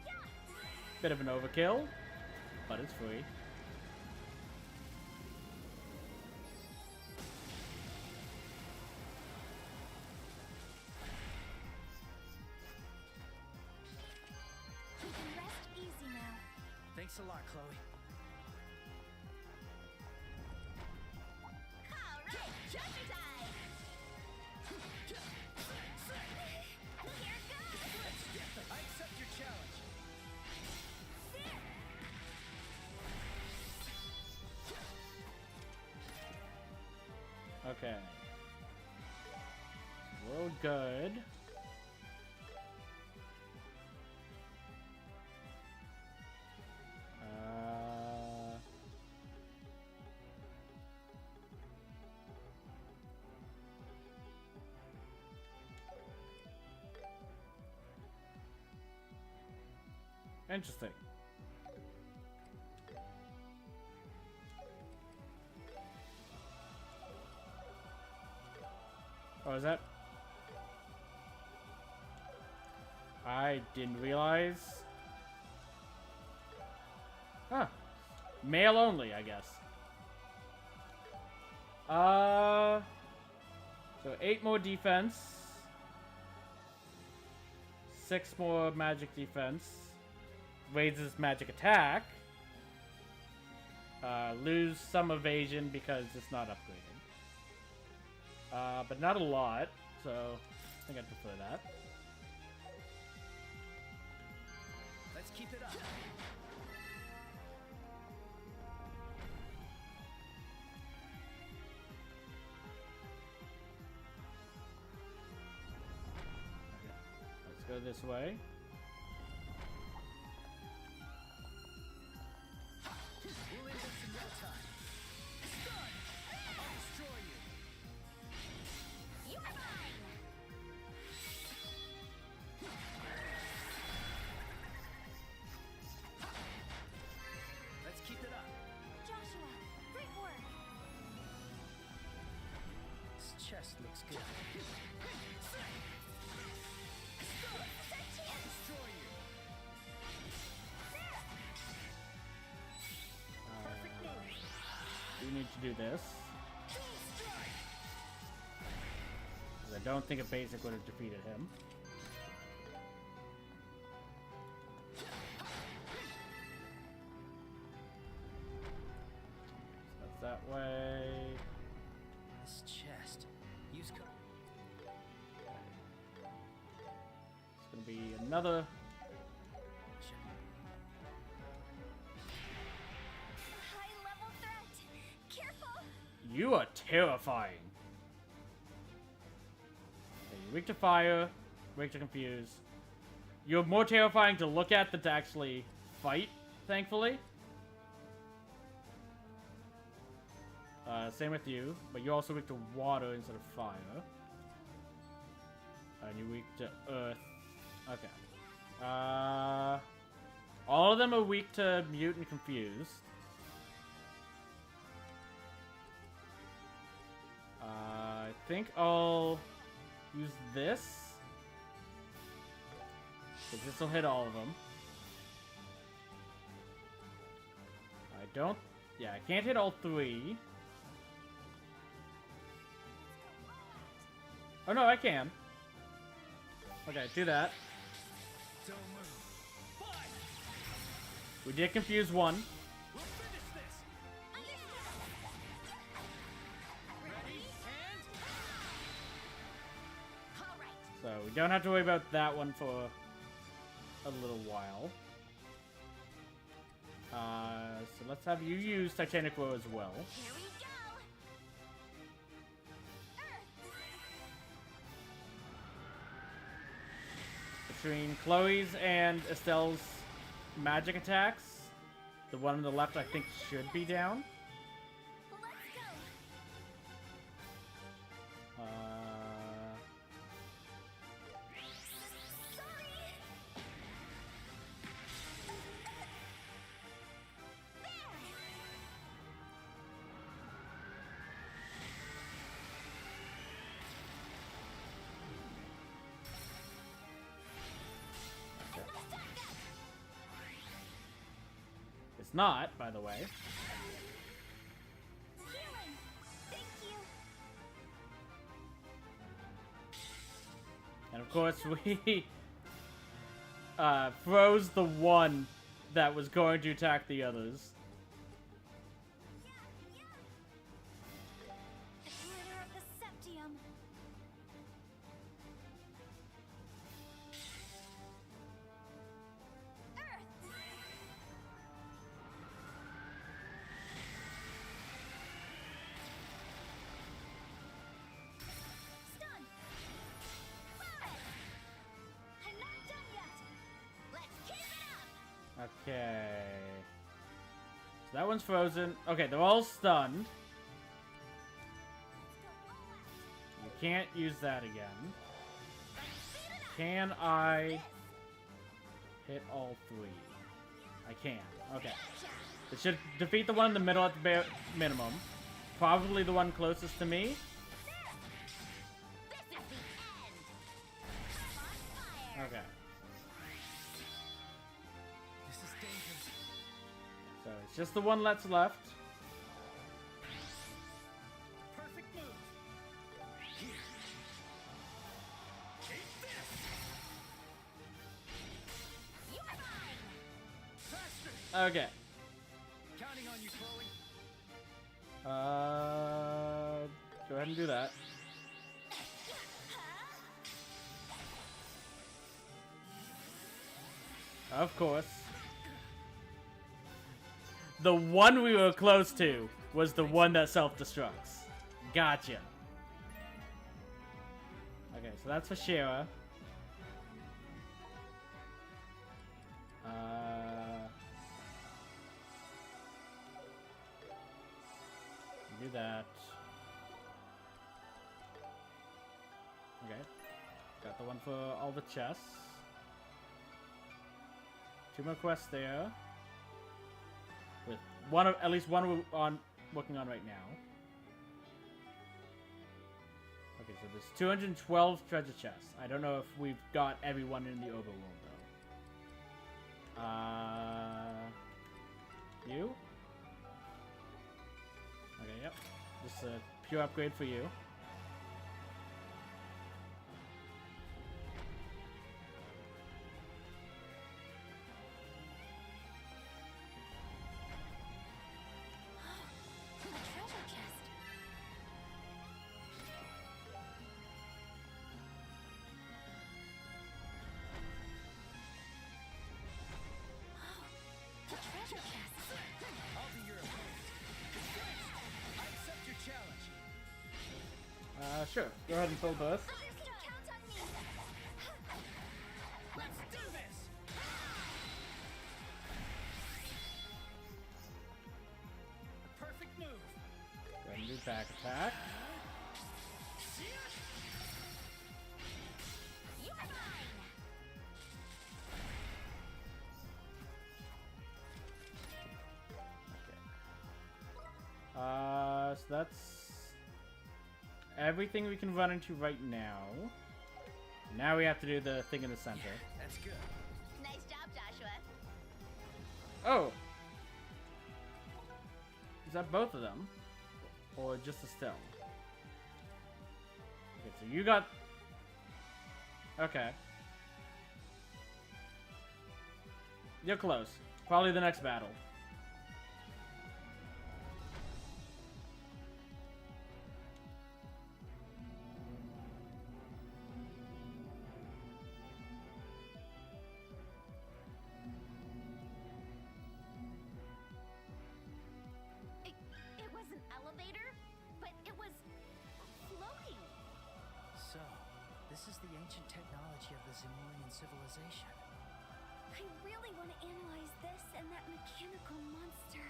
Yeah. Bit of an overkill, but it's free. We can rest easy now. Thanks a lot, Chloe. All right, treasure time. Here goes. I accept your challenge. Okay. We're all good. Interesting. Oh, is that? I didn't realize. Huh. Male only, I guess. So 8 more defense. 6 more magic defense. raises magic attack. Lose some evasion because it's not upgraded. But not a lot, so I think I'd prefer that. Let's keep it up. Let's go this way. We'll end this in no time. Stun! I'll destroy you. You are mine! Let's keep it up. Joshua, great work. This chest looks good. I'll destroy you. Perfect move. You need to do this. Dual strike. 'Cause I don't think a basic would have defeated him. So that's that way. This chest. Use co- It's gonna be another. High level threat. Careful. You are terrifying. Okay, you're weak to fire, weak to confuse. You're more terrifying to look at than to actually fight, thankfully. Same with you, but you're also weak to water instead of fire. And you're weak to earth. Okay. All of them are weak to mute and confused. I think I'll use this. Because this will hit all of them. I don't... Yeah, I can't hit all three. Oh no, I can. Okay, do that. Don't move. Fine. We did confuse one. We'll finish this. Ready and All right. So we don't have to worry about that one for a little while. So let's have you use Titanic Row as well. Here we go. Between Chloe's and Estelle's magic attacks, the one on the left I think should be down. Let's go. It's not, by the way. Healing. Thank you. And of course we froze the one that was going to attack the others. The glitter of the septium. Stun. I'm not done yet. Let's keep it up. Okay. So that one's frozen. Okay, they're all stunned. You can't use that again. Can I hit all three? I can. Okay. It should defeat the one in the middle at the bare minimum. Probably the one closest to me. This is the end. I'm on fire. Okay. this is dangerous. So it's just the one that's left. Perfect move. Here. Take this. You are mine. Okay. Counting on you, Chloe. Go ahead and do that. Of course. The one we were close to was the one that self-destructs. Gotcha. Okay, so that's for Shira. Do that. Okay. Got the one for all the chests. 2 more quests there. With one of at least one we're working on right now. Okay, so there's 212 treasure chests. I don't know if we've got everyone in the overworld though. You? Okay, yep. Just a pure upgrade for you. Sure. Go ahead and fill both. Let's do this. Perfect move. Go ahead and do back attack. Okay. So that's everything we can run into right now. Now we have to do the thing in the center. Yeah, that's good. Nice job, Joshua. Oh! Is that both of them? Or just Estelle? Okay, so you got... Okay. You're close. Probably the next battle. It was an elevator, but it was floating. So, this is the ancient technology of the Zemurian civilization. I really want to analyze this and that mechanical monster.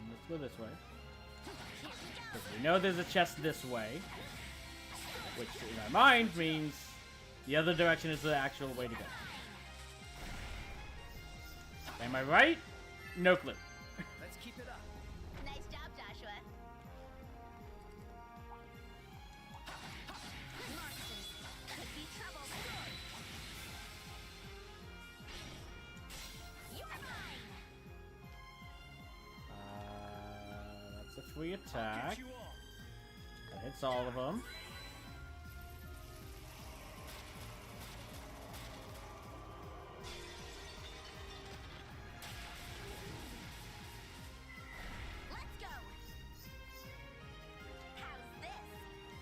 Let's go this way. Because we know there's a chest this way. Which, in our mind, means the other direction is the actual way to go. Am I right? No clue. Let's keep it up. Nice job, Joshua. Monsters. Could be trouble. You're mine. That's a free attack. Get you all. That hits all of them. Let's go. How's this?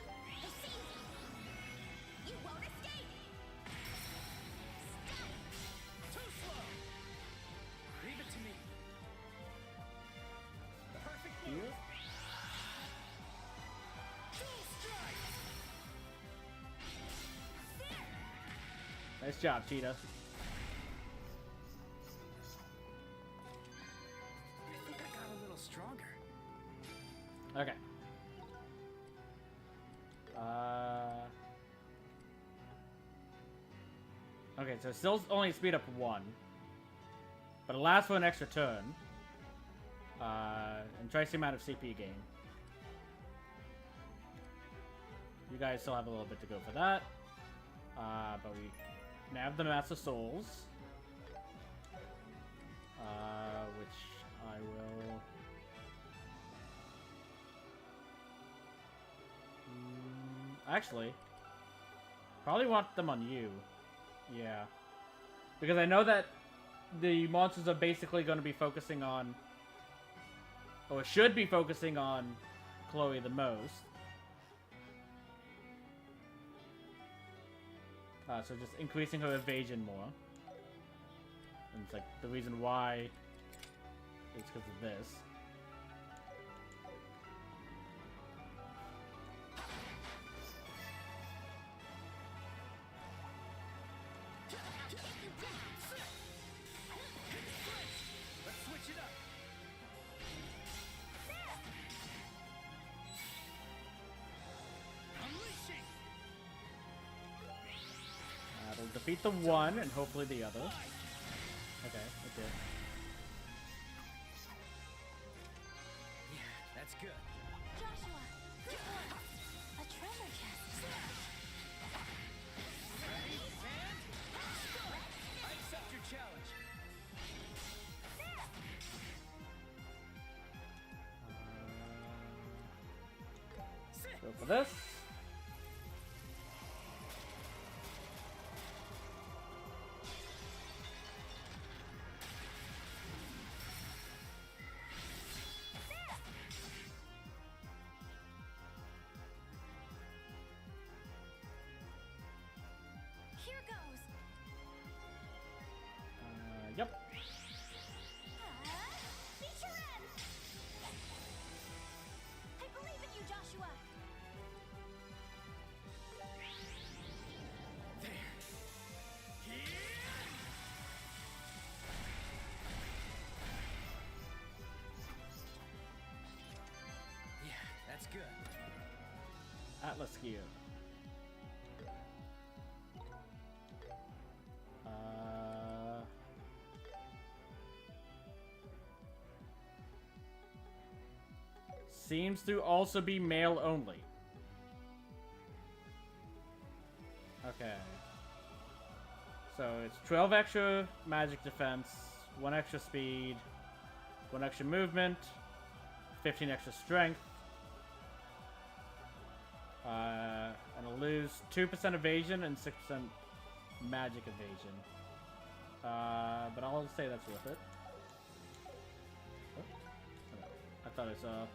It's easy. You won't escape. Stop. Too slow. Leave it to me. Perfect move. Here. Dual strike. Nice job, Cheetah. I think I got a little stronger. Okay. Okay, so still only speed up 1. But it lasts for an extra turn. And twice the amount of CP gain. You guys still have a little bit to go for that. But we now have the Master Souls. Which I will Actually, probably want them on you. Yeah. Because I know that the monsters are basically going to be focusing on, or should be focusing on, Chloe the most. So just increasing her evasion more. And it's like the reason why is because of this. Let's switch it up. Unleashing. It'll defeat the one and hopefully the other. Okay, it did. Yeah, that's good. Joshua, good one. A treasure chest. Ready, and start. I accept your challenge. Go for this. Here goes. Yep. Beat your end. I believe in you, Joshua. Yeah, that's good. Atlas gear. Seems to also be male only. Okay. So it's 12 extra magic defense, 1 extra speed, 1 extra movement, 15 extra strength. And it'll lose 2% evasion and 6% magic evasion. But I'll say that's worth it. Oh. I thought I saw...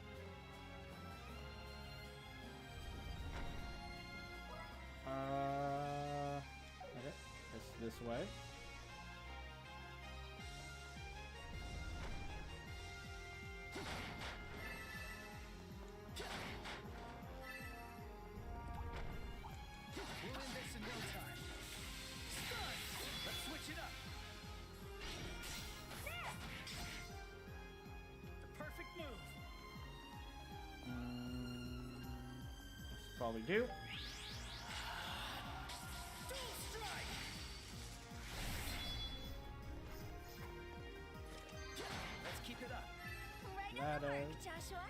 okay. This way. We'll end this in no time. Start. Let's switch it up. The perfect move. That's probably do. Right on the mark, Joshua.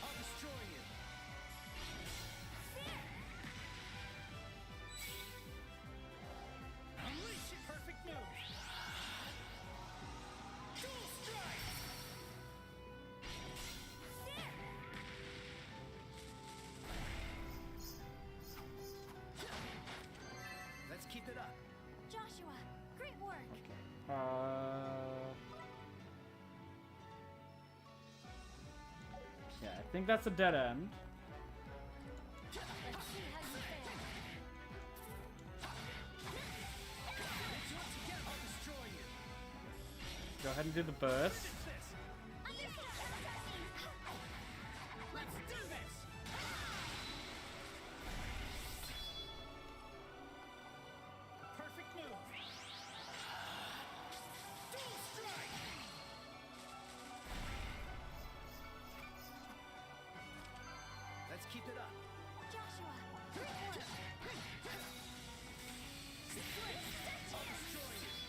I'll destroy you. Unleash it. Perfect move. Dual strike. Let's keep it up. Joshua, great work. Yeah, I think that's a dead end. Let's see how you fare. I'll destroy you. Go ahead and do the burst. Let's do this. Perfect move. Dual strike. Let's keep it up. Joshua, great work. I'll destroy you.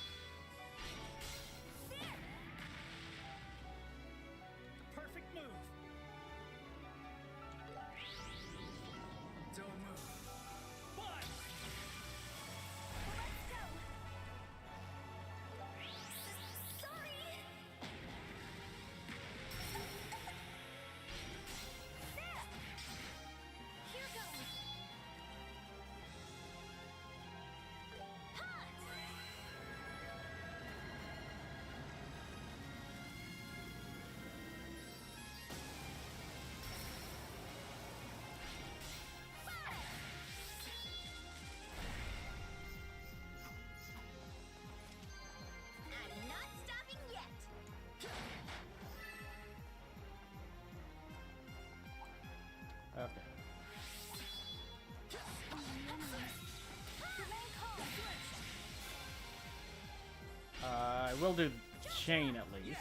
I will do chain at least.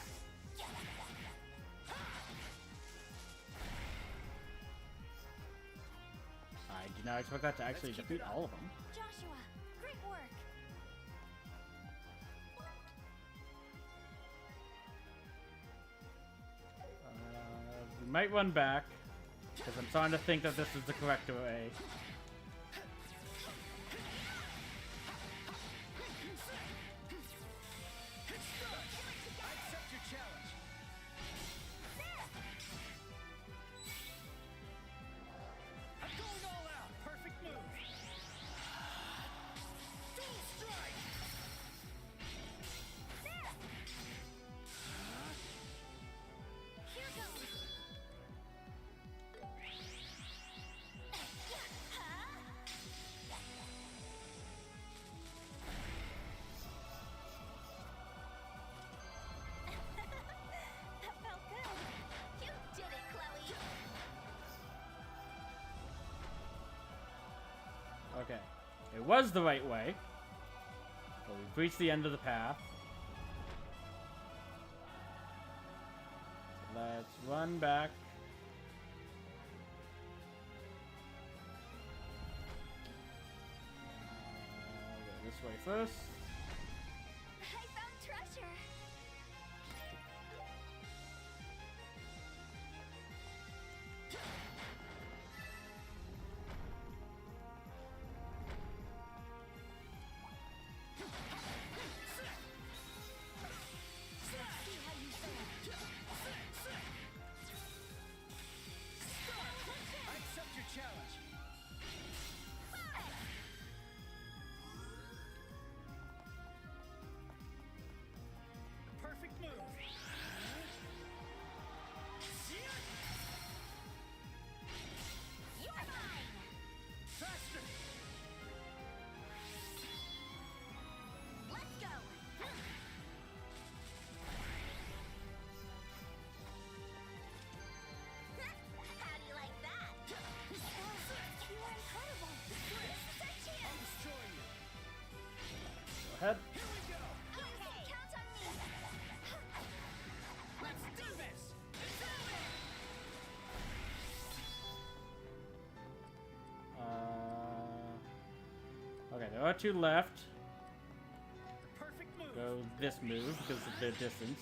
I do not expect that to actually defeat all of them. Joshua, great work. We might run back, because I'm starting to think that this is the correct way. Okay, it was the right way, but we've reached the end of the path. So let's run back. Go this way first. I found treasure. Head. Okay, there are two left. Go this move because of their distance.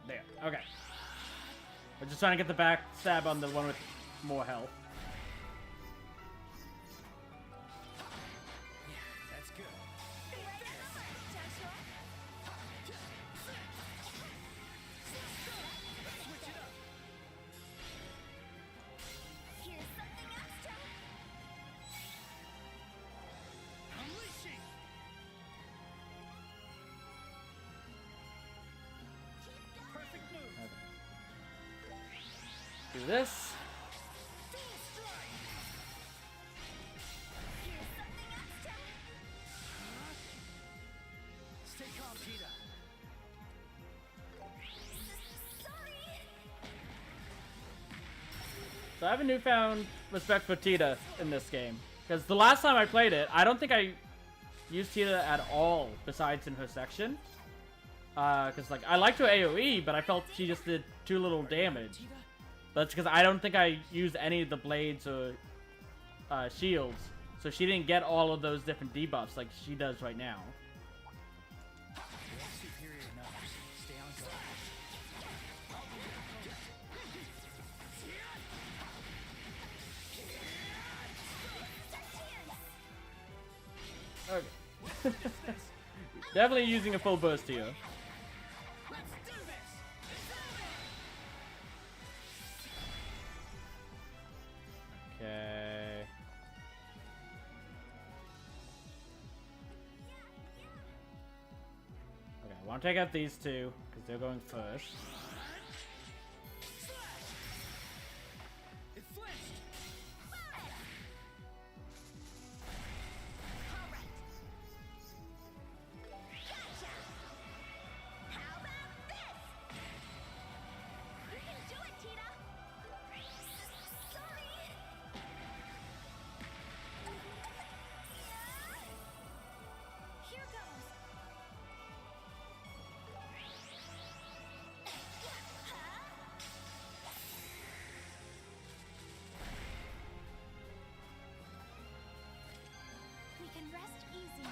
There. Okay. We're just trying to get the back stab on the one with more health. That's good. Switch it up. Here's something extra. Unleashing. Perfect move. Okay. Do this. Stay calm, Tita. So I have a newfound respect for Tita in this game. Because the last time I played it, I don't think I used Tita at all besides in her section. Because like I liked her AoE, but I felt she just did too little damage. That's because I don't think I used any of the blades or shields. So she didn't get all of those different debuffs like she does right now. Superior numbers. Stay on guard. Okay. Definitely using a full burst here. Let's do this. Okay. Okay, I want to take out these two, because they're going first. It flinched. How about this? You can do it, Tita. Sorry. Here goes. We can rest easy now.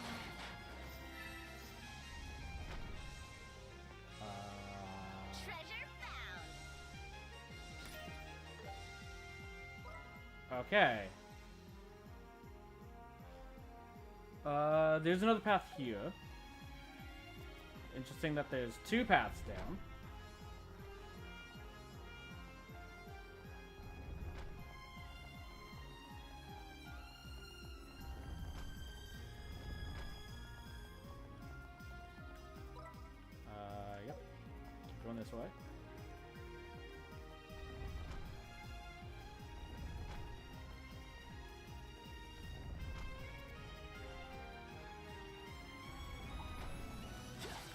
Treasure found. Okay. There's another path here. Interesting that there's two paths down. Yep. Keep going this way.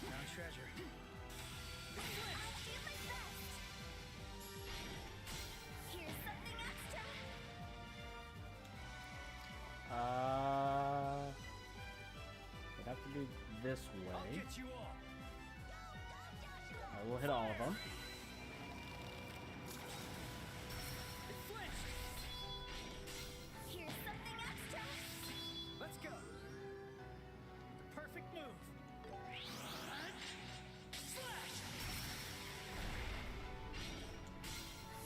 Found treasure. I'll do my best. Here's something extra. I'd have to do this I'll way. get you all. I will hit all of them. It flinched. Here's something extra. Let's go. The perfect move. Slash.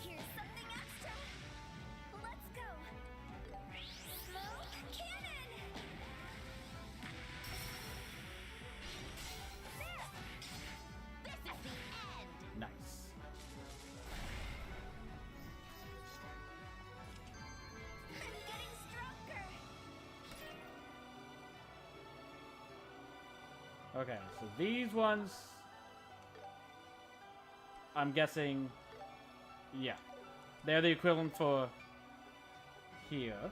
Here's something extra. Let's go. Smoke cannon. This is the end. Nice. I'm getting stronger. Okay, so these ones, I'm guessing, yeah, they're the equivalent for here.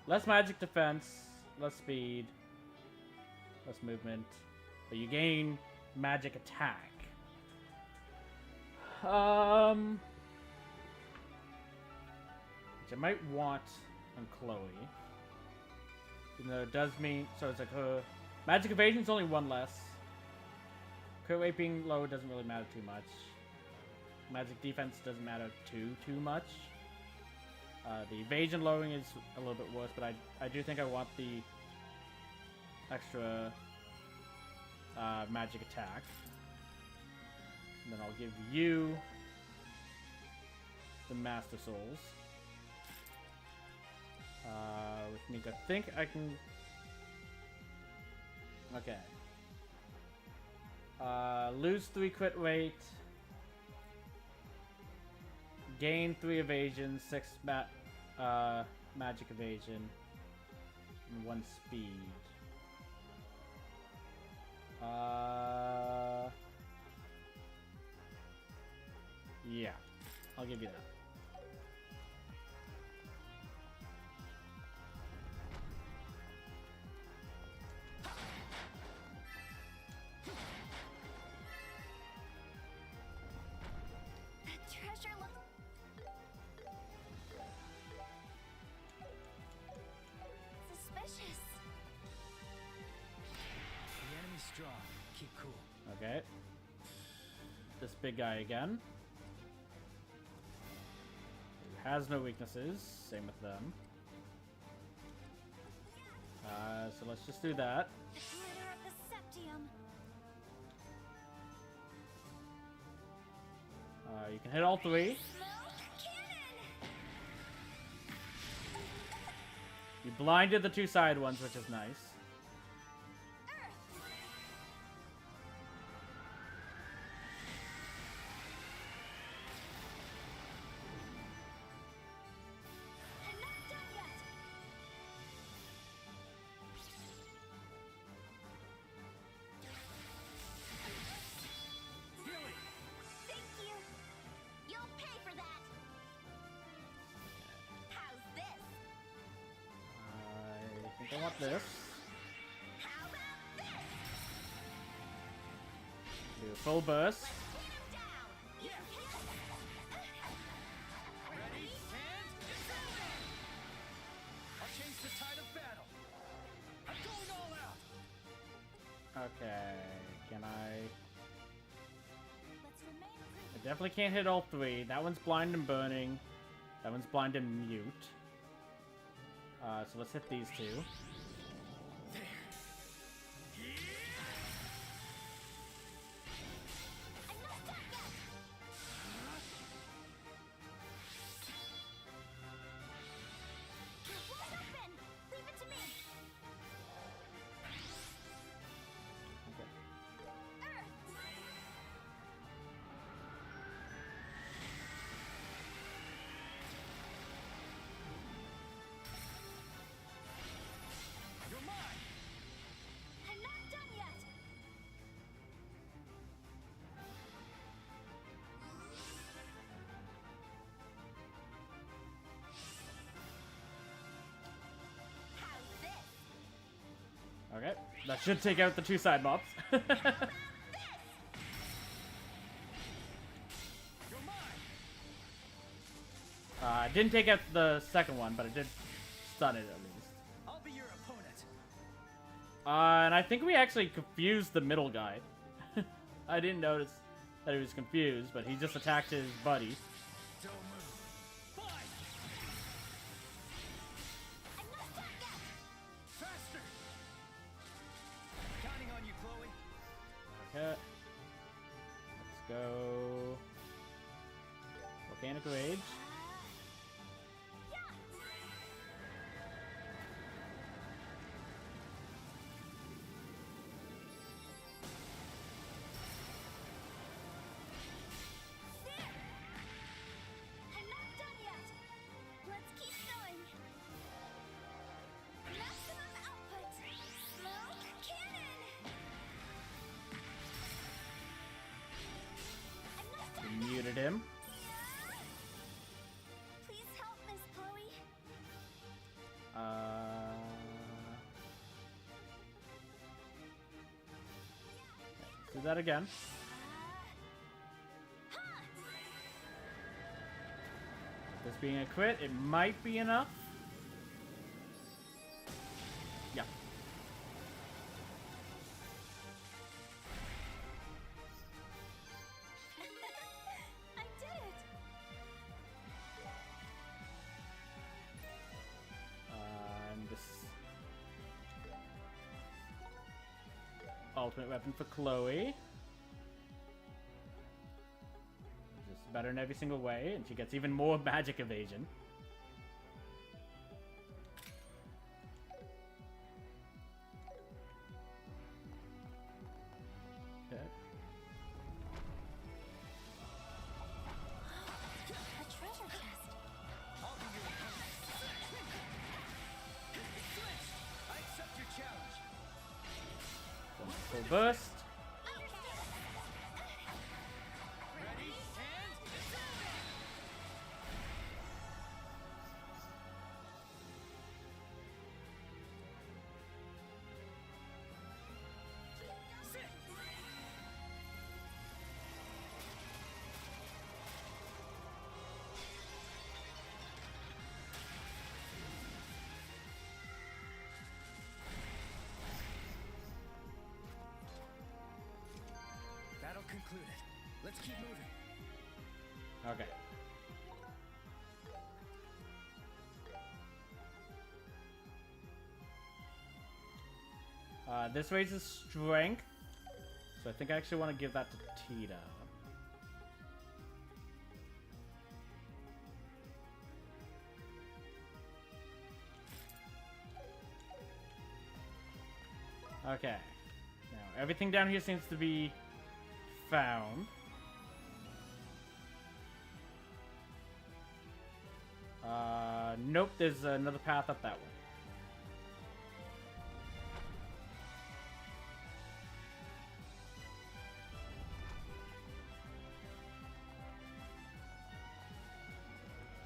Less magic defense, less speed, less movement, but you gain magic attack. Which I might want on Chloe. Even though it does mean, so it's like her magic evasion is only one less. Crit rate being low doesn't really matter too much. Magic defense doesn't matter too much. The evasion lowering is a little bit worse, but I do think I want the extra magic attack. And then I'll give you the Master Souls. Which means I think I can... Okay. Lose 3 crit rate. Gain 3 evasion, 6 magic evasion, and 1 speed. Yeah, I'll give you that. That treasure looks suspicious. The enemy's strong. Keep cool. Okay. This big guy again. Who has no weaknesses. Same with them. So let's just do that. The glitter of the septium. You can hit all 3. Smoke cannon. You blinded the 2 side ones, which is nice. I want this. Do a full burst. Ready, and I'll change the tide of battle. I'm going all out. Okay, can I definitely can't hit all three. That one's blind and burning. That one's blind and mute. So let's hit these two. Okay, that should take out the two side mobs. Didn't take out the second one, but it did stun it at least. I'll be your opponent. And I think we actually confused the middle guy. I didn't notice that he was confused, but he just attacked his buddy. Don't move. Fine. Faster. Counting on you, Chloe. Okay. Let's go. Volcanic Rage. Muted him. Please help, Miss Chloe. Do that again. This being a crit, it might be enough. Yeah. I did it. And this ultimate weapon for Chloe. Just better in every single way, and she gets even more magic evasion. Okay. A treasure chest. I'll be your opponent. Switch. I accept your challenge. Full burst. Ready, and sit. That'll conclude it. Let's keep moving. Okay. This raises strength, so I think I actually want to give that to Tita. Okay. Now, everything down here seems to be found. Nope, there's another path up that way.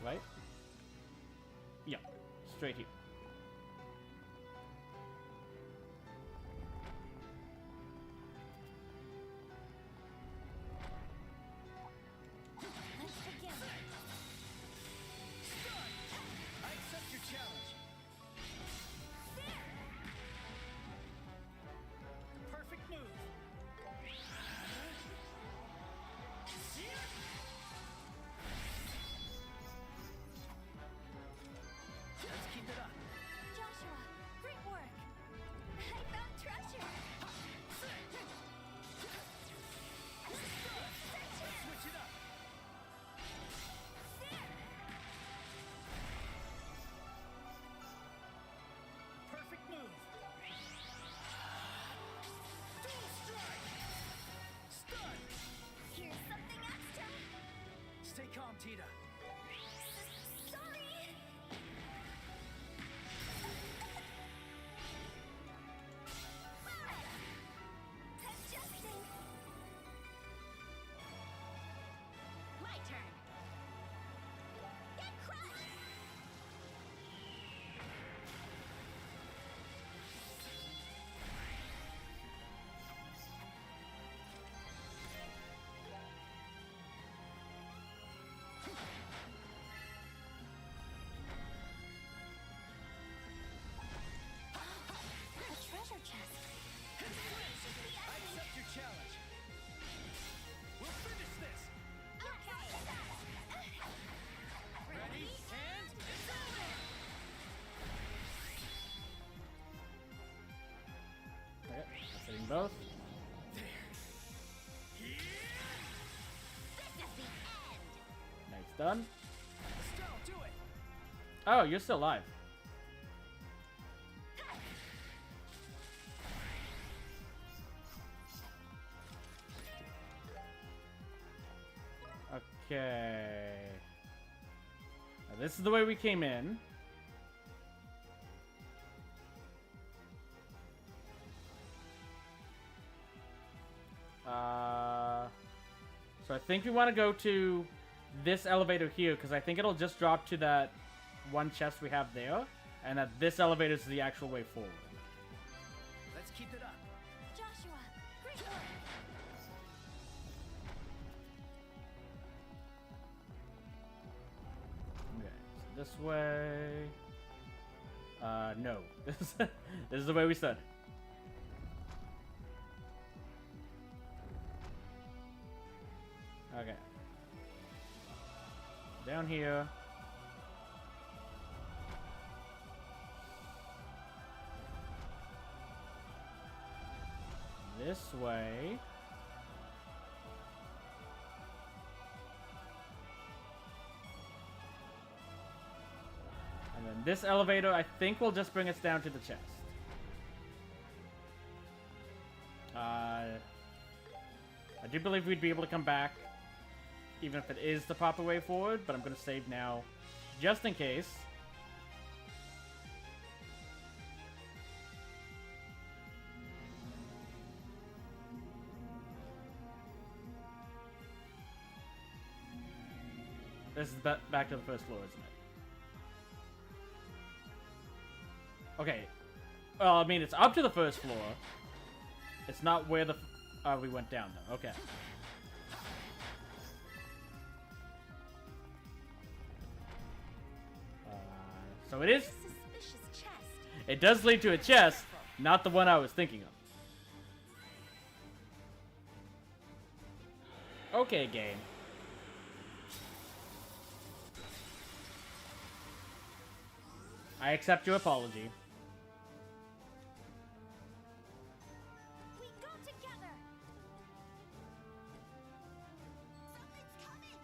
Right? Yeah, straight here. both. Nice, done. Oh, you're still alive. Okay. Now, this is the way we came in. So I think we want to go to this elevator here, because I think it'll just drop to that one chest we have there, and that this elevator is the actual way forward. Let's keep it up. Joshua, great work. Okay, so this way... no. This is the way we started. Okay. Down here. This way. And then this elevator, I think, will just bring us down to the chest. I do believe we'd be able to come back, even if it is the proper way forward, but I'm going to save now, just in case. This is back to the first floor, isn't it? Okay. Well, I mean, it's up to the first floor. It's not where the... we went down, though. Okay. So it is... It does lead to a chest, not the one I was thinking of. Okay, game. I accept your apology. We go together. Something's coming.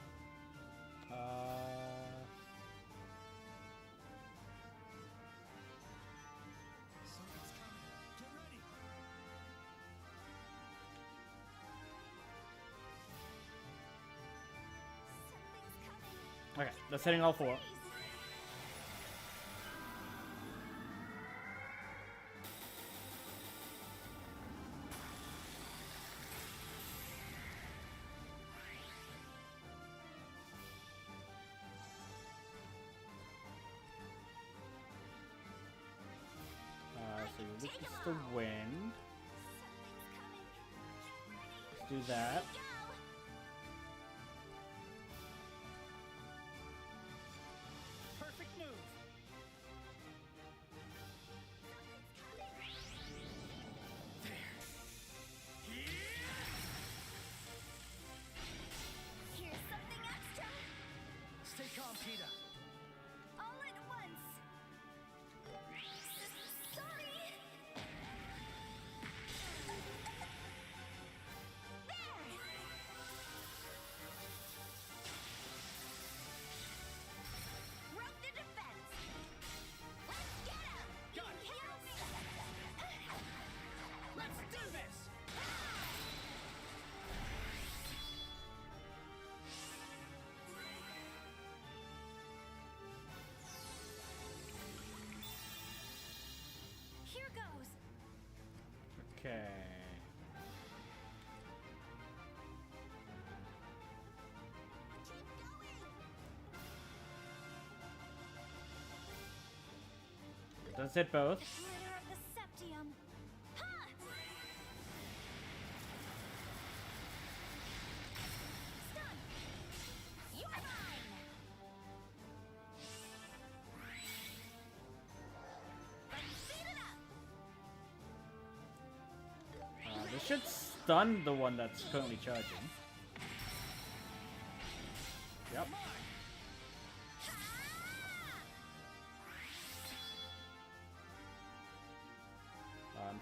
Okay, that's hitting all four. So this is the wind. Let's do that. Perfect move. Here's something extra. Stay calm, Peter. All at once. Sorry. There. Rope the defense. Let's get him. Got it. Let's do this. Here goes. Okay. Does hit both. Glitter of the Septium. Ha! Stun. You're mine. Let's speed it up. This should stun the one that's currently charging. Yep.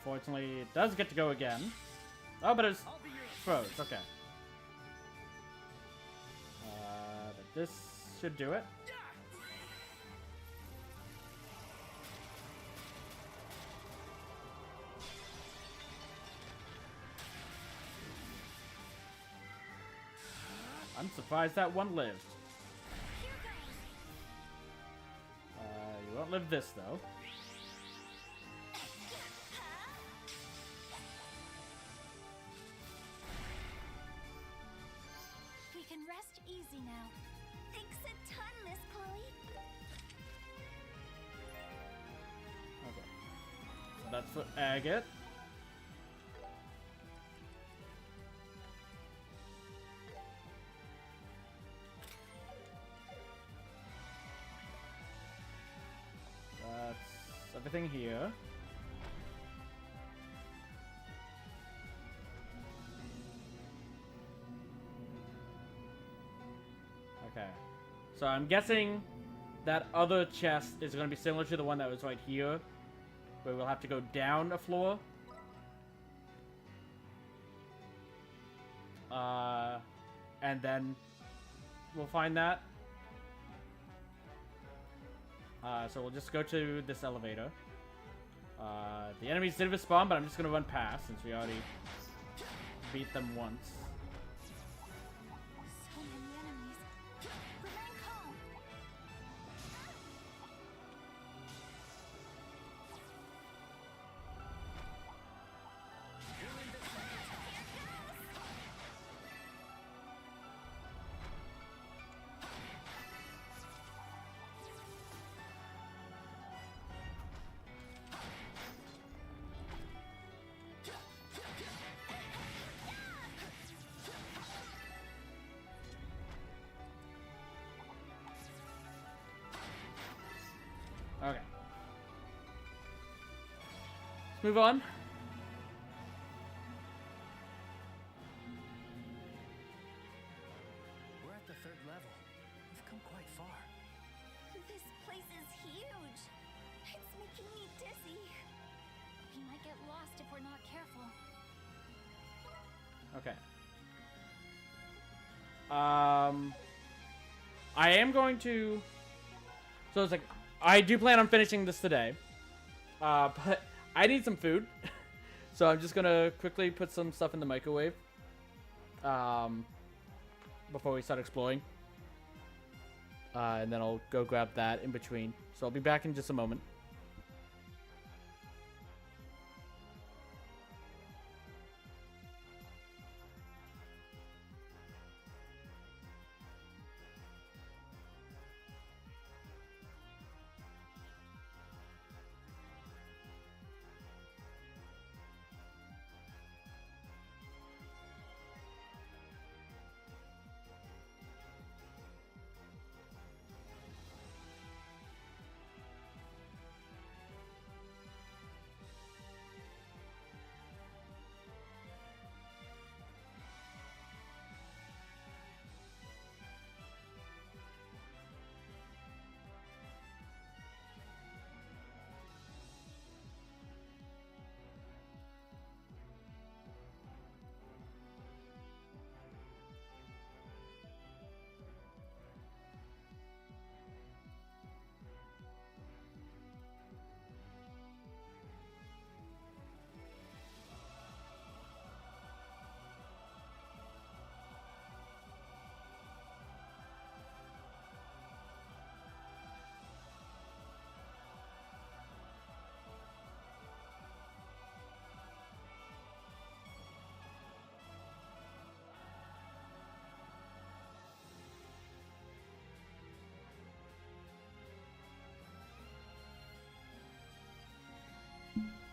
Unfortunately, it does get to go again. Oh, but it's froze. Okay. But this should do it. I'm surprised that one lived. You won't live this, though. We can rest easy now. Thanks a ton, Miss Polly. Okay. So that's for Agate. That's everything here. Okay. So I'm guessing that other chest is going to be similar to the one that was right here, where we'll have to go down a floor. And then we'll find that. So we'll just go to this elevator. The enemies did respawn, but I'm just going to run past since we already beat them once. So many enemies. Remain calm. Okay. Let's move on. We're at the 3rd level. We've come quite far. This place is huge. It's making me dizzy. We might get lost if we're not careful. Okay. I am going to... So it's like, I do plan on finishing this today. But I need some food. So I'm just gonna quickly put some stuff in the microwave. Before we start exploring. And then I'll go grab that in between. So I'll be back in just a moment.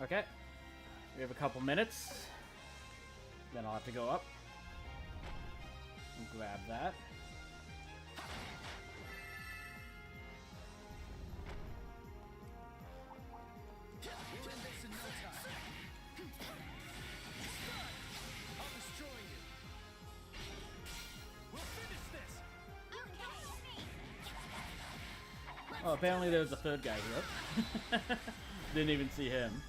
Okay. We have a couple minutes. Then I'll have to go up and grab that. Oh, apparently there's a third guy here. Didn't even see him.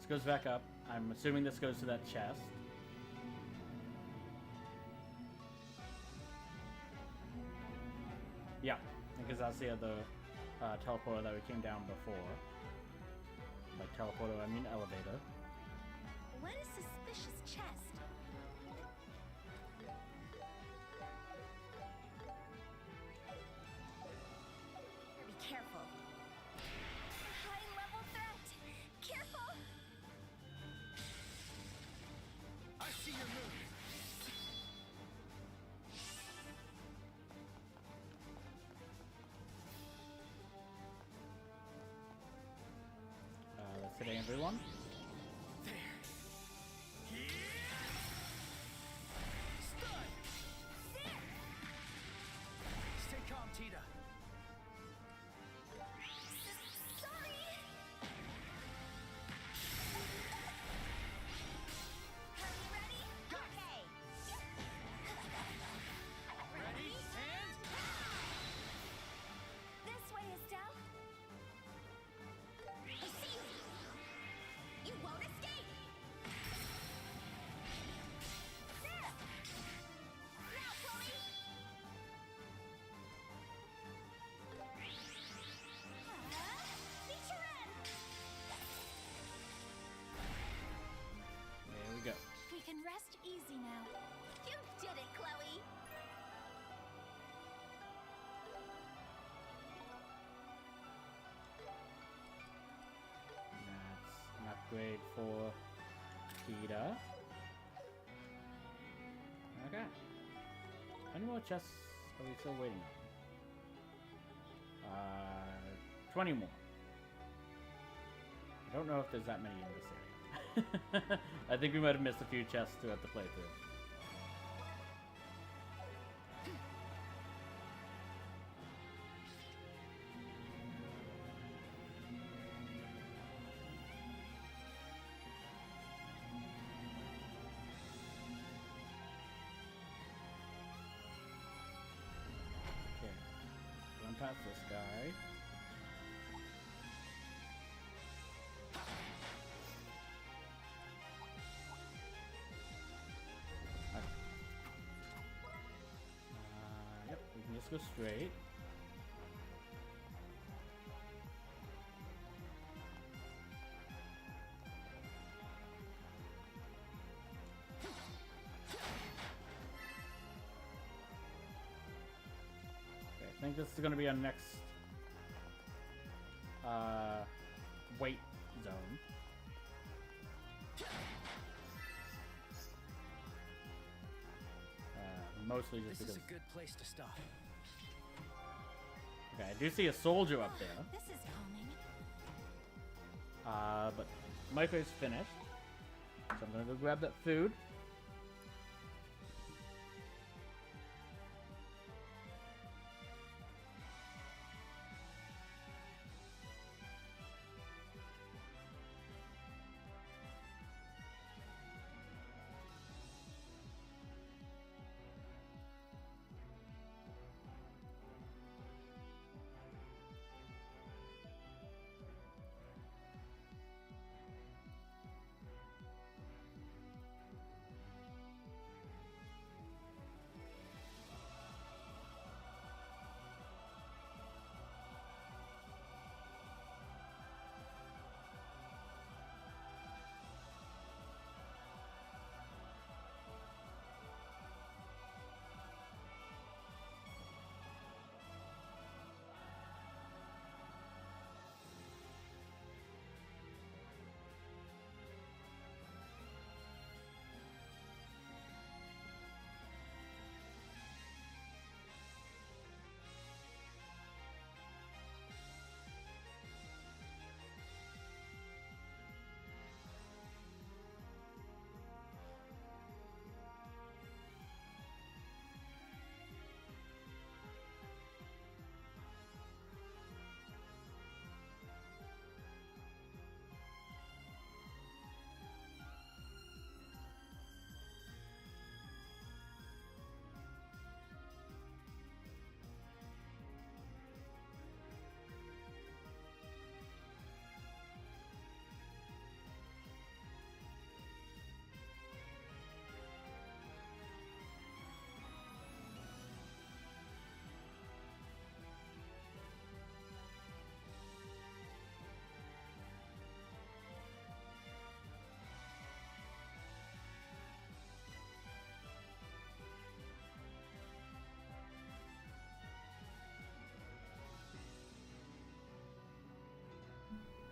This goes back up. I'm assuming this goes to that chest. Yeah, because that's the other teleporter that we came down before. By teleporter, I mean elevator. What a suspicious chest. Be careful. High-level threat! Careful! I see your move. Let's hit everyone. Stay calm, Tita. Sorry! Are you ready? Okay. Ready? And... This way, Estelle. I see you. You won't escape. There! Now, Chloe! Feature end! There we go. We can rest easy now. You did it, Chloe. That's an upgrade for Tita. Okay. How many more chests are we still waiting on? 20 more. I don't know if there's that many in this area. I think we might have missed a few chests throughout the playthrough. Okay. Run past this guy. Yep, we can just go straight. Okay, I think this is going to be our next wait zone. Mostly just This because. is a good place to stop. Okay, I do see a soldier up there. This is calming. But microwave's finished. So I'm gonna go grab that food.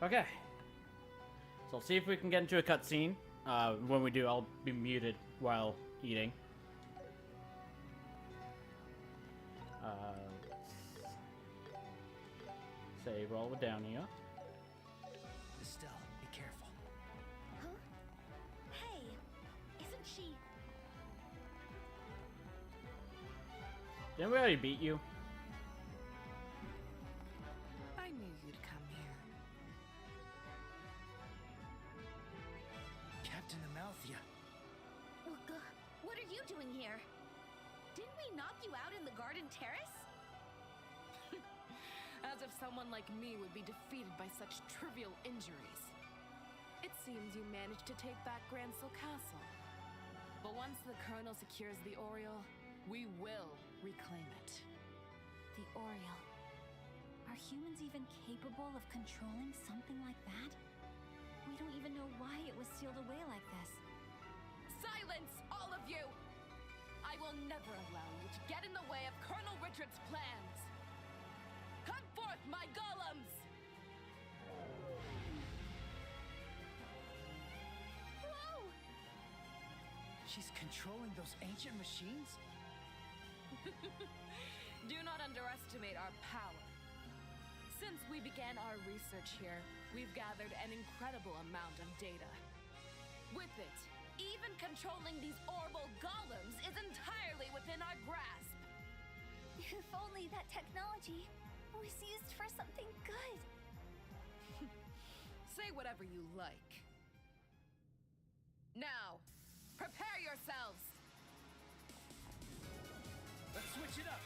Okay. So let's see if we can get into a cutscene. When we do, I'll be muted while eating. Save while we're down here. Estelle, be careful. Huh? Hey, isn't she... Didn't we already beat you? I knew you'd come here. Captain Amalthea. What are you doing here? Didn't we knock you out in the garden terrace? As if someone like me would be defeated by such trivial injuries. It seems you managed to take back Gransel Castle. But once the Colonel secures the Oriole, we will reclaim it. The Oriole. Are humans even capable of controlling something like that? We don't even know why it was sealed away like this. Silence, all of you! I will never allow you to get in the way of Colonel Richard's plans! Come forth, my golems! Whoa! She's controlling those ancient machines? Do not underestimate our power. Since we began our research here, we've gathered an incredible amount of data. With it, even controlling these orbital golems is entirely within our grasp. If only that technology was used for something good. Say whatever you like. Now, prepare yourselves! Let's switch it up.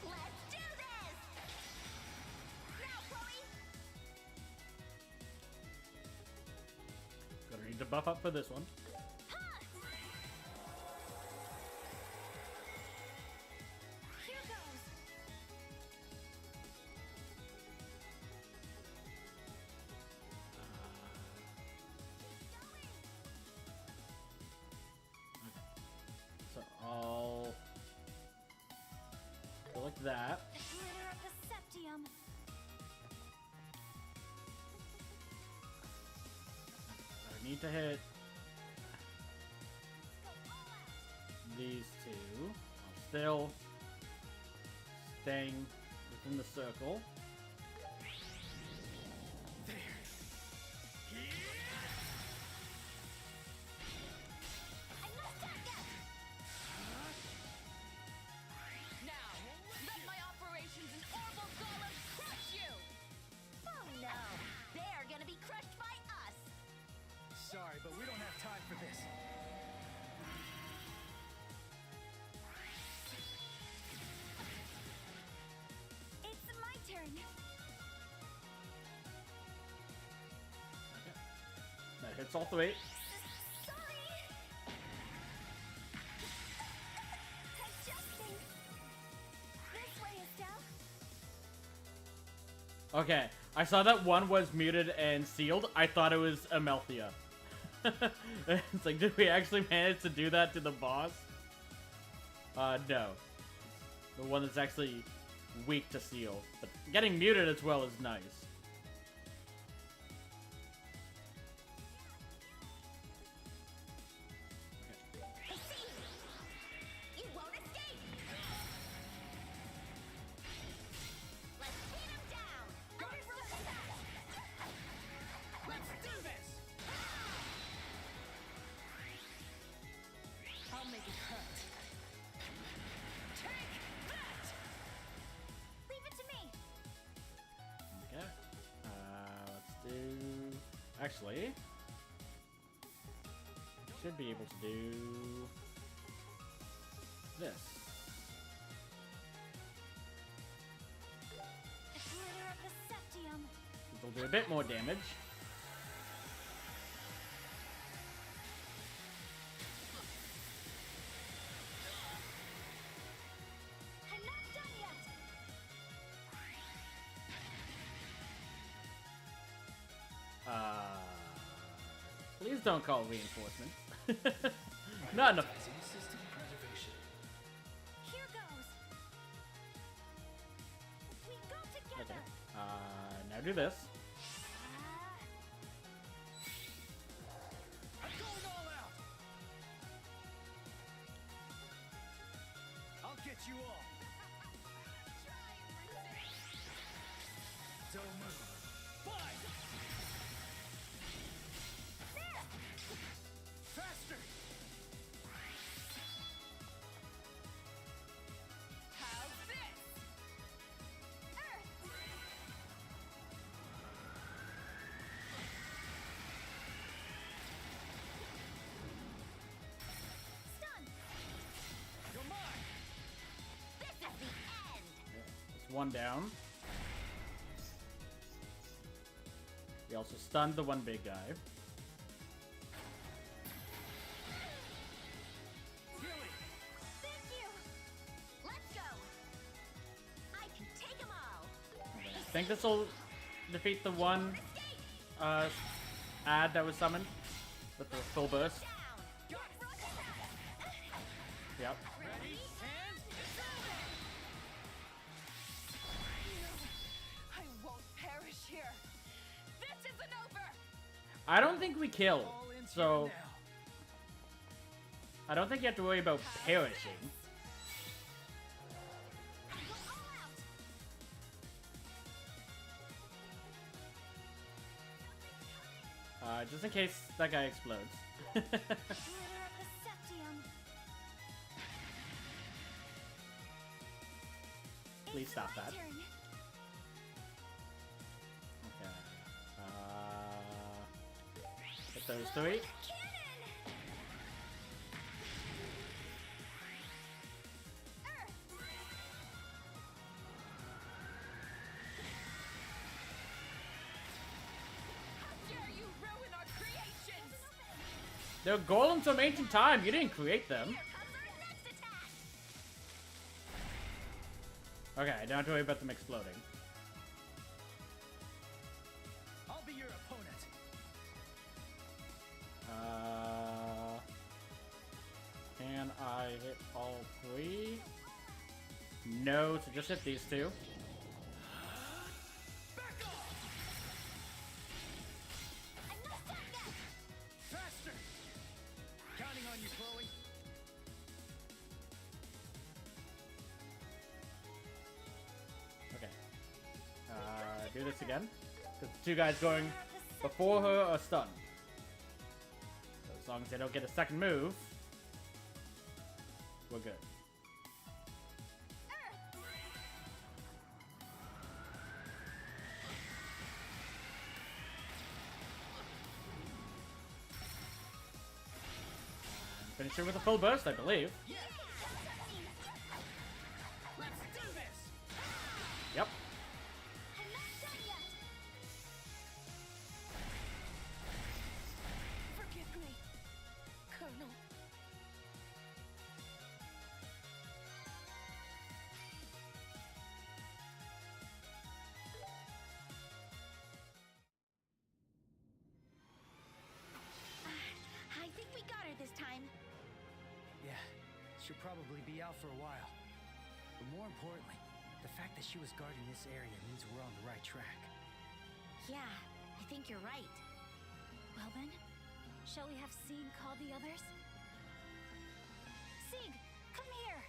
Let's do this! Now, Chloe! Gonna need to buff up for this one. Here goes! So I'll go like that. The glitter of the septium. I need to hit these two. I'm still staying within the circle. Now, let my operations and orbital golems crush you! Oh no! They're gonna be crushed by us! Sorry, but we don't have time for this. It's my turn. That hits all three. Sorry. Adjusting. This way, Estelle. Okay, I saw that one was muted and sealed. I thought it was Amalthea. It's like, did we actually manage to do that to the boss? No. The one that's actually weak to seal. But getting muted as well is nice. You won't escape! Let's beat him down! Let's do this! I'll make it hurt. Take that! Leave it to me. Okay. Let's do... Actually... Should be able to do... this. The glitter of the septium. It'll do a bit more damage. I'm not done yet. Please don't call reinforcements. Not enough. System preservation. Here goes. We go together. Okay. Now do this. I'm going all out. I'll get you all. Don't move. Fly! Faster! How's this? Stun. You're mine! This is the end! It's one down. We also stunned the one big guy. Thank you! Let's go! I can take them all! I think this will defeat the one ad that was summoned with the full burst. Yep. Ready, and I won't perish here. This isn't over. I don't think we kill, so I don't think you have to worry about perishing. Just in case that guy explodes. Glitter of the Septium. Please stop that. Turn. Okay. Hit those three. Dare you ruin our creations? They're golems from ancient time. You didn't create them. Okay, I don't have to worry about them exploding. I'll be your opponent. Can I hit all three? No, so just hit these two. Faster! Counting on you, Chloe. Okay. Do this again. Because the two guys going before her are stunned. So as long as they don't get a second move, we're good. Finish it with a full burst, I believe. Let's do this! Yep. I'm not done yet. Forgive me, Colonel. I think we got her this time. Yeah, she'll probably be out for a while. But more importantly, the fact that she was guarding this area means we're on the right track. Yeah, I think you're right. Well then, shall we have Sieg call the others? Sieg, come here.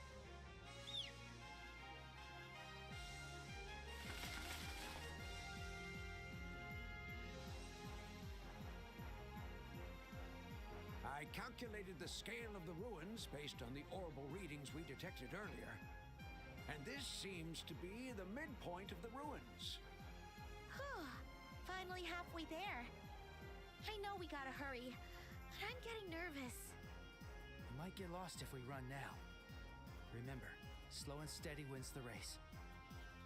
I calculated the scale of the ruins based on the orbital readings we detected earlier. And this seems to be the midpoint of the ruins. Whew, finally halfway there. I know we gotta hurry, but I'm getting nervous. We might get lost if we run now. Remember, slow and steady wins the race.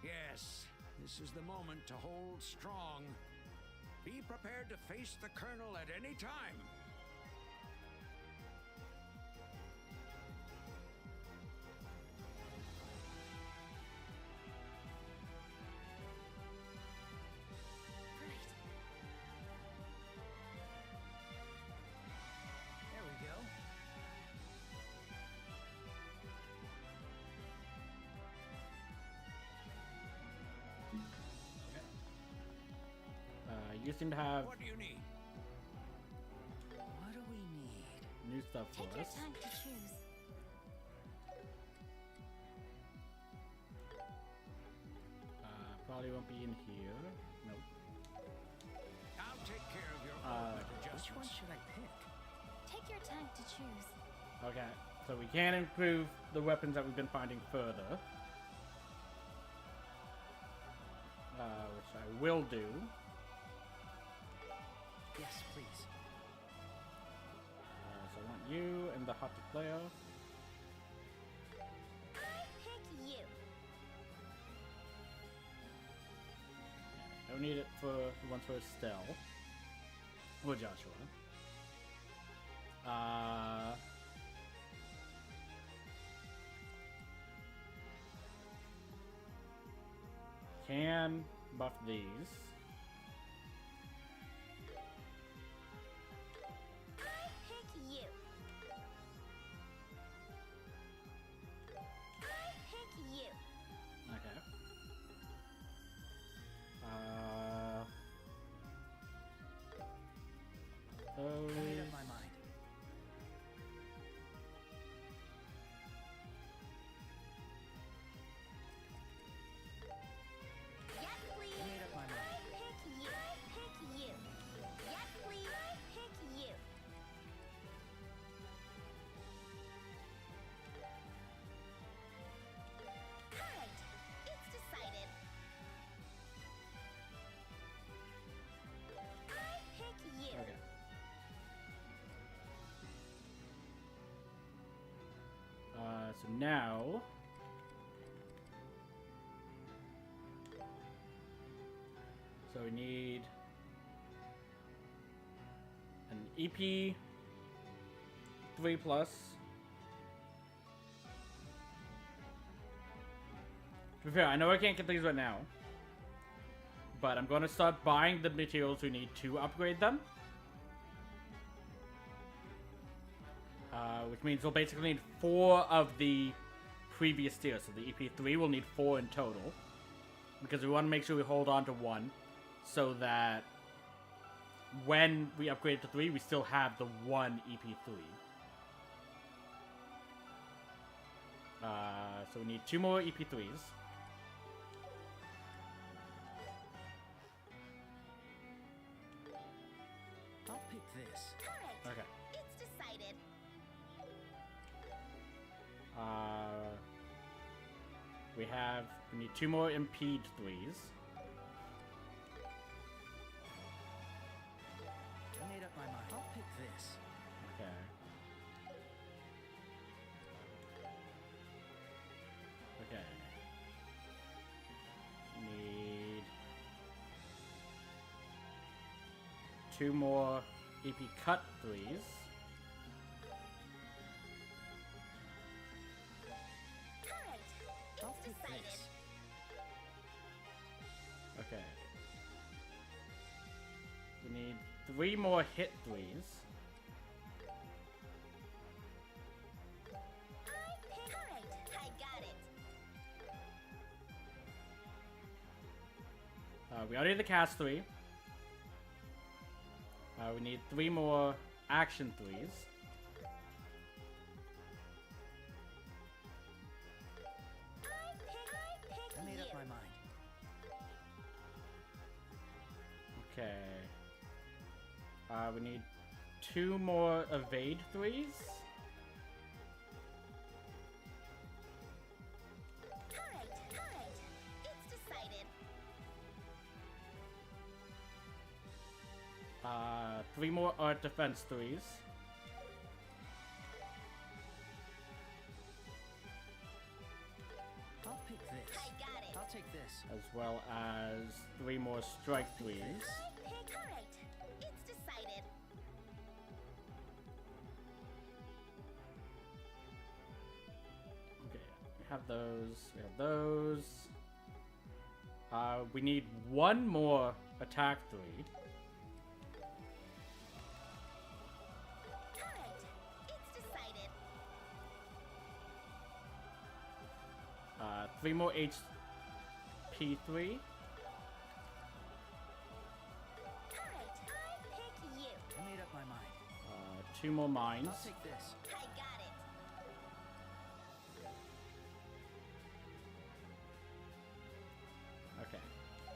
Yes, this is the moment to hold strong. Be prepared to face the Colonel at any time. seem to have What do you need? What do we need? new stuff Take for your us. time to choose. Probably won't be in here. Nope. I'll take care of your Which one should I pick? Take your time to choose. Okay, so we can improve the weapons that we've been finding further. Which I will do. Yes, please. So I want you and the hot player. Pick you. Don't need it for the ones for Estelle. Or Joshua. Can buff these. Pick you. Pick you. Okay. I made up Those. my mind. Yes, please. I made up my mind. Pick you. Pick you. Yes, please. Pick you. Alright, it's decided. I pick you. Okay. So now. So we need an EP 3 plus. To be fair, I know I can't get these right now, but I'm going to start buying the materials we need to upgrade them. Which means we'll basically need 4 of the previous tiers. So the EP3 will need 4 in total. Because we want to make sure we hold on to 1. So that when we upgrade to 3, we still have the 1 EP3. So we need 2 more EP3s. I'll pick this. Alright, Okay. it's decided. We need 2 more impede 3s. I made up my mind. I'll pick this. Okay. Okay. Need 2 more EP cut 3s. Alright, I'll it's pick decided. this. Okay. We need 3 more hit 3s. Alright, I got it. We already did the cast 3. We need 3 more action 3s. I made up my mind. Okay. We need 2 more evade 3s. Alright, it's decided. 3 more art defense 3s. I'll pick this. I got it. I'll take this. As well as 3 more strike 3s. Alright, it's decided. Okay, we have those. We have those. We need 1 more attack 3. Alright, it's decided. 3 more HP 3. Alright, 2 more mines. I'll take this. I got it. Okay.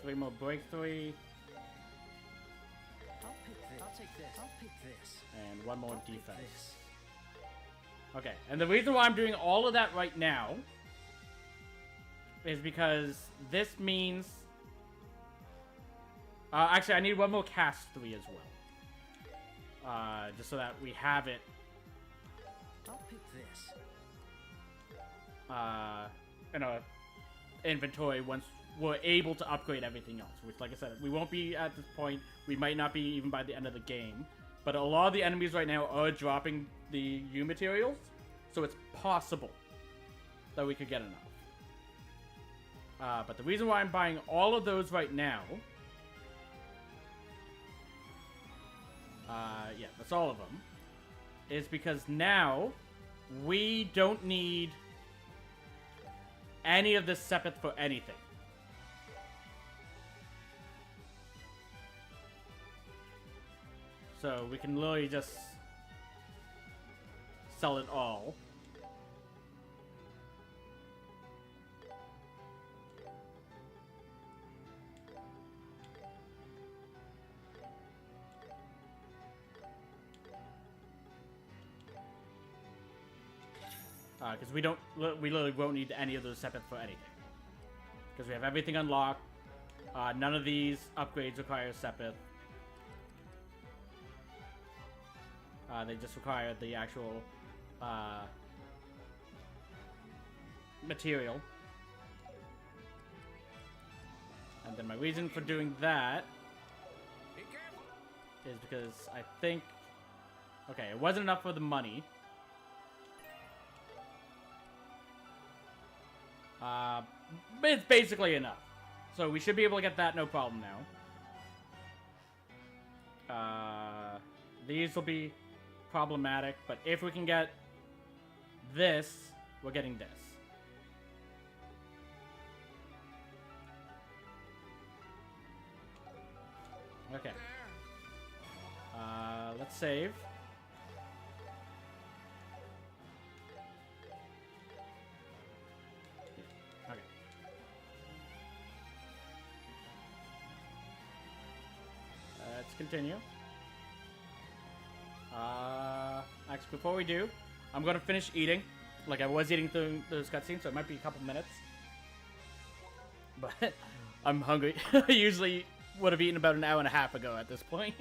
3 more breakthrough. I'll pick this. I'll take this. I'll pick this. And 1 more I'll pick defense. this. Okay, and the reason why I'm doing all of that right now is because this means... actually, I need 1 more cast 3 as well. Just so that we have it I'll pick this. in our inventory once we're able to upgrade everything else. Which, like I said, we won't be at this point. We might not be even by the end of the game. But a lot of the enemies right now are dropping the U materials, so it's possible that we could get enough. But the reason why I'm buying all of those right now... yeah, that's all of them. Is because now we don't need any of this Sepith for anything. So we can literally just sell it all. Because we literally won't need any of those Sepith for anything. Because we have everything unlocked. None of these upgrades require Sepith. They just require the actual material. And then my reason for doing that is because I think... Okay, it wasn't enough for the money. But it's basically enough. So we should be able to get that no problem now. These will be problematic, but if we can get this, we're getting this. Okay. Let's save. Okay. Let's continue. Actually, before we do, I'm gonna finish eating. Like I was eating through those cutscenes, so it might be a couple minutes. But I'm hungry. I usually would have eaten about an hour and a half ago at this point.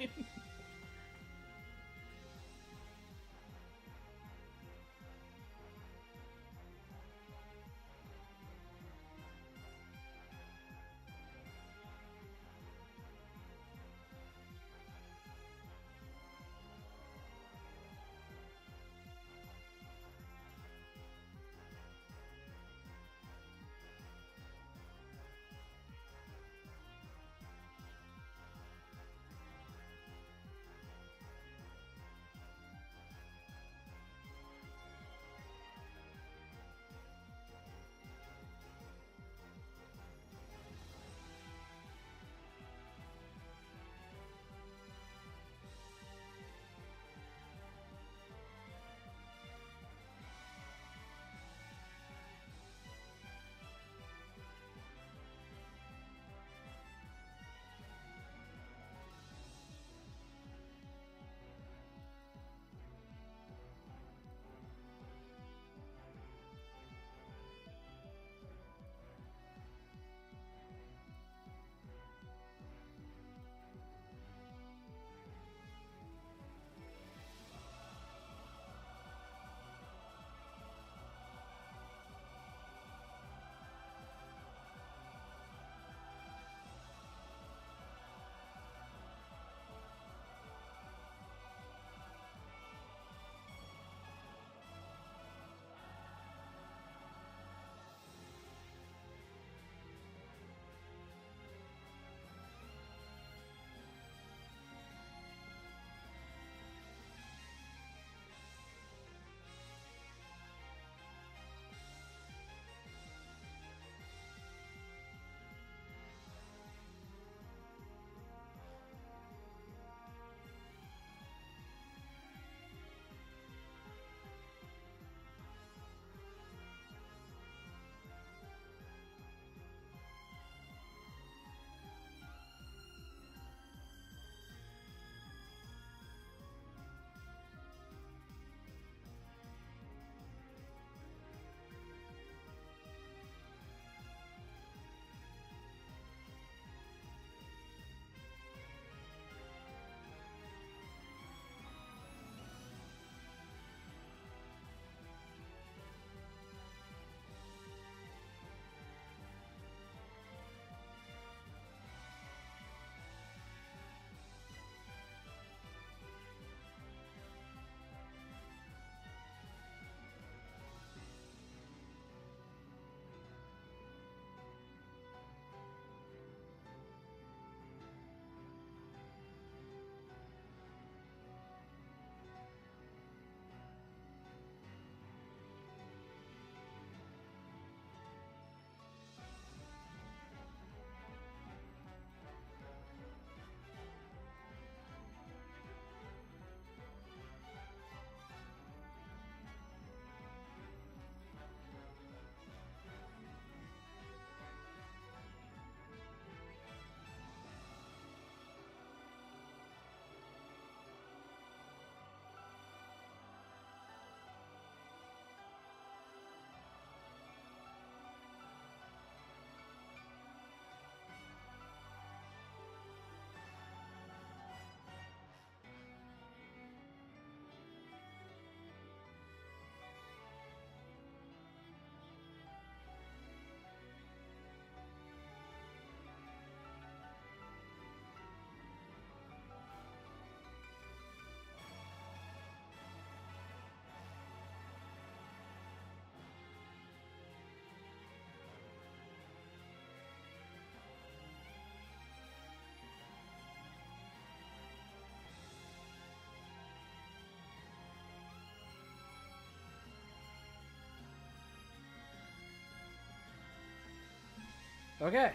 Okay.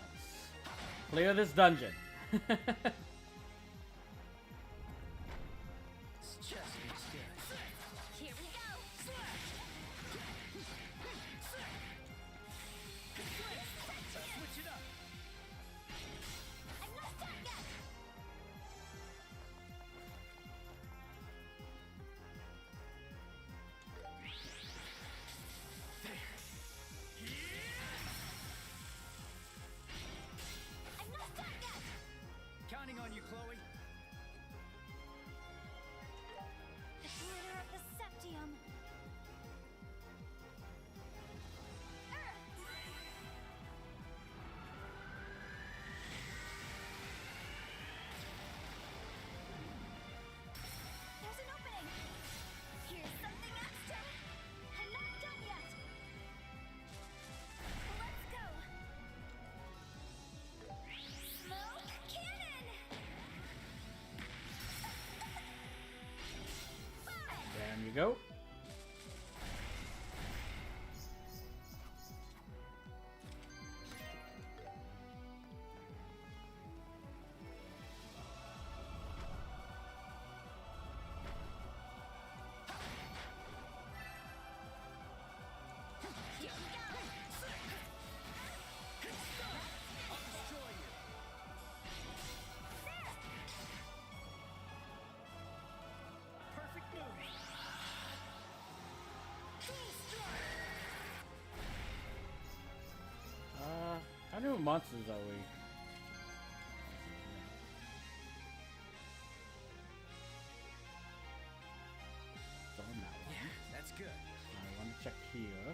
Let's clear this dungeon. Here we go. Switch it up. I'm not done yet. I'm not done yet. Counting on you, Chloe. The glitter of the Septium. There's an opening. Here's something extra. I'm not done yet. Let's go. Smoke cannon. There you go. Here we go. I'll destroy you. Perfect move. How many monsters are we? So on that one. Yeah, that's good. I want to check here.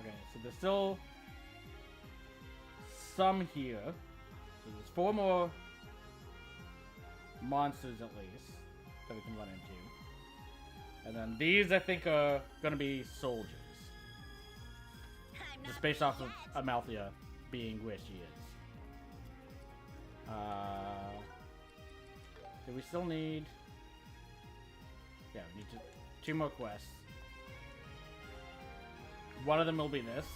Okay, so there's still some here. So there's 4 more monsters at least that we can run into. And then these I think are gonna be soldiers. Just based off of Amalthea being where she is. Do we still need... Yeah, we need 2 more quests. One of them will be this.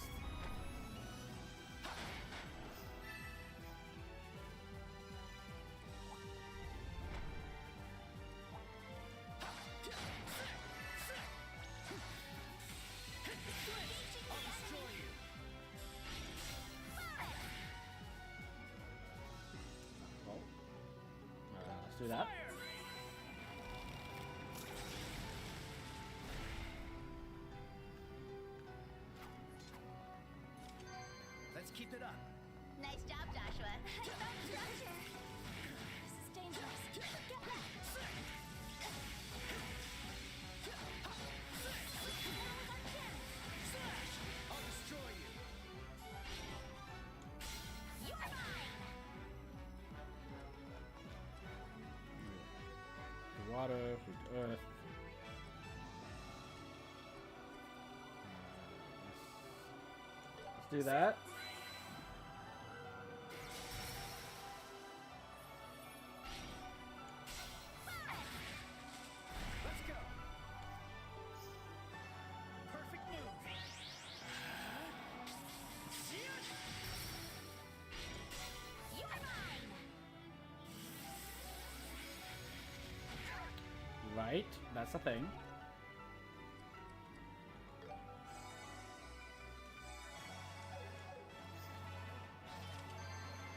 I'll destroy you. Well, let's do that. Let's keep it up. Nice job, Joshua. I found treasure. This is dangerous. Get back. I'll destroy you. You're mine. The water, food, earth. Let's do that. Let's go. Perfect move. You're mine. Right, that's the thing.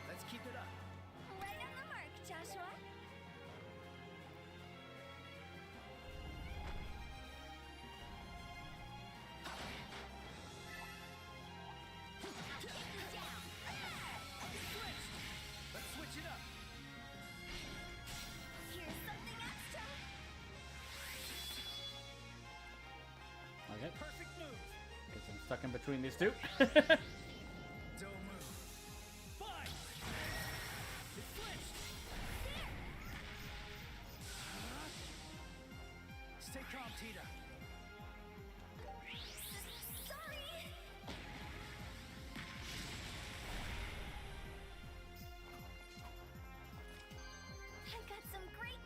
Let's keep it up. Right on the mark, Joshua. Let's switch it up. Here's something extra. Okay, Perfect move. guess I'm stuck in between these two. Don't move. Fine. It switched. Stay calm, Tita. Sorry. I got some great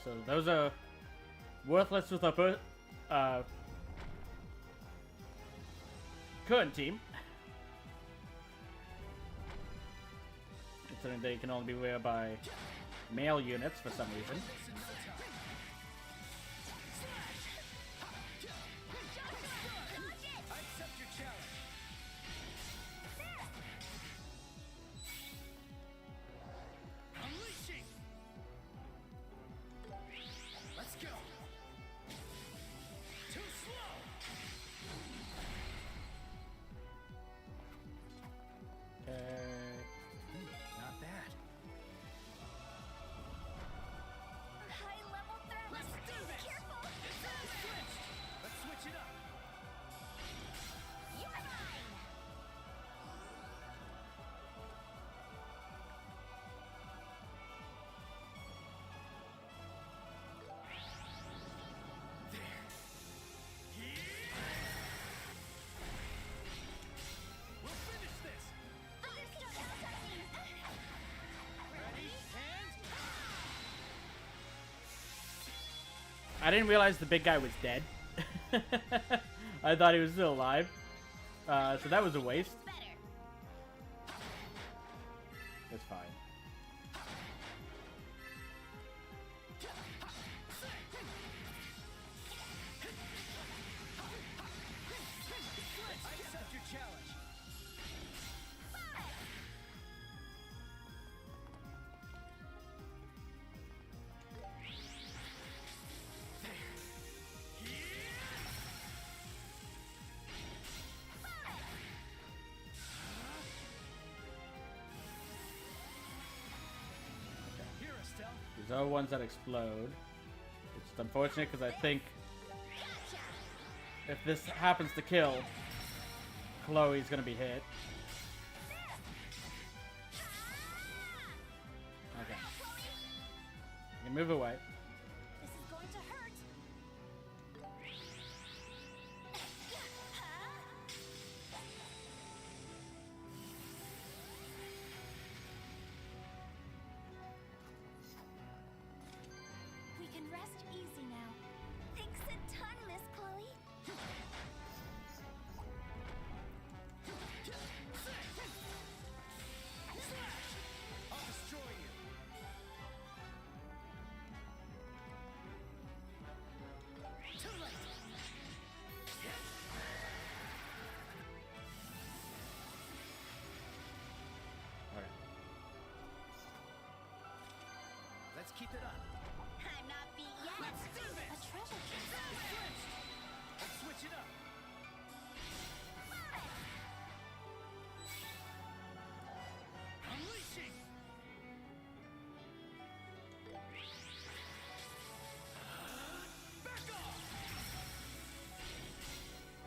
so those are worthless with our current team. Considering they can only be wear by male units for some reason. I didn't realize the big guy was dead. I thought he was still alive. So that was a waste. That's fine. These are ones that explode. It's unfortunate because I think if this happens to kill, Chloe's gonna be hit. Okay. You can move away. This is going to hurt. We can rest easy now. Thanks a ton, Miss Chloe. I'll destroy you. Too late. Alright. Let's keep it up. I'm not beat yet. Let's do this. A treasure chest. Let's switch it up. Unleashing. Back off.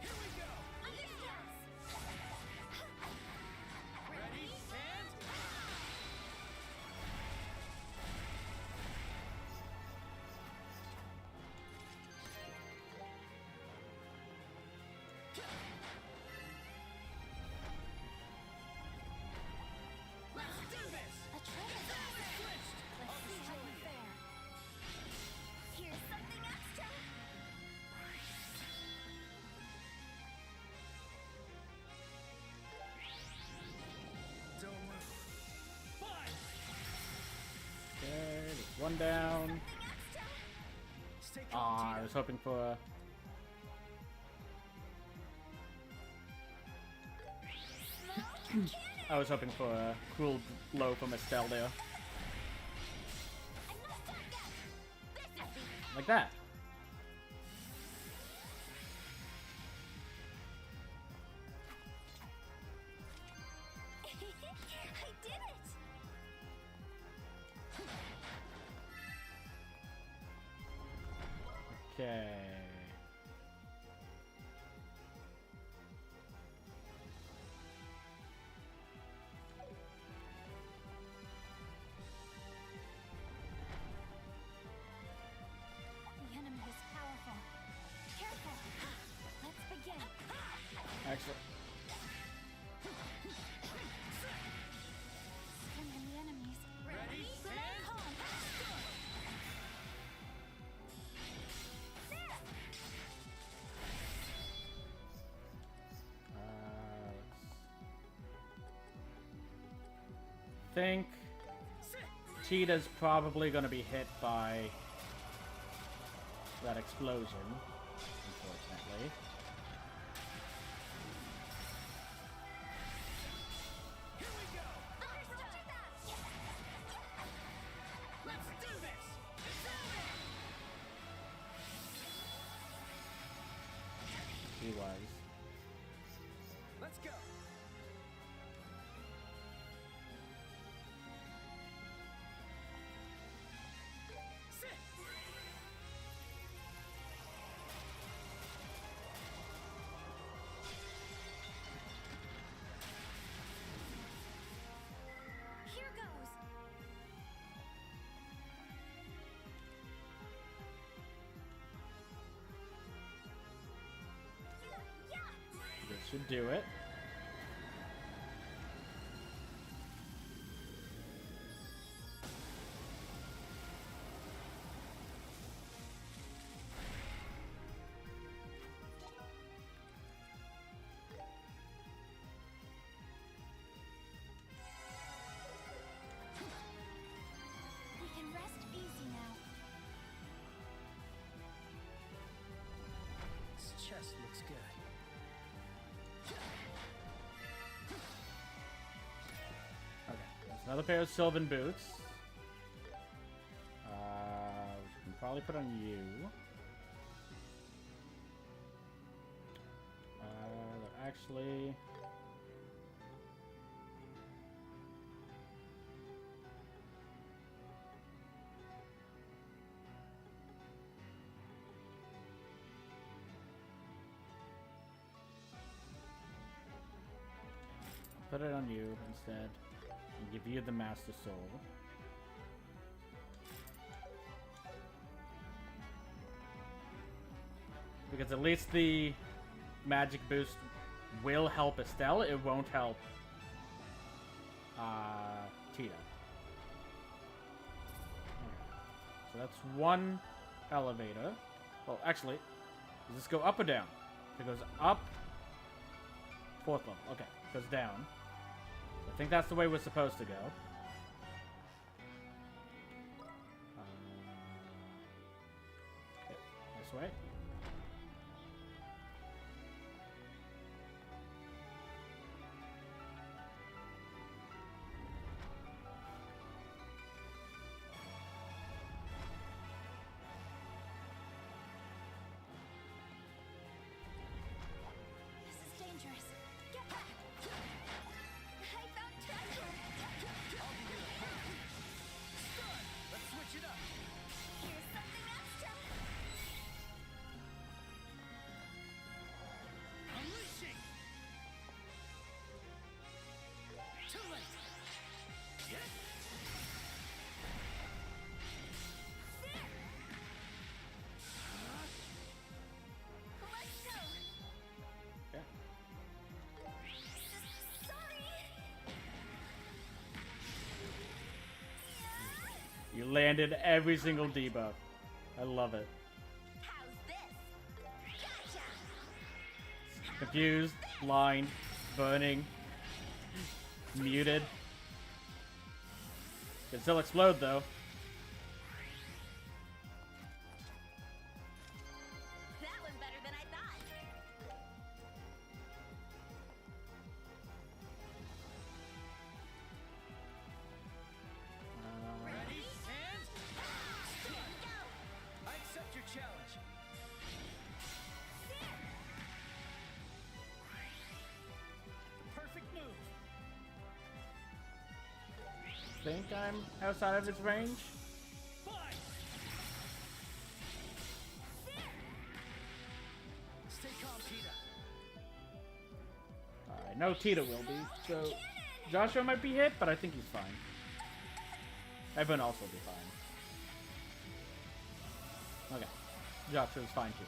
Here we go. Ready and let's do this. A treasure chest. Switched. Let's see how you fare. Here's something extra. Don't move. Fine. Okay, there's one down. Stay calm, Ah, I Tina. was hoping for a... I was hoping for a cruel blow from Estelle there. Like that. I did it. Okay. The enemy is powerful. Careful. Let's begin. Excellent. Scan the enemies. Ready and Calm. think Cheetah's probably going to be hit by that explosion, unfortunately. He was. Let's go. Here goes. This should do it. We can rest easy now. This chest looks good. Okay, there's another pair of Sylvan boots. We can probably put on you. They're actually... Put it on you instead, and give you the Master Soul. Because at least the magic boost will help Estelle, it won't help Tita. So that's one elevator. Well, actually, does this go up or down? If it goes up, 4th level. Okay, goes down. I think that's the way we're supposed to go. Okay, this way. This is dangerous. Get back! I found treasure! Let's switch it up. Here's something extra! Unleashing. Too late. Yes. Let's go! Yeah. Sorry! You landed every single debuff. I love it. How's this? Gotcha! Confused, blind, burning, muted. Can still explode though. That was better than I thought. Ready and I accept your challenge. The perfect move. Think I'm outside of its range? Fine. Stay calm, Tita. I know Tita will be, so Joshua might be hit, but I think he's fine. Everyone else will be fine. Okay, Joshua's fine too.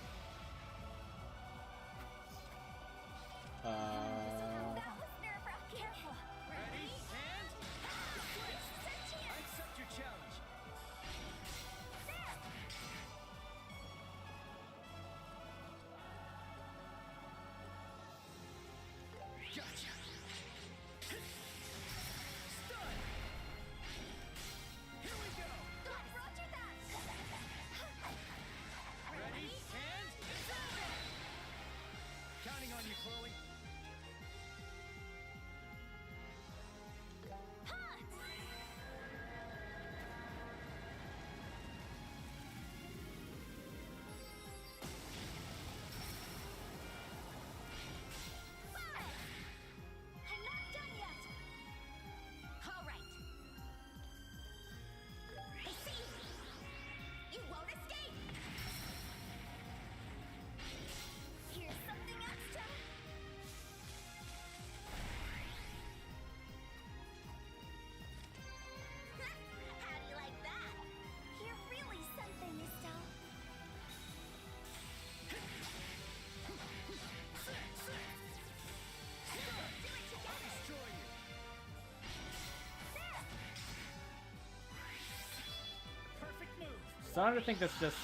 Careful! Ready and I accept your challenge. Gotcha. Stun. starting to think this just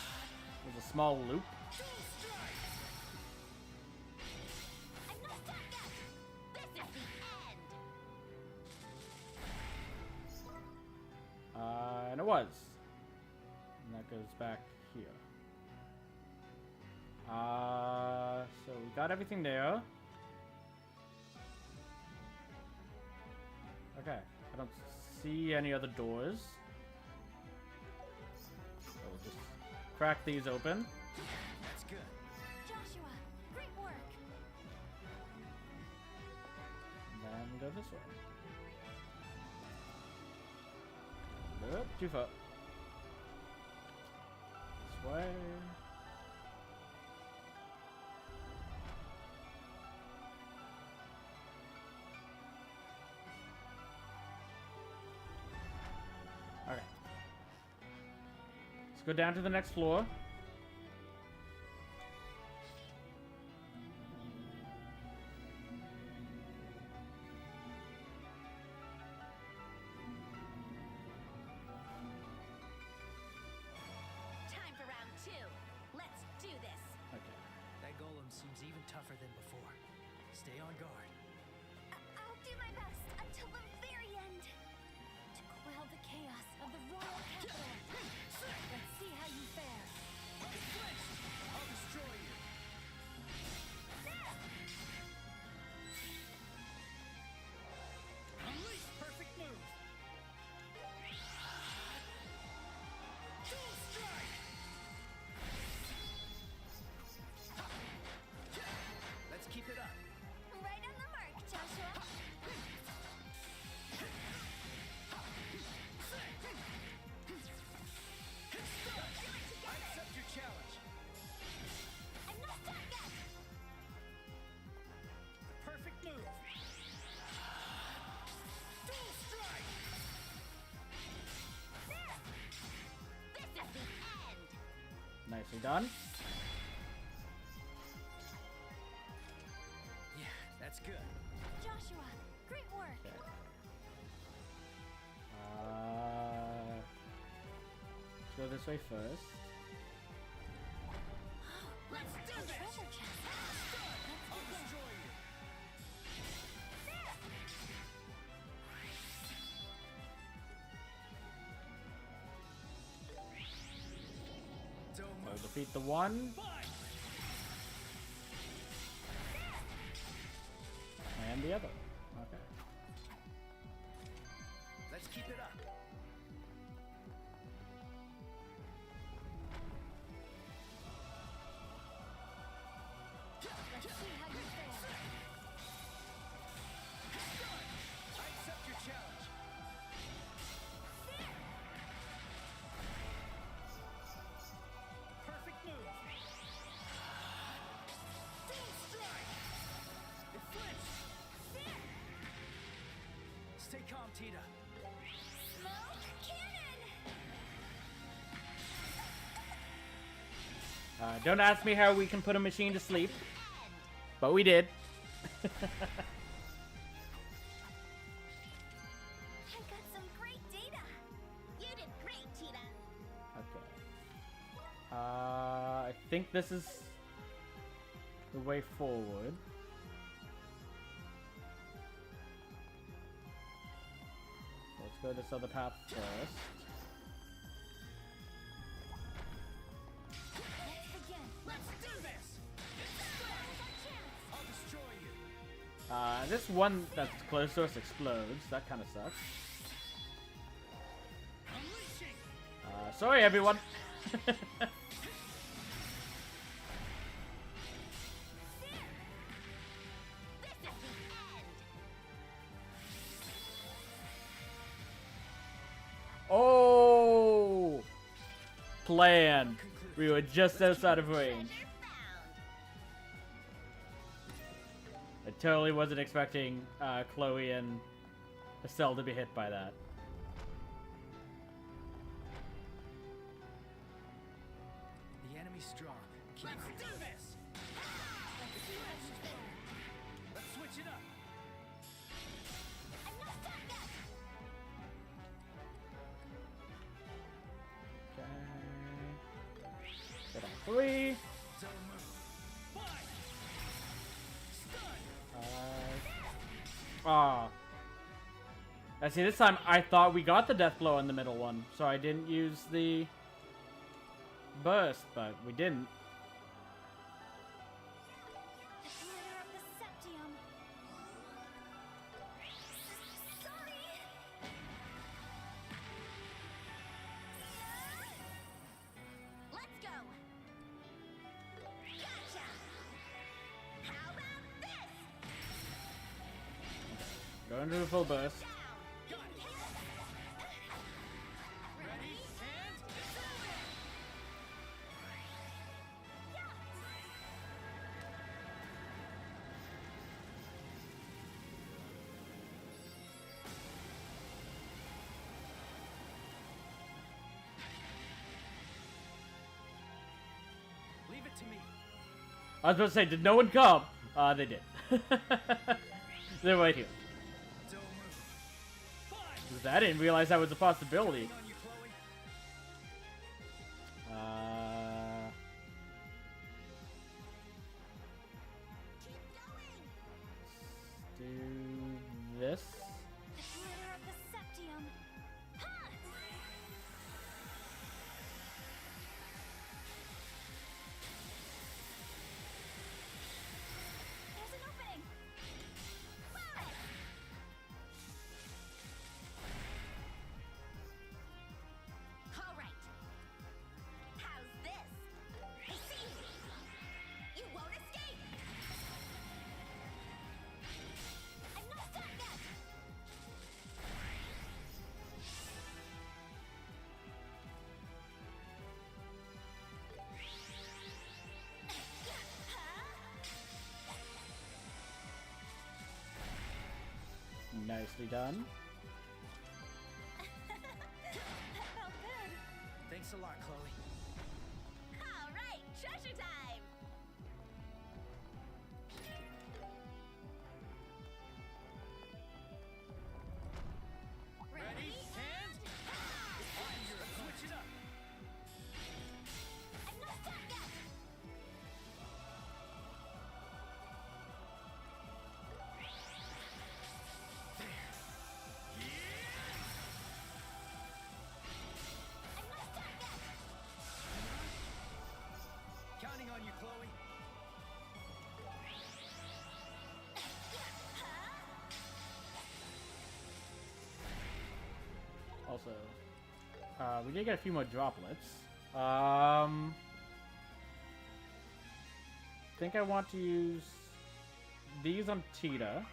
was a small loop. And it was. And that goes back here. So we got everything there. Okay, I don't see any other doors. So we'll just crack these open. That's good. Joshua, great work. And then go this way. Nope, too far. This way. Okay. Let's go down to the next floor. Time for round 2. Let's do this. Okay. That golem seems even tougher than before. Stay on guard. I'll do my best until the very end. To quell the chaos of the royal capital. Let's see how you fare. I'll destroy you. Unleash perfect move. Dual strike. Let's keep it up. Right on the mark, Joshua. I accept your challenge. I'm not done yet. Perfect move. Dual strike. This is the end. Nicely done. Yeah, that's good. Joshua, great work. Okay. Let's go this way first. Let's do this. Treasure chest. I'll destroy you. So defeat the one. And the other. Okay. Let's keep it up. Let's see how you fare. I accept your challenge. Perfect move. Dual strike. It flips. Stay calm, Tita. Smoke cannon. Don't ask me how we can put a machine to sleep, but we did. I got some great data. You did great, Tita. Okay. I think this is the way forward. Let's go this other path first. Let's begin. Let's do this. I'll destroy you. This one that's close to us explodes. That kind of sucks. Unleashing. Sorry, everyone. This is the end. Oh! Plan. We were just outside of range. Treasure found. I totally wasn't expecting Chloe and Estelle to be hit by that. The enemy's strong. Keep Let's it. do this. Let's switch it up. I'm not done yet. Okay. 3. Ah. I see, this time I thought we got the death blow on the middle one, so I didn't use the burst, but we didn't. The glitter of the septium. Sorry. Let's go. Gotcha. How about this? Go into a full burst. Leave it to me. I was about to say, did no one come? They did. They're right here. I didn't realize that was a possibility. Let's do this. The glitter of the septium. There's an opening. All right. How's this? See? You won't escape. I'm not done yet. Nicely done. That felt good. Thanks a lot, Chloe. All right, treasure time. Ready? And Switch it up. I'm not done yet. I'm not done yet. Counting on you, Chloe. Also, we did get a few more droplets. Think I want to use these on Tita.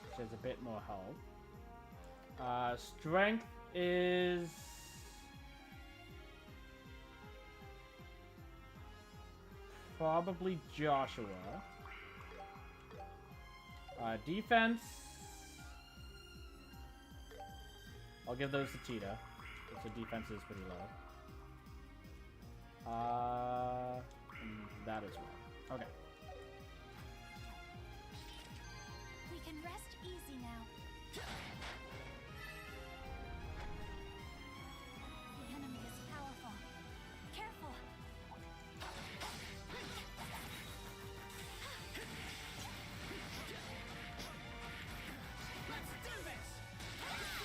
Which is a bit more health. Strength is probably Joshua. Defense, I'll give those to Tita, because the defense is pretty low. And that as well. Okay. We can rest easy now. The enemy is powerful. Careful. Let's do this.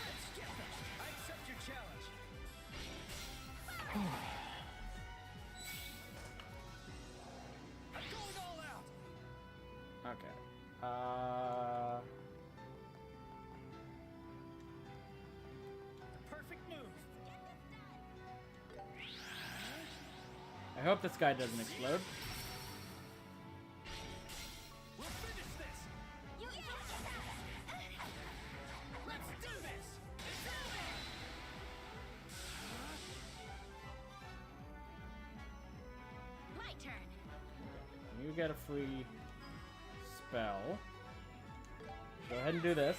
Let's get them. I accept your challenge. I'm going all out. Okay. The perfect move. I hope this guy doesn't explode. We'll finish this. Let's do this. My turn. You get a free spell. Go ahead and do this.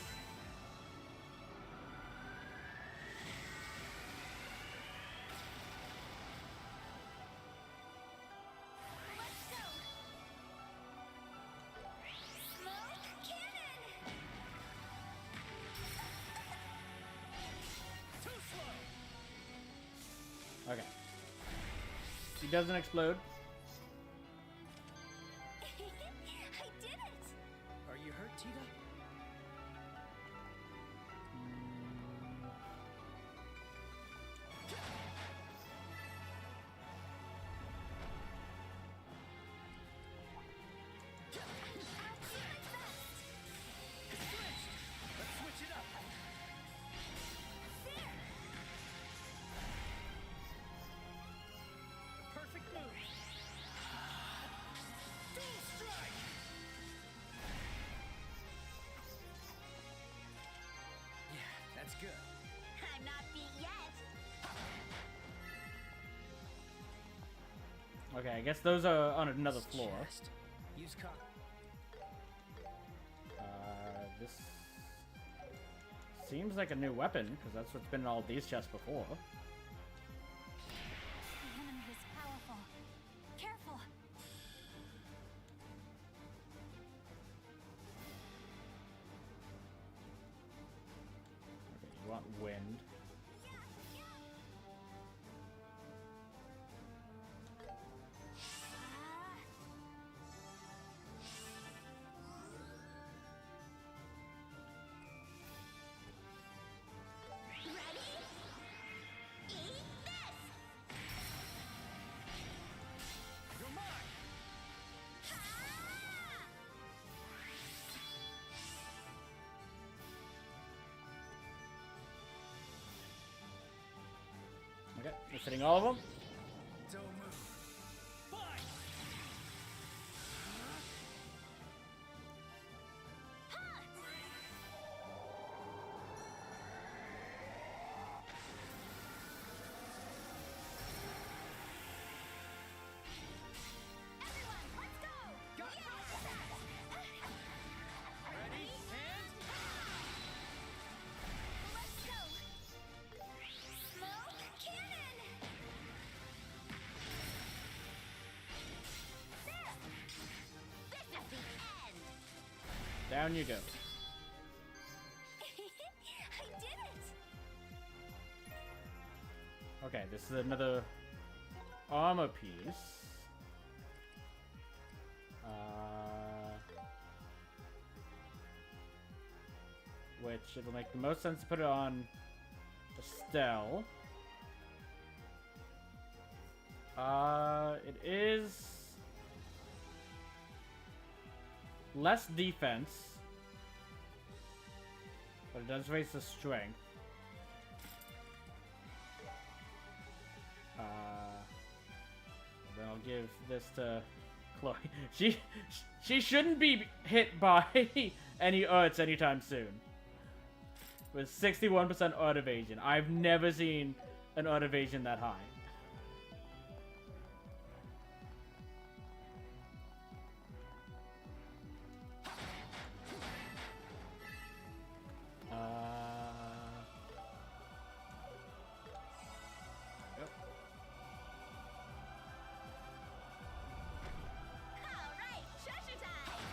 Too slow. She doesn't explode. I did it! Are you hurt, Tita? Let's switch it up. Perfect move. Dual strike. Yeah, that's good. I'm not beat yet. Okay, I guess those are on another floor. Use cock. This seems like a new weapon, because that's what's been in all these chests before. The enemy is powerful. Careful! Okay, you want wind. You're mine. Okay, just hitting all of them. Don't move. Fine. Everyone, let's go! Got it. Ready and Let's go! Smoke cannon! There! This is the end. Down you go. I did it! Okay, this is another armor piece. Which it'll make the most sense to put it on Estelle. It is less defense, but it does raise the strength. Then I'll give this to Chloe. She shouldn't be hit by any Urts anytime soon. With 61% Urt evasion. I've never seen an Urt evasion that high. Yep. All right, treasure time.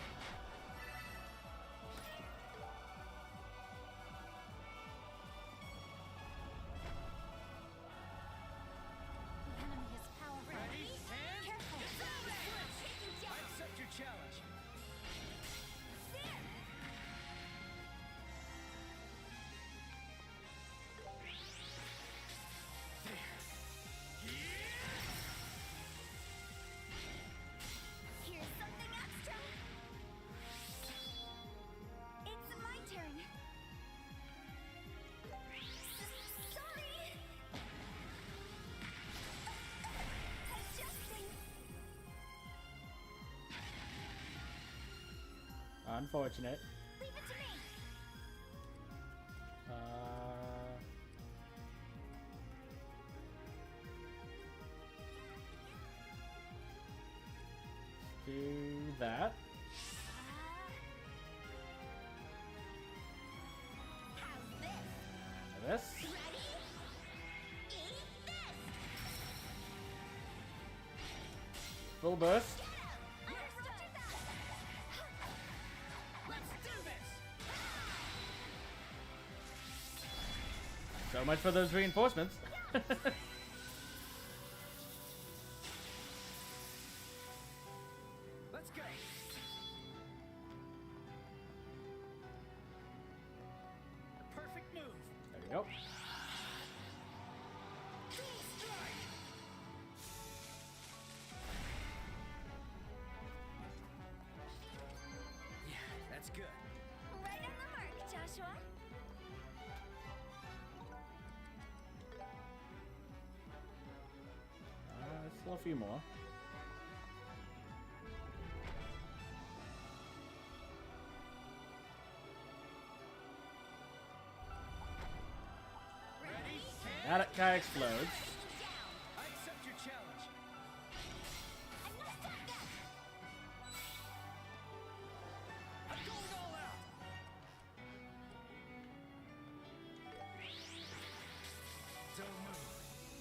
The enemy is powerful. ready and Careful! I accept your challenge. Here's something extra! It's my turn! Sorry! Adjusting! Unfortunate. Leave it to me! Do that. How's this? This. Ready? Eat this. Full burst. Let's do this. So much for those reinforcements. go. Yeah, that's good. Right on the mark, Joshua. Still a few more. That guy explodes. I accept your challenge. I'm going all out. Don't move.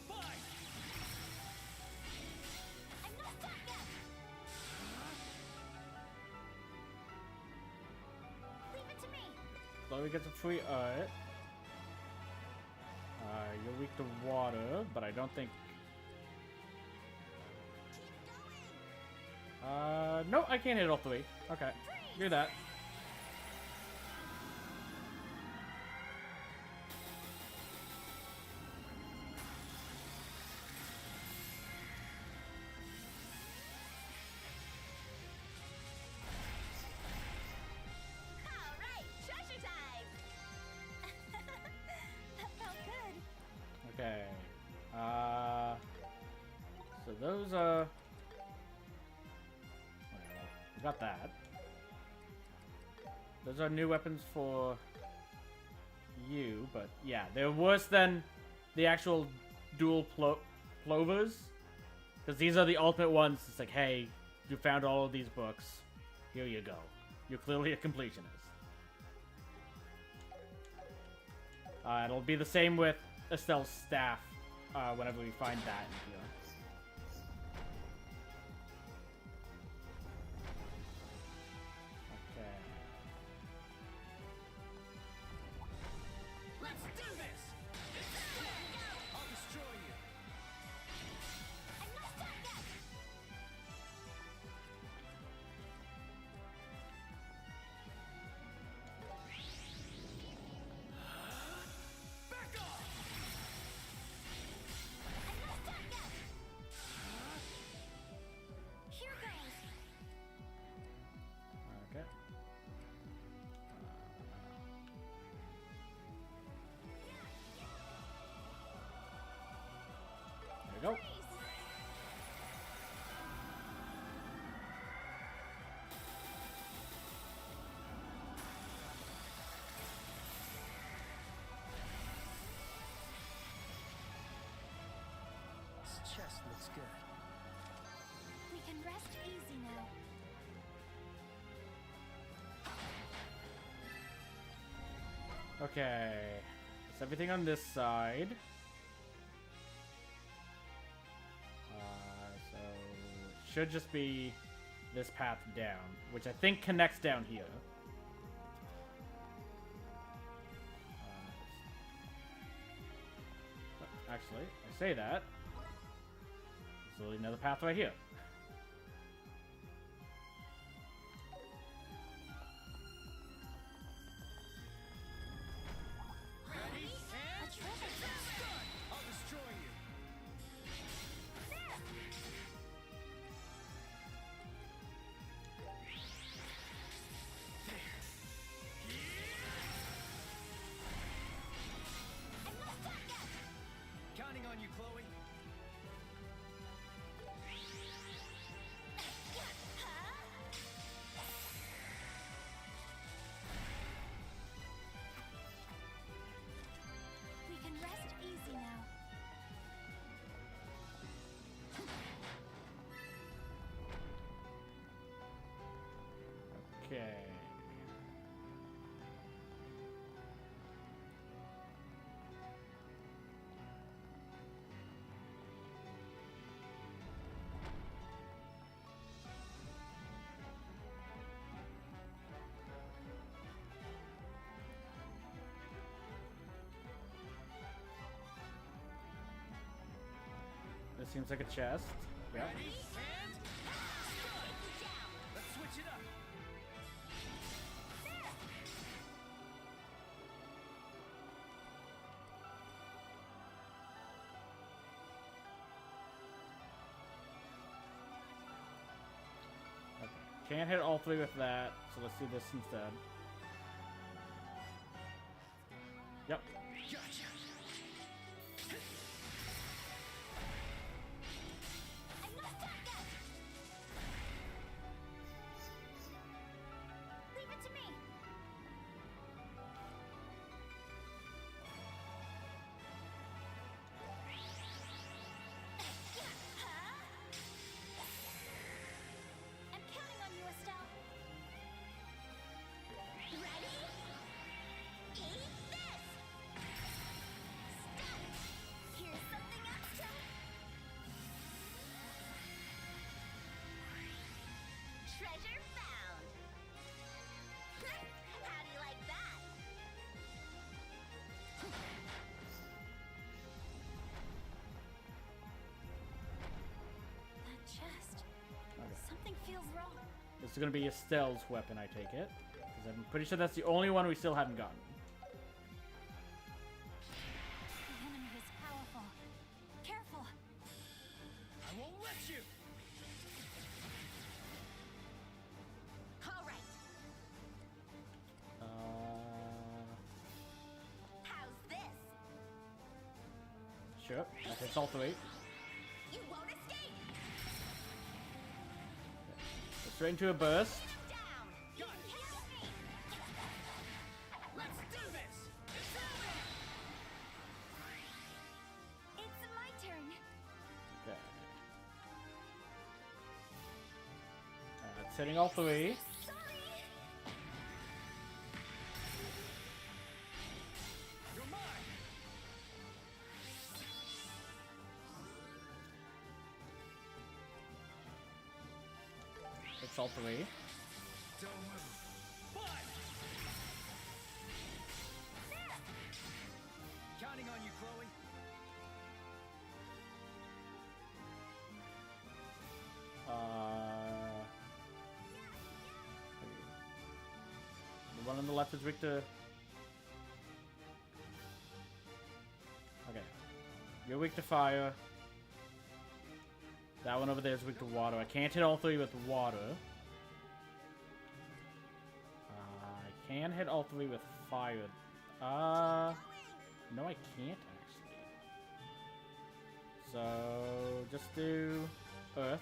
Bye. Leave it to me. Chloe gets a free art. You're weak to water, but I don't think... no, I can't hit all three. Okay, do that. All right, treasure time. That felt good. Okay. So those are... Well, we got that. Those are new weapons for you, but yeah, they're worse than the actual dual plovers. Because these are the ultimate ones. It's like, hey, you found all of these books. Here you go. You're clearly a completionist. It'll be the same with Estelle's staff whenever we find that in here. Okay. Let's do this. I'll destroy you. Back off. Here goes. Okay. There we go. This chest looks good. We can rest easy now. Okay. It's everything on this side. So should just be this path down, which I think connects down here. Actually, I say that. There's another path right here. Ready? And done. I'll destroy you. Counting on you, Chloe. We can rest easy now. Okay. This seems like a chest. Yep. Ready? And done. Let's switch it up. can't hit all three with that, so let's do this instead. Yep. Gotcha. I'm not done yet. Leave it to me. I'm counting on you, Estelle. Ready? Eat this! Stop! Here's something extra! Treasure found! How do you like that? That chest. Something feels wrong. This is gonna be Estelle's weapon, I take it. Because I'm pretty sure that's the only one we still haven't gotten. The enemy is powerful. Careful. I won't let you. All right. How's this? Sure. That hits all three. You won't escape. Straight into a burst. Down. Got it. Let's do this. It's my turn. Okay. It's hitting all three. You're mine. It's all three. Don't move. Fine. Counting on you, Chloe. The one on the left is weak to... Okay. You're weak to fire. That one over there is weak to water. I can't hit all three with water. I can hit all three with fire. No, I can't actually. So just do earth.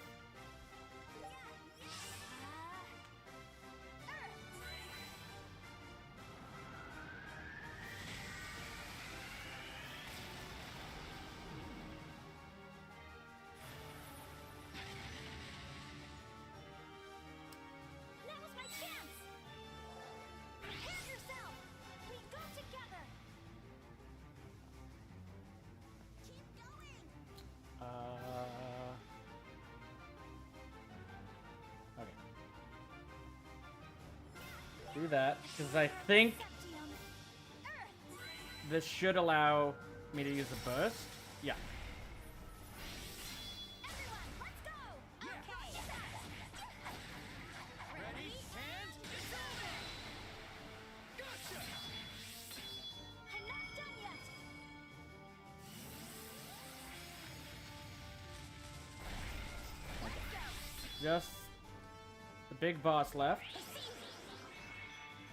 Now's my chance! Prepare yourself! We go together! Keep going! Okay. Do that, because I think this should allow me to use a burst. Yeah. Ready? And gotcha. I'm not done yet! Just the big boss left.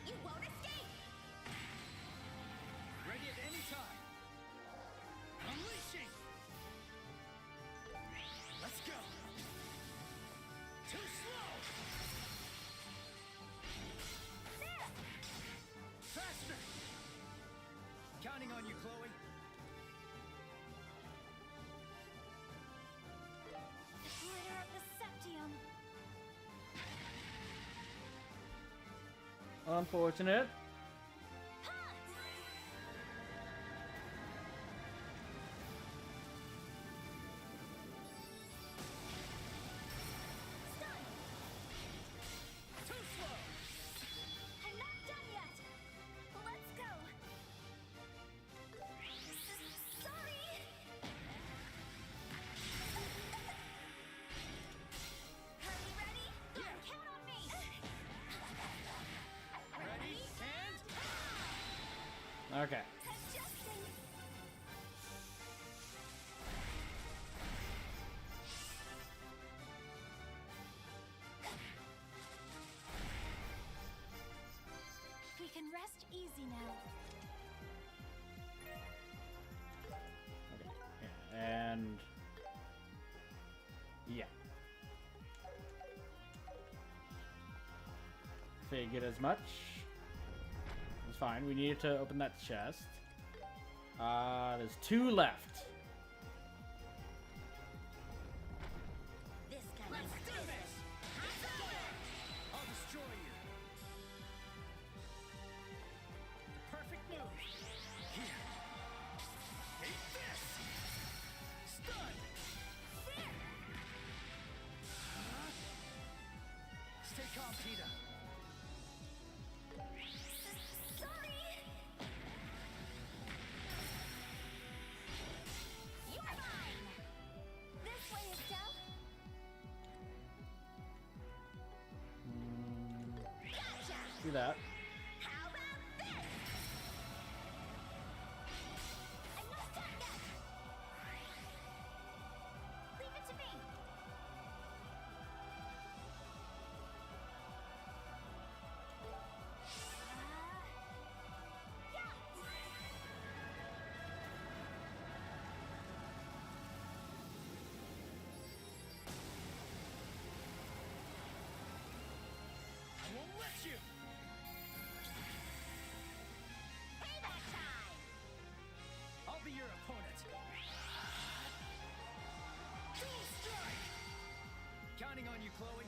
You won't escape. ready at any time. Unleashing. Let's go. Too slow. Faster. Counting on you, Chloe. The glitter of the Septium! Unfortunate. Too slow. I'm not done yet! Let's go! Sorry! Are you ready? Count on me! Ready? And Okay. Adjusting! rest easy now. Okay. Yeah, and yeah. Figured as much. It's fine. We needed to open that chest. There's 2 left. This guy. Let's do this! I'll destroy you. Perfect move. Here. Take this! Stun! Stay calm, Tita. Sorry! You're mine! This way, Estelle. Gotcha! Do that. How about this? I'm not done yet! Leave it to me! I won't let you! Payback time! I'll be your opponent. Dual strike! Counting on you, Chloe.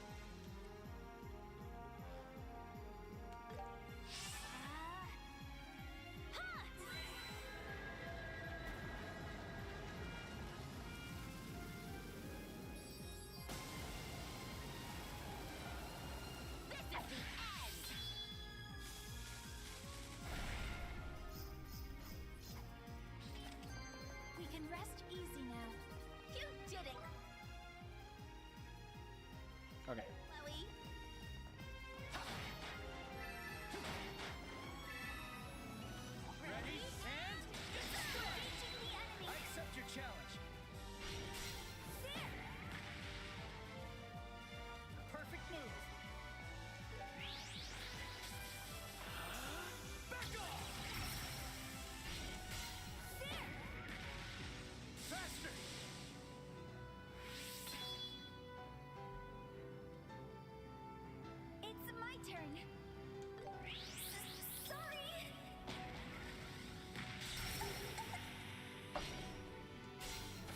This is the end! We can rest easy now. You did it, Okay. Chloe. Ready? And... Engaging the enemy! I accept your challenge. Perfect move. Back off! Faster! It's my turn. Sorry!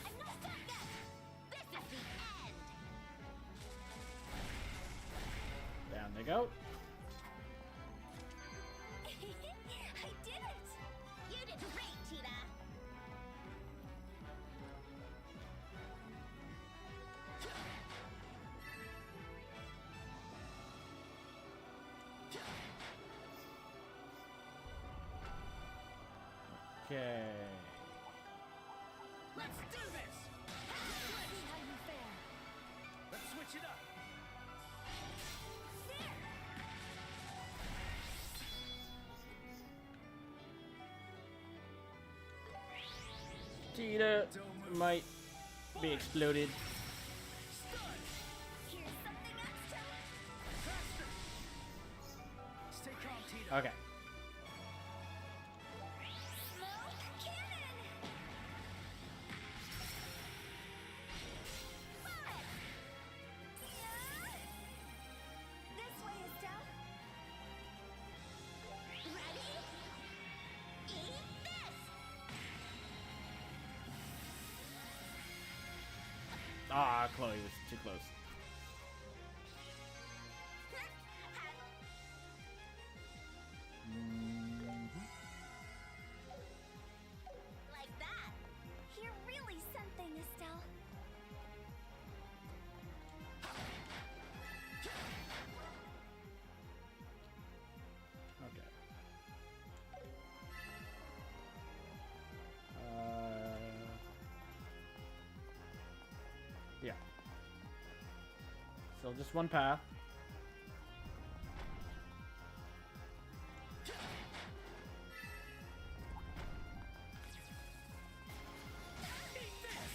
I'm not done yet! This is the end! Down they go. I did it! You did great, Tita! Okay. Let's do this! See how you fare. Let's switch it up. Tita might be exploded. Here's something extra. Faster! Stay calm, Tita. Okay. Smoke cannon! Fire! Yeah! This way, Estelle. Ready? Eat this! Ah, Chloe was too close. Like that. You're really something, Estelle. Okay. Yeah. Still just one path.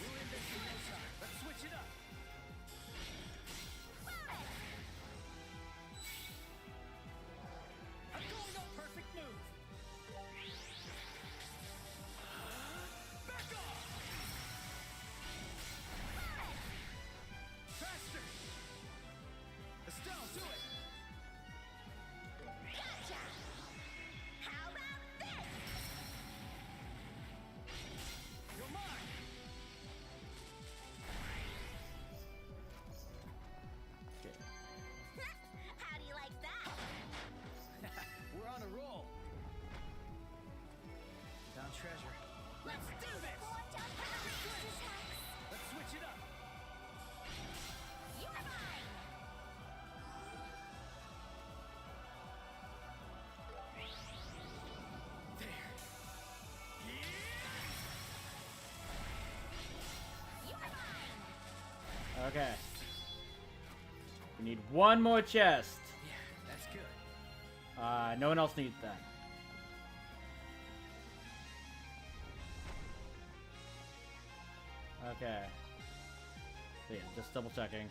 We're in this in no time. Let's switch it up. I'm going up perfect move. Okay. We need one more chest. Yeah, that's good. No one else needs that. Okay. So yeah, just double checking.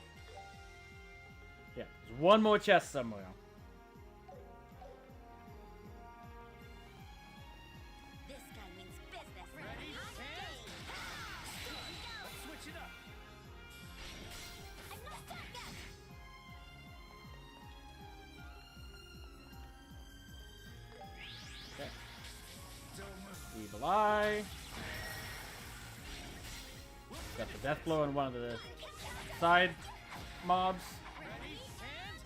Yeah, there's one more chest somewhere. This guy means business. Ready? And... Let's switch it up. I'm not done yet. Okay. Don't move. Evil Eye. Got the death blow on one of the side mobs. Ready? And...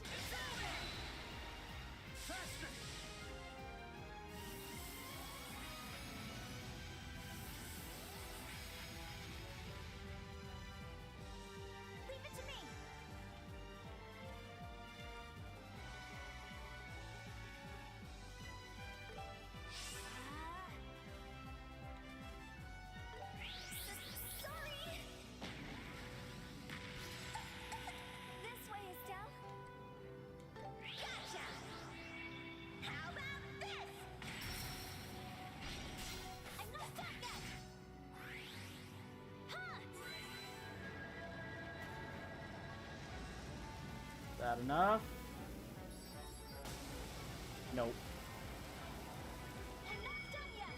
Faster! Leave it to me. Sorry. This way, Estelle. Gotcha. How about this? I'm not done yet. Huh. Is that enough? Nope. I'm not done yet.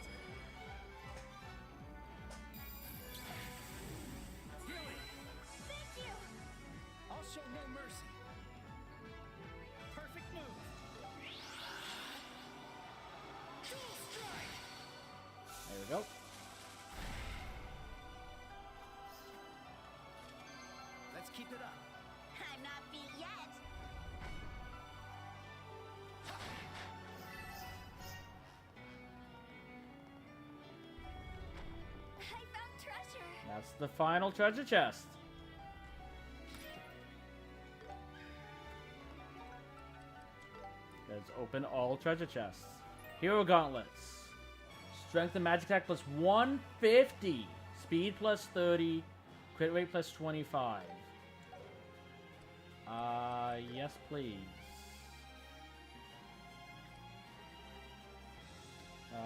Healing. Thank you. I'll show no mercy. Perfect move. Dual strike. There we go. Let's keep it up. I'm not beat yet. I found treasure. That's the final treasure chest. Let's open all treasure chests. Hero gauntlets. Strength and magic attack plus 150. Speed plus 30. Crit rate plus 25. Yes, please. I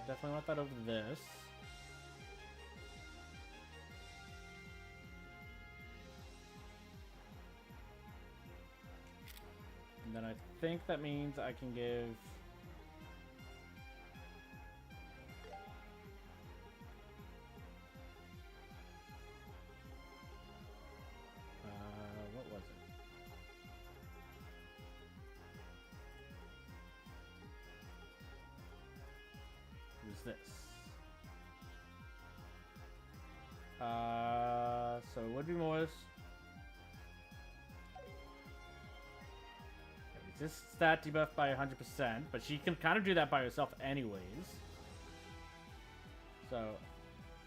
definitely want that over this. And then I think that means I can give... what was it? It was this. So it would be more... This stat debuff by 100%, but she can kind of do that by herself anyways. So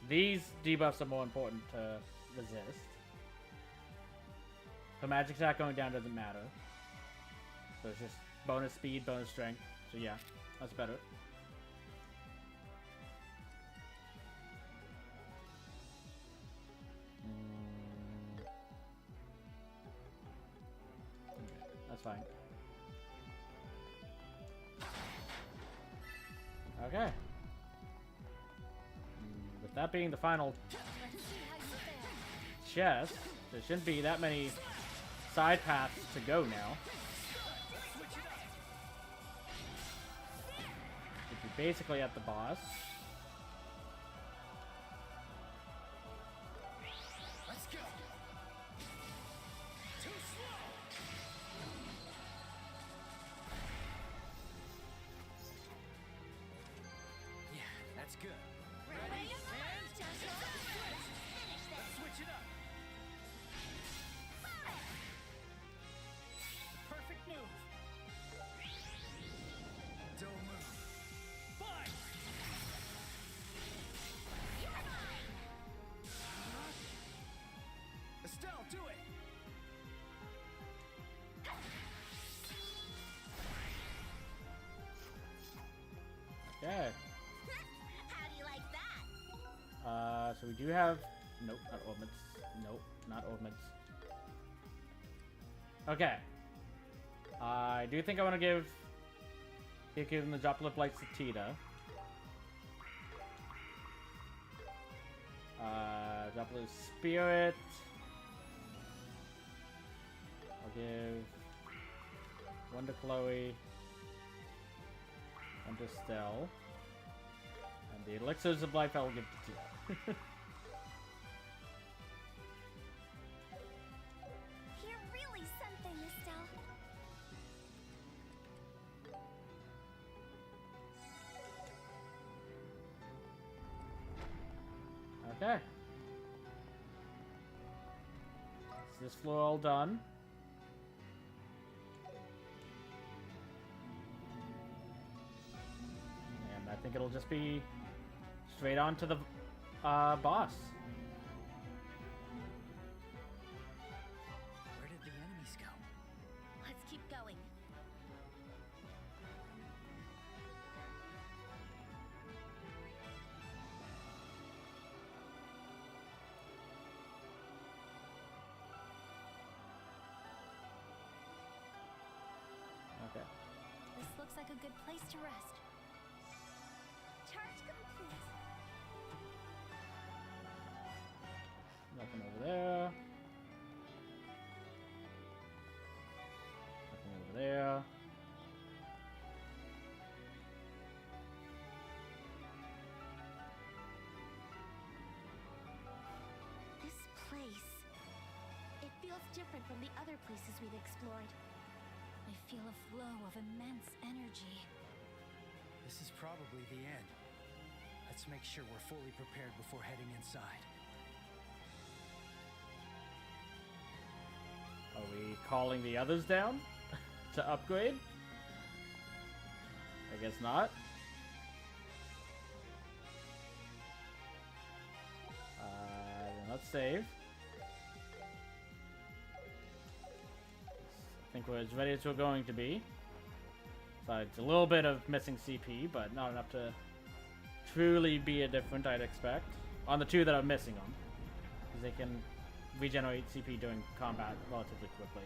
these debuffs are more important to resist. The magic attack going down doesn't matter. So it's just bonus speed, bonus strength. So yeah, that's better. Okay, that's fine. Okay. With that being the final chest, there shouldn't be that many side paths to go now. We'd be basically at the boss. Let's go. Too slow. Yeah, that's good. Ready? And... Let's switch it up. Perfect move. Don't move. Fight! so we do have... Nope, not orbits. Nope, not orbits. Okay. I do think I want to give him the Droplet Blights to Tita. Droplet Spirit. I'll give one to Chloe, one to Stell, and the Elixirs of Life I will give to Tita. You're really something, Estelle. Okay. Is this floor all done? And I think it'll just be straight on to the boss. Where did the enemies go? Let's keep going. Okay. This looks like a good place to rest. Charge complete. Nothing over there. Nothing over there. This place. It feels different from the other places we've explored. I feel a flow of immense energy. This is probably the end. Let's make sure we're fully prepared before heading inside. Are we calling the others down to upgrade? I guess not. Then let's save. I think we're as ready as we're going to be. So it's a little bit of missing CP, but not enough to truly be a different, I'd expect. On the two that are missing them. Because they can regenerate CP during combat relatively quickly.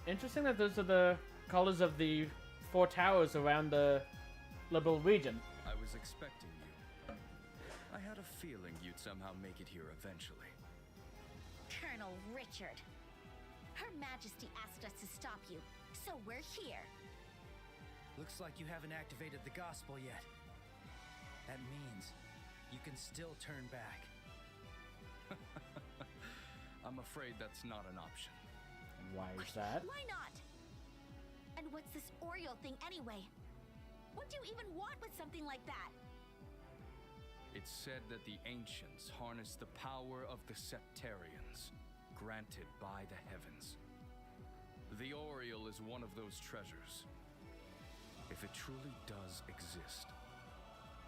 Interesting that those are the colors of the 4 towers around the Liberal region. I was expecting you. I had a feeling you'd somehow make it here eventually. Colonel Richard. Her Majesty asked us to stop you, so we're here. Looks like you haven't activated the gospel yet. That means you can still turn back. I'm afraid that's not an option. Why is that? Why not? And what's this Oriole thing anyway? What do you even want with something like that? It's said that the ancients harnessed the power of the Septarians, granted by the heavens. The Oriole is one of those treasures. If it truly does exist,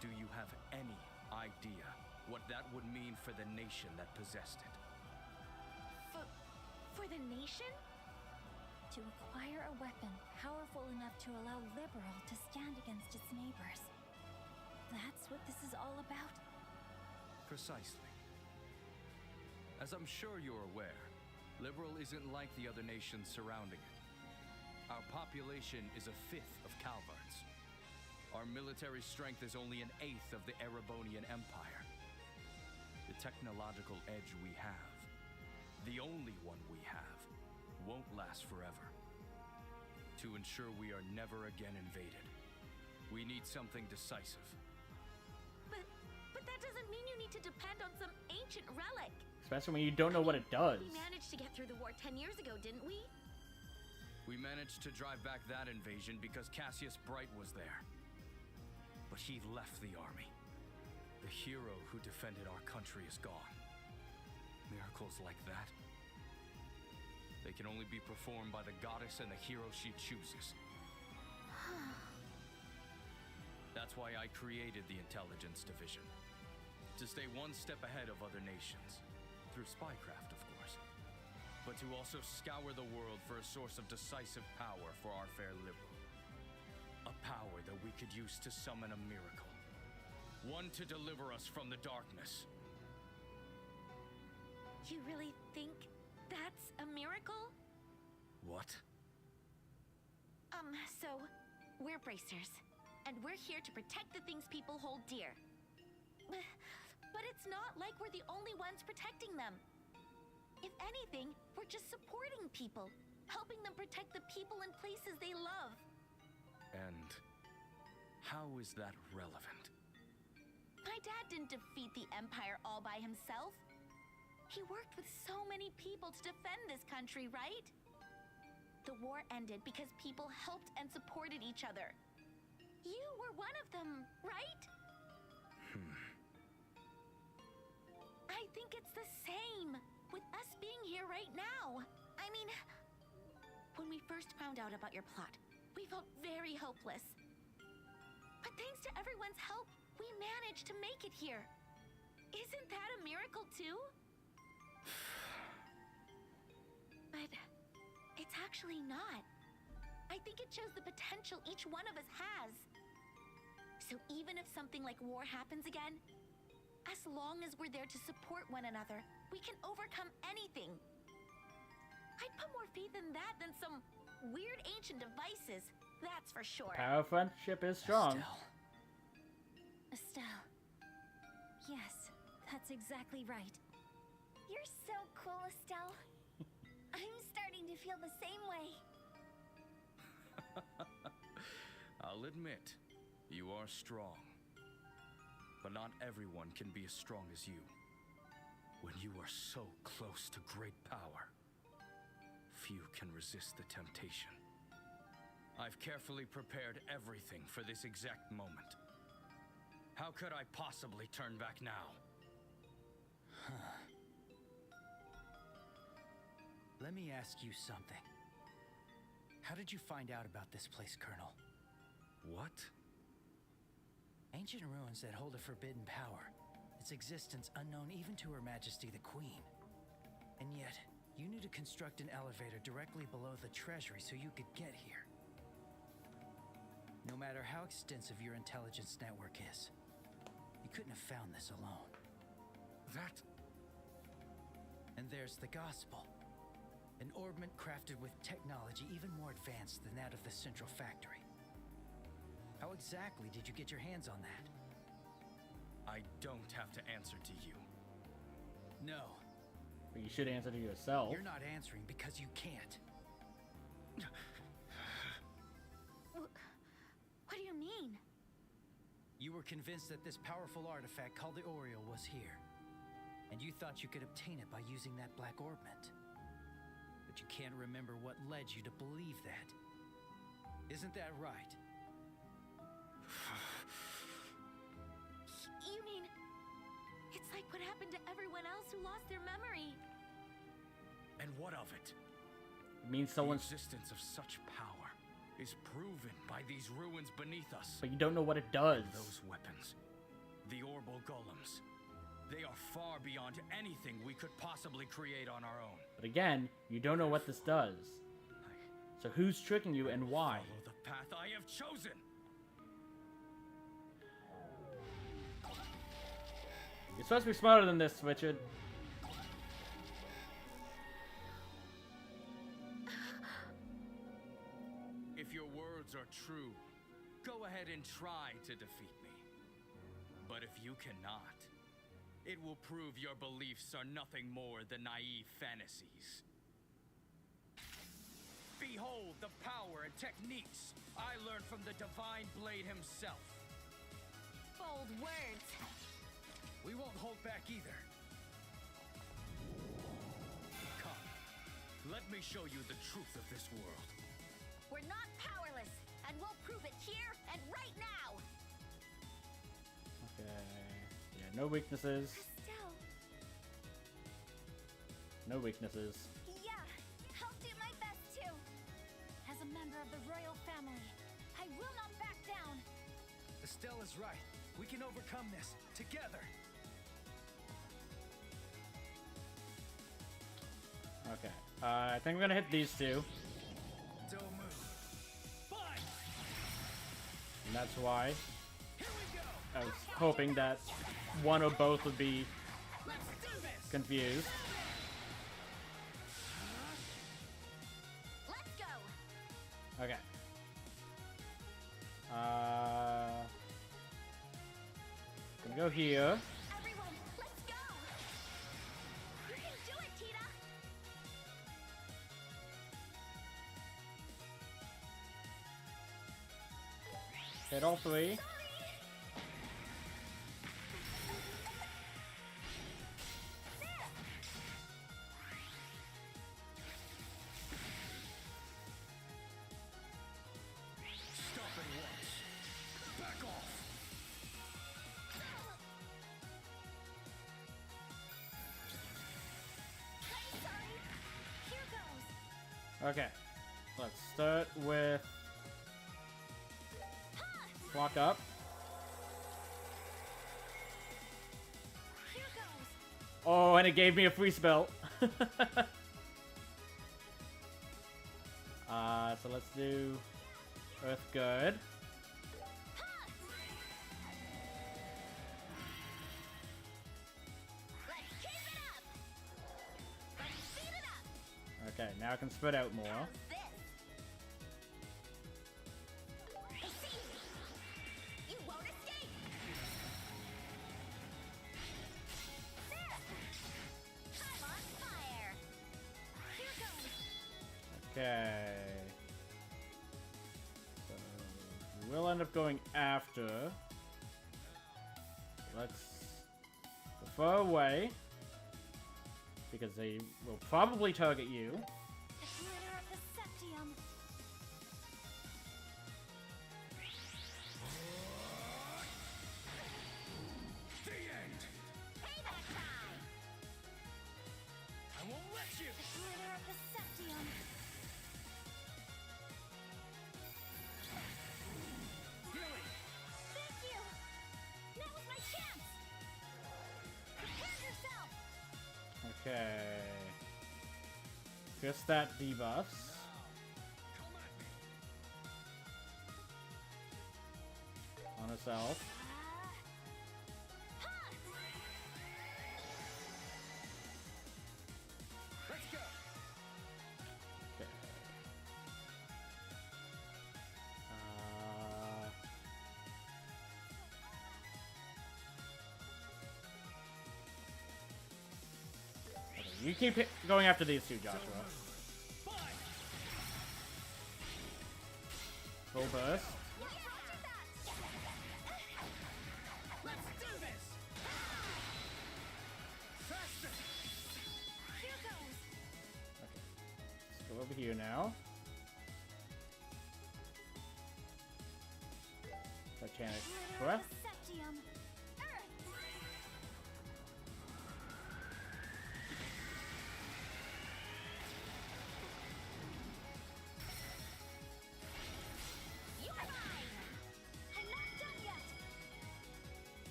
do you have any idea what that would mean for the nation that possessed it? For the nation? To acquire a weapon powerful enough to allow Liberal to stand against its neighbors. That's what this is all about? Precisely. As I'm sure you're aware, Liberal isn't like the other nations surrounding it. Our population is 1/5 of Calvart's. Our military strength is only 1/8 of the Erebonian Empire. The technological edge we have, the only one we have, won't last forever. To ensure we are never again invaded, we need something decisive. But that doesn't mean you need to depend on some ancient relic. Especially when you don't know what it does. We managed to get through the war 10 years ago, didn't we? We managed to drive back that invasion because Cassius Bright was there. But he left the army. The hero who defended our country is gone. Miracles like that, they can only be performed by the goddess and the hero she chooses. That's why I created the Intelligence Division. To stay one step ahead of other nations. Through spycraft, of course. but to also scour the world for a source of decisive power for our fair liberal. A power that we could use to summon a miracle. One to deliver us from the darkness. You really think that's a miracle? What? So, we're bracers, and we're here to protect the things people hold dear. But it's not like we're the only ones protecting them. If anything, we're just supporting people, helping them protect the people and places they love. And how is that relevant? My dad didn't defeat the Empire all by himself. He worked with so many people to defend this country, right? The war ended because people helped and supported each other. You were one of them, right? I think it's the same with us being here right now. I mean, when we first found out about your plot, we felt very hopeless. But thanks to everyone's help, we managed to make it here. Isn't that a miracle too? But it's actually not. I think it shows the potential each one of us has. So even if something like war happens again, as long as we're there to support one another, we can overcome anything. I'd put more faith in that than some weird ancient devices, that's for sure. Power of friendship is strong. Estelle. Yes, that's exactly right. You're so cool, Estelle. I'm starting to feel the same way. I'll admit, you are strong. But not everyone can be as strong as you. When you are so close to great power, few can resist the temptation. I've carefully prepared everything for this exact moment. How could I possibly turn back now? Let me ask you something. How did you find out about this place, Colonel? What? Ancient ruins that hold a forbidden power. Its existence unknown even to Her Majesty the Queen. And yet, you knew to construct an elevator directly below the treasury so you could get here. No matter how extensive your intelligence network is, you couldn't have found this alone. That... And there's the Gospel. An orbment crafted with technology even more advanced than that of the Central Factory. How exactly did you get your hands on that? I don't have to answer to you. No. But you should answer to yourself. You're not answering because you can't. What do you mean? You were convinced that this powerful artifact called the Oriole was here. And you thought you could obtain it by using that black orbment. But you can't remember what led you to believe that. Isn't that right? You mean, it's like what happened to everyone else who lost their memory. And what of it? It means someone's... The existence of such power is proven by these ruins beneath us. But you don't know what it does. And those weapons, the Orbital Golems, they are far beyond anything we could possibly create on our own. But again, you don't know what this does. So who's tricking you and why? Follow the path I have chosen. You're supposed to be smarter than this, Richard. If your words are true, go ahead and try to defeat me. But if you cannot, it will prove your beliefs are nothing more than naive fantasies. Behold the power and techniques I learned from the Divine Blade himself. Bold words. We won't hold back either. Come, let me show you the truth of this world. We're not powerless, and we'll prove it here and right now. Okay. Yeah, no weaknesses. Estelle. No weaknesses. Yeah, I'll do my best too. As a member of the royal family, I will not back down. Estelle is right. We can overcome this together. Okay. I think I'm gonna hit these two. Don't move. Fine. And that's why I was hoping that one or both would be confused. Let's go. Okay. Gonna go here. Everyone, let's go. You can do it, Tita. Hit all three. Stopping once. Back off. I'm sorry. Here goes. Okay. Let's start with block up. Here goes. Oh, and it gave me a free spell. So let's do Earth Good. Let's keep it up. Let's speed it up. Okay, now I can spread out more. How's this? I see you. You won't escape. There. I'm on fire. Here goes. Okay. So we'll end up going after. Let's go far away. Because they will probably target you. The glitter of the Septium. The end. Payback time. I won't let you. The glitter of the Septium. Healing. Thank you. Now's my chance. Prepare yourself. Okay. Just that debuffs. Come at me. On herself. Let's go. Okay. Okay, you keep going after these two, Joshua. Full burst. Let's do this. Faster. Here goes. Let's go over here now. Titanic Glitter breath. of the Septium. You are mine. I'm not done yet.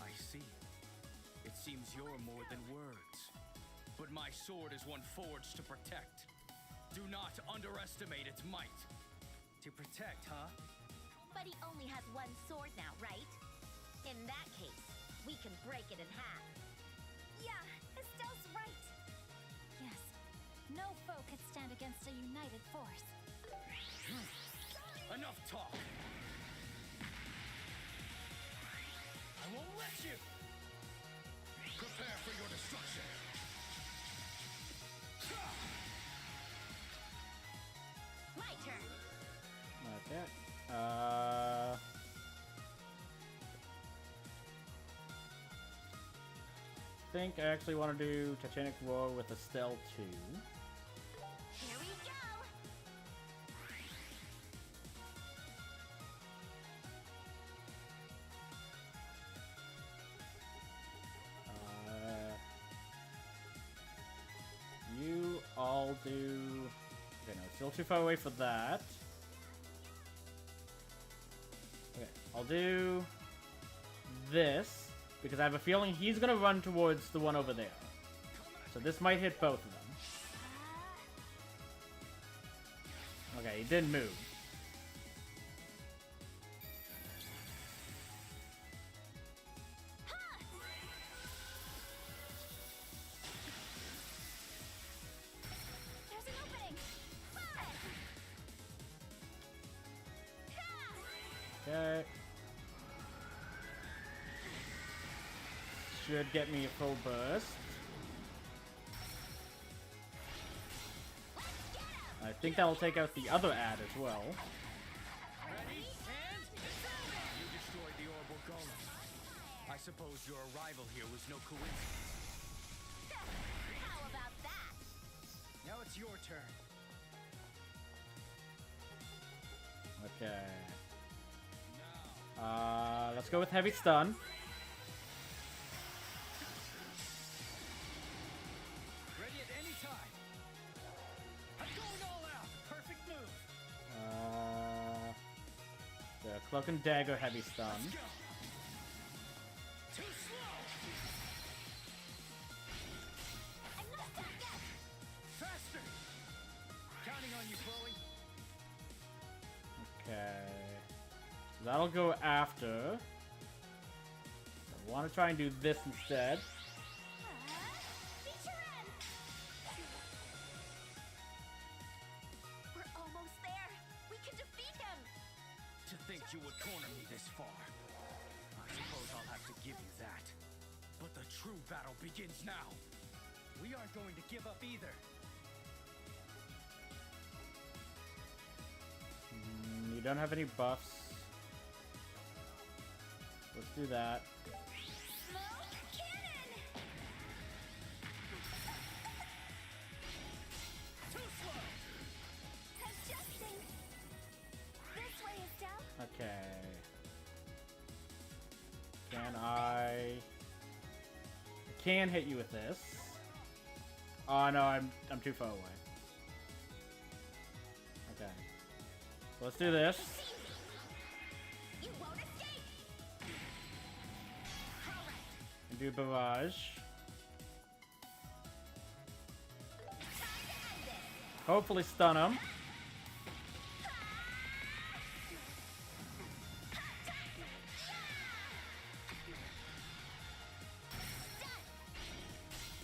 I see. It seems you're more than words. But my sword is one forged to protect. Do not underestimate its might. To protect, huh? But he only has one sword now, right? In that case, we can break it in half. Yeah, Estelle's right. Yes, no foe could stand against a united force. Enough talk. I won't let you. Prepare for your destruction. My turn. Okay. I think I actually want to do Titanic Roar with Estelle too. Here we go. You all do. Okay, no, still too far away for that. Okay, I'll do this because I have a feeling he's gonna run towards the one over there. So this might hit both of them. Okay, he didn't move. There's an opening. Okay. Should get me a full burst. I think that'll take out the other ad as well. Ready? And... You destroyed the orbital golem. I suppose your arrival here was no coincidence. How about that? Now it's your turn. Okay. Let's go with heavy stun. Ready at any time. I'm going all out. Perfect move. The cloak and dagger heavy stun. Let's go. Too slow. I'm not done yet. Faster. Counting on you, Chloe. Okay. That'll go after. I want to try and do this instead. We're almost there. We can defeat him. To think you would corner me this far. I suppose I'll have to give you that. But the true battle begins now. We aren't going to give up either. You don't have any buffs. Let's do that. Smoke cannon. Too slow. Adjusting. This way, Estelle. Okay. Can I can hit you with this. Oh no, I'm too far away. Okay. Let's do this. You won't escape. And do barrage. Hopefully stun him.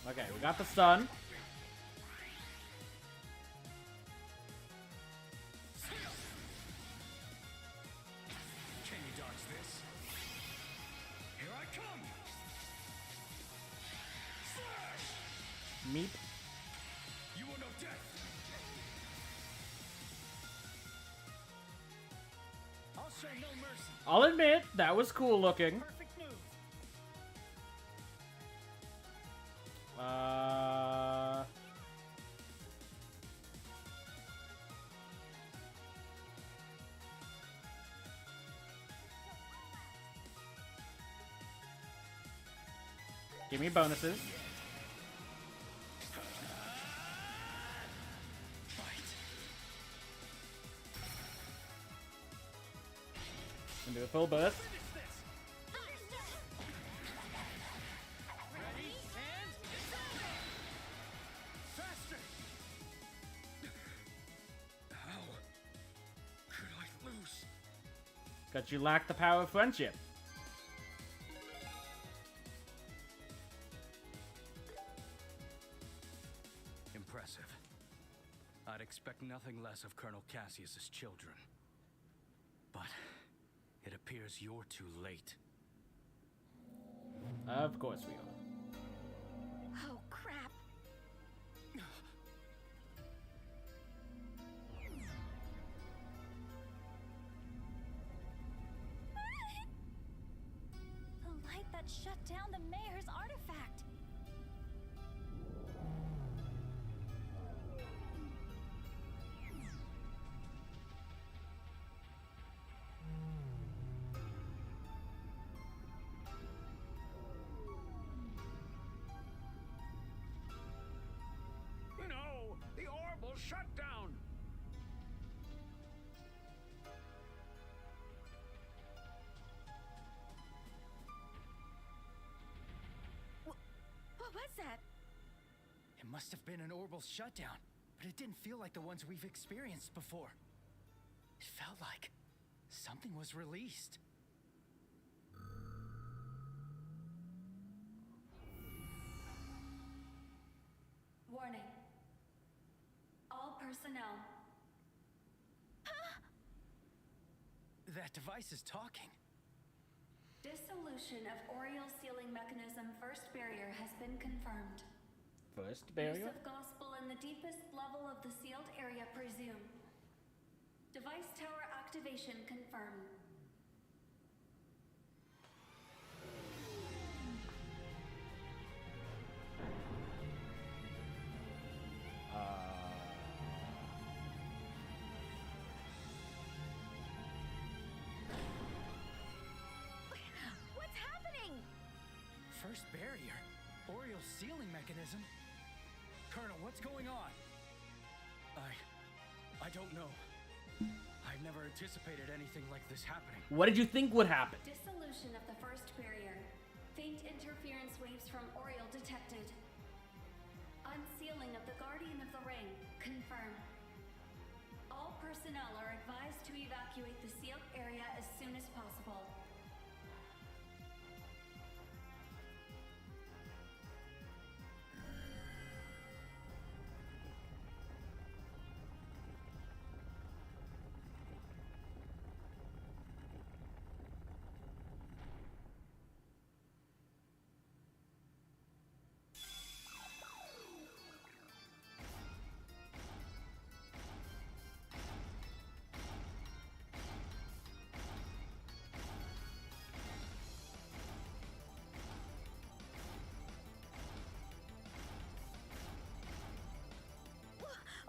Okay, we got the stun. Can you dodge this? Here I come. Slash. Meep. You will know death. I'll show no mercy. I'll admit, that was cool looking. Perfect move. Give me bonuses. And do a full burst. Ready and faster. How could I lose? Because you lack the power of friendship. Impressive. I'd expect nothing less of Colonel Cassius's children. But it appears you're too late. Of course we are. Oh, crap. The light that shut down the mayor's artifact. No! The orb shut down! What was that? It must have been an orbital shutdown, but it didn't feel like the ones we've experienced before. It felt like something was released. Warning. All personnel. That device is talking. Dissolution of Oriole sealing mechanism first barrier has been confirmed. First barrier? Use of gospel in the deepest level of the sealed area presumed. Device tower activation confirmed. What's happening? First barrier? Oriole sealing mechanism? Colonel, what's going on? I don't know. I've never anticipated anything like this happening. What did you think would happen? Dissolution of the first barrier. Faint interference waves from Oriole detected. Unsealing of the Guardian of the Ring. Confirmed. All personnel are advised to evacuate the sealed area as soon as possible.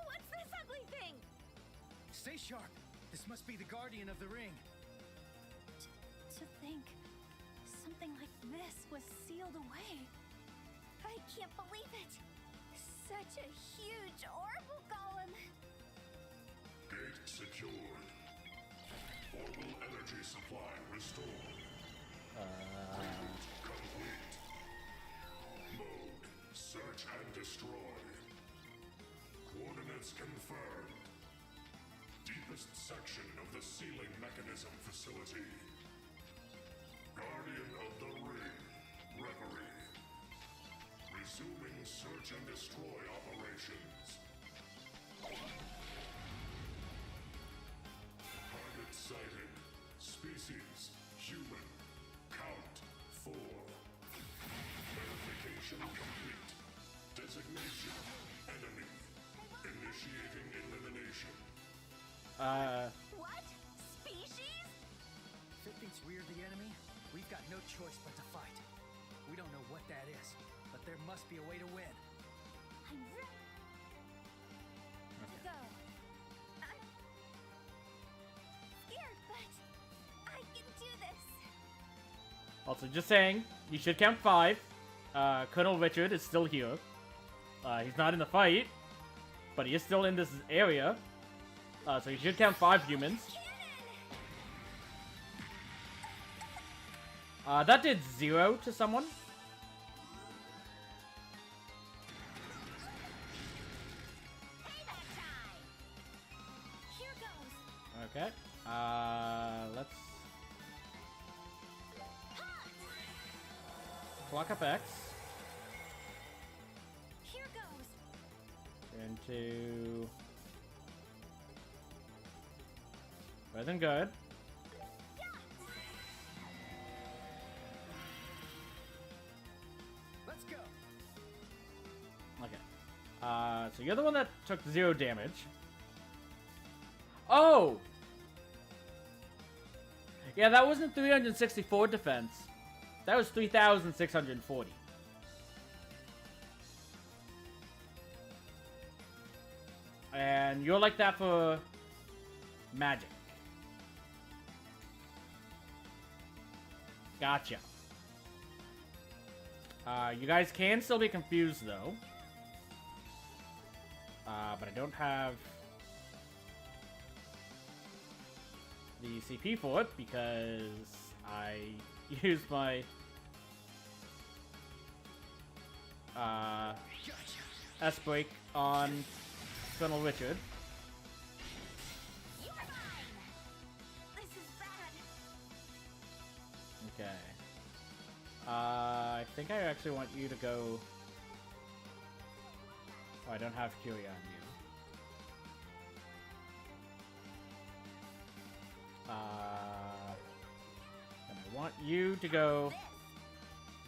What's this ugly thing? Stay sharp. This must be the Guardian of the Ring. To think something like this was sealed away. I can't believe it. Such a huge orbital golem. Gate secured. Orbital energy supply restored. Reboot complete. Mode, search and destroy. Coordinates confirmed. Deepest section of the sealing mechanism facility. Guardian of the Ring, Reverie. Resuming search and destroy operations. Target sighted. Species, human. Count, 4. Verification complete. Designation, enemy. Initiating elimination. What? Species? If it thinks we're the enemy, we've got no choice but to fight. We don't know what that is, but there must be a way to win. I'm ready to go. I'm scared, but I can do this. Also, just saying, you should count 5. Colonel Richard is still here. He's not in the fight, but he is still in this area. So you should count 5 humans. That did 0 to someone. Here goes. Okay. Let's block up X Here goes. into better than good. Let's go. Okay. So you're the one that took 0 damage. Oh! Yeah, that wasn't 364 defense. That was 3,640. And you're like that for magic. Gotcha. You guys can still be confused, though. But I don't have the CP for it because I used my S-break on Colonel Richard. You're mine. I think I actually want you to go... Oh, I don't have Curia on you. And I want you to go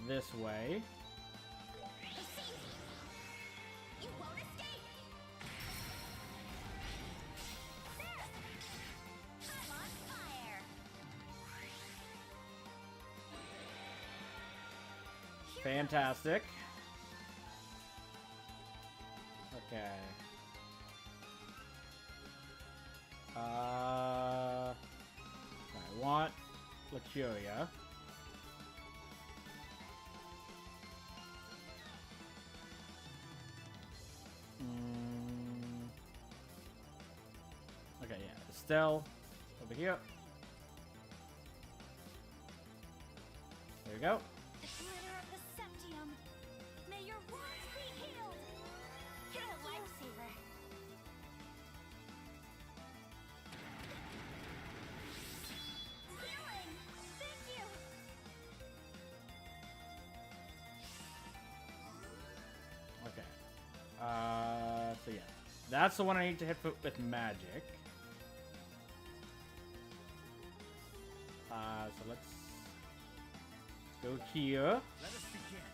this way. You won't escape! There! I'm on fire! Fantastic. Okay. I want Lucuria. Okay, yeah. Estelle, over here. There you go. The glitter of the Septium. May your wounds be healed. Get a lifesaver. Healing. Thank you. Okay. So yeah. That's the one I need to hit with magic. So let's go here. Let us begin.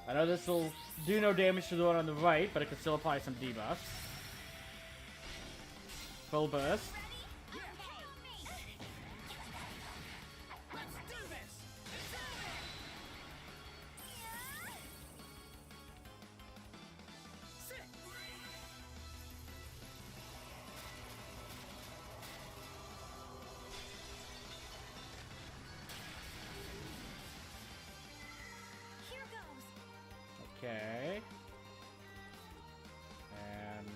I know this will do no damage to the one on the right, but it can still apply some debuffs. Full burst. Let's do this! Sit! Here goes. Okay. And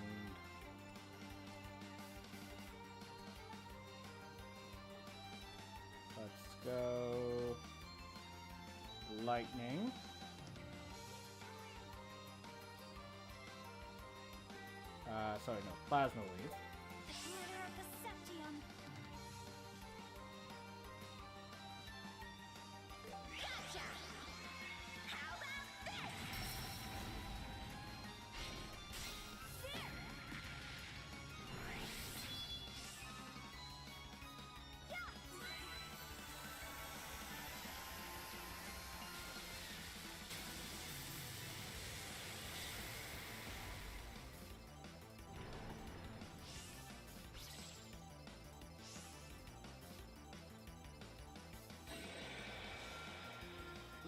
let's go lightning. Sorry, no, plasma wave. The glitter of the Septium. Gotcha! How about this?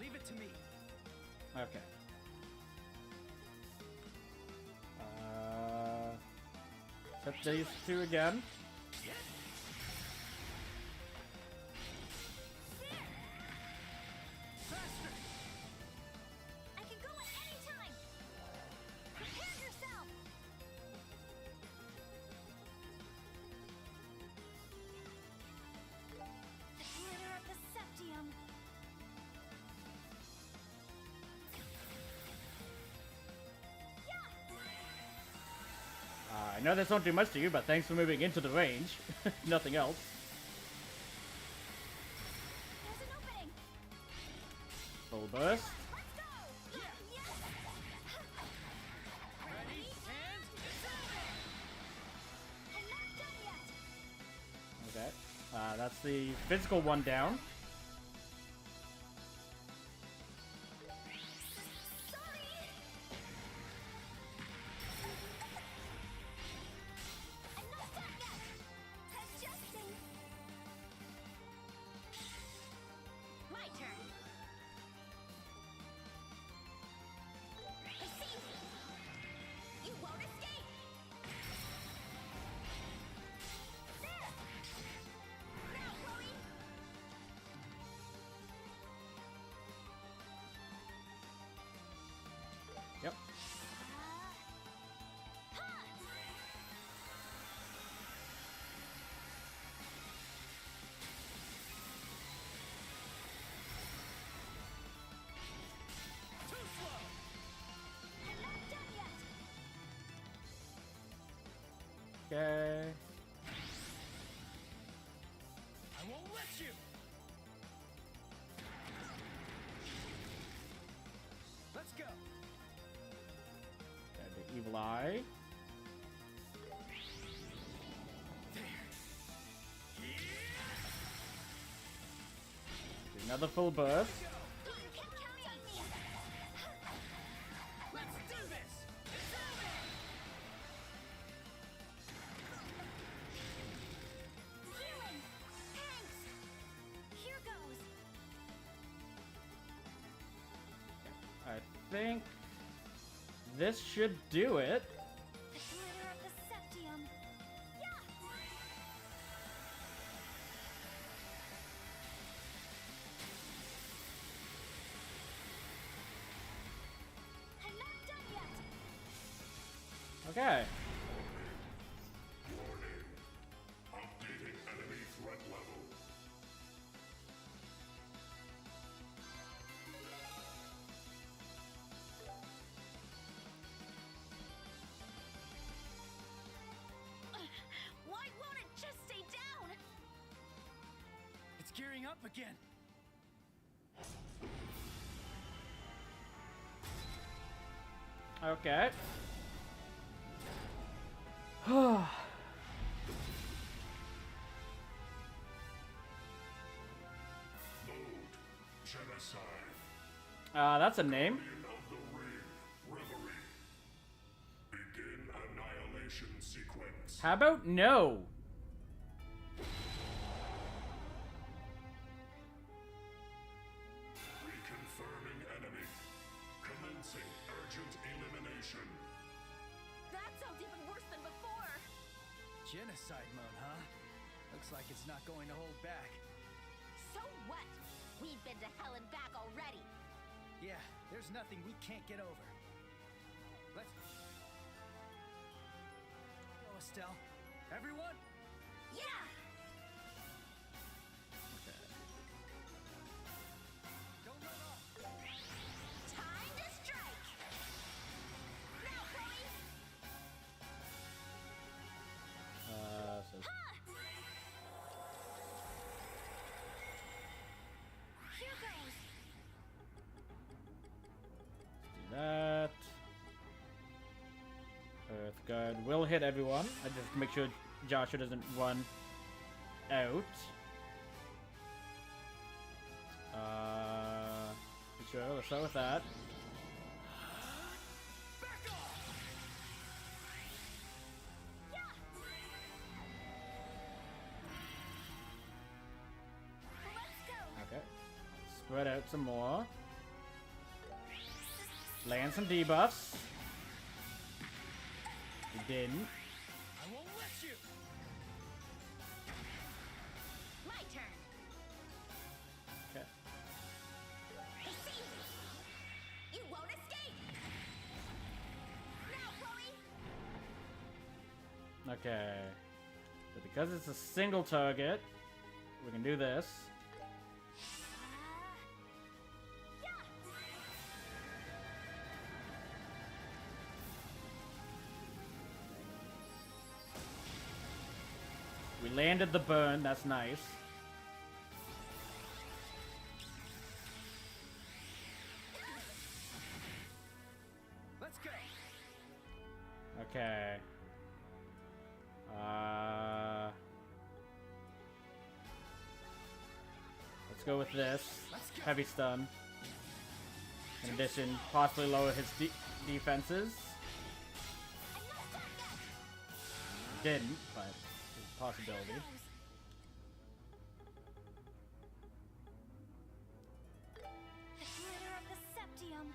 Leave it to me. Okay. Set these two again. I can go at any time. Prepare yourself. The glitter of the Septium. I know this won't do much to you, but thanks for moving into the range. Nothing else. There's an opening. Full burst. Ready, and... I'm not done yet. Okay. That's the physical one down. I'm not done yet. Adjusting. My turn. I see you. You won't escape. There. Now, Chloe. Yep. Too slow! I'm not done yet. Okay. try. Another full burst. I think this should do it. Okay. Warning. Updating enemy threat level. Why won't it just stay down? It's gearing up again. Okay. Genocide. That's a name. Of the ring. Reverie. Begin annihilation sequence. How about no? Reconfirming enemy. Commencing urgent elimination. That sounds even worse than before. Genocide mode, huh? Looks like it's not going to hold back. So what? We've been to hell and back already. Yeah, there's nothing we can't get over. Let's go, Estelle. Everyone? Yeah! Don't let up! Time to strike! Now, Chloe! So Here goes! do that. Earth Guard will hit everyone. I just make sure Joshua doesn't run out. Sure, let's start with that. Okay. Spread out some more. Land some debuffs. We didn't. I won't let you! My turn! Okay. See? You won't escape! Now, Chloe! Okay. But because it's a single target, we can do this. We landed the burn, that's nice. Let's go! Okay. Let's go with this. Heavy stun. In addition, possibly lower his defenses. Didn't, but it's a possibility. The glitter of the septium.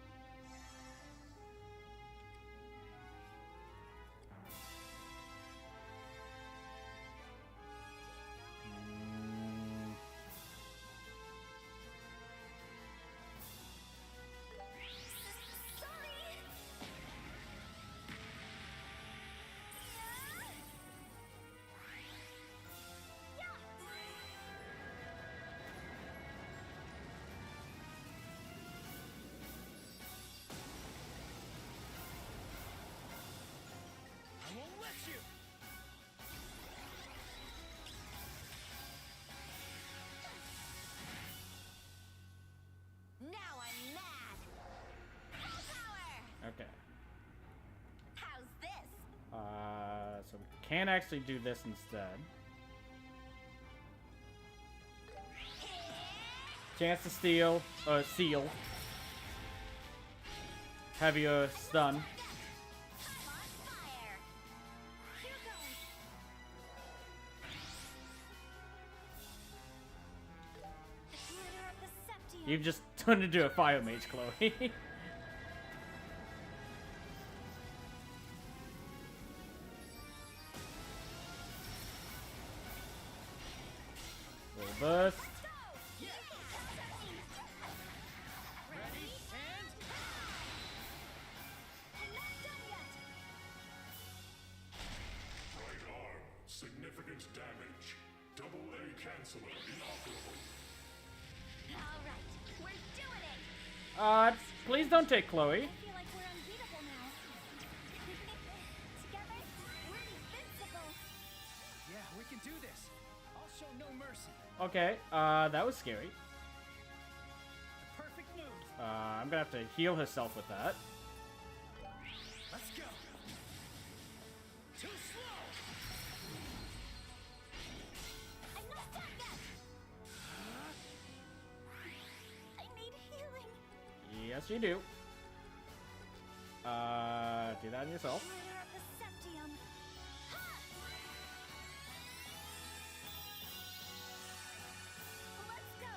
can actually do this instead. Chance to steal, or seal. Heavier stun. You've just turned into a fire mage, Chloe. Full burst. Right arm, significant damage. Double A canceller inoperable. All right, we're doing it. Please don't take Chloe. I feel like we're unbeatable now. Together, we're invincible. Yeah, we can do this. I'll show no mercy. Okay, that was scary. Perfect move. I'm gonna have to heal herself with that. Let's go. Too slow. I'm not done yet. I need healing. Yes, you do. Do that on yourself. Rider of the Septium. Let's go.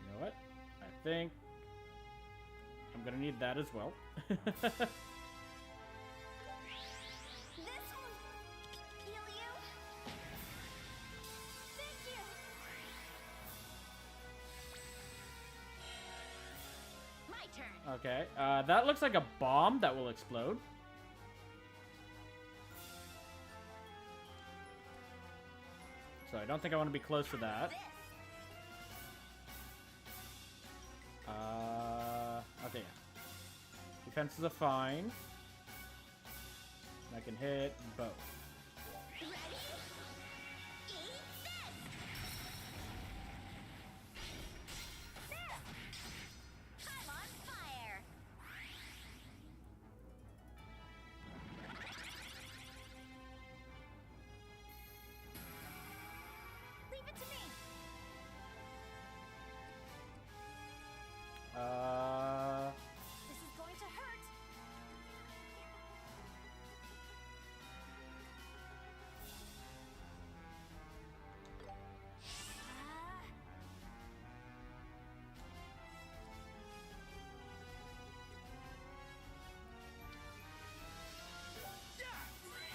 You know what? I think I'm gonna need that as well. This will heal you. Thank you. My turn. Okay, that looks like a bomb that will explode. So I don't think I want to be close to that. Okay, yeah. Defenses are fine. I can hit both. Ready? Eat this. There. I'm on fire. Leave it to me. This is going to hurt.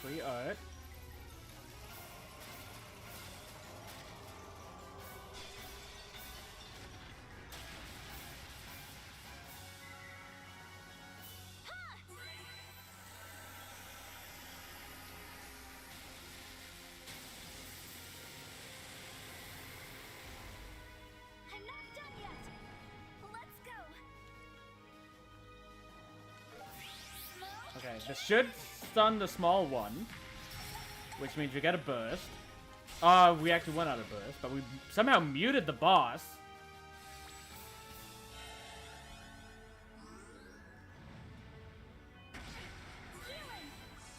Free art. I'm not done yet. Let's go. Okay, this should stun the small one, which means we get a burst. We actually went out of burst, but we somehow muted the boss. Healing.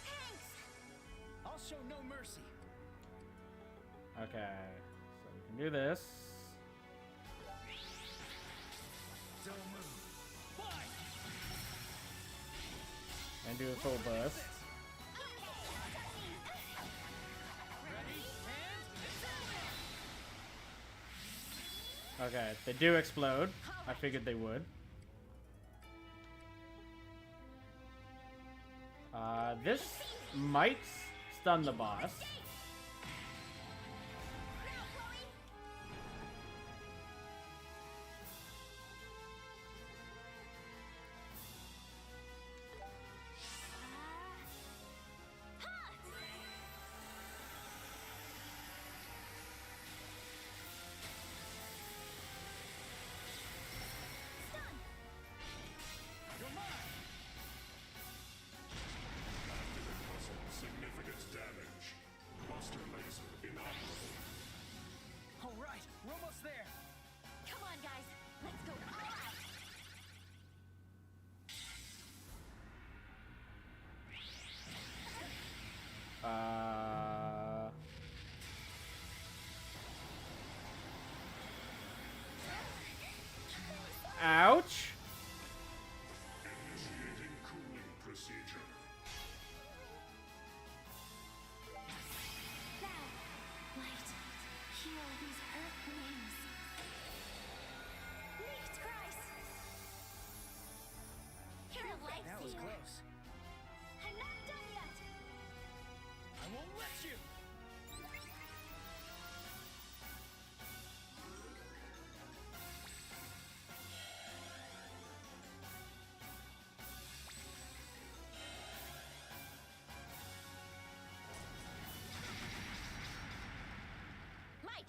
Thanks. I'll show no mercy. Okay, so we can do this. Don't move. Why? And do a full burst. Okay, they do explode. I figured they would. This might stun the boss. Significant damage.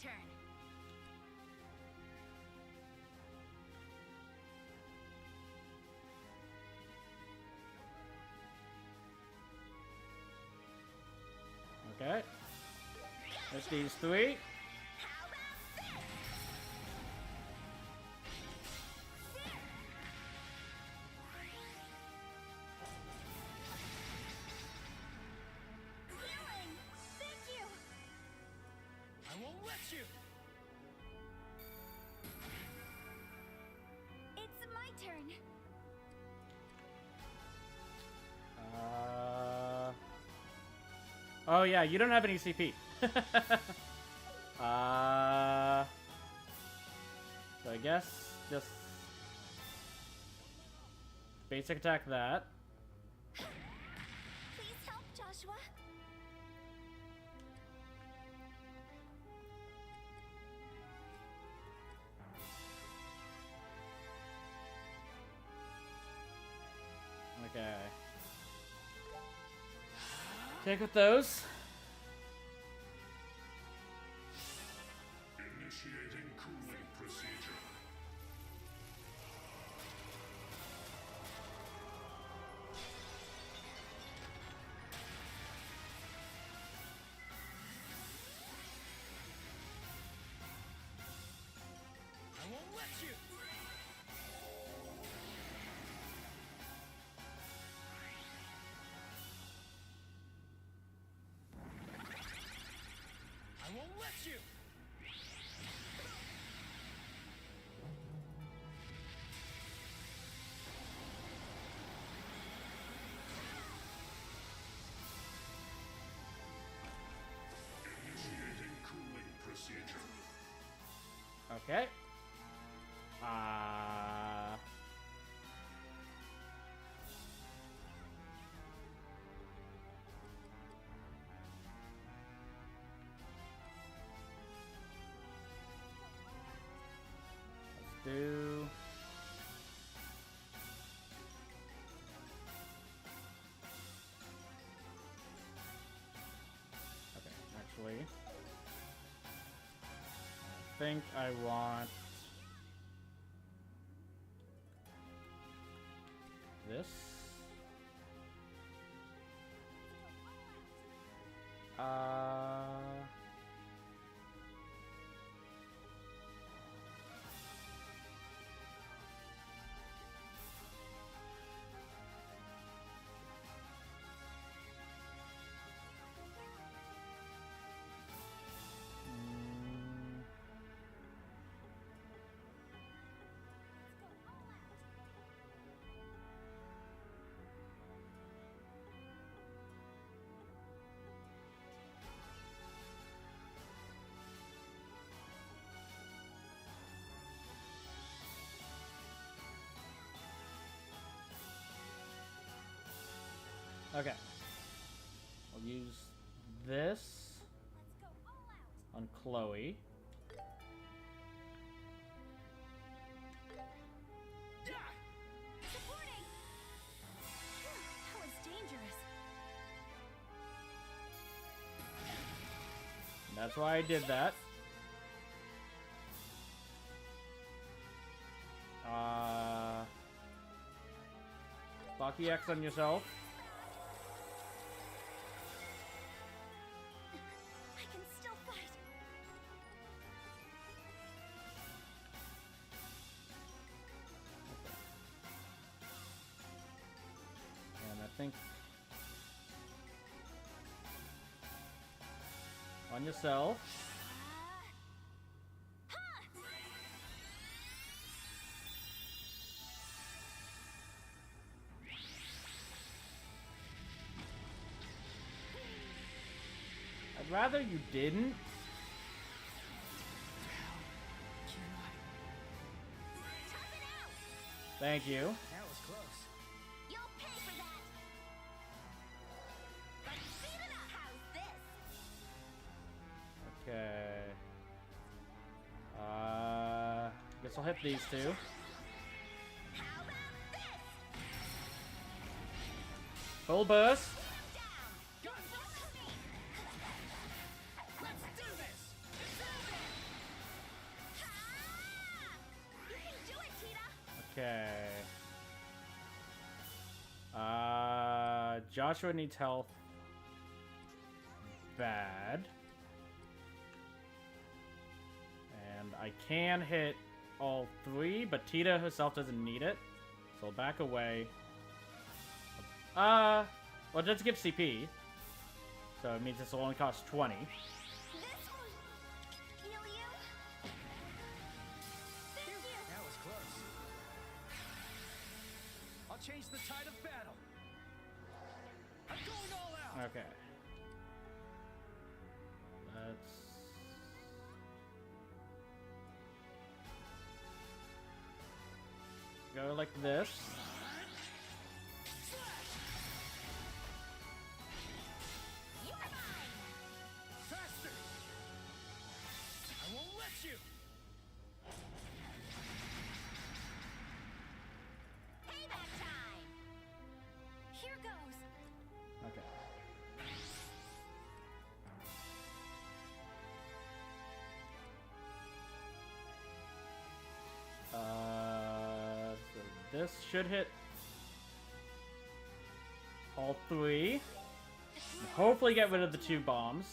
turn. Okay. That's these three. I won't let you! It's my turn. Oh yeah, you don't have any CP. So I guess just basic attack that. Please help, Joshua. Okay. Take with those. Initiating cooling procedure. I won't let you! I won't let you! Initiating cooling procedure. Okay. Let's do. Okay, actually, I think I want this. Okay. I'll use this on Chloe. Supporting. That was dangerous. That's why I did that. Blocky X on yourself. I can still fight. And I think on yourself. I'd rather you didn't. Thank you. That was close. You'll pay for that. But beat it up. How's this? Okay. Guess I'll hit these two. Full burst. Let's do this! Okay. Joshua needs health. Bad. And I can hit all three, but Tita herself doesn't need it. So I'll back away. Well, it does give CP. So it means this will only cost 20. That was close. I'll change the tide of battle. I'm going all out. Okay. Let's... go like this. Faster! I won't let you! Payback time! Here goes. Okay. So this should hit all three. And hopefully get rid of the 2 bombs.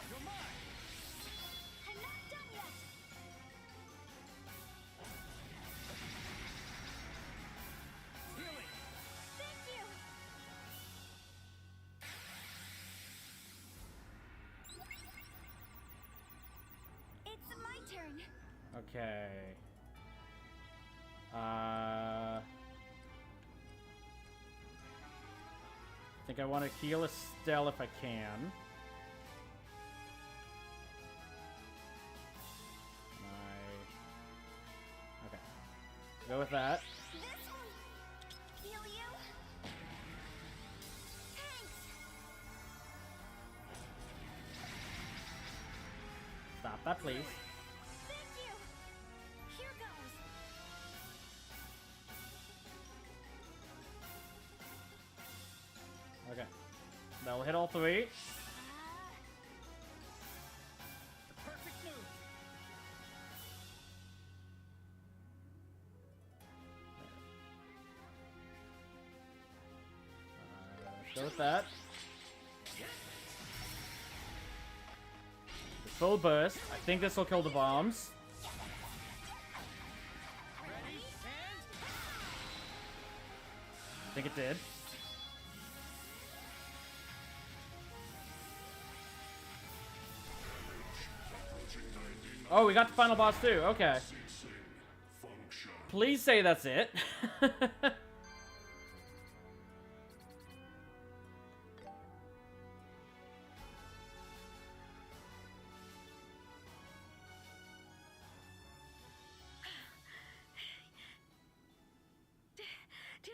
You're mine! I'm not done yet. Healing! Thank you. It's my turn. Okay. I think I want to heal Estelle if I can. Okay. Go with that. This one. Heal you. Thanks. Stop that, please. Thank you. Here goes. Okay. That'll hit all 3. Perfect move! Go with that. The full burst. I think this will kill the bombs. Ready, and... I think it did. Oh, we got the final boss too. Okay. Please say that's it. Did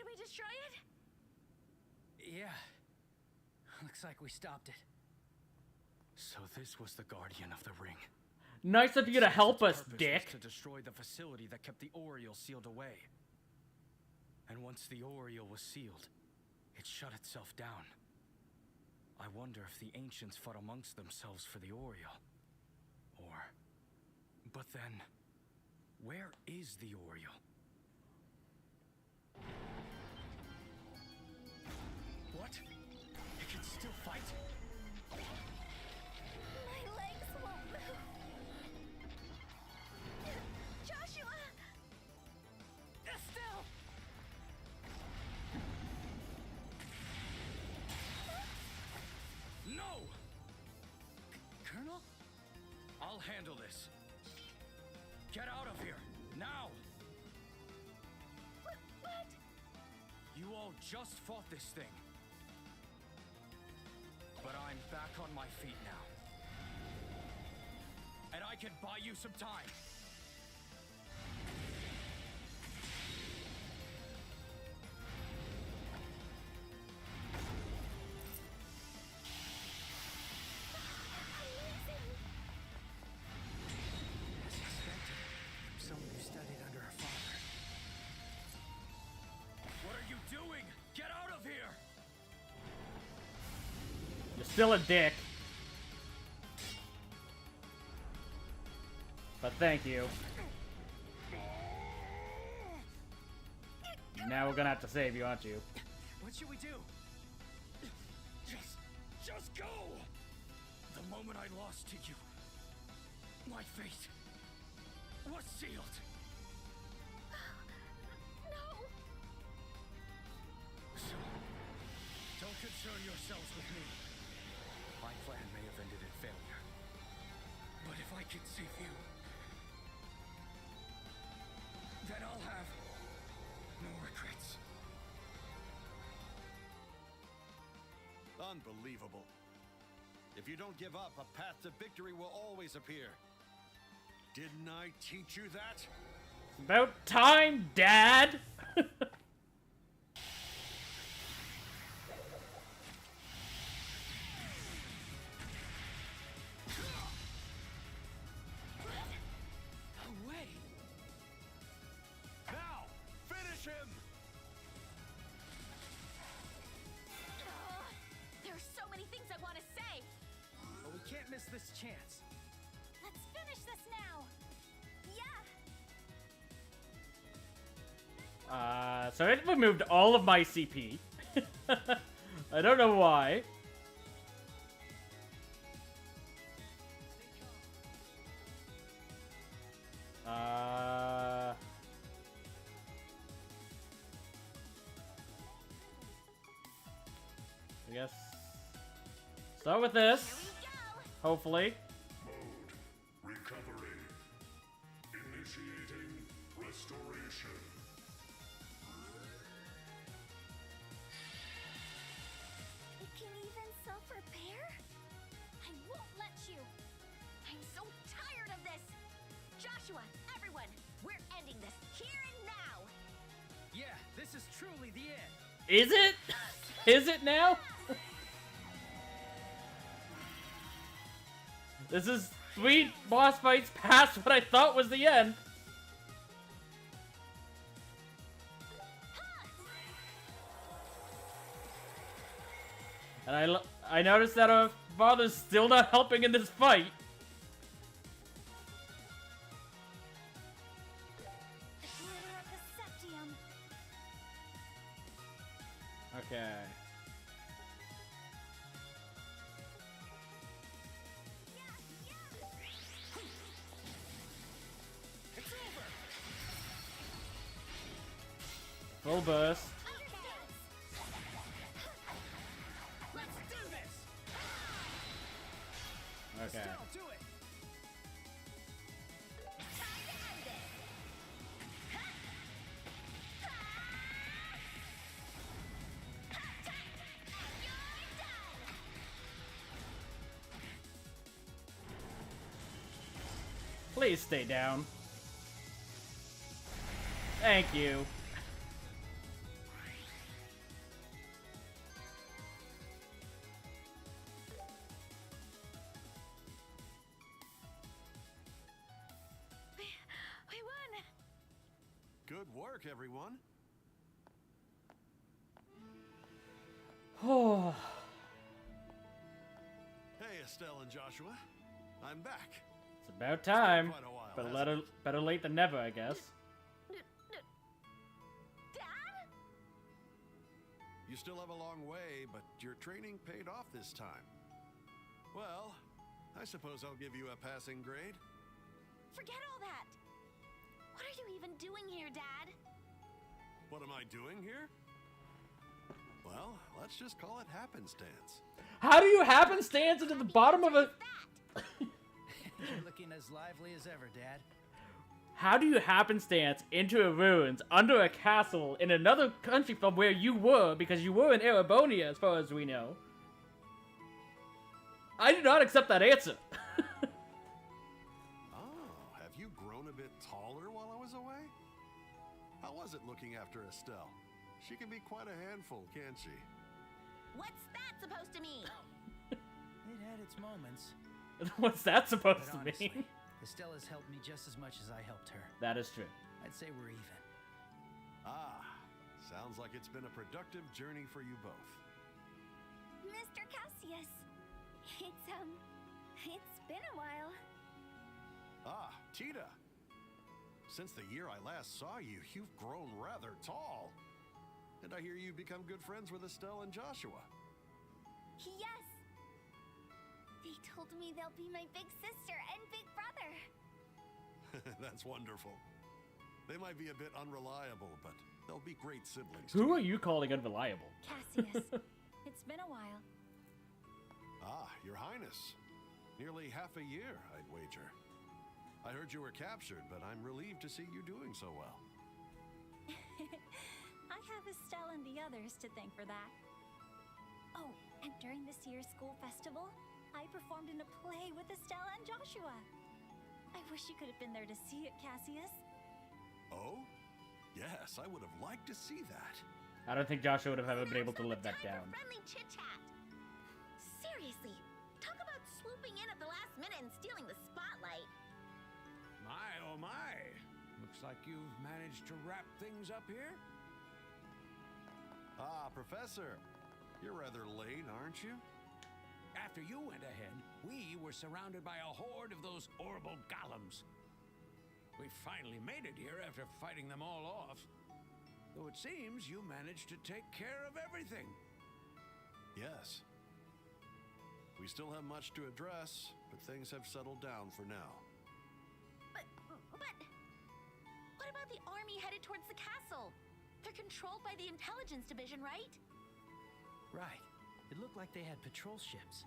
we destroy it? Yeah. Looks like we stopped it. So this was the Guardian of the Ring. Nice of you to help us, Purpose was Dick. to destroy the facility that kept the Oriole sealed away. And once the Oriole was sealed, it shut itself down. I wonder if the ancients fought amongst themselves for the Oriole. Or... But then, where is the Oriole? What? It can still fight? My legs won't move. Joshua! Estelle! No! Colonel? I'll handle this. Get out of here, now! What? You all just fought this thing. But I'm back on my feet now. And I can buy you some time. As expected, someone who studied under her father. What are you doing? Get out of here! still a dick. But thank you. Now we're gonna have to save you, aren't you? What should we do? Just go! The moment I lost to you, my fate was sealed. No! So, don't concern yourselves with me. My plan may have ended in failure. But if I can save you, then I'll have no regrets. Unbelievable. If you don't give up, a path to victory will always appear. Didn't I teach you that? About time, Dad! No way! Now, finish him! There's so many things I want to say. But we can't miss this chance. Let's finish this now. Yeah. So it removed all of my CP. I don't know why. I guess start with this. Hopefully. Mode recovery. Initiating restoration. It can even self-repair? I won't let you. I'm so tired of this. Joshua, everyone, we're ending this here and now. Yeah, this is truly the end. Is it? Is it now? This is 3 boss fights past what I thought was the end. And I noticed that our father's still not helping in this fight. Okay. Full burst. Let's do this. Okay. Still, do it. Please stay down. Thank you. We won. Good work, everyone. Oh. Hey, Estelle and Joshua. I'm back. It's about time. Quite a while, But hasn't better late than never, I guess. Dad? You still have a long way, but your training paid off this time. Well, I suppose I'll give you a passing grade. Forget all that. What are you even doing here, Dad? What am I doing here? Well, let's just call it happenstance. How do you happenstance into the bottom of a... You're looking as lively as ever, Dad. How do you happenstance into a ruins under a castle in another country from where you were, because you were in Erebonia as far as we know? I do not accept that answer. Oh, have you grown a bit taller while I was away? How was it looking after Estelle? She can be quite a handful, can't she? What's that supposed to mean? It had its moments. What's that supposed But to honestly, mean? Estella's helped me just as much as I helped her. That is true. I'd say we're even. Ah, sounds like it's been a productive journey for you both. Mr. Cassius, It's been a while. Ah, Tita. Since the year I last saw you, you've grown rather tall. And I hear you've become good friends with Estelle and Joshua. Yes! They told me they'll be my big sister and big brother. That's wonderful. They might be a bit unreliable, but they'll be great siblings. Who are you calling unreliable? Cassius. It's been a while. Ah, Your Highness. Nearly half a year, I'd wager. I heard you were captured, but I'm relieved to see you doing so well. I have Estelle and the others to thank for that. Oh, and during this year's school festival, I performed in a play with Estelle and Joshua. I wish you could have been there to see it, Cassius. Oh? Yes, I would have liked to see that. I don't think Joshua would have ever been able to live that down. Friendly chit-chat. Seriously, talk about swooping in at the last minute and stealing the spotlight. My, oh my. Looks like you've managed to wrap things up here. Ah, Professor. You're rather late, aren't you? After you went ahead, we were surrounded by a horde of those horrible golems. We finally made it here after fighting them all off. Though it seems you managed to take care of everything. Yes. We still have much to address, but things have settled down for now. But what about the army headed towards the castle? They're controlled by the intelligence division, right? Right. It looked like they had patrol ships.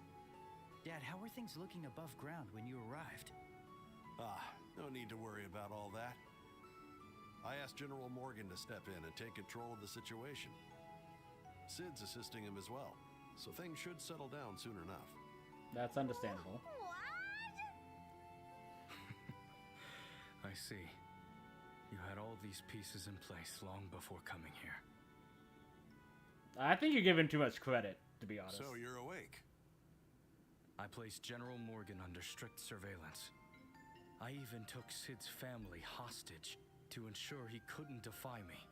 Dad, how were things looking above ground when you arrived? Ah, no need to worry about all that. I asked General Morgan to step in and take control of the situation. Sid's assisting him as well, so things should settle down soon enough. That's understandable. I see. You had all these pieces in place long before coming here. I think you're giving too much credit, to be honest. So you're awake? I placed General Morgan under strict surveillance. I even took Sid's family hostage to ensure he couldn't defy me.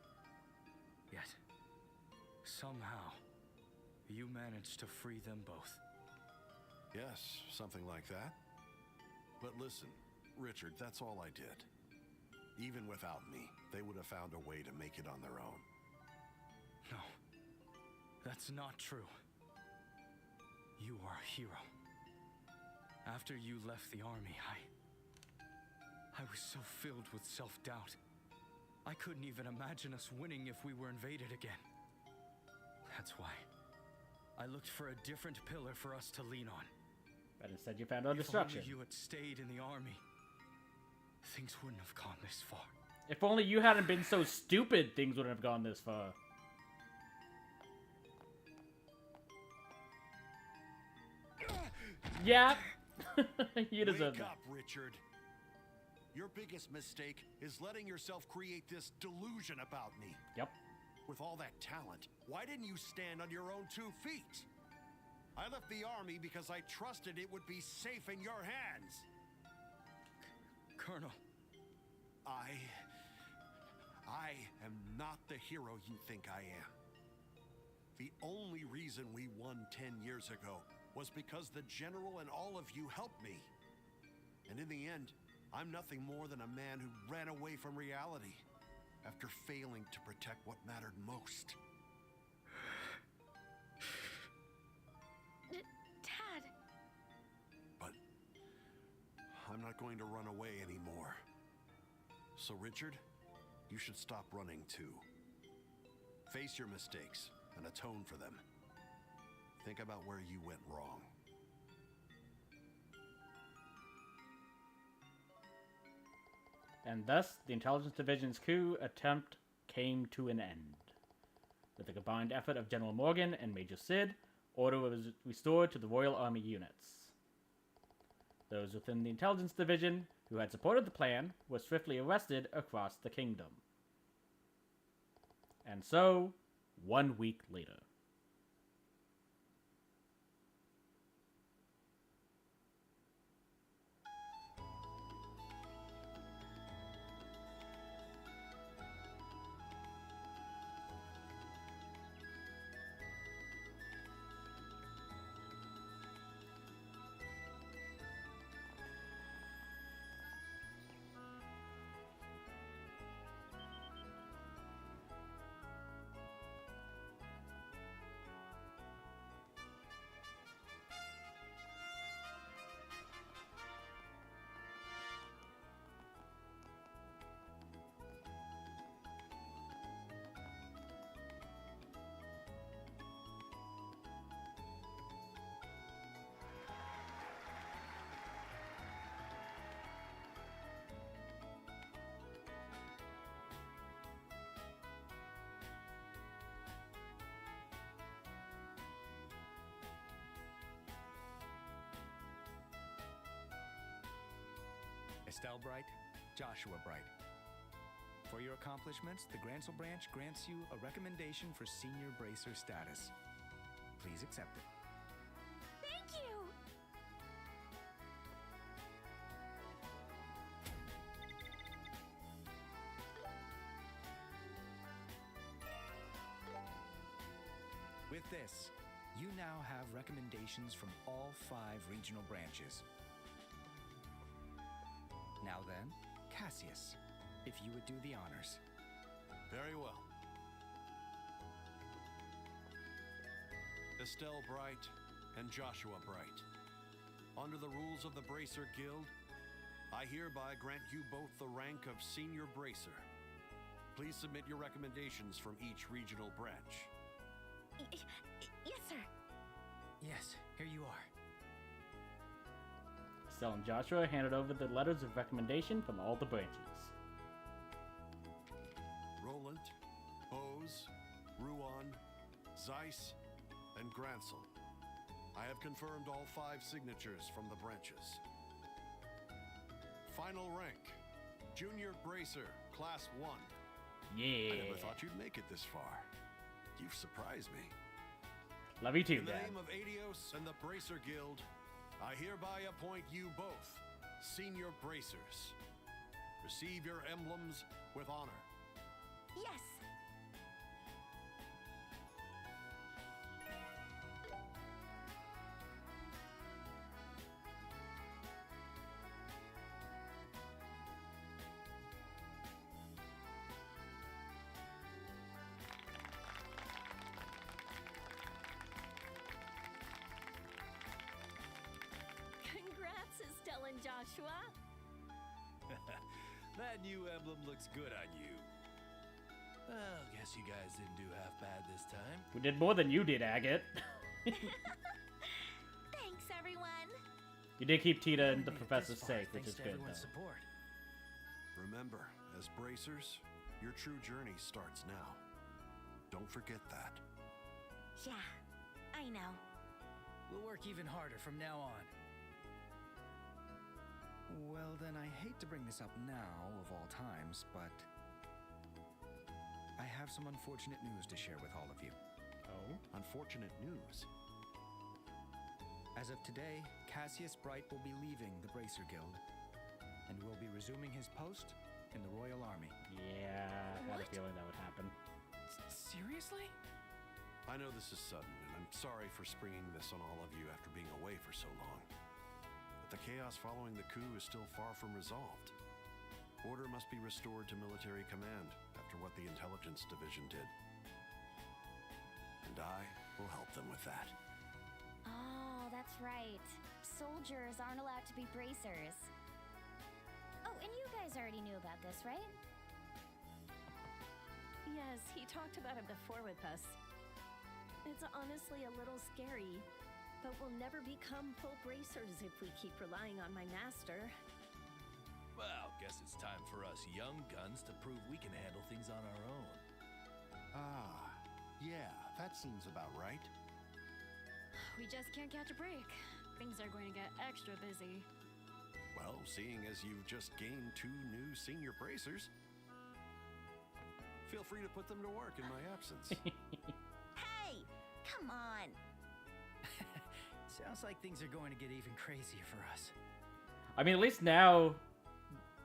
Yet, somehow, you managed to free them both. Yes, something like that. But listen, Richard, that's all I did. Even without me, they would have found a way to make it on their own. No, that's not true. You are a hero. After you left the army, I was so filled with self-doubt. I couldn't even imagine us winning if we were invaded again. That's why I looked for a different pillar for us to lean on. But instead you found our destruction. If only you had stayed in the army, things wouldn't have gone this far. If only you hadn't been so stupid, things wouldn't have gone this far. Yeah. You deserve Wake that. up, Richard. Your biggest mistake is letting yourself create this delusion about me. Yep. With all that talent, why didn't you stand on your own 2 feet? I left the army because I trusted it would be safe in your hands. Colonel. I am not the hero you think I am. The only reason we won 10 years ago was because the general and all of you helped me. And in the end, I'm nothing more than a man who ran away from reality after failing to protect what mattered most. Dad. But I'm not going to run away anymore. So, Richard, you should stop running too. Face your mistakes and atone for them. Think about where you went wrong. And thus, the Intelligence Division's coup attempt came to an end. With the combined effort of General Morgan and Major Sid, order was restored to the Royal Army units. Those within the Intelligence Division who had supported the plan were swiftly arrested across the kingdom. And so, 1 week later. Estelle Bright, Joshua Bright. For your accomplishments, the Grancel branch grants you a recommendation for Senior Bracer status. Please accept it. Thank you! With this, you now have recommendations from all 5 regional branches. Now then, Cassius, if you would do the honors. Very well. Estelle Bright and Joshua Bright. Under the rules of the Bracer Guild, I hereby grant you both the rank of Senior Bracer. Please submit your recommendations from each regional branch. Yes, sir. Yes, here you are. Estelle and Joshua handed over the letters of recommendation from all the branches. Roland, Bose, Ruan, Zeiss, and Grancel. I have confirmed all 5 signatures from the branches. Final rank, Junior Bracer, Class 1. Yeah. I never thought you'd make it this far. You've surprised me. Love you too, In the Dad. name of Adios and the Bracer Guild, I hereby appoint you both Senior Bracers. Receive your emblems with honor. Yes. Congrats, Estelle and Joshua. That new emblem looks good on you. Well, guess you guys didn't do half bad this time. We did more than you did, Agate. Thanks, everyone. You did keep Tita and the We made it professor this far safe, which thanks is to good, everyone's though. support. Remember, as Bracers, your true journey starts now. Don't forget that. Yeah, I know. We'll work even harder from now on. Well, then I hate to bring this up now, of all times, but I have some unfortunate news to share with all of you. Oh? Unfortunate news? As of today, Cassius Bright will be leaving the Bracer Guild and will be resuming his post in the Royal Army. Yeah, I had a feeling that would happen. Seriously? I know this is sudden, and I'm sorry for springing this on all of you after being away for so long. But the chaos following the coup is still far from resolved. Order must be restored to military command after what the Intelligence Division did. And I will help them with that. Oh, that's right. Soldiers aren't allowed to be bracers. Oh, and you guys already knew about this, right? Yes, he talked about it before with us. It's honestly a little scary, but we'll never become full bracers if we keep relying on my master. Well, guess it's time for us young guns to prove we can handle things on our own. Ah, yeah, that seems about right. We just can't catch a break. Things are going to get extra busy. Well, seeing as you've just gained 2 new Senior Bracers, feel free to put them to work in my absence. Hey, come on. Sounds like things are going to get even crazier for us. I mean, at least now,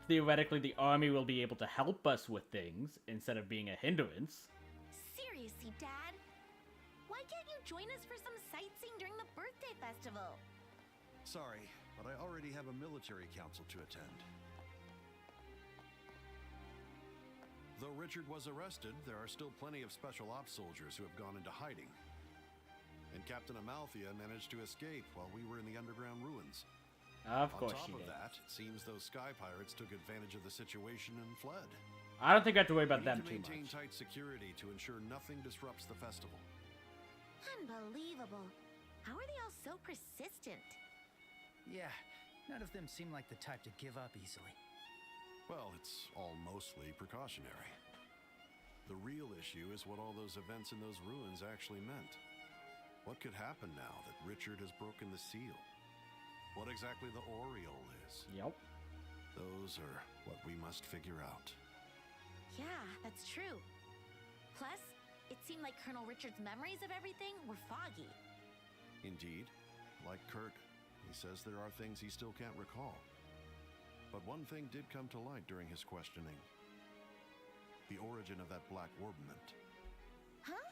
theoretically, the army will be able to help us with things instead of being a hindrance. Seriously, Dad? Why can't you join us for some sightseeing during the birthday festival? Sorry, but I already have a military council to attend. Though Richard was arrested, there are still plenty of special ops soldiers who have gone into hiding. And Captain Amalthea managed to escape while we were in the underground ruins. Of course On she top of did. that, it seems those sky pirates took advantage of the situation and fled. I don't think I have to worry about We them need to too maintain much. tight security to ensure nothing disrupts the festival. Unbelievable. How are they all so persistent? Yeah, none of them seem like the type to give up easily. Well, it's all mostly precautionary. The real issue is what all those events in those ruins actually meant. What could happen now that Richard has broken the seal? What exactly the aureole is? Yep. Those are what we must figure out. Yeah, that's true. Plus, it seemed like Colonel Richard's memories of everything were foggy. Indeed. Like Kurt, he says there are things he still can't recall. But one thing did come to light during his questioning. The origin of that black orbment. Huh?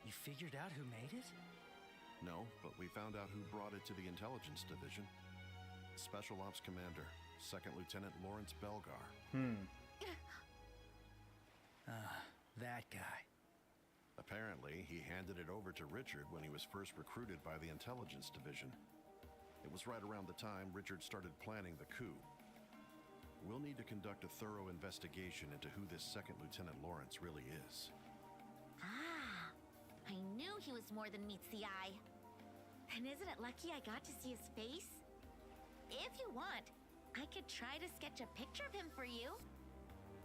You figured out who made it? No, but we found out who brought it to the Intelligence Division. Special Ops Commander, 2nd Lieutenant Lawrence Belgar. That guy. Apparently, he handed it over to Richard when he was first recruited by the Intelligence Division. It was right around the time Richard started planning the coup. We'll need to conduct a thorough investigation into who this 2nd Lieutenant Lawrence really is. Ah, I knew he was more than meets the eye. And isn't it lucky I got to see his face? If you want, I could try to sketch a picture of him for you.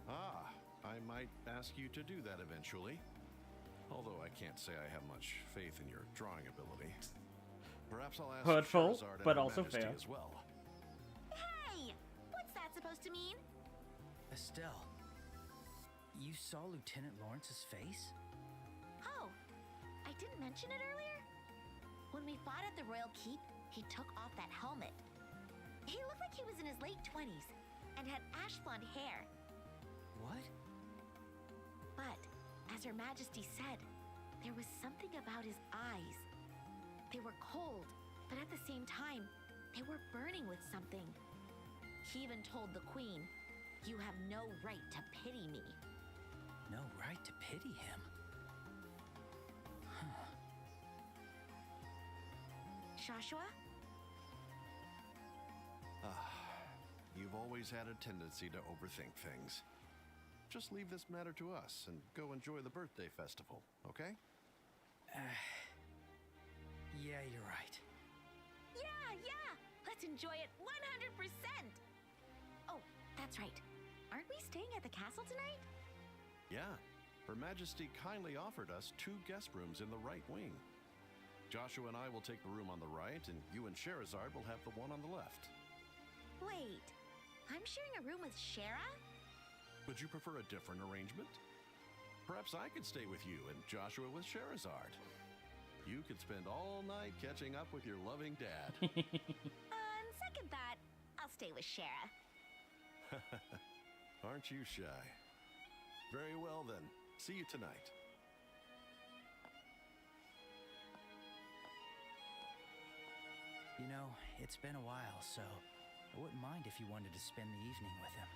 Ah, I might ask you to do that eventually. Although I can't say I have much faith in your drawing ability. Perhaps I'll ask Hurtful, Charizard and but Her also Majesty fair. as well. Hey! What's that supposed to mean? Estelle, you saw Lieutenant Lawrence's face? Oh, I didn't mention it earlier? When we fought at the Royal Keep, he took off that helmet. He looked like he was in his late 20s and had ash blonde hair. What? But, as Her Majesty said, there was something about his eyes. They were cold, but at the same time, they were burning with something. He even told the Queen, "You have no right to pity me." No right to pity him? Huh. Joshua? You've always had a tendency to overthink things. Just leave this matter to us and go enjoy the birthday festival, okay? Yeah, you're right. Yeah! Let's enjoy it 100%! Oh, that's right. Aren't we staying at the castle tonight? Yeah. Her Majesty kindly offered us 2 guest rooms in the right wing. Joshua and I will take the room on the right, and you and Sherazard will have the one on the left. Wait, I'm sharing a room with Shara? Would you prefer a different arrangement? Perhaps I could stay with you and Joshua with Sherazard. You could spend all night catching up with your loving dad. On second thought, I'll stay with Shara. Aren't you shy? Very well then. See you tonight. You know, it's been a while, so I wouldn't mind if you wanted to spend the evening with him.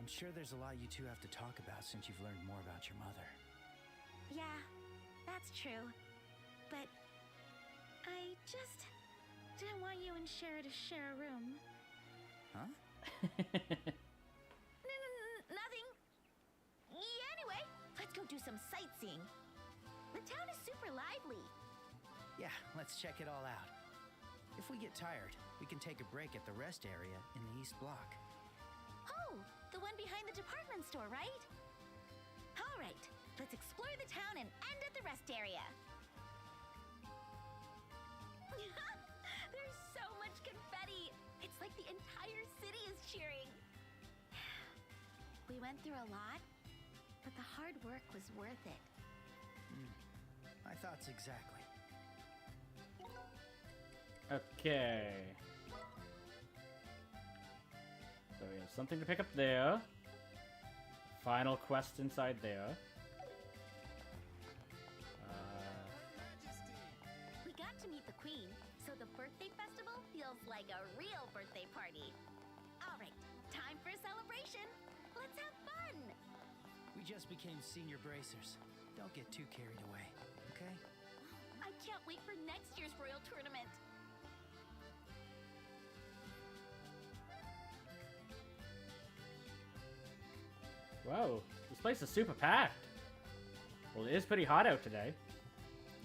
I'm sure there's a lot you two have to talk about since you've learned more about your mother. Yeah, that's true. But I just didn't want you and Shara to share a room. Huh? Nothing. Yeah, anyway, let's go do some sightseeing. The town is super lively. Yeah, let's check it all out. If we get tired, we can take a break at the rest area in the East Block. Oh, the one behind the department store, right? All right, let's explore the town and end at the rest area. There's so much confetti. It's like the entire city is cheering. We went through a lot, but the hard work was worth it. My thoughts exactly. Okay. So we have something to pick up there. Final quest inside there. We got to meet the Queen, so the birthday festival feels like a real birthday party. All right, time for a celebration. Let's have fun. We just became senior bracers. Don't get too carried away, okay? I can't wait for next year's Royal Tournament. Whoa, this place is super packed. Well, it is pretty hot out today.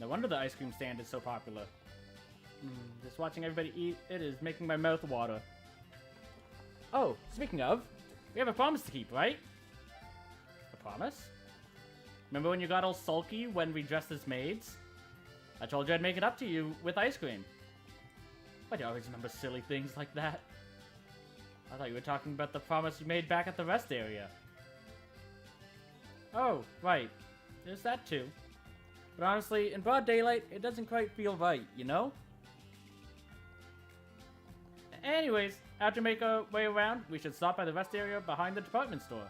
No wonder the ice cream stand is so popular. Just watching everybody eat, it is making my mouth water. Oh, speaking of, we have a promise to keep, right? A promise? Remember when you got all sulky when we dressed as maids? I told you I'd make it up to you with ice cream. Why do you always remember silly things like that? I thought you were talking about the promise you made back at the rest area. Oh, right. There's that too. But honestly, in broad daylight, it doesn't quite feel right, you know? Anyways, after make our way around, we should stop by the rest area behind the department store.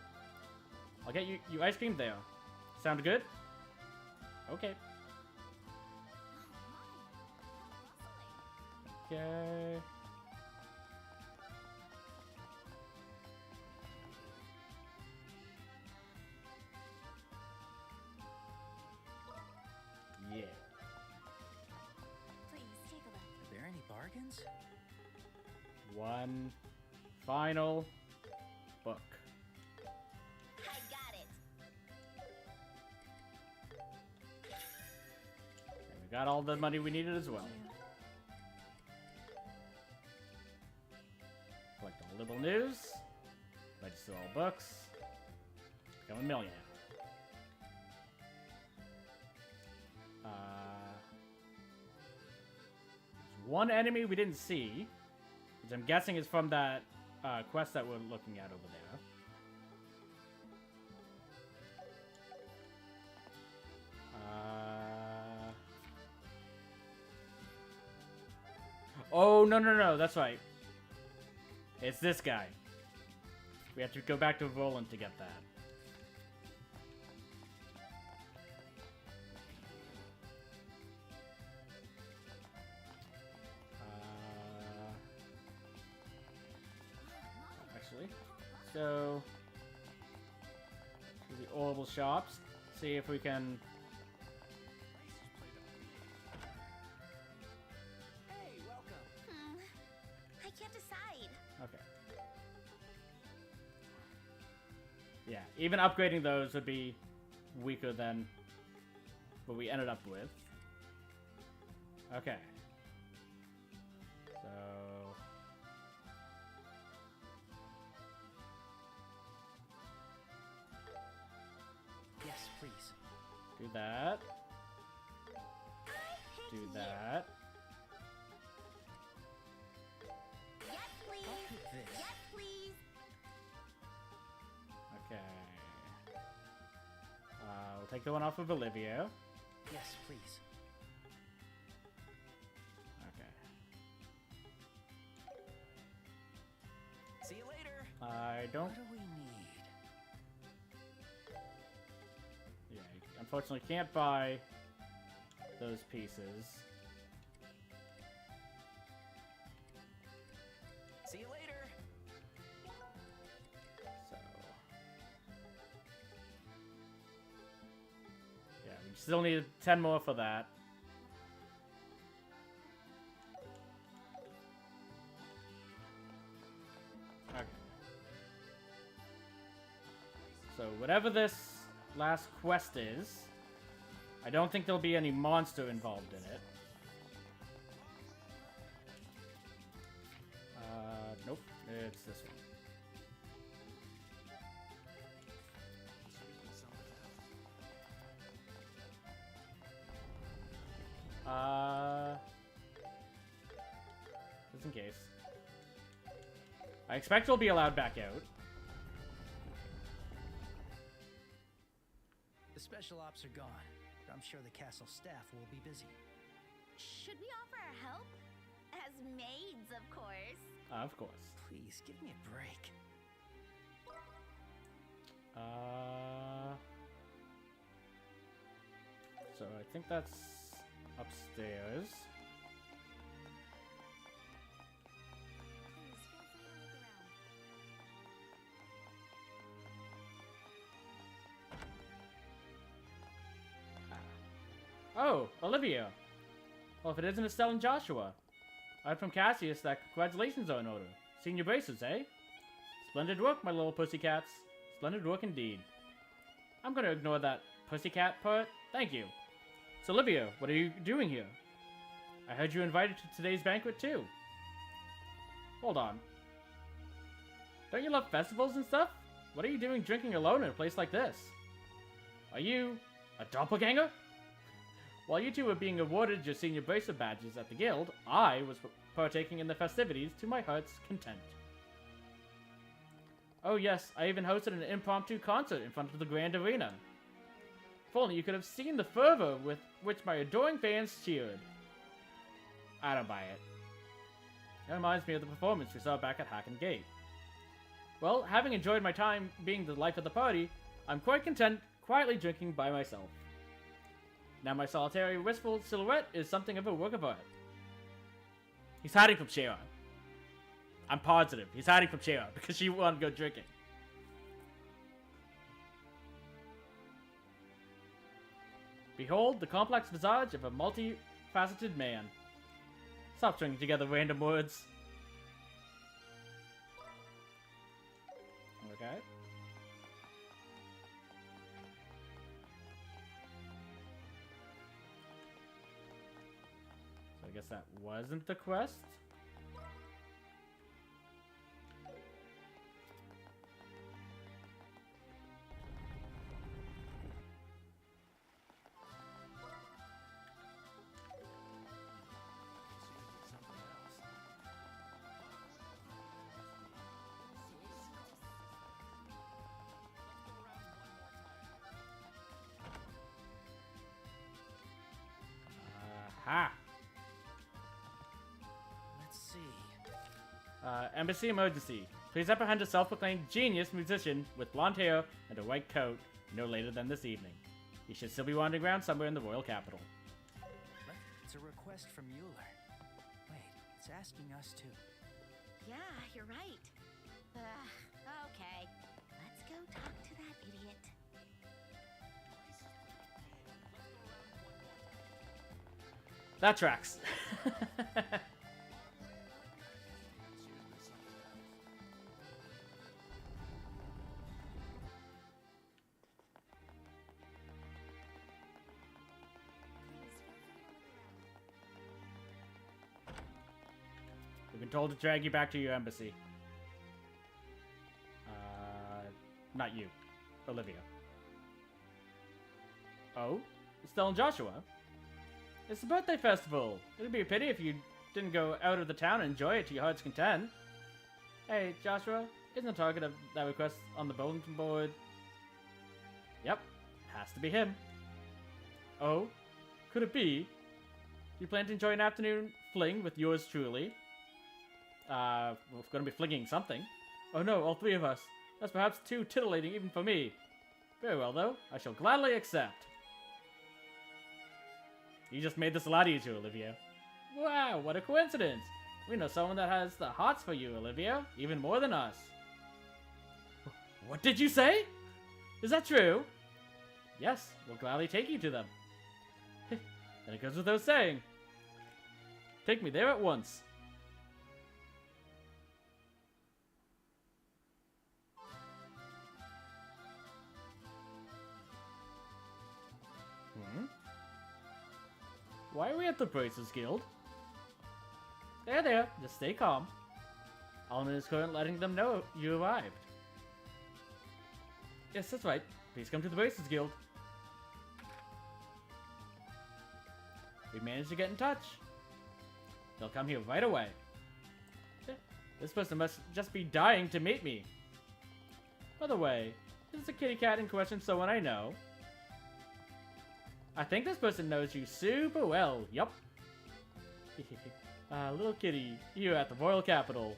I'll get you ice cream there. Sound good? Okay. Okay. Yeah. Please take a look. Are there any bargains? One final book. I got it. And we got all the money we needed as well. Collect all little news. Register all books. Become a millionaire. There's one enemy we didn't see, which I'm guessing is from that quest that we're looking at over there. Oh, no, that's right. It's this guy. We have to go back to Roland to get that. Actually, so to the Orbital shops, see if we can. Hey, welcome. I can't decide. Okay. Yeah, even upgrading those would be weaker than what we ended up with. Okay. So Yes, please. do that. Do that. Yes, please. I'll pick this. Yes, please. Okay. We'll take the one off of Olivia. Yes, please. Okay. See you later. I don't. What do we need? Yeah, you unfortunately can't buy those pieces. See you later. So. Yeah, we still need 10 more for that. Okay. So, whatever this last quest is, I don't think there'll be any monster involved in it. Nope, it's this one. Just in case. I expect we'll be allowed back out. The special ops are gone, but I'm sure the castle staff will be busy. Should we offer our help? As maids, of course. Of course. Please, give me a break. So I think that's upstairs. Oh, Olivia. Well, if it isn't Estelle and Joshua. I heard from Cassius that congratulations are in order. Senior braces, eh? Splendid work, my little pussycats. Splendid work indeed. I'm gonna ignore that pussycat part. Thank you. So, Olivia, what are you doing here? I heard you invited to today's banquet, too. Hold on. Don't you love festivals and stuff? What are you doing drinking alone in a place like this? Are you a doppelganger? While you two were being awarded your senior bracer badges at the guild, I was partaking in the festivities to my heart's content. Oh yes, I even hosted an impromptu concert in front of the Grand Arena. If only you could have seen the fervor with which my adoring fans cheered. I don't buy it. That reminds me of the performance we saw back at Hacken Gate. Well, having enjoyed my time being the life of the party, I'm quite content quietly drinking by myself. Now my solitary, wistful silhouette is something of a work of art. He's hiding from Shira. I'm positive. He's hiding from Shira because she wanted to go drinking. Behold the complex visage of a multifaceted man. Stop stringing together random words. Okay. So I guess that wasn't the quest. Aha! Let's see. Embassy emergency. Please apprehend a self-proclaimed genius musician with blonde hair and a white coat no later than this evening. He should still be wandering around somewhere in the royal capital. It's a request from Mueller. Wait, it's asking us to. Yeah, you're right. Okay. Let's go talk to that idiot. That tracks. We've been told to drag you back to your embassy. Not you. Olivia. Oh? Estelle and Joshua? It's the birthday festival. It'd be a pity if you didn't go out of the town and enjoy it to your heart's content. Hey, Joshua, isn't the target of that request on the bulletin board? Yep, has to be him. Oh, could it be? You plan to enjoy an afternoon fling with yours truly? We're gonna be flinging something. Oh no, all three of us. That's perhaps too titillating even for me. Very well though, I shall gladly accept. You just made this a lot easier, Olivia. Wow, what a coincidence! We know someone that has the hots for you, Olivia, even more than us. What did you say? Is that true? Yes, we'll gladly take you to them. And it goes without saying. Take me there at once. Why are we at the Bracers Guild? There, just stay calm. Alman is currently letting them know you arrived. Yes, that's right. Please come to the Bracers Guild. We managed to get in touch. They'll come here right away. This person must just be dying to meet me. By the way, is the kitty cat in question someone I know? I think this person knows you super well. Yup. Little kitty, here at the royal capital.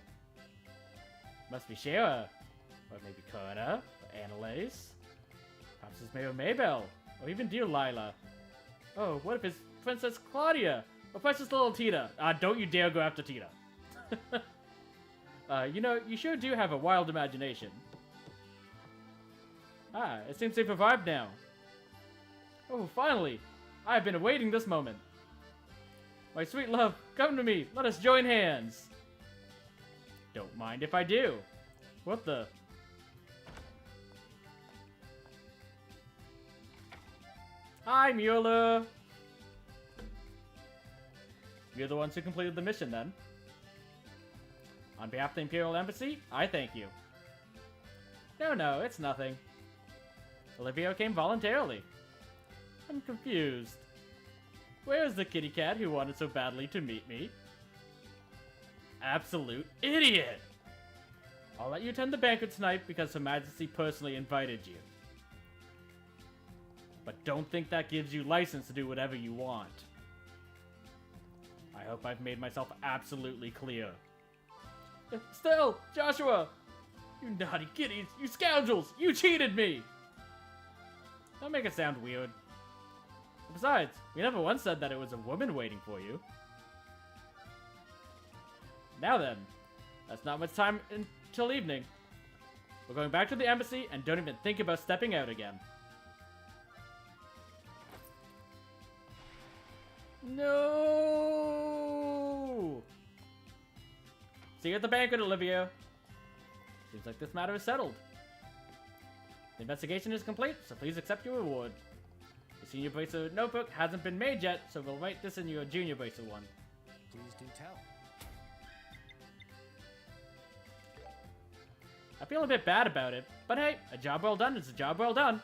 Must be Shara. Or maybe Carter. Or Annalise. Perhaps it's Mayor Maybell. Or even dear Lila. Oh, what if it's Princess Claudia? Or precious little Tita? Don't you dare go after Tita. You know, you sure do have a wild imagination. It seems they've revived now. Oh, finally! I've been awaiting this moment. My sweet love, come to me. Let us join hands. Don't mind if I do. What the? Hi, Mueller. You're the ones who completed the mission, then. On behalf of the Imperial Embassy, I thank you. No, it's nothing. Olivia came voluntarily. I'm confused. Where's the kitty cat who wanted so badly to meet me? Absolute idiot! I'll let you attend the banquet tonight because Her Majesty personally invited you. But don't think that gives you license to do whatever you want. I hope I've made myself absolutely clear. Still, Joshua! You naughty kiddies! You scoundrels! You cheated me! Don't make it sound weird. Besides, we never once said that it was a woman waiting for you. Now then, that's not much time until evening. We're going back to the embassy and don't even think about stepping out again. No! See you at the banquet, Olivia. Seems like this matter is settled. The investigation is complete, so please accept your reward. The senior bracer notebook hasn't been made yet, so we'll write this in your junior bracer one. Please do tell. I feel a bit bad about it, but hey, a job well done is a job well done.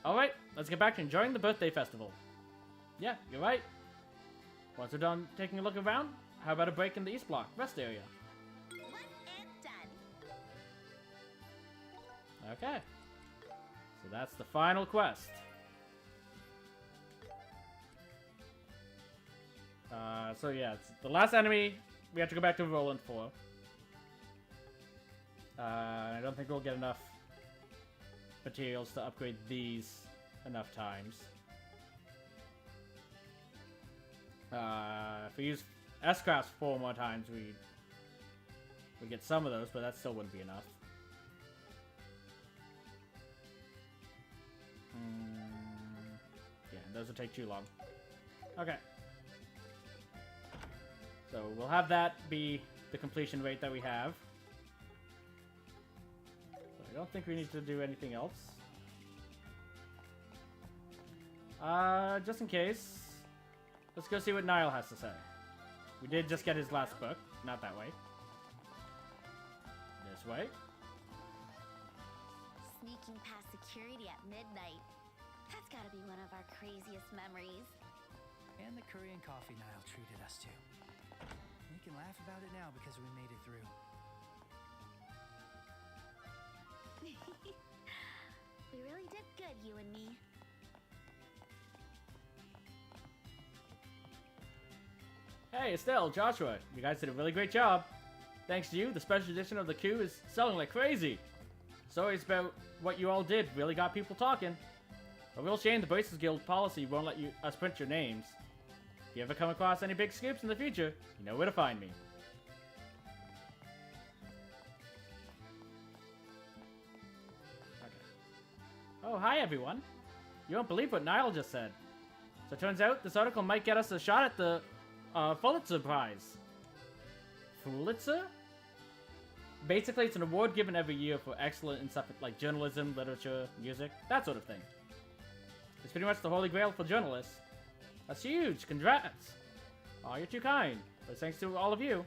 Alright, let's get back to enjoying the birthday festival. Yeah, you're right. Once we're done taking a look around, how about a break in the East Block rest area? Okay. So that's the final quest. So yeah, it's the last enemy we have to go back to Roland for. I don't think we'll get enough materials to upgrade these enough times. If we use S-Crafts 4 more times, we get some of those, but that still wouldn't be enough. Yeah, those will take too long. Okay. So we'll have that be the completion rate that we have. So I don't think we need to do anything else. Just in case, let's go see what Niall has to say. We did just get his last book. Not that way. This way. Sneaking past security at midnight. That's gotta be one of our craziest memories. And the curry and coffee Niall treated us to. We can laugh about it now because we made it through. We really did good, you and me. Hey, Estelle, Joshua, you guys did a really great job. Thanks to you, the special edition of the coup is selling like crazy. Stories about what you all did really got people talking. A real shame the Bracers Guild policy won't let us print your names. If you ever come across any big scoops in the future, you know where to find me. Okay. Oh, hi everyone. You won't believe what Niall just said. So it turns out this article might get us a shot at the Pulitzer Prize. Pulitzer? Basically, it's an award given every year for excellence in stuff like journalism, literature, music, that sort of thing. It's pretty much the holy grail for journalists. That's huge! Congrats! Oh, you're too kind. But thanks to all of you.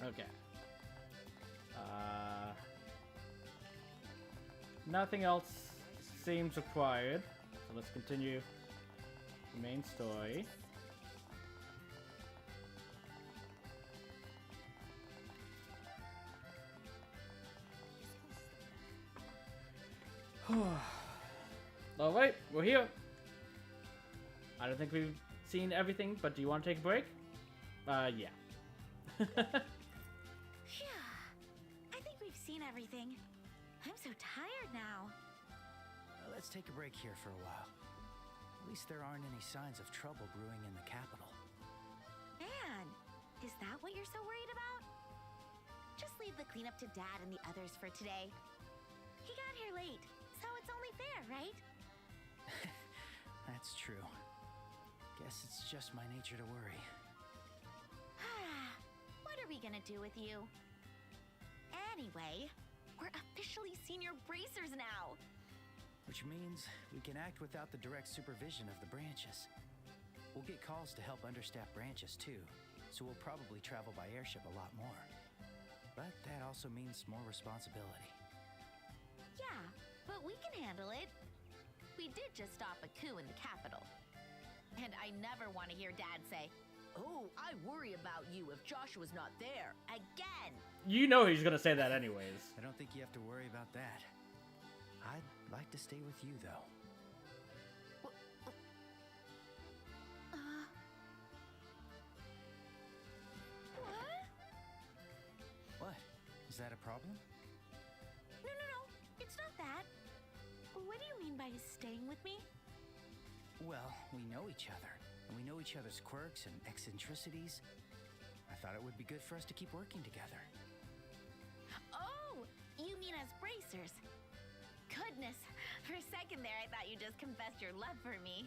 Okay. Nothing else seems required. So let's continue the main story. Alright, we're here. I don't think we've seen everything, but do you want to take a break? Yeah. Phew. I think we've seen everything. I'm so tired now. Let's take a break here for a while. At least there aren't any signs of trouble brewing in the capital. Man, is that what you're so worried about? Just leave the cleanup to Dad and the others for today. He got here late, so it's only fair, right? That's true. Guess it's just my nature to worry. What are we gonna do with you? Anyway, we're officially senior bracers now. Which means we can act without the direct supervision of the branches. We'll get calls to help understaffed branches too, so we'll probably travel by airship a lot more. But that also means more responsibility. Yeah, but we can handle it. We did just stop a coup in the capital. And I never want to hear Dad say, Oh, I worry about you if Joshua's not there. Again! You know he's gonna say that anyways. I don't think you have to worry about that. I'd like to stay with you, though. What? What? Is that a problem? No. It's not that. What do you mean by staying with me? Well, we know each other, and we know each other's quirks and eccentricities. I thought it would be good for us to keep working together. Oh, you mean as bracers? Goodness, for a second there I thought you just confessed your love for me.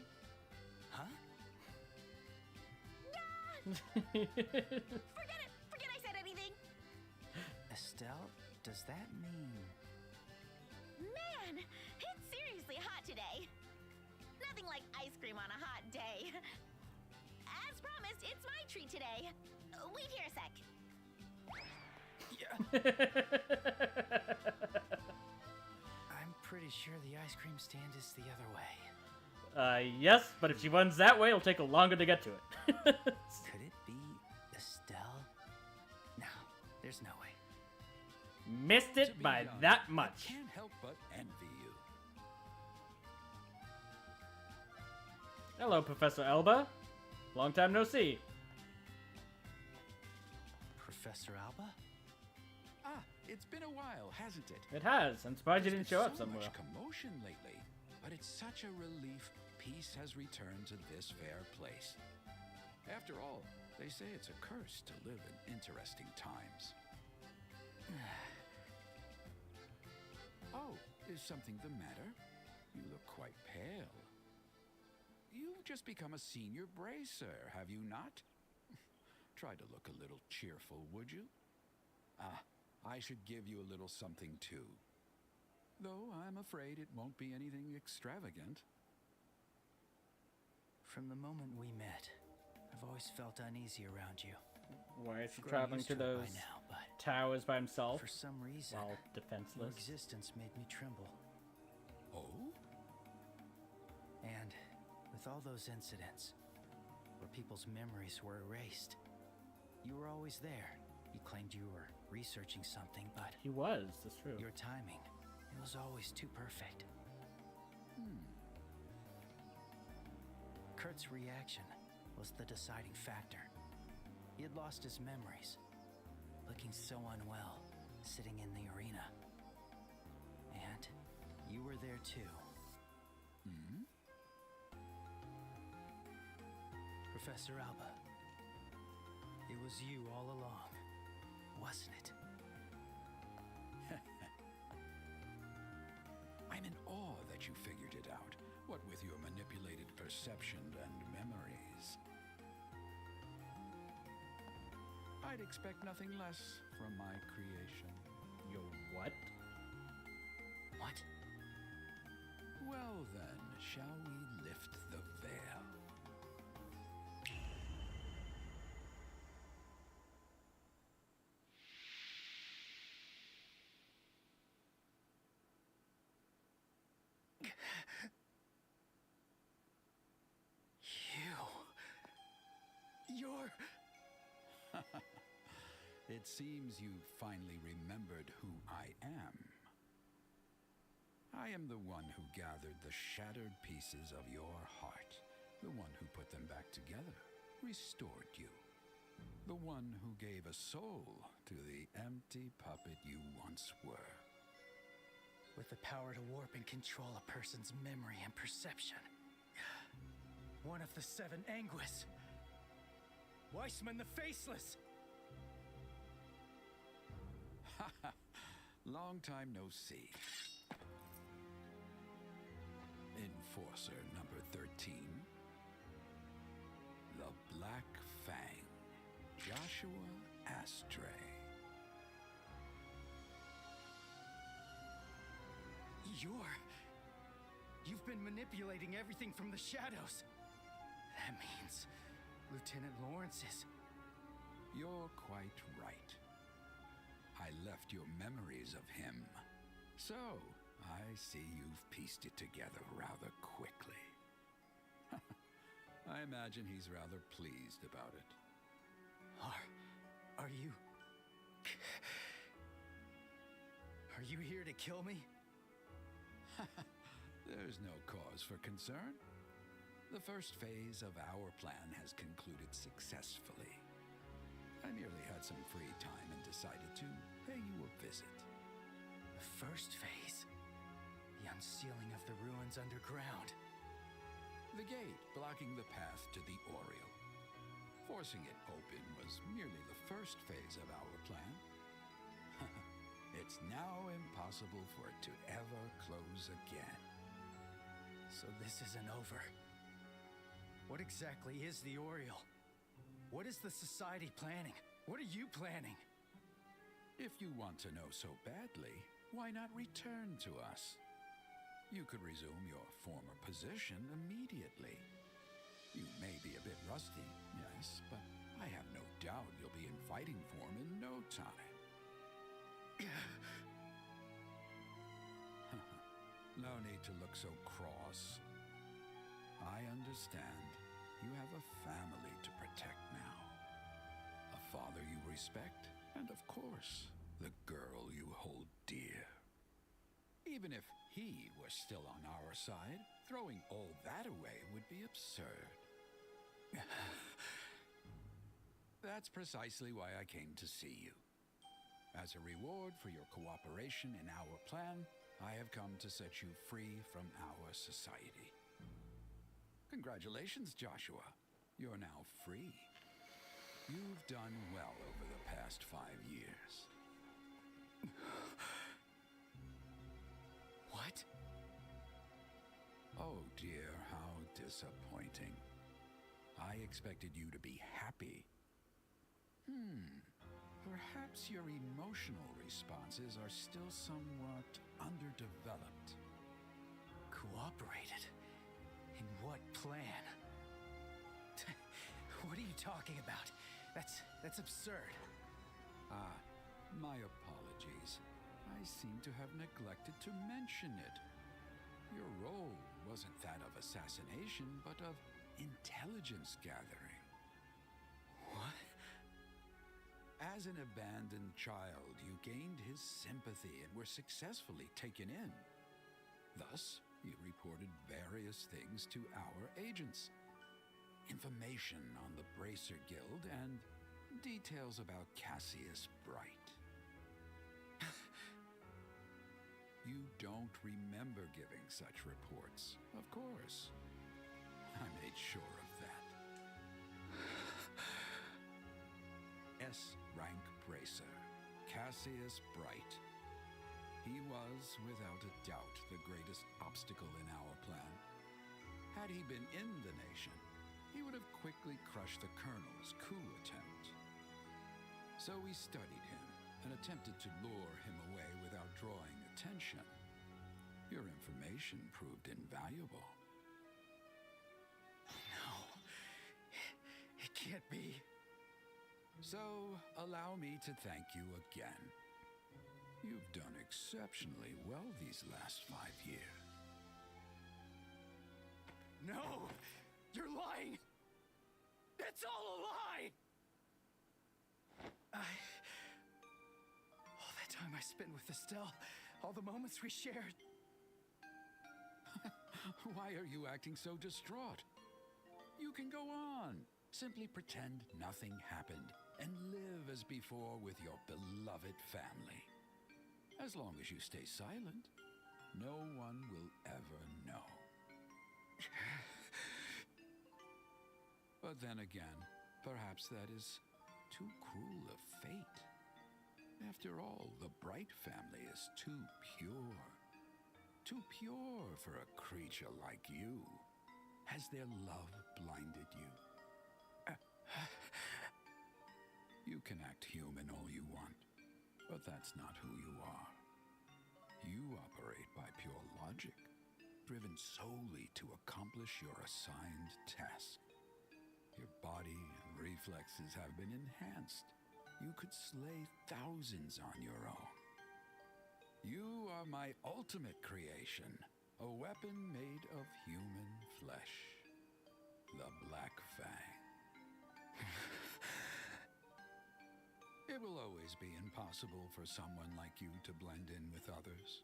Huh? Forget it! Forget I said anything! Estelle, does that mean... Man, it's seriously hot today. Nothing like ice cream on a hot day. As promised, it's my treat today. Wait here a sec. I'm pretty sure the ice cream stand is the other way. Yes, but if she runs that way, it'll take her longer to get to it. Could it be Estelle? No, there's no way. Missed it by that much. I can't help but envy you. Hello, Professor Elba. Long time no see. Professor Alba? Ah, it's been a while, hasn't it? It has. I'm surprised you didn't show up so somewhere. Much commotion lately, but it's such a relief peace has returned to this fair place. After all, they say it's a curse to live in interesting times. Oh, is something the matter? You look quite pale. You've just become a senior bracer, have you not? Try to look a little cheerful, would you? Ah, I should give you a little something too. Though I'm afraid it won't be anything extravagant. From the moment we met, I've always felt uneasy around you. Why is he Grown traveling used to it those by now, but towers by himself? For some reason, while your defenseless. existence made me tremble. Oh? And with all those incidents, where people's memories were erased, you were always there. You claimed you were researching something, but... He was, that's true. Your timing, it was always too perfect. Kurt's reaction was the deciding factor. He had lost his memories, looking so unwell, sitting in the arena. And you were there too. Professor Alba, it was you all along, wasn't it? I'm in awe that you figured it out, what with your manipulated perception and memories. I'd expect nothing less from my creation. Yo, what? What? Well then, shall we lift the veil? You're... It seems you've finally remembered who I am. I am the one who gathered the shattered pieces of your heart, the one who put them back together, restored you, the one who gave a soul to the empty puppet you once were. With the power to warp and control a person's memory and perception. One of the 7 Anguis. Weissman the Faceless! Long time no see. Enforcer number 13. The Black Fang. Joshua Astray. You've been manipulating everything from the shadows. That means Lieutenant Lawrence is... You're quite right. I left your memories of him. So, I see you've pieced it together rather quickly. I imagine he's rather pleased about it. Are you... Are you here to kill me? There's no cause for concern. The first phase of our plan has concluded successfully. I merely had some free time and decided to pay you a visit. The first phase? The unsealing of the ruins underground. The gate blocking the path to the Oriole. Forcing it open was merely the first phase of our plan. It's now impossible for it to ever close again. So this isn't over. What exactly is the Oriole? What is the Society planning? What are you planning? If you want to know so badly, why not return to us? You could resume your former position immediately. You may be a bit rusty, yes, but I have no doubt you'll be in fighting form in no time. No need to look so cross. I understand. You have a family to protect now. A father you respect, and of course, the girl you hold dear. Even if he were still on our side, throwing all that away would be absurd. That's precisely why I came to see you. As a reward for your cooperation in our plan, I have come to set you free from our society. Congratulations, Joshua. You're now free. You've done well over the past 5 years. What? Oh dear, how disappointing. I expected you to be happy. Perhaps your emotional responses are still somewhat underdeveloped. Cooperated? In what plan? What are you talking about? That's absurd. My apologies. I seem to have neglected to mention it. Your role wasn't that of assassination, but of intelligence gathering. What? As an abandoned child, you gained his sympathy and were successfully taken in. Thus, you reported various things to our agents. Information on the Bracer Guild and details about Cassius Bright. You don't remember giving such reports, of course. I made sure of that. S-rank Bracer, Cassius Bright. He was, without a doubt, the greatest obstacle in our plan. Had he been in the nation, he would have quickly crushed the Colonel's coup attempt. So we studied him and attempted to lure him away without drawing attention. Your information proved invaluable. No. It can't be. So, allow me to thank you again. You've done exceptionally well these last 5 years. No! You're lying! It's all a lie! All that time I spent with Estelle, all the moments we shared. Why are you acting so distraught? You can go on. Simply pretend nothing happened and live as before with your beloved family. As long as you stay silent, no one will ever know. But then again, perhaps that is too cruel a fate. After all, the Bright family is too pure. Too pure for a creature like you. Has their love blinded you? You can act human all you want, but that's not who you are. You operate by pure logic, driven solely to accomplish your assigned task. Your body and reflexes have been enhanced. You could slay thousands on your own. You are my ultimate creation, a weapon made of human flesh. The Black Fang. It will always be impossible for someone like you to blend in with others.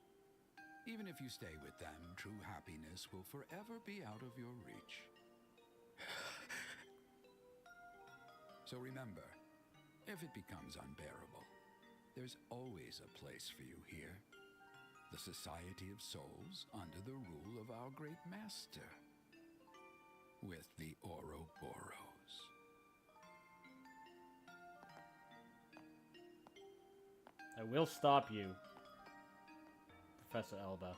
Even if you stay with them, true happiness will forever be out of your reach. So remember, if it becomes unbearable, there's always a place for you here. The Society of Souls under the rule of our great master. With the Ouroboros. I will stop you, Professor Elba.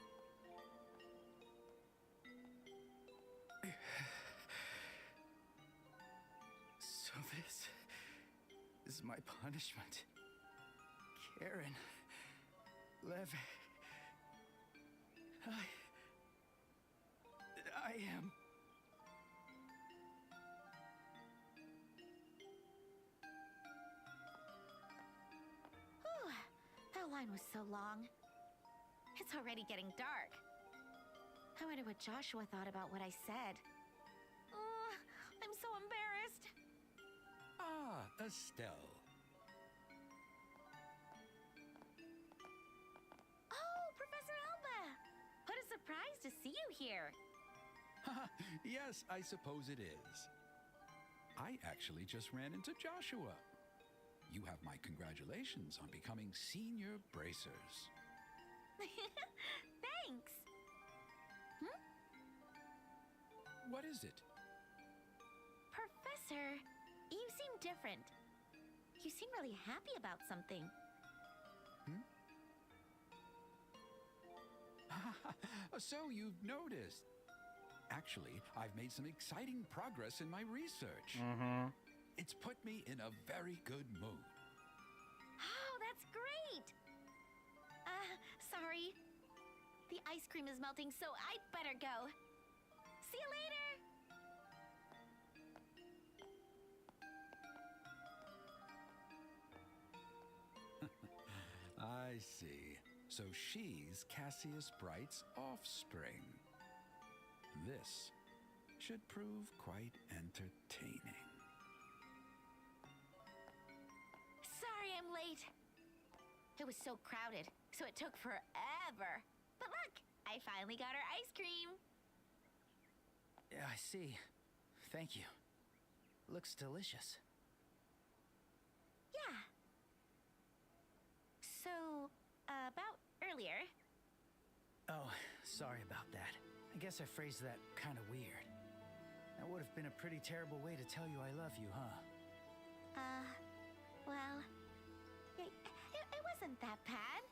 So this is my punishment. Karen. Lev. I am... Whew, that line was so long. It's already getting dark. I wonder what Joshua thought about what I said. I'm so embarrassed. Ah, Estelle. Oh, Professor Elba! What a surprise to see you here. Yes, I suppose it is. I actually just ran into Joshua. You have my congratulations on becoming senior bracers. Thanks. What is it? Professor, you seem different. You seem really happy about something. So you've noticed. Actually, I've made some exciting progress in my research. It's put me in a very good mood. Oh, that's great! Sorry. The ice cream is melting, so I'd better go. See you later! I see. So she's Cassius Bright's offspring. This should prove quite entertaining. Sorry I'm late. It was so crowded, so it took forever. But look, I finally got our ice cream. Yeah, I see. Thank you. Looks delicious. Yeah. So, about earlier. Oh, sorry about that. I guess I phrased that kind of weird. That would have been a pretty terrible way to tell you I love you, huh? Well, it wasn't that bad.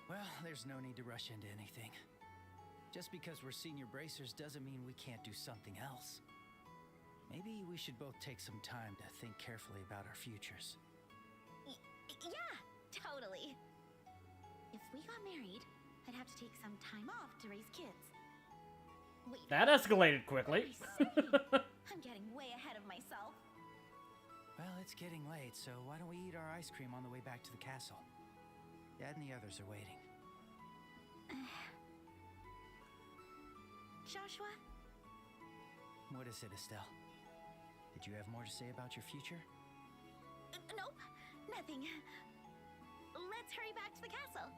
Well, there's no need to rush into anything. Just because we're senior bracers doesn't mean we can't do something else. Maybe we should both take some time to think carefully about our futures. Yeah, totally. If we got married, I'd have to take some time off to raise kids. Wait, That escalated quickly. I'm getting way ahead of myself. Well, it's getting late, so why don't we eat our ice cream on the way back to the castle? Dad and the others are waiting. Joshua? What is it, Estelle? Did you have more to say about your future? Nope, nothing. Let's hurry back to the castle.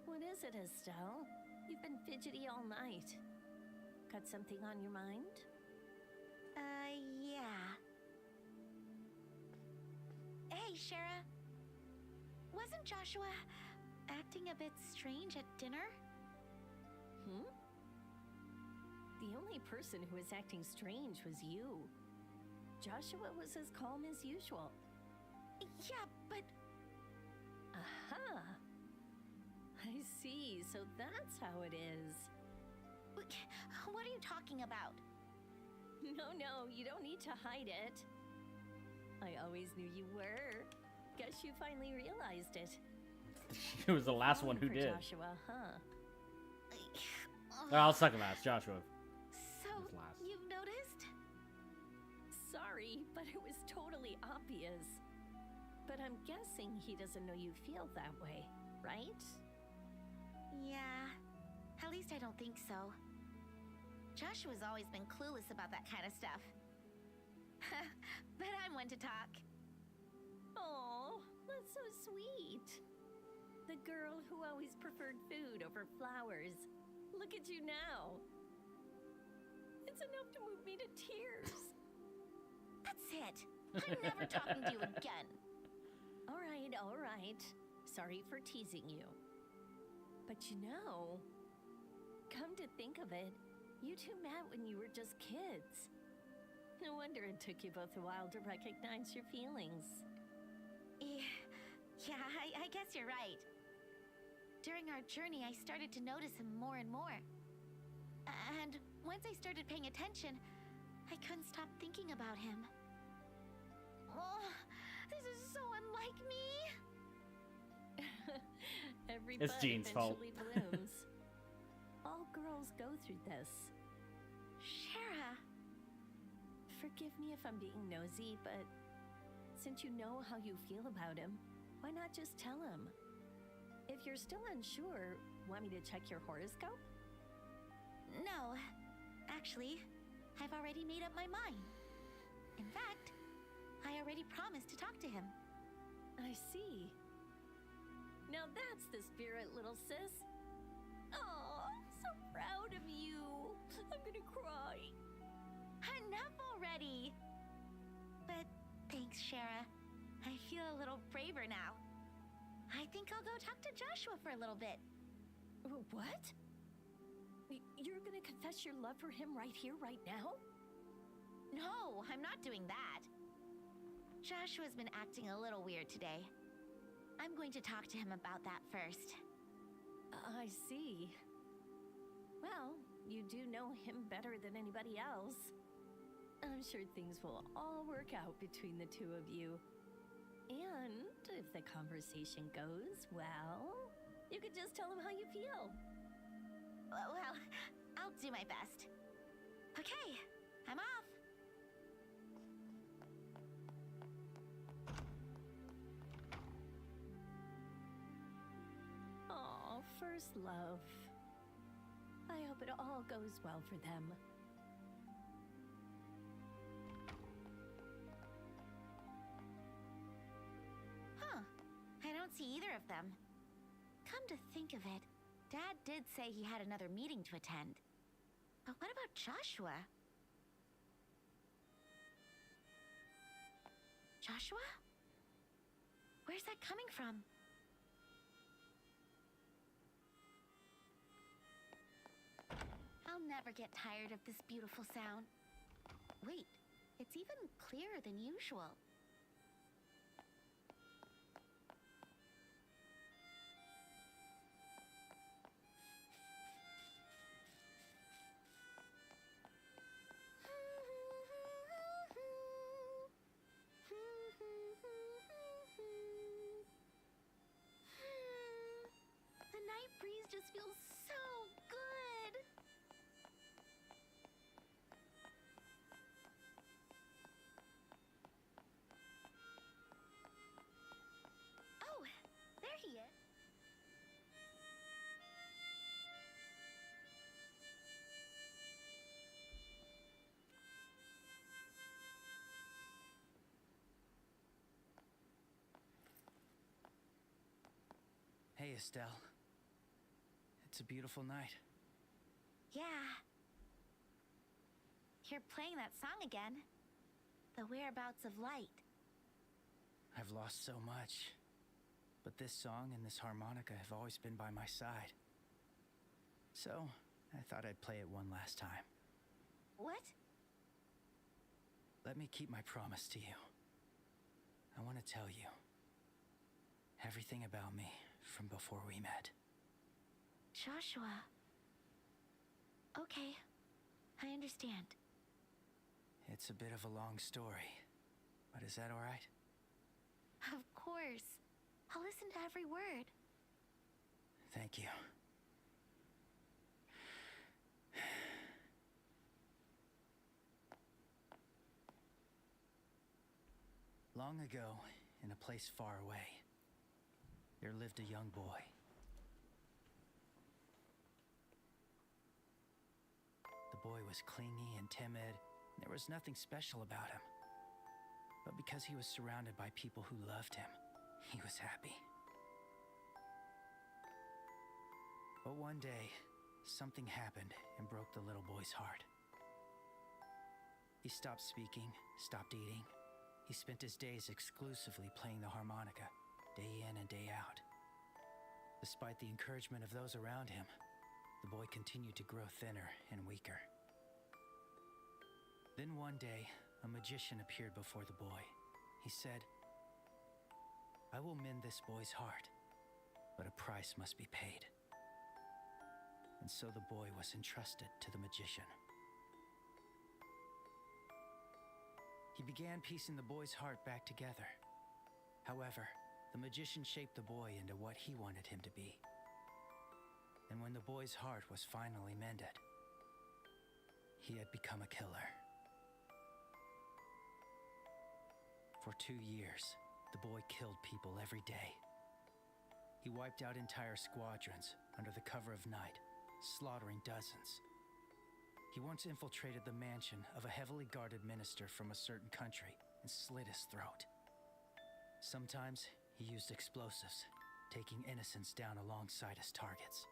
What is it, Estelle? You've been fidgety all night. Got something on your mind? Yeah. Hey, Shara. Wasn't Joshua acting a bit strange at dinner? The only person who was acting strange was you. Joshua was as calm as usual. Yeah, But Aha! I see, so that's how it is. what are you talking about? No, you don't need to hide it. I always knew you were. Guess you finally realized it. She was the last one who For did. Joshua, huh? I'll second last. Joshua. So, was last. you've noticed? Sorry, but it was totally obvious. But I'm guessing he doesn't know you feel that way, right? Yeah, at least I don't think so. Joshua's always been clueless about that kind of stuff. But I'm one to talk. Oh, that's so sweet. The girl who always preferred food over flowers. Look at you now. It's enough to move me to tears. That's it. I'm never talking to you again. All right. Sorry for teasing you. But you know, come to think of it, you two met when you were just kids. No wonder it took you both a while to recognize your feelings. Yeah, I guess you're right. During our journey, I started to notice him more and more. And once I started paying attention, I couldn't stop thinking about him. Oh, this is so unlike me. Every It's bud Jean's fault. eventually blooms. All girls go through this. Shara. Forgive me if I'm being nosy, but since you know how you feel about him, why not just tell him? If you're still unsure, want me to check your horoscope? No, actually, I've already made up my mind. In fact, I already promised to talk to him. I see. Now that's the spirit, little sis. Oh, I'm so proud of you. I'm gonna cry. Enough already! But thanks, Shara. I feel a little braver now. I think I'll go talk to Joshua for a little bit. What? You're gonna confess your love for him right here, right now? No, I'm not doing that. Joshua's been acting a little weird today. I'm going to talk to him about that first. I see. Well, you do know him better than anybody else. I'm sure things will all work out between the two of you. And if the conversation goes well, you could just tell him how you feel. Well, I'll do my best. Okay, I'm off. Aw, first love. I hope it all goes well for them. Huh. I don't see either of them. Come to think of it, Dad did say he had another meeting to attend. But what about Joshua? Joshua? Where's that coming from? I'll never get tired of this beautiful sound. Wait, it's even clearer than usual. The night breeze just feels so good. Oh, there he is. Hey, Estelle. It's a beautiful night. Yeah. You're playing that song again. The Whereabouts of Light. I've lost so much. But this song and this harmonica have always been by my side. So, I thought I'd play it one last time. What? Let me keep my promise to you. I want to tell you, Everything about me from before we met. Joshua. Okay, I understand. It's a bit of a long story, but is that all right? Of course. I'll listen to every word. Thank you. Long ago, in a place far away, there lived a young boy. The boy was clingy and timid, and there was nothing special about him. But because he was surrounded by people who loved him, he was happy. But one day, something happened and broke the little boy's heart. He stopped speaking, stopped eating. He spent his days exclusively playing the harmonica, day in and day out. Despite the encouragement of those around him, the boy continued to grow thinner and weaker. Then one day, a magician appeared before the boy. He said, "I will mend this boy's heart, but a price must be paid." And so the boy was entrusted to the magician. He began piecing the boy's heart back together. However, the magician shaped the boy into what he wanted him to be. And when the boy's heart was finally mended, he had become a killer. For 2 years, the boy killed people every day. He wiped out entire squadrons under the cover of night, slaughtering dozens. He once infiltrated the mansion of a heavily guarded minister from a certain country and slit his throat. Sometimes he used explosives, taking innocents down alongside his targets.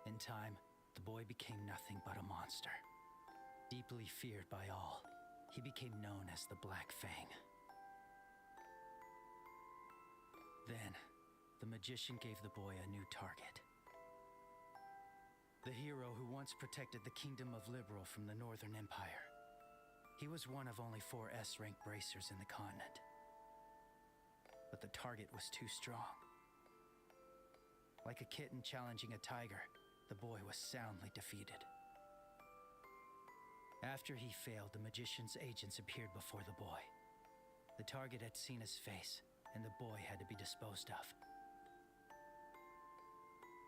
In time, the boy became nothing but a monster. Deeply feared by all, he became known as the Black Fang. Then, the magician gave the boy a new target. The hero who once protected the Kingdom of Liberal from the Northern Empire. He was one of only 4 S-rank bracers in the continent. But the target was too strong. Like a kitten challenging a tiger, the boy was soundly defeated. After he failed, the magician's agents appeared before the boy. The target had seen his face, and the boy had to be disposed of.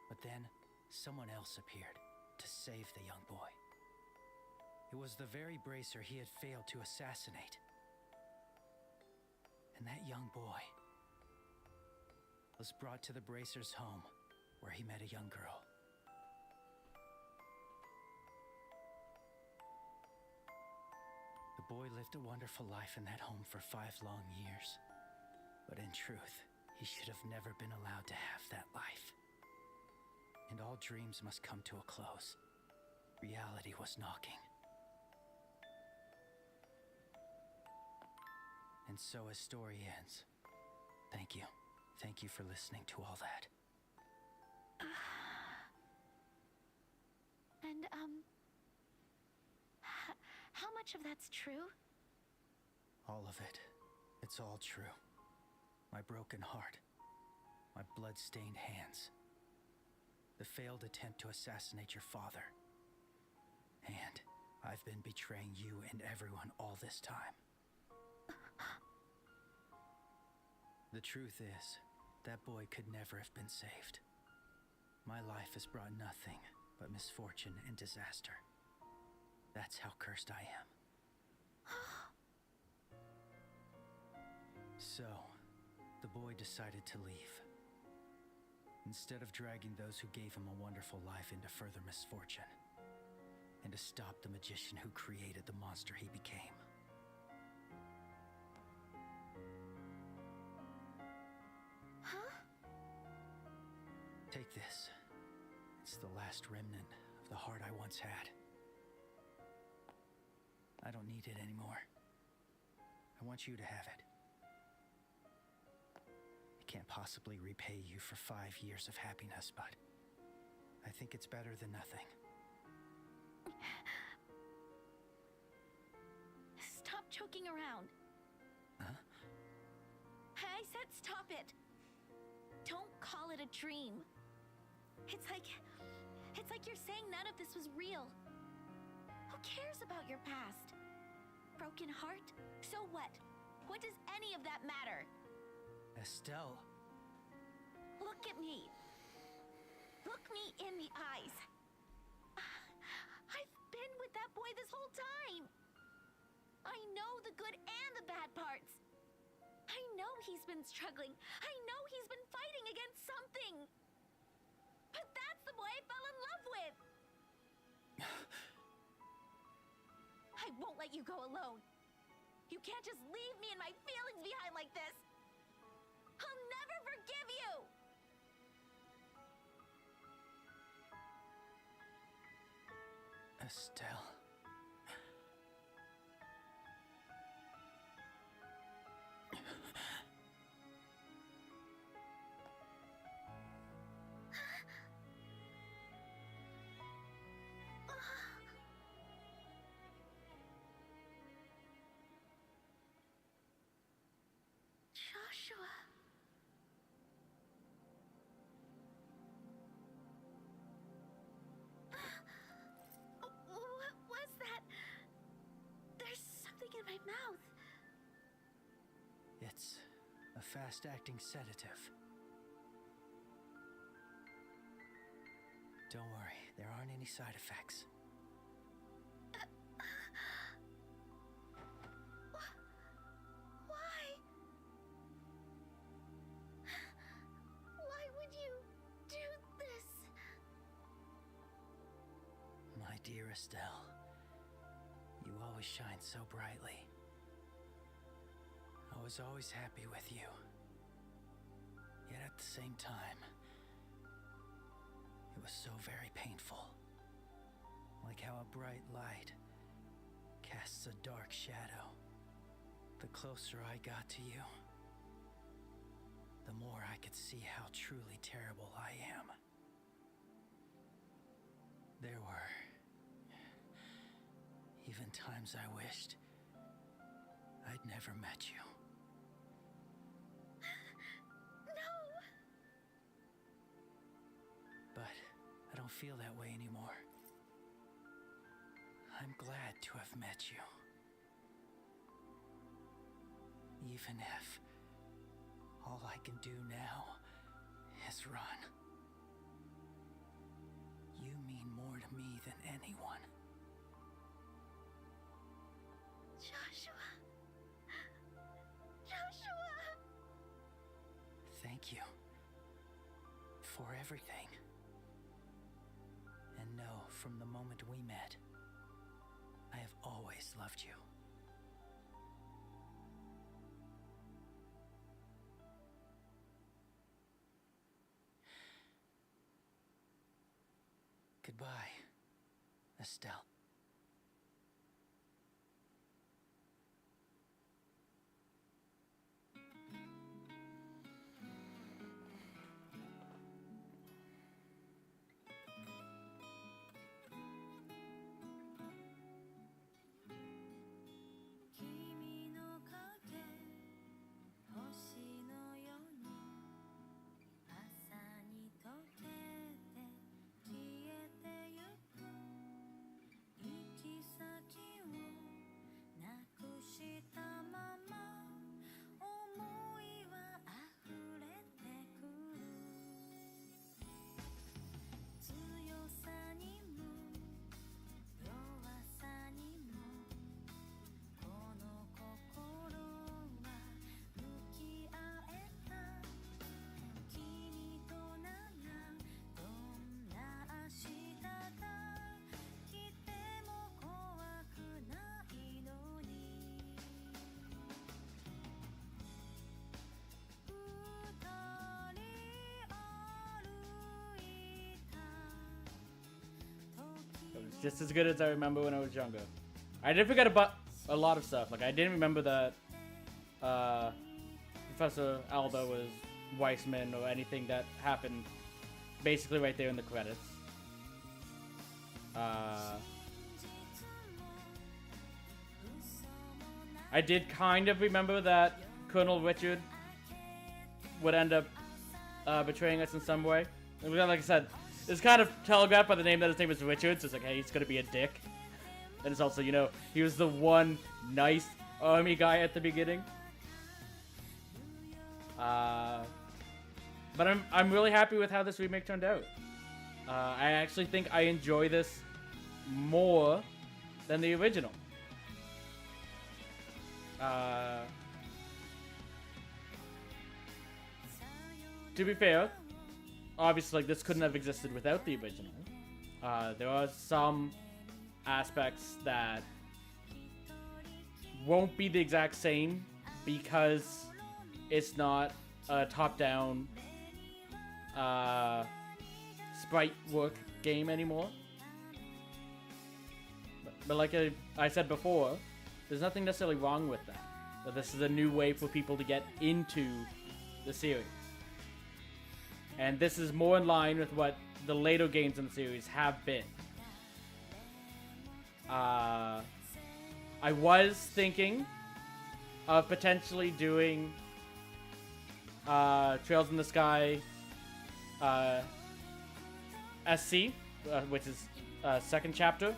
But then, someone else appeared to save the young boy. It was the very bracer he had failed to assassinate. And that young boy was brought to the bracer's home, where he met a young girl. The boy lived a wonderful life in that home for 5 long years. But in truth, he should have never been allowed to have that life. And all dreams must come to a close. Reality was knocking. And so his story ends. Thank you. Thank you for listening to all that. And, how much of that's true? All of it. It's all true. My broken heart. My blood-stained hands. The failed attempt to assassinate your father. And I've been betraying you and everyone all this time. The truth is, that boy could never have been saved. My life has brought nothing but misfortune and disaster. That's how cursed I am. So, the boy decided to leave. Instead of dragging those who gave him a wonderful life into further misfortune, and to stop the magician who created the monster he became. Huh? Take this. It's the last remnant of the heart I once had. I don't need it anymore. I want you to have it. I can't possibly repay you for 5 years of happiness, but I think it's better than nothing. Stop joking around. Huh? Hey! I said stop it. Don't call it a dream. It's like you're saying none of this was real. Who cares about your past? Broken heart? So what? What does any of that matter? Estelle. Look at me. Look me in the eyes. I've been with that boy this whole time. I know the good and the bad parts. I know he's been struggling. I know he's been fighting against something. But that's the boy I fell in love with. I won't let you go alone. You can't just leave me and my feelings behind like this. I'll never forgive you. Estelle. Joshua. What was that? There's something in my mouth. It's a fast-acting sedative. Don't worry, there aren't any side effects. Why? Why would you do this? My dear Estelle, you always shine so brightly. I was always happy with you. Yet at the same time, it was so very painful. Like how a bright light casts a dark shadow. The closer I got to you, the more I could see how truly terrible I am. There were even times I wished I'd never met you. No! But I don't feel that way anymore. I'm glad to have met you. Even if all I can do now is run. You mean more to me than anyone. Joshua. Joshua! Thank you for everything. And know, from the moment we met, I have always loved you. Goodbye, Estelle. It's just as good as I remember when I was younger. I did forget about a lot of stuff. Like, I didn't remember that Professor Alba was Weissman or anything that happened basically right there in the credits. I did kind of remember that Colonel Richard would end up betraying us in some way. And like I said, it's kind of telegraphed by the name that his name is Richard, so it's like, hey, he's gonna be a dick. And it's also, you know, he was the one nice army guy at the beginning. But I'm really happy with how this remake turned out. I actually think I enjoy this more than the original. To be fair, obviously, like, this couldn't have existed without the original. There are some aspects that won't be the exact same because it's not a top-down sprite work game anymore. But like I said before, there's nothing necessarily wrong with that. But this is a new way for people to get into the series. And this is more in line with what the later games in the series have been. I was thinking of potentially doing Trails in the Sky SC, which is second chapter,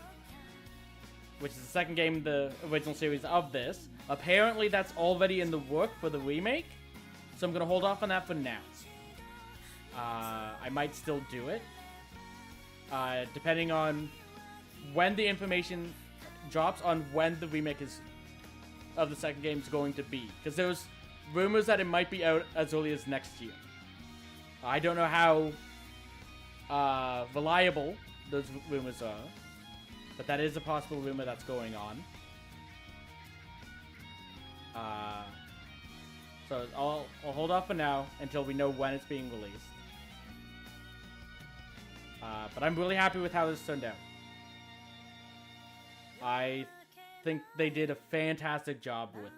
which is the second game in the original series of this. Apparently that's already in the work for the remake, so I'm going to hold off on that for now. I might still do it, depending on when the information drops on when the remake of the second game is going to be. Because there's rumors that it might be out as early as next year. I don't know how reliable those rumors are, but that is a possible rumor that's going on. So I'll hold off for now until we know when it's being released. But I'm really happy with how this turned out. I think they did a fantastic job with this.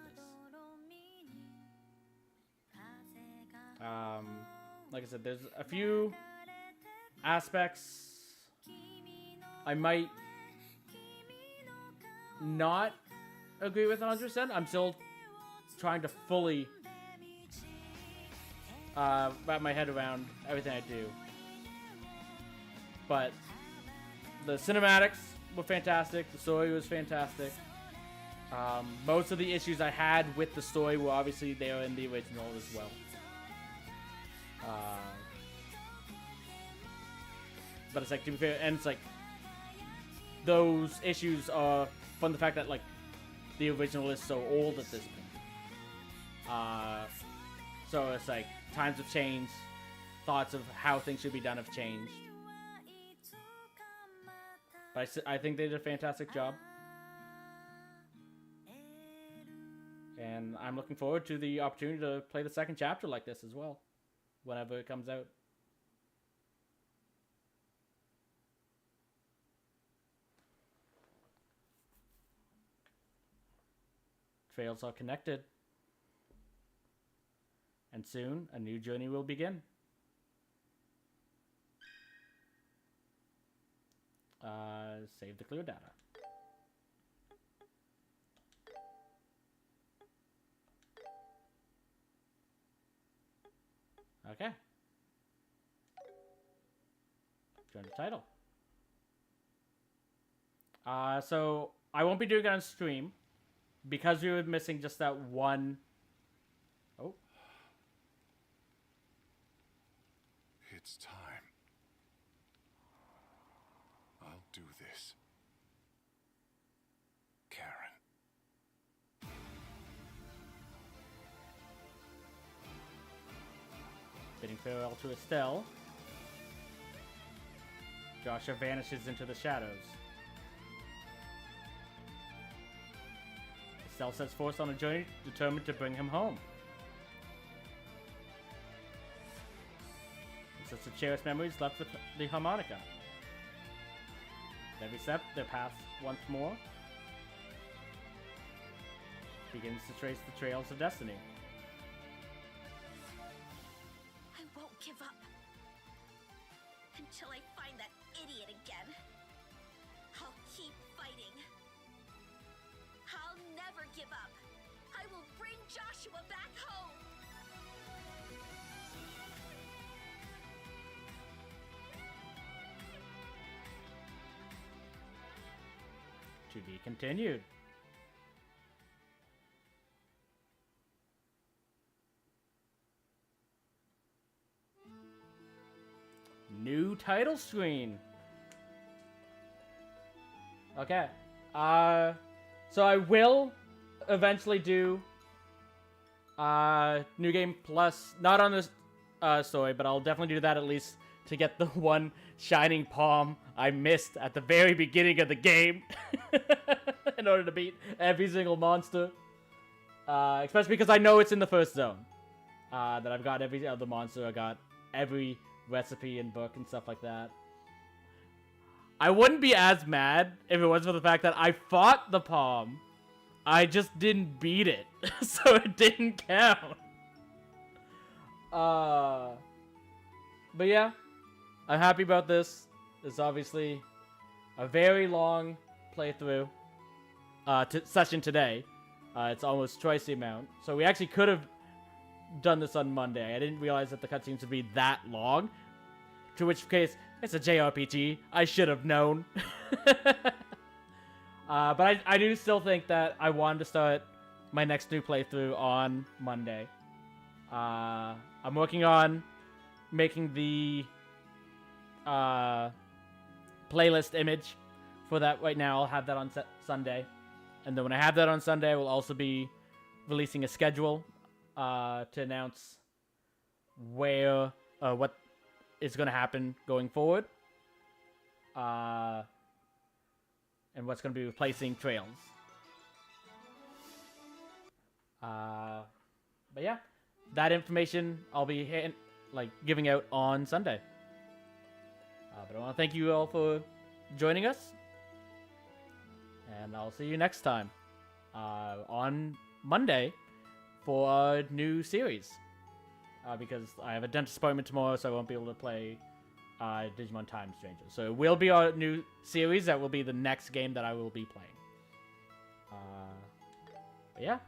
Like I said, there's a few aspects I might not agree with 100%. I'm still trying to fully wrap my head around everything I do. But the cinematics were fantastic. The story was fantastic. Most of the issues I had with the story were obviously there in the original as well. But it's like, to be fair, and it's like, those issues are from the fact that, like, the original is so old at this point. So it's like, times have changed. Thoughts of how things should be done have changed. But I think they did a fantastic job. And I'm looking forward to the opportunity to play the second chapter like this as well, whenever it comes out. Trails are connected. And soon, a new journey will begin. Save the clear data. Okay. Join the title. So I won't be doing it on stream because we were missing just that one. Oh. It's time. I'll do this. Karen. Bidding farewell to Estelle, Joshua vanishes into the shadows. Estelle sets forth on a journey determined to bring him home. It's such a cherished memories left with the harmonica. With every step, their paths once more begins to trace the trails of destiny. I won't give up until I find that idiot again. I'll keep fighting. I'll never give up. I will bring Joshua back home. To be continued. New title screen. Okay. So I will eventually do New Game Plus, not on this story, but I'll definitely do that at least to get the one shining palm I missed at the very beginning of the game in order to beat every single monster. Especially because I know it's in the first zone. That I've got every other monster, I got every recipe and book and stuff like that. I wouldn't be as mad if it wasn't for the fact that I fought the palm. I just didn't beat it, so it didn't count. But yeah, I'm happy about this. It's obviously a very long playthrough session today. It's almost twice the amount. So we actually could have done this on Monday. I didn't realize that the cutscenes would be that long. To which case, it's a JRPG. I should have known. But I do still think that I wanted to start my next new playthrough on Monday. I'm working on making the playlist image for that right now. I'll have that on Sunday. And then when I have that on Sunday, we'll also be releasing a schedule to announce where, what is going to happen going forward. And what's going to be replacing Trails. But yeah, that information I'll be giving out on Sunday. But I want to thank you all for joining us. And I'll see you next time on Monday for a new series. Because I have a dentist appointment tomorrow, so I won't be able to play Digimon Time Stranger. So it will be our new series. That will be the next game that I will be playing. But yeah.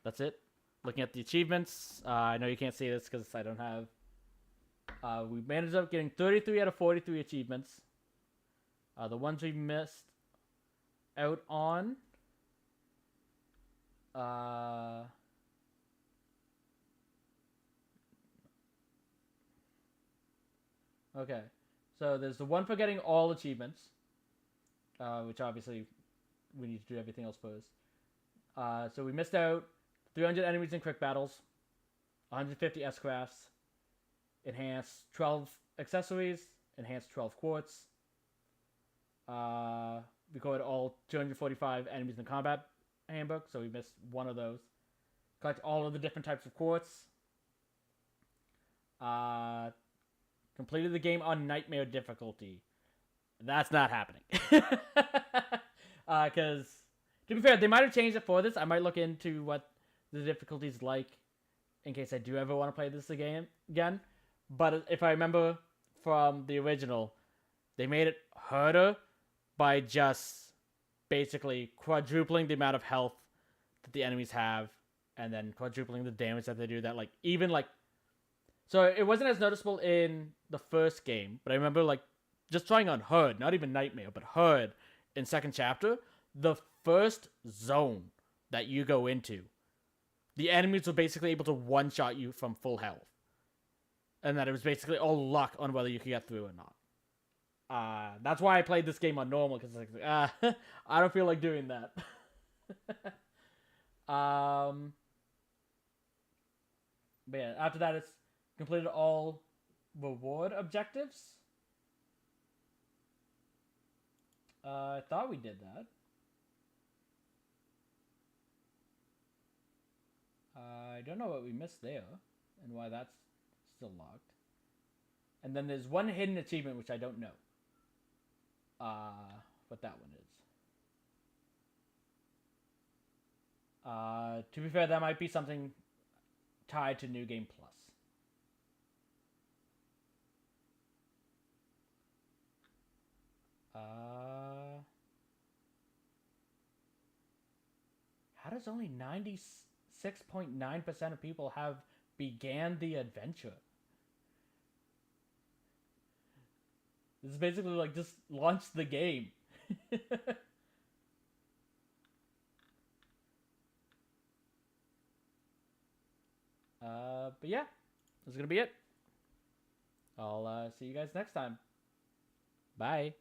That's it. Looking at the achievements. I know you can't see this because I don't have... we managed up getting 33 out of 43 achievements. The ones we missed out on... Okay, so there's the one for getting all achievements, which obviously we need to do everything else first. So we missed out 300 enemies in quick battles, 150 S-crafts, enhanced 12 accessories, enhanced 12 quartz. We got all 245 enemies in the combat handbook, so we missed one of those. Collect all of the different types of quartz. Completed the game on Nightmare difficulty. That's not happening. Because, to be fair, they might have changed it for this. I might look into what the difficulty's like in case I do ever want to play this again. But if I remember from the original, they made it harder by just basically quadrupling the amount of health that the enemies have and then quadrupling the damage that they do. That, so it wasn't as noticeable in the first game, but I remember just trying on Herd, not even Nightmare, but Herd in second chapter, the first zone that you go into, the enemies were basically able to one-shot you from full health. And that it was basically all luck on whether you could get through or not. That's why I played this game on normal, because I don't feel like doing that. But yeah, after that it's completed all reward objectives. I thought we did that. I don't know what we missed there and why that's still locked. And then there's one hidden achievement which I don't know what that one is. To be fair, that might be something tied to New Game Plus. How does only 96.9% of people have began the adventure? This is basically just launch the game. But yeah, this is gonna be it. I'll see you guys next time. Bye.